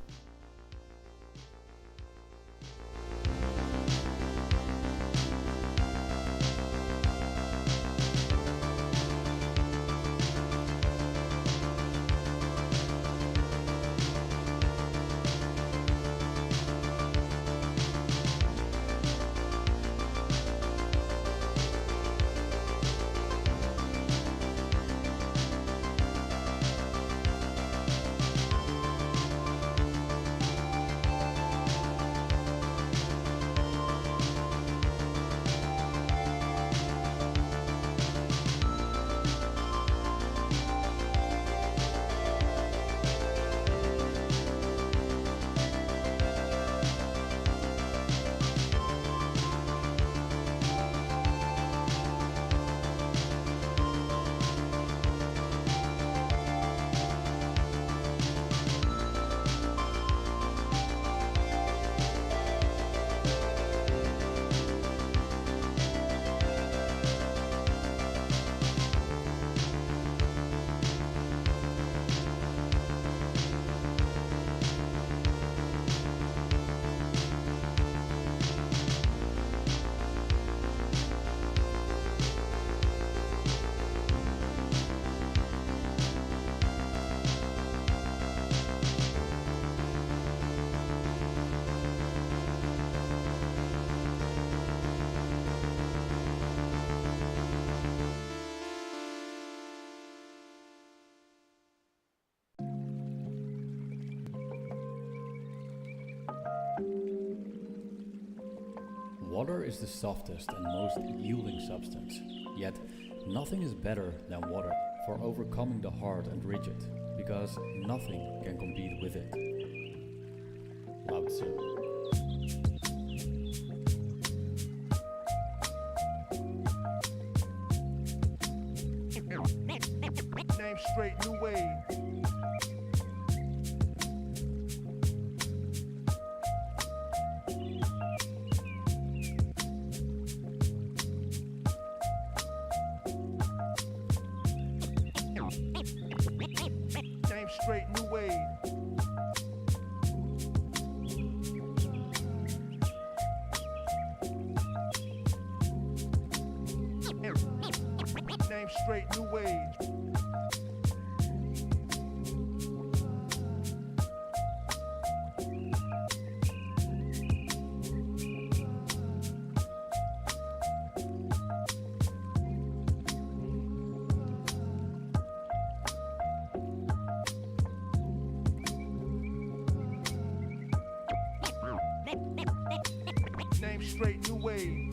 S8: Water is the softest and most yielding substance, yet nothing is better than water for overcoming the hard and rigid, because nothing can compete with it. Lao Tzu.
S1: Name straight, new wave. straight new age. Name straight new age.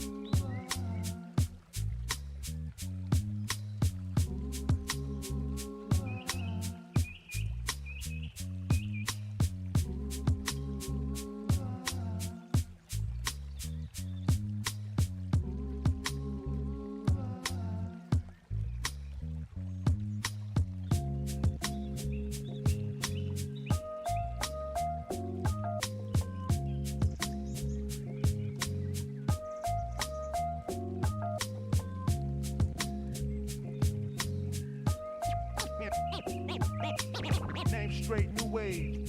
S1: Name straight new age.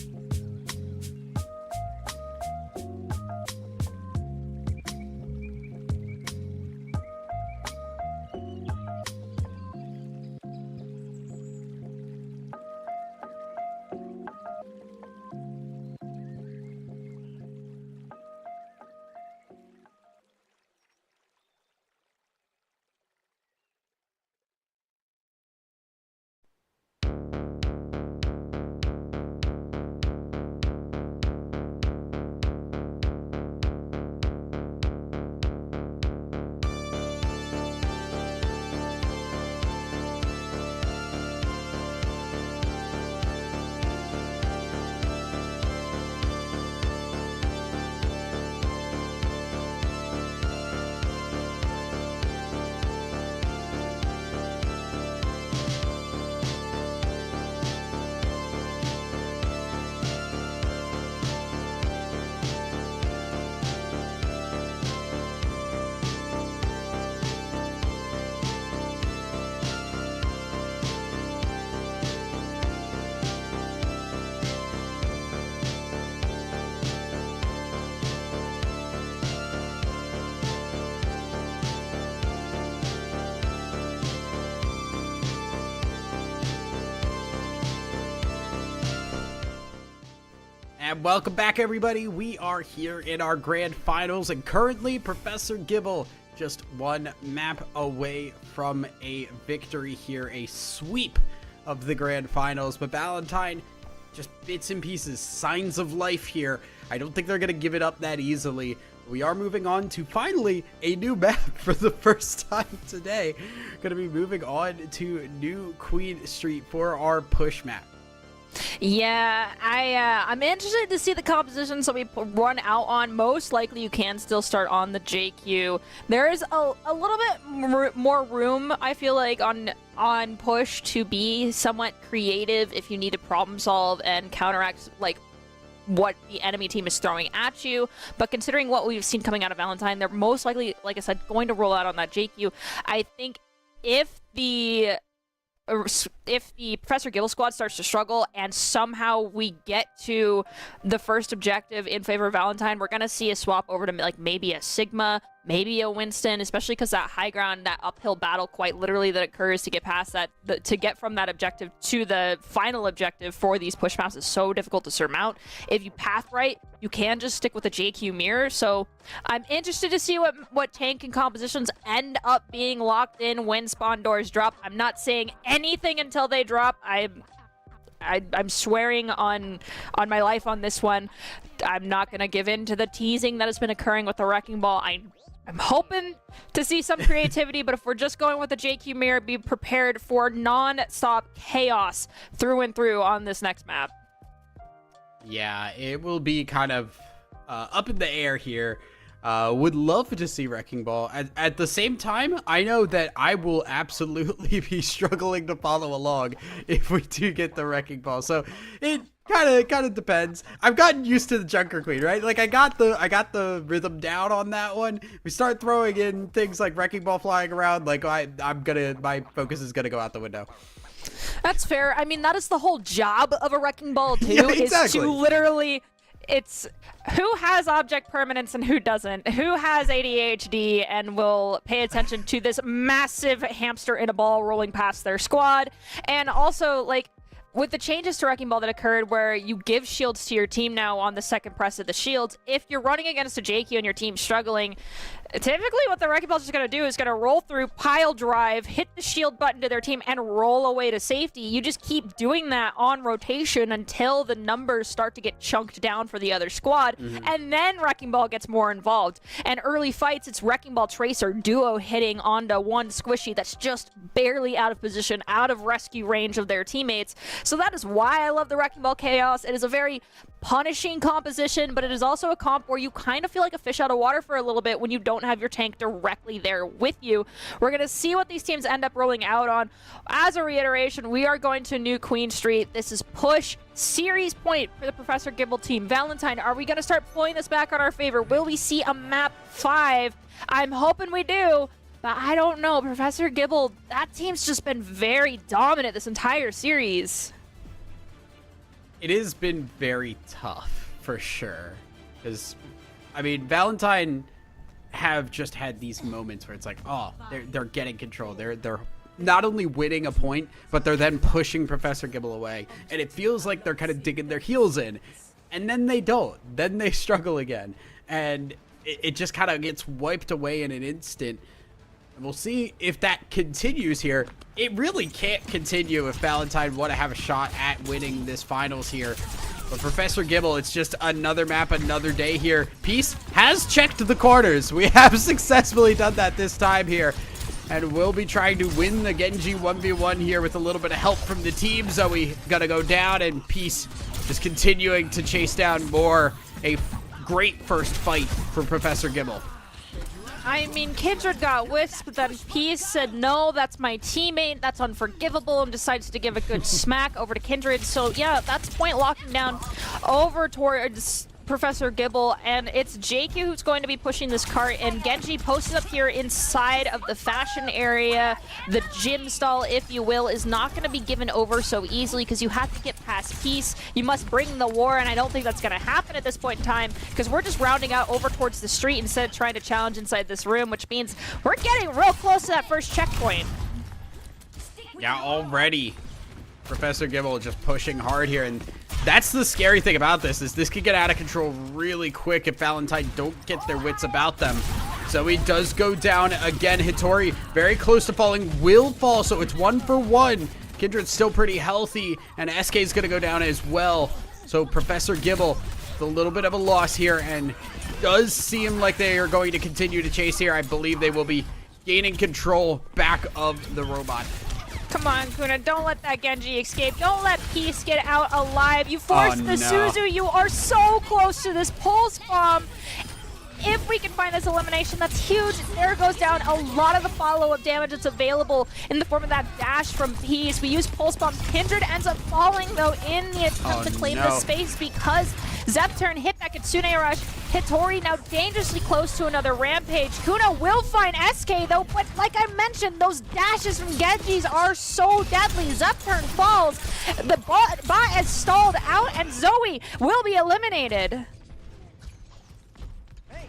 S12: And welcome back, everybody. We are here in our grand finals, and currently Professor Gibble just one map away from a victory here, a sweep of the grand finals. But Valentine, just bits and pieces, signs of life here. I don't think they're going to give it up that easily. We are moving on to finally a new map for the first time today. Going to be moving on to New Queen Street for our push map.
S10: Yeah, I'm interested to see the compositions that we run out on. Most likely you can still start on the JQ. There is a little bit more room, I feel like, on push to be somewhat creative if you need to problem solve and counteract like what the enemy team is throwing at you. But considering what we've seen coming out of Valentine, they're most likely, like I said, going to roll out on that JQ. I think if the Professor Gibble squad starts to struggle and somehow we get to the first objective in favor of Valentine, we're going to see a swap over to like maybe a Sigma, maybe a Winston, especially because that high ground, that uphill battle quite literally that occurs to get past that, to get from that objective to the final objective for these push maps is so difficult to surmount. If you path right, you can just stick with the JQ mirror. So I'm interested to see what tank and compositions end up being locked in when spawn doors drop. I'm not saying anything until they drop. I'm swearing on my life on this one. I'm not going to give in to the teasing that has been occurring with the Wrecking Ball. I'm hoping to see some creativity, but if we're just going with the JQ mirror, be prepared for non-stop chaos through and through on this next map.
S12: Yeah, it will be kind of up in the air here. Would love to see Wrecking Ball. At the same time, I know that I will absolutely be struggling to follow along if we do get the Wrecking Ball. So it kind of depends. I've gotten used to the Junker Queen, right? Like I got the rhythm down on that one. We start throwing in things like Wrecking Ball flying around, like my focus is gonna go out the window.
S10: That's fair. I mean, that is the whole job of a Wrecking Ball too,
S12: Yeah, exactly.
S10: is to literally it's who has object permanence and who doesn't, who has ADHD and will pay attention to this massive hamster in a ball rolling past their squad. And also, like, with the changes to Wrecking Ball that occurred where you give shields to your team now on the second press of the shields, if you're running against a JQ and your team's struggling, typically what the Wrecking Ball is just going to do is going to roll through, pile drive, hit the shield button to their team, and roll away to safety. You just keep doing that on rotation until the numbers start to get chunked down for the other squad, and then Wrecking Ball gets more involved. And early fights, it's Wrecking Ball Tracer duo hitting onto one squishy that's just barely out of position, out of rescue range of their teammates. So that is why I love the Wrecking Ball Chaos. It is a very punishing composition, but it is also a comp where you kind of feel like a fish out of water for a little bit when you don't have your tank directly there with you. We're going to see what these teams end up rolling out on. As a reiteration, we are going to New Queen Street. This is push series point for the Professor Gibble team. Valentine, are we going to start pulling this back on our favor? Will we see a map 5? I'm hoping we do, but I don't know. Professor Gibble, that team's just been very dominant this entire series.
S12: It has been very tough, for sure. Because, I mean, Valentine have just had these moments where it's like, oh, they're getting control. They're not only winning a point, but they're then pushing Professor Gibble away. And it feels like they're kind of digging their heels in. And then they don't. Then they struggle again. And it just kind of gets wiped away in an instant. And we'll see if that continues here. It really can't continue if Valentine want to have a shot at winning this finals here. But Professor Gibble, it's just another map, another day here. Peace has checked the corners. We have successfully done that this time here. And we'll be trying to win the Genji 1v1 here with a little bit of help from the team. Zoe gonna go down, and Peace just continuing to chase down more. A great first fight for Professor Gibble.
S10: I mean, Kindred got Wisp, but then Peace said, no, that's my teammate, that's unforgivable, and decides to give a good smack over to Kindred. So, yeah, that's point locking down over towards Professor Gibble, and it's JQ who's going to be pushing this cart, and Genji posted up here inside of the fashion area. The gym stall, if you will, is not going to be given over so easily because you have to get past Peace. You must bring the war, and I don't think that's going to happen at this point in time because we're just rounding out over towards the street instead of trying to challenge inside this room, which means we're getting real close to that first checkpoint.
S12: Yeah, already Professor Gibble just pushing hard here, and that's the scary thing about this, is this could get out of control really quick if Valentine don't get their wits about them. So he does go down again. Hitori very close to falling, will fall, so it's 1 for 1. Kindred's still pretty healthy, and SK is going to go down as well. So Professor Gibble, a little bit of a loss here, and does seem like they are going to continue to chase here. I believe they will be gaining control back of the robot.
S10: Come on, Kuna, don't let that Genji escape. Don't let Peace get out alive. You forced the Suzu. You are so close to this pulse bomb. If we can find this elimination, that's huge. There goes down a lot of the follow-up damage that's available in the form of that dash from Peace. We use pulse bombs. Kindred ends up falling, though, in the attempt to claim the space because Zepturn hit that Kitsune Rush. Hitori now dangerously close to another Rampage. Kuna will find SK, though, but like I mentioned, those dashes from Genjis are so deadly. Zepturn falls. The bot has stalled out, and Zoe will be eliminated.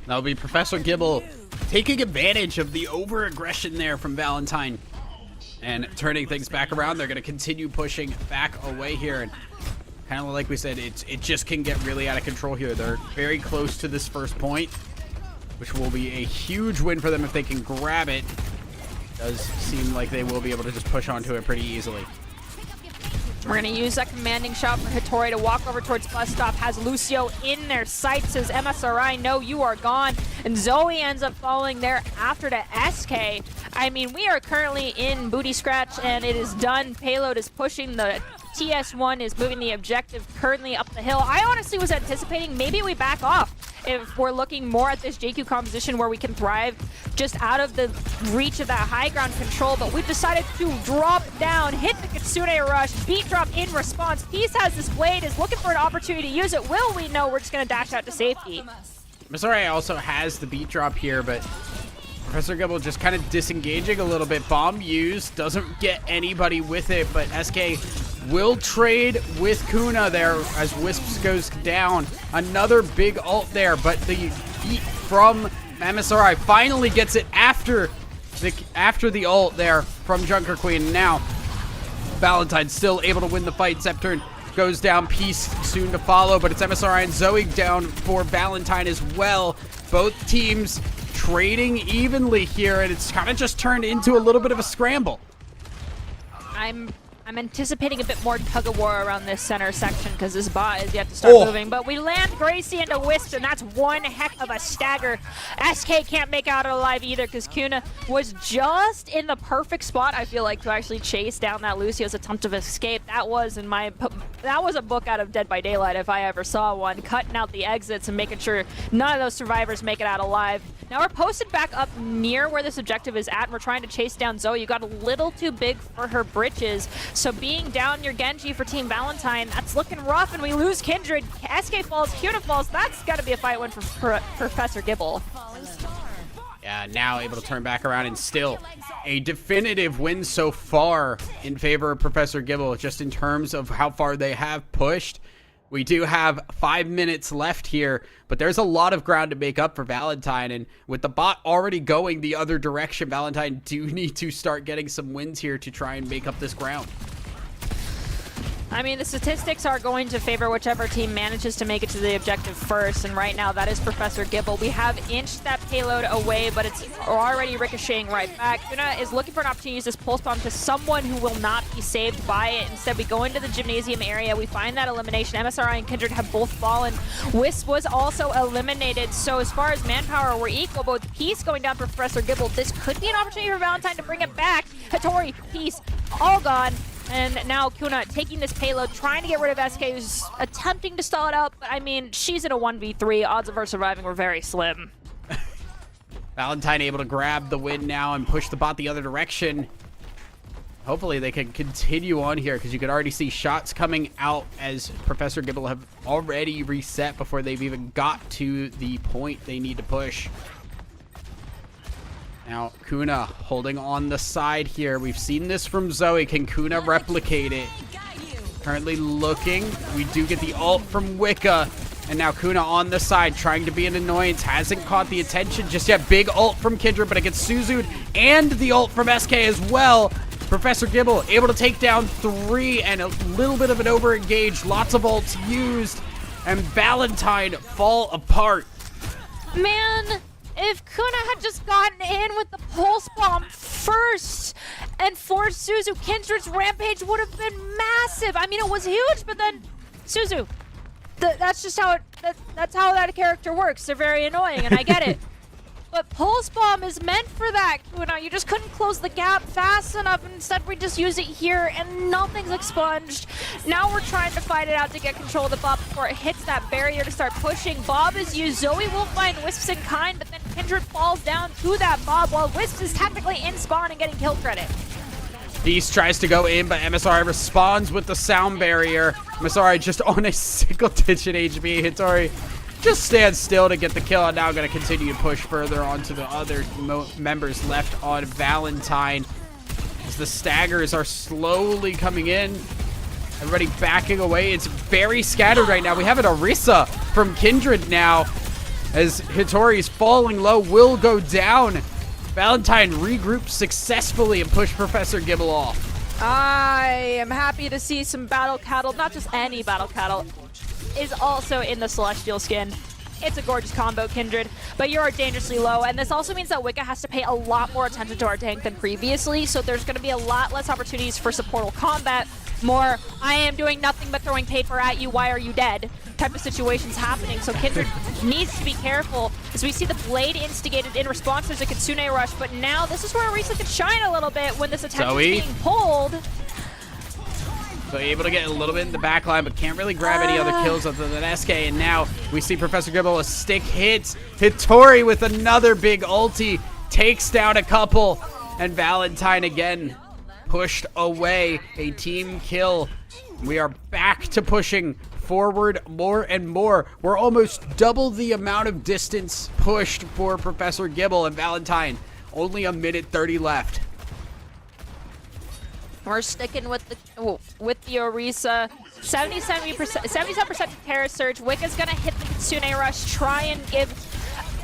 S12: That'll be Professor Gibble taking advantage of the over-aggression there from Valentine and turning things back around. They're going to continue pushing back away here, and kind of like we said, it just can get really out of control here. They're very close to this first point, which will be a huge win for them if they can grab it. Does seem like they will be able to just push onto it pretty easily.
S10: We're going to use that commanding shot for Hitori to walk over towards bus stop. Has Lucio in their sights. Says MSRI, no, you are gone. And Zoe ends up falling there after to SK. I mean, we are currently in booty scratch, and it is done. Payload is pushing. The TS1 is moving the objective currently up the hill. I honestly was anticipating maybe we back off if we're looking more at this JQ composition where we can thrive just out of the reach of that high ground control, but we've decided to drop down, hit the Kitsune Rush, beat drop in response. Peace has this blade, is looking for an opportunity to use it. Will we? No, we're just going to dash out to safety.
S12: Missouri also has the beat drop here, but Professor Gibble just kind of disengaging a little bit. Bomb used, doesn't get anybody with it, but SK will trade with Kuna there as Wisps goes down. Another big ult there, but the beat from MSRI finally gets it after the ult there from Junker Queen. Now, Valentine still able to win the fight. Zepturn goes down, Peace soon to follow, but it's MSRI and Zoe down for Valentine as well. Both teams trading evenly here, and it's kind of just turned into a little bit of a scramble.
S10: I'm anticipating a bit more tug of war around this center section because this bot is yet to start moving. But we land Gracie into Wisp, and that's one heck of a stagger. SK can't make out alive either because Kuna was just in the perfect spot, I feel like, to actually chase down that Lucio's attempt of escape. That was a book out of Dead by Daylight if I ever saw one, cutting out the exits and making sure none of those survivors make it out alive. Now we're posted back up near where this objective is at, and we're trying to chase down Zoe. You got a little too big for her britches, so being down near Genji for Team Valentine, that's looking rough, and we lose Kindred. SK falls, Kuna falls. That's got to be a fight win for Professor Gibble.
S12: Yeah, now able to turn back around, and still a definitive win so far in favor of Professor Gibble, just in terms of how far they have pushed. We do have 5 minutes left here, but there's a lot of ground to make up for Valentine, and with the bot already going the other direction, Valentine do need to start getting some wins here to try and make up this ground.
S10: I mean, the statistics are going to favor whichever team manages to make it to the objective first, and right now that is Professor Gibble. We have inched that payload away, but it's already ricocheting right back. Kuna is looking for an opportunity to use this pulse bomb to someone who will not be saved by it. Instead, we go into the gymnasium area. We find that elimination. MSRI and Kindred have both fallen. Wisp was also eliminated, so as far as manpower, we're equal, but with Peace going down for Professor Gibble, this could be an opportunity for Valentine to bring it back. Hattori, Peace, all gone. And now Kuna taking this payload, trying to get rid of SK, who's attempting to stall it out. But I mean, she's in a 1v3. Odds of her surviving were very slim.
S12: Valentine able to grab the win now and push the bot the other direction. Hopefully they can continue on here, because you could already see shots coming out as Professor Gibble have already reset before they've even got to the point they need to push. Now, Kuna holding on the side here. We've seen this from Zoe. Can Kuna replicate it? Currently looking. We do get the ult from Wicca. And now Kuna on the side, trying to be an annoyance. Hasn't caught the attention just yet. Big ult from Kindred, but it gets Suzu'd. And the ult from SK as well. Professor Gibble able to take down 3 and a little bit of an over-engage. Lots of ults used. And Valentine fall apart.
S10: Man, if Kuna had just gotten in with the pulse bomb first and forced Suzu, Kindred's rampage would have been massive. I mean, it was huge, but then Suzu, that's just how that's how that character works. They're very annoying, and I get it. But pulse bomb is meant for that, Kuna. You just couldn't close the gap fast enough, and instead we just use it here, and nothing's expunged. Now we're trying to fight it out to get control of the bot before it hits that barrier to start pushing. Bob is used. Zoe will find Wisps in kind, but then Kindred falls down to that Bob while Wisps is technically in spawn and getting kill credit.
S12: Beast tries to go in, but MSRI responds with the sound barrier. MSRI just on a single-digit HP. Hattori just stands still to get the kill, and now going to continue to push further onto the other members left on Valentine. As the staggers are slowly coming in. Everybody backing away. It's very scattered right now. We have an Orisa from Kindred now. As Hattori's falling low, will go down. Valentine regroups successfully and push Professor Gibble off.
S10: I am happy to see some battle cattle, not just any battle cattle, is also in the Celestial skin. It's a gorgeous combo, Kindred, but you are dangerously low, and this also means that Wicca has to pay a lot more attention to our tank than previously, so there's going to be a lot less opportunities for supportal combat. More, I am doing nothing but throwing paper at you, why are you dead? Type of situations happening, so Kindred needs to be careful as we see the Blade instigated in response. There's a Kitsune rush, but now this is where Orisa could shine a little bit when this attention is being pulled.
S12: So able to get a little bit in the back line, but can't really grab any other kills other than SK. And now we see Professor Gibble a stick hits. Hattori with another big ulti takes down a couple. And Valentine again pushed away. A team kill. We are back to pushing forward more and more. We're almost double the amount of distance pushed for Professor Gibble and Valentine. Only a minute 30 left.
S10: We're sticking with the Orisa. 77% to Terra Surge. Wicca's gonna hit the Kitsune Rush, try and give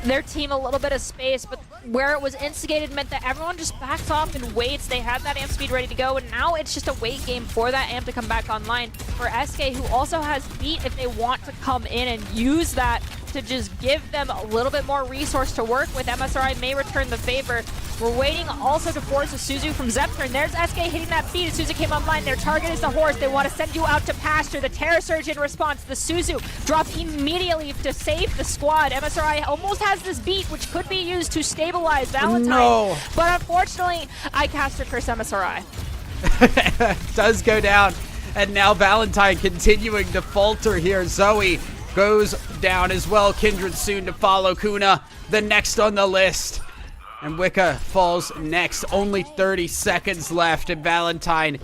S10: their team a little bit of space, but where it was instigated meant that everyone just backs off and waits. They had that amp speed ready to go, and now it's just a wait game for that amp to come back online. For SK, who also has beat if they want to come in and use that to just give them a little bit more resource to work with. MSRI may return the favor. We're waiting also to force a Suzu from Zepter, and there's SK hitting that beat as Suzu came online. Their target is the horse. They want to send you out to pasture. The Terra Surge in response. The Suzu drops immediately to save the squad. MSRI almost has this beat, which could be used to stabilize Valentine.
S12: No.
S10: But unfortunately, I cast a curse MSRI.
S12: Does go down. And now Valentine continuing to falter here. Zoe goes down as well. Kindred soon to follow. Kuna, the next on the list. And Wicca falls next. Only 30 seconds left. And Valentine,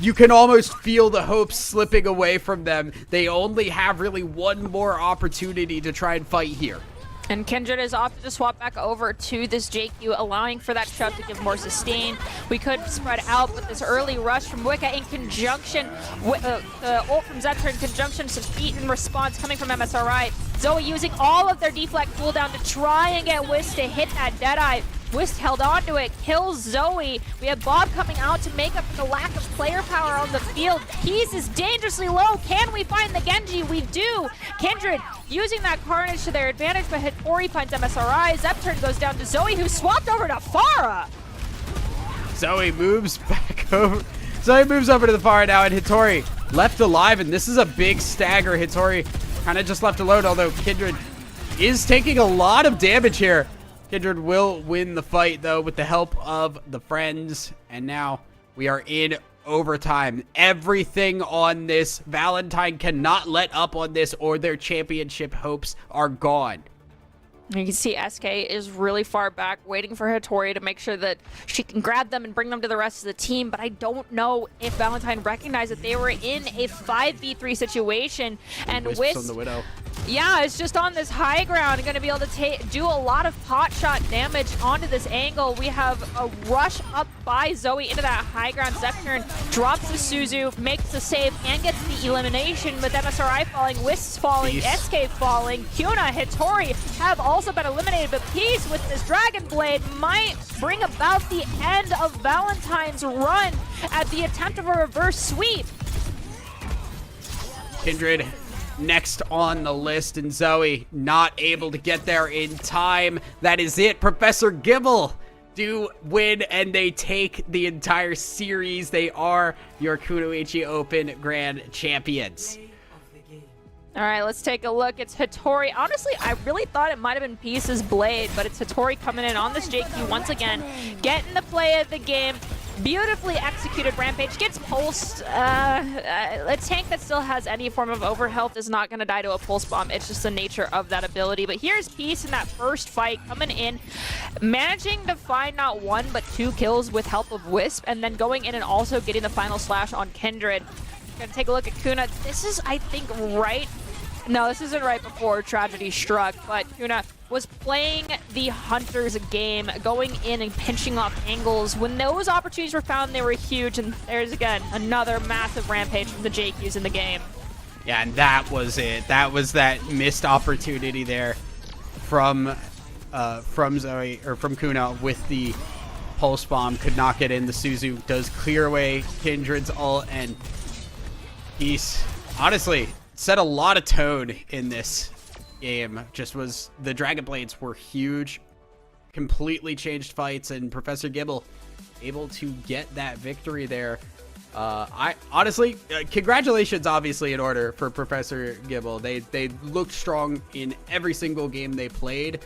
S12: you can almost feel the hopes slipping away from them. They only have really one more opportunity to try and fight here.
S10: And Kindred is opted to swap back over to this JQ, allowing for that shove to give more sustain. We could spread out, but this early rush from Wicca in conjunction with the ult from Zepter in conjunction to beat in response coming from MSRI. Zoe using all of their deflect cooldown to try and get Wisp to hit that Deadeye. Wisp held on to it, kills Zoe. We have Bob coming out to make up for the lack of player power on the field. Peace is dangerously low. Can we find the Genji? We do. Kindred using that Carnage to their advantage, but Hitori finds MSRI. Zepturn goes down to Zoe, who swapped over to Pharah.
S12: Zoe moves back over. Zoe moves over to the Pharah now, and Hitori left alive, and this is a big stagger. Hitori kind of just left alone, although Kindred is taking a lot of damage here. Kindred will win the fight, though, with the help of the friends. And now we are in overtime. Everything on this. Valentine cannot let up on this, or their championship hopes are gone.
S10: You can see SK is really far back, waiting for Hitori to make sure that she can grab them and bring them to the rest of the team. But I don't know if Valentine recognized that they were in a 5v3 situation. And
S12: Wisps on the Widow.
S10: Yeah, it's just on this high ground and going to be able to do a lot of pot shot damage onto this angle. We have a rush up by Zoe into that high ground. Zepturn drops the Suzu, makes the save, and gets the elimination with MSRI falling, Wisps falling, SK falling. Kuna, Hitori have also been eliminated, but Peace with this Dragon Blade might bring about the end of Valentine's run at the attempt of a reverse sweep.
S12: Kindred next on the list, and Zoe not able to get there in time. That is it. Professor Gibble do win, and they take the entire series. They are your Kunoichi Open Grand Champions.
S10: All right, let's take a look. It's Hitori. Honestly, I really thought it might have been Peace's Blade, but it's Hitori coming in on this JQ once again, getting the play of the game. Beautifully executed Rampage, gets pulsed. A tank that still has any form of overhealth is not going to die to a pulse bomb. It's just the nature of that ability. But here's Peace in that first fight, coming in, managing to find not one but 2 kills with help of Wisp, and then going in and also getting the final slash on Kindred. Gonna take a look at Kuna. This is, I think, right. No, this isn't right before tragedy struck, but Kuna was playing the Hunter's game, going in and pinching off angles. When those opportunities were found, they were huge, and there's, again, another massive Rampage from the JQs in the game.
S12: Yeah, and that was it. That was that missed opportunity there from Zoe, or from Kuna with the pulse bomb. Could not get in. The Suzu does clear away Kindred's ult, and Peace, honestly, set a lot of tone in this game. Just was, the Dragon Blades were huge, completely changed fights, and Professor Gibble able to get that victory there. I honestly, congratulations obviously in order for Professor Gibble. They looked strong in every single game they played.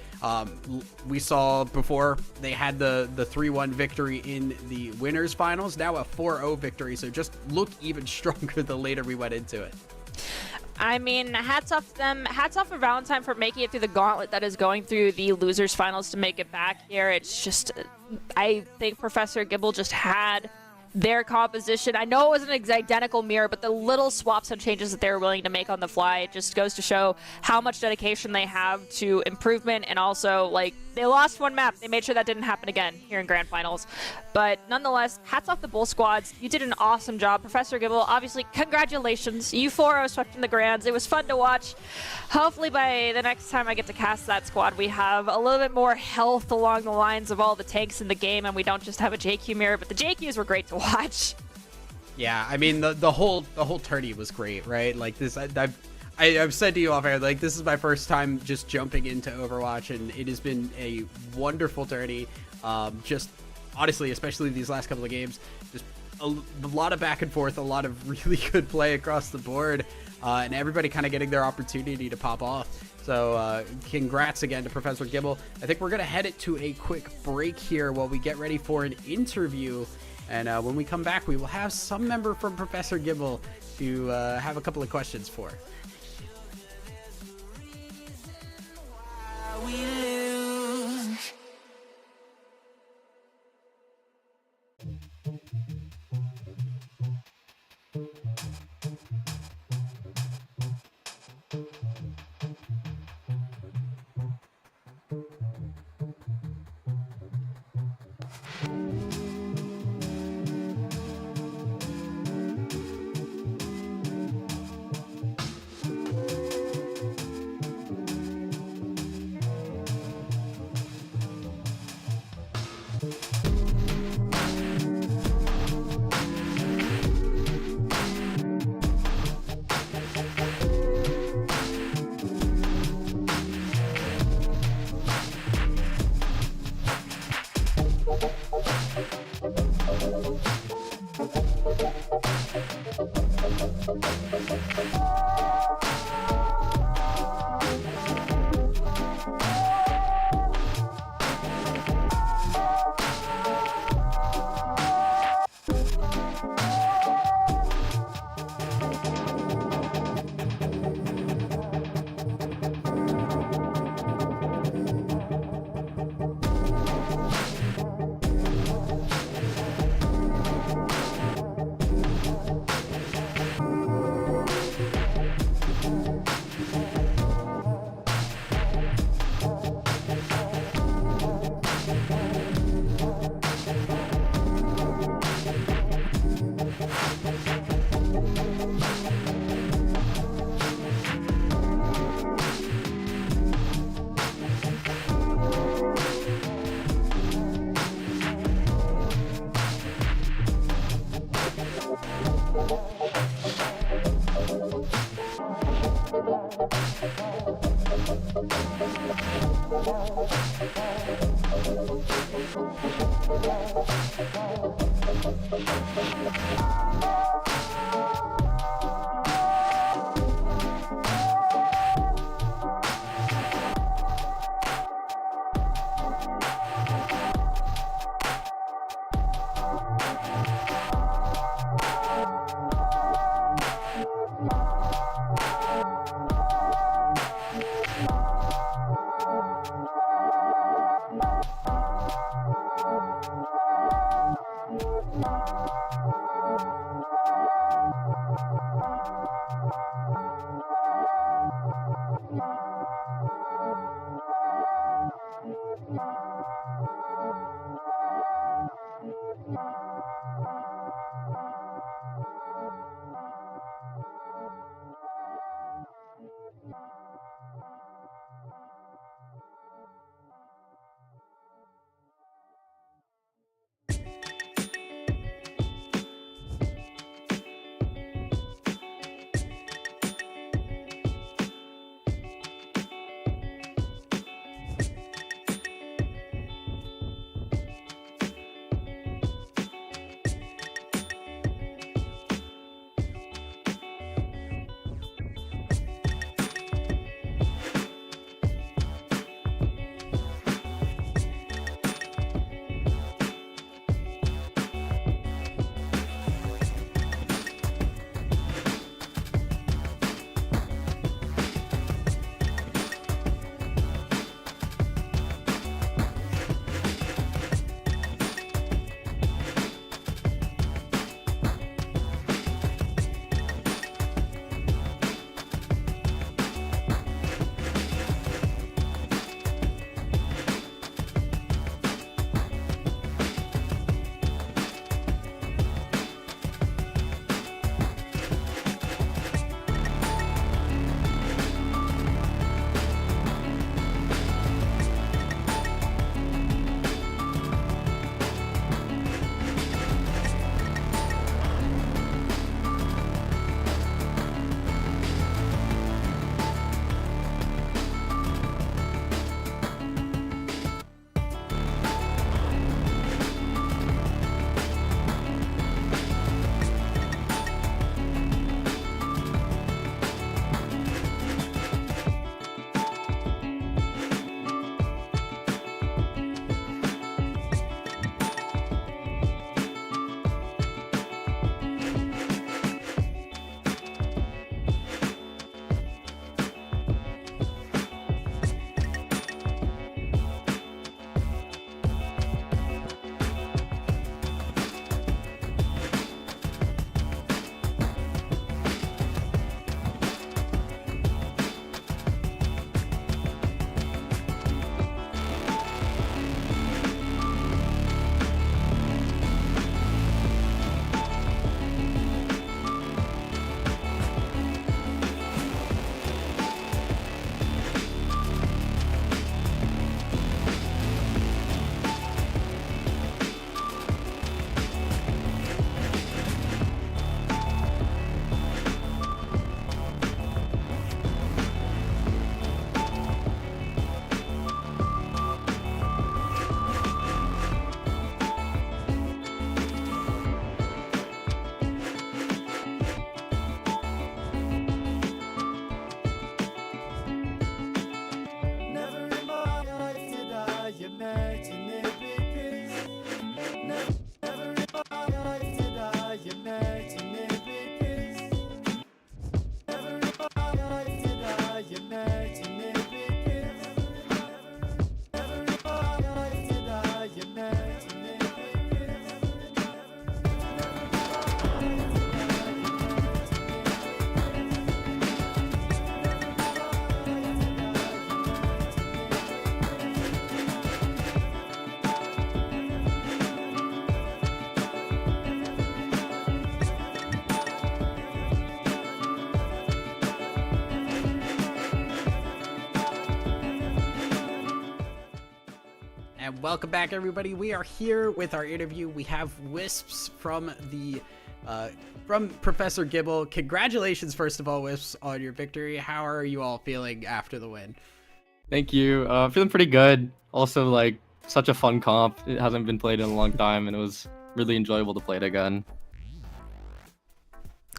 S12: We saw before they had the 3-1 victory in the winners finals, now a 4-0 victory, so just look even stronger the later we went into it.
S10: I mean, hats off to them. Hats off for Valentine for making it through the gauntlet that is going through the losers finals to make it back here. It's just, I think Professor Gibble just had their composition. I know it wasn't an identical mirror, but the little swaps and changes that they were willing to make on the fly, it just goes to show how much dedication they have to improvement. And also, like, they lost one map. They made sure that didn't happen again here in Grand Finals. But nonetheless, hats off the both squads. You did an awesome job. Professor Gibble, obviously, congratulations. You 4-0 swept in the Grands. It was fun to watch. Hopefully by the next time I get to cast that squad, we have a little bit more health along the lines of all the tanks in the game, and we don't just have a JQ mirror, but the JQs were great to watch.
S12: Yeah, I mean the whole tourney was great, right? Like this, I've said to you off air, like this is my first time just jumping into Overwatch, and it has been a wonderful tourney. Just honestly, especially these last couple of games, just a lot of back and forth, a lot of really good play across the board, and everybody kind of getting their opportunity to pop off. So congrats again to Professor Gibble. I think we're gonna head it to a quick break here while we get ready for an interview. And when we come back, we will have some member from Professor Gibble to have a couple of questions for. And welcome back, everybody. We are here with our interview. We have Wisps from Professor Gibble. Congratulations, first of all, Wisps, on your victory. How are you all feeling after the win?
S13: Thank you. Feeling pretty good. Also, like, such a fun comp. It hasn't been played in a long time, and it was really enjoyable to play it again.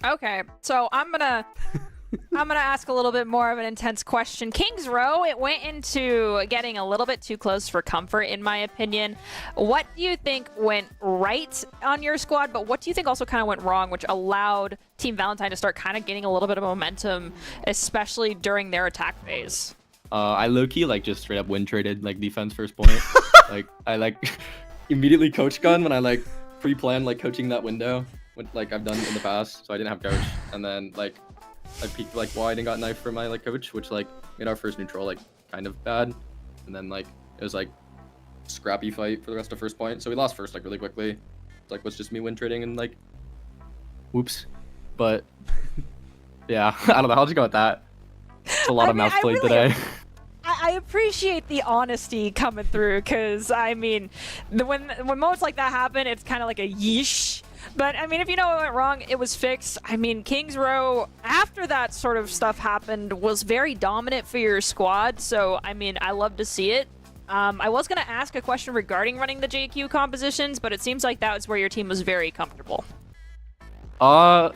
S10: Okay, so I'm gonna ask a little bit more of an intense question. King's Row, it went into getting a little bit too close for comfort, in my opinion. What do you think went right on your squad, but what do you think also kind of went wrong, which allowed Team Valentine to start kind of getting a little bit of momentum, especially during their attack phase?
S13: I low-key, like, just straight up win traded, like, defense first point. Like, I, like, immediately coach gun when I, like, pre-planned, like, coaching that window, like I've done in the past, so I didn't have coach. And then, like, I peeked, like, wide and got knifed for my, like, coach, which, like, made our first neutral, like, kind of bad. And then, like, it was, like, scrappy fight for the rest of first point. So we lost first, like, really quickly. It's, like, was just me win trading and, like, whoops. But, yeah, I don't know. I'll just go with that. It's a lot of mouse played today.
S10: I appreciate the honesty coming through, because, I mean, when moments like that happen, it's kind of like a yeesh. But, I mean, if you know what went wrong, it was fixed. I mean, King's Row, after that sort of stuff happened, was very dominant for your squad. So, I mean, I love to see it. I was going to ask a question regarding running the JQ compositions, but it seems like that was where your team was very comfortable.
S13: I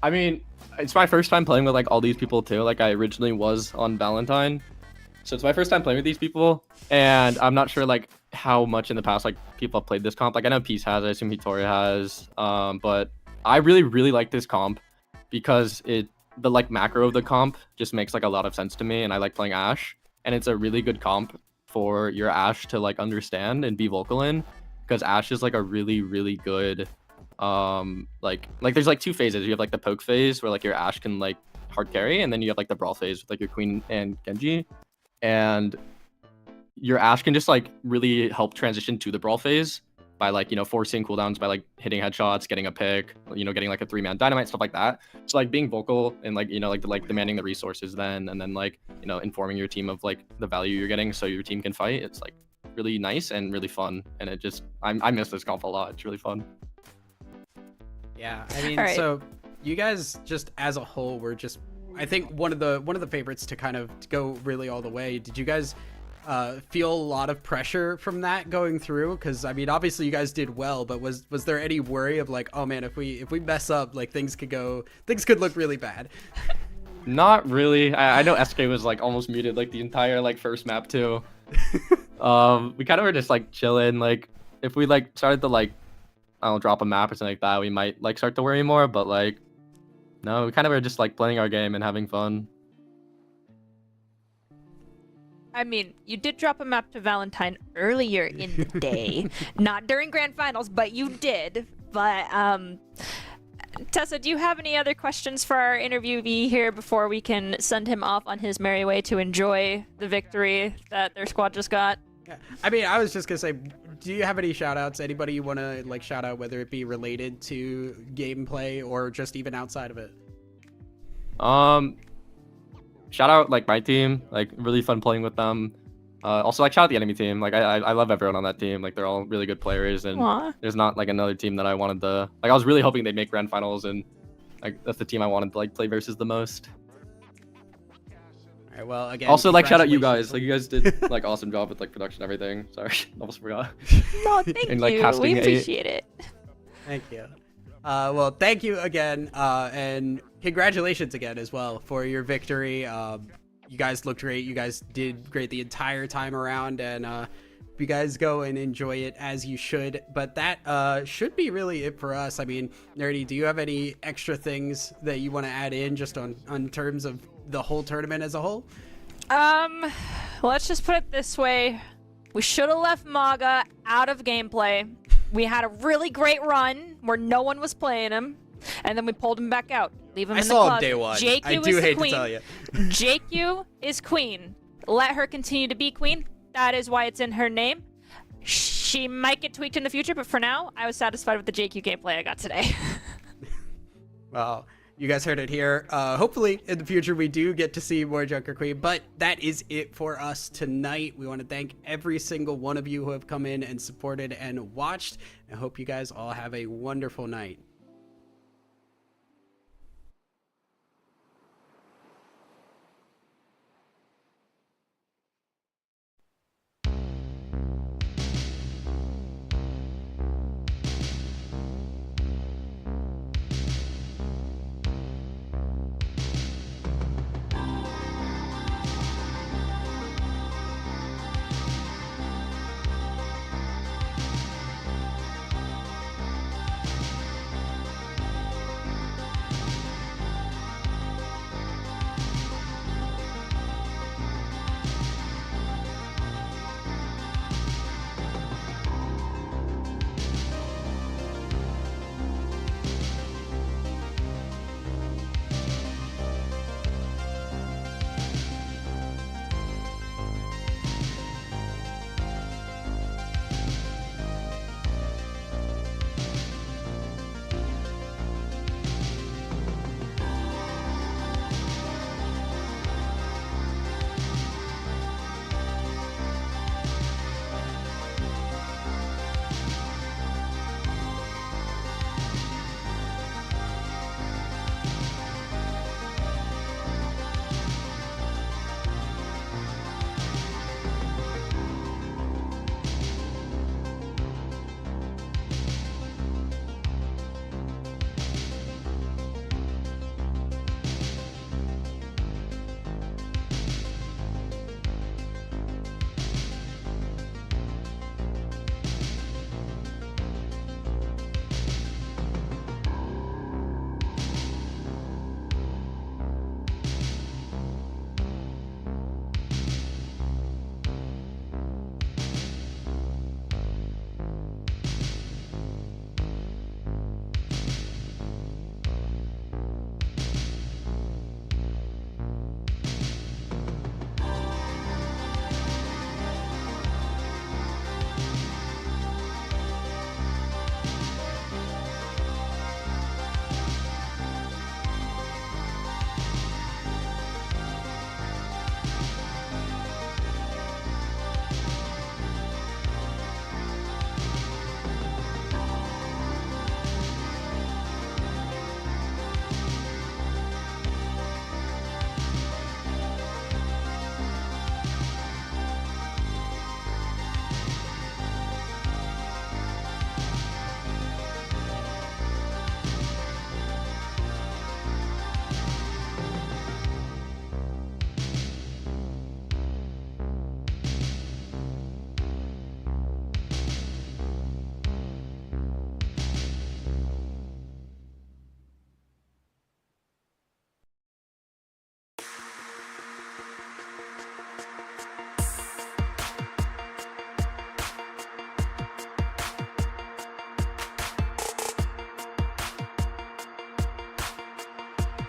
S13: mean, it's my first time playing with, like, all these people, too. Like, I originally was on Valentine. So it's my first time playing with these people, and I'm not sure, like, how much in the past, like, people have played this comp. Like, I know Peace has, I assume Hitori has, but I really like this comp because the, like, macro of the comp just makes, like, a lot of sense to me, and I like playing Ashe, and it's a really good comp for your Ashe to, like, understand and be vocal in, because Ashe is, like, a really good, like there's, like, two phases. You have, like, the poke phase where, like, your Ashe can, like, hard carry, and then you have, like, the brawl phase with, like, your Queen and Genji. And your Ashe can just, like, really help transition to the brawl phase by, like, you know, forcing cooldowns by, like, hitting headshots, getting a pick, you know, getting, like, a 3-man dynamite, stuff like that. So, like, being vocal and, like, you know, like demanding the resources then, and then, like, you know, informing your team of, like, the value you're getting so your team can fight. It's, like, really nice and really fun. And it just, I miss this comp a lot. It's really fun.
S12: Yeah, I mean, so you guys just as a whole were just, I think, one of the favorites to kind of go really all the way. Did you guys feel a lot of pressure from that going through? Because, I mean, obviously you guys did well, but was there any worry of, like, oh man, if we mess up, like, things could look really bad?
S13: Not really. I know SK was, like, almost muted, like, the entire, like, first map too. We kind of were just, like, chilling. Like, if we, like, started to, like, I don't know, drop a map or something like that, we might, like, start to worry more. But, like, no, we kind of were just, like, playing our game and having fun.
S10: I mean, you did drop a map to Valentine earlier in the day. Not during Grand Finals, but you did. But, Tessa, do you have any other questions for our interviewee here before we can send him off on his merry way to enjoy the victory that their squad just got?
S12: Yeah. I mean, I was just going to say, do you have any shout-outs? Anybody you want to, like, shout out, whether it be related to gameplay or just even outside of it?
S13: Shout out, like, my team. Like, really fun playing with them. Also, like, shout out the enemy team. Like, I love everyone on that team. Like, they're all really good players, and there's not, like, another team that I wanted to, like, I was really hoping they'd make grand finals, and, like, that's the team I wanted to, like, play versus the most.
S12: All right, well, again,
S13: also, like, shout out you guys. Like, you guys did, like, awesome job with, like, production and everything. Sorry, almost forgot.
S10: No, thank
S13: and, like,
S10: you.
S13: casting
S10: We appreciate it.
S12: Thank you. Well, thank you again, and congratulations again as well for your victory. You guys looked great. You guys did great the entire time around, and you guys go and enjoy it as you should. But that should be really it for us. I mean, Nerdy, do you have any extra things that you want to add in just on terms of the whole tournament as a whole?
S10: Let's just put it this way. We should have left Maga out of gameplay. We had a really great run where no one was playing him, and then we pulled him back out. Leave him in the closet.
S12: I saw him day one.
S10: JQ
S12: I do
S10: is
S12: hate
S10: the queen.
S12: to tell you.
S10: JQ is queen. Let her continue to be queen. That is why it's in her name. She might get tweaked in the future, but for now, I was satisfied with the JQ gameplay I got today.
S12: Well, You guys heard it here. Hopefully, in the future, we do get to see more Junker Queen. But that is it for us tonight. We want to thank every single one of you who have come in and supported and watched. I hope you guys all have a wonderful night.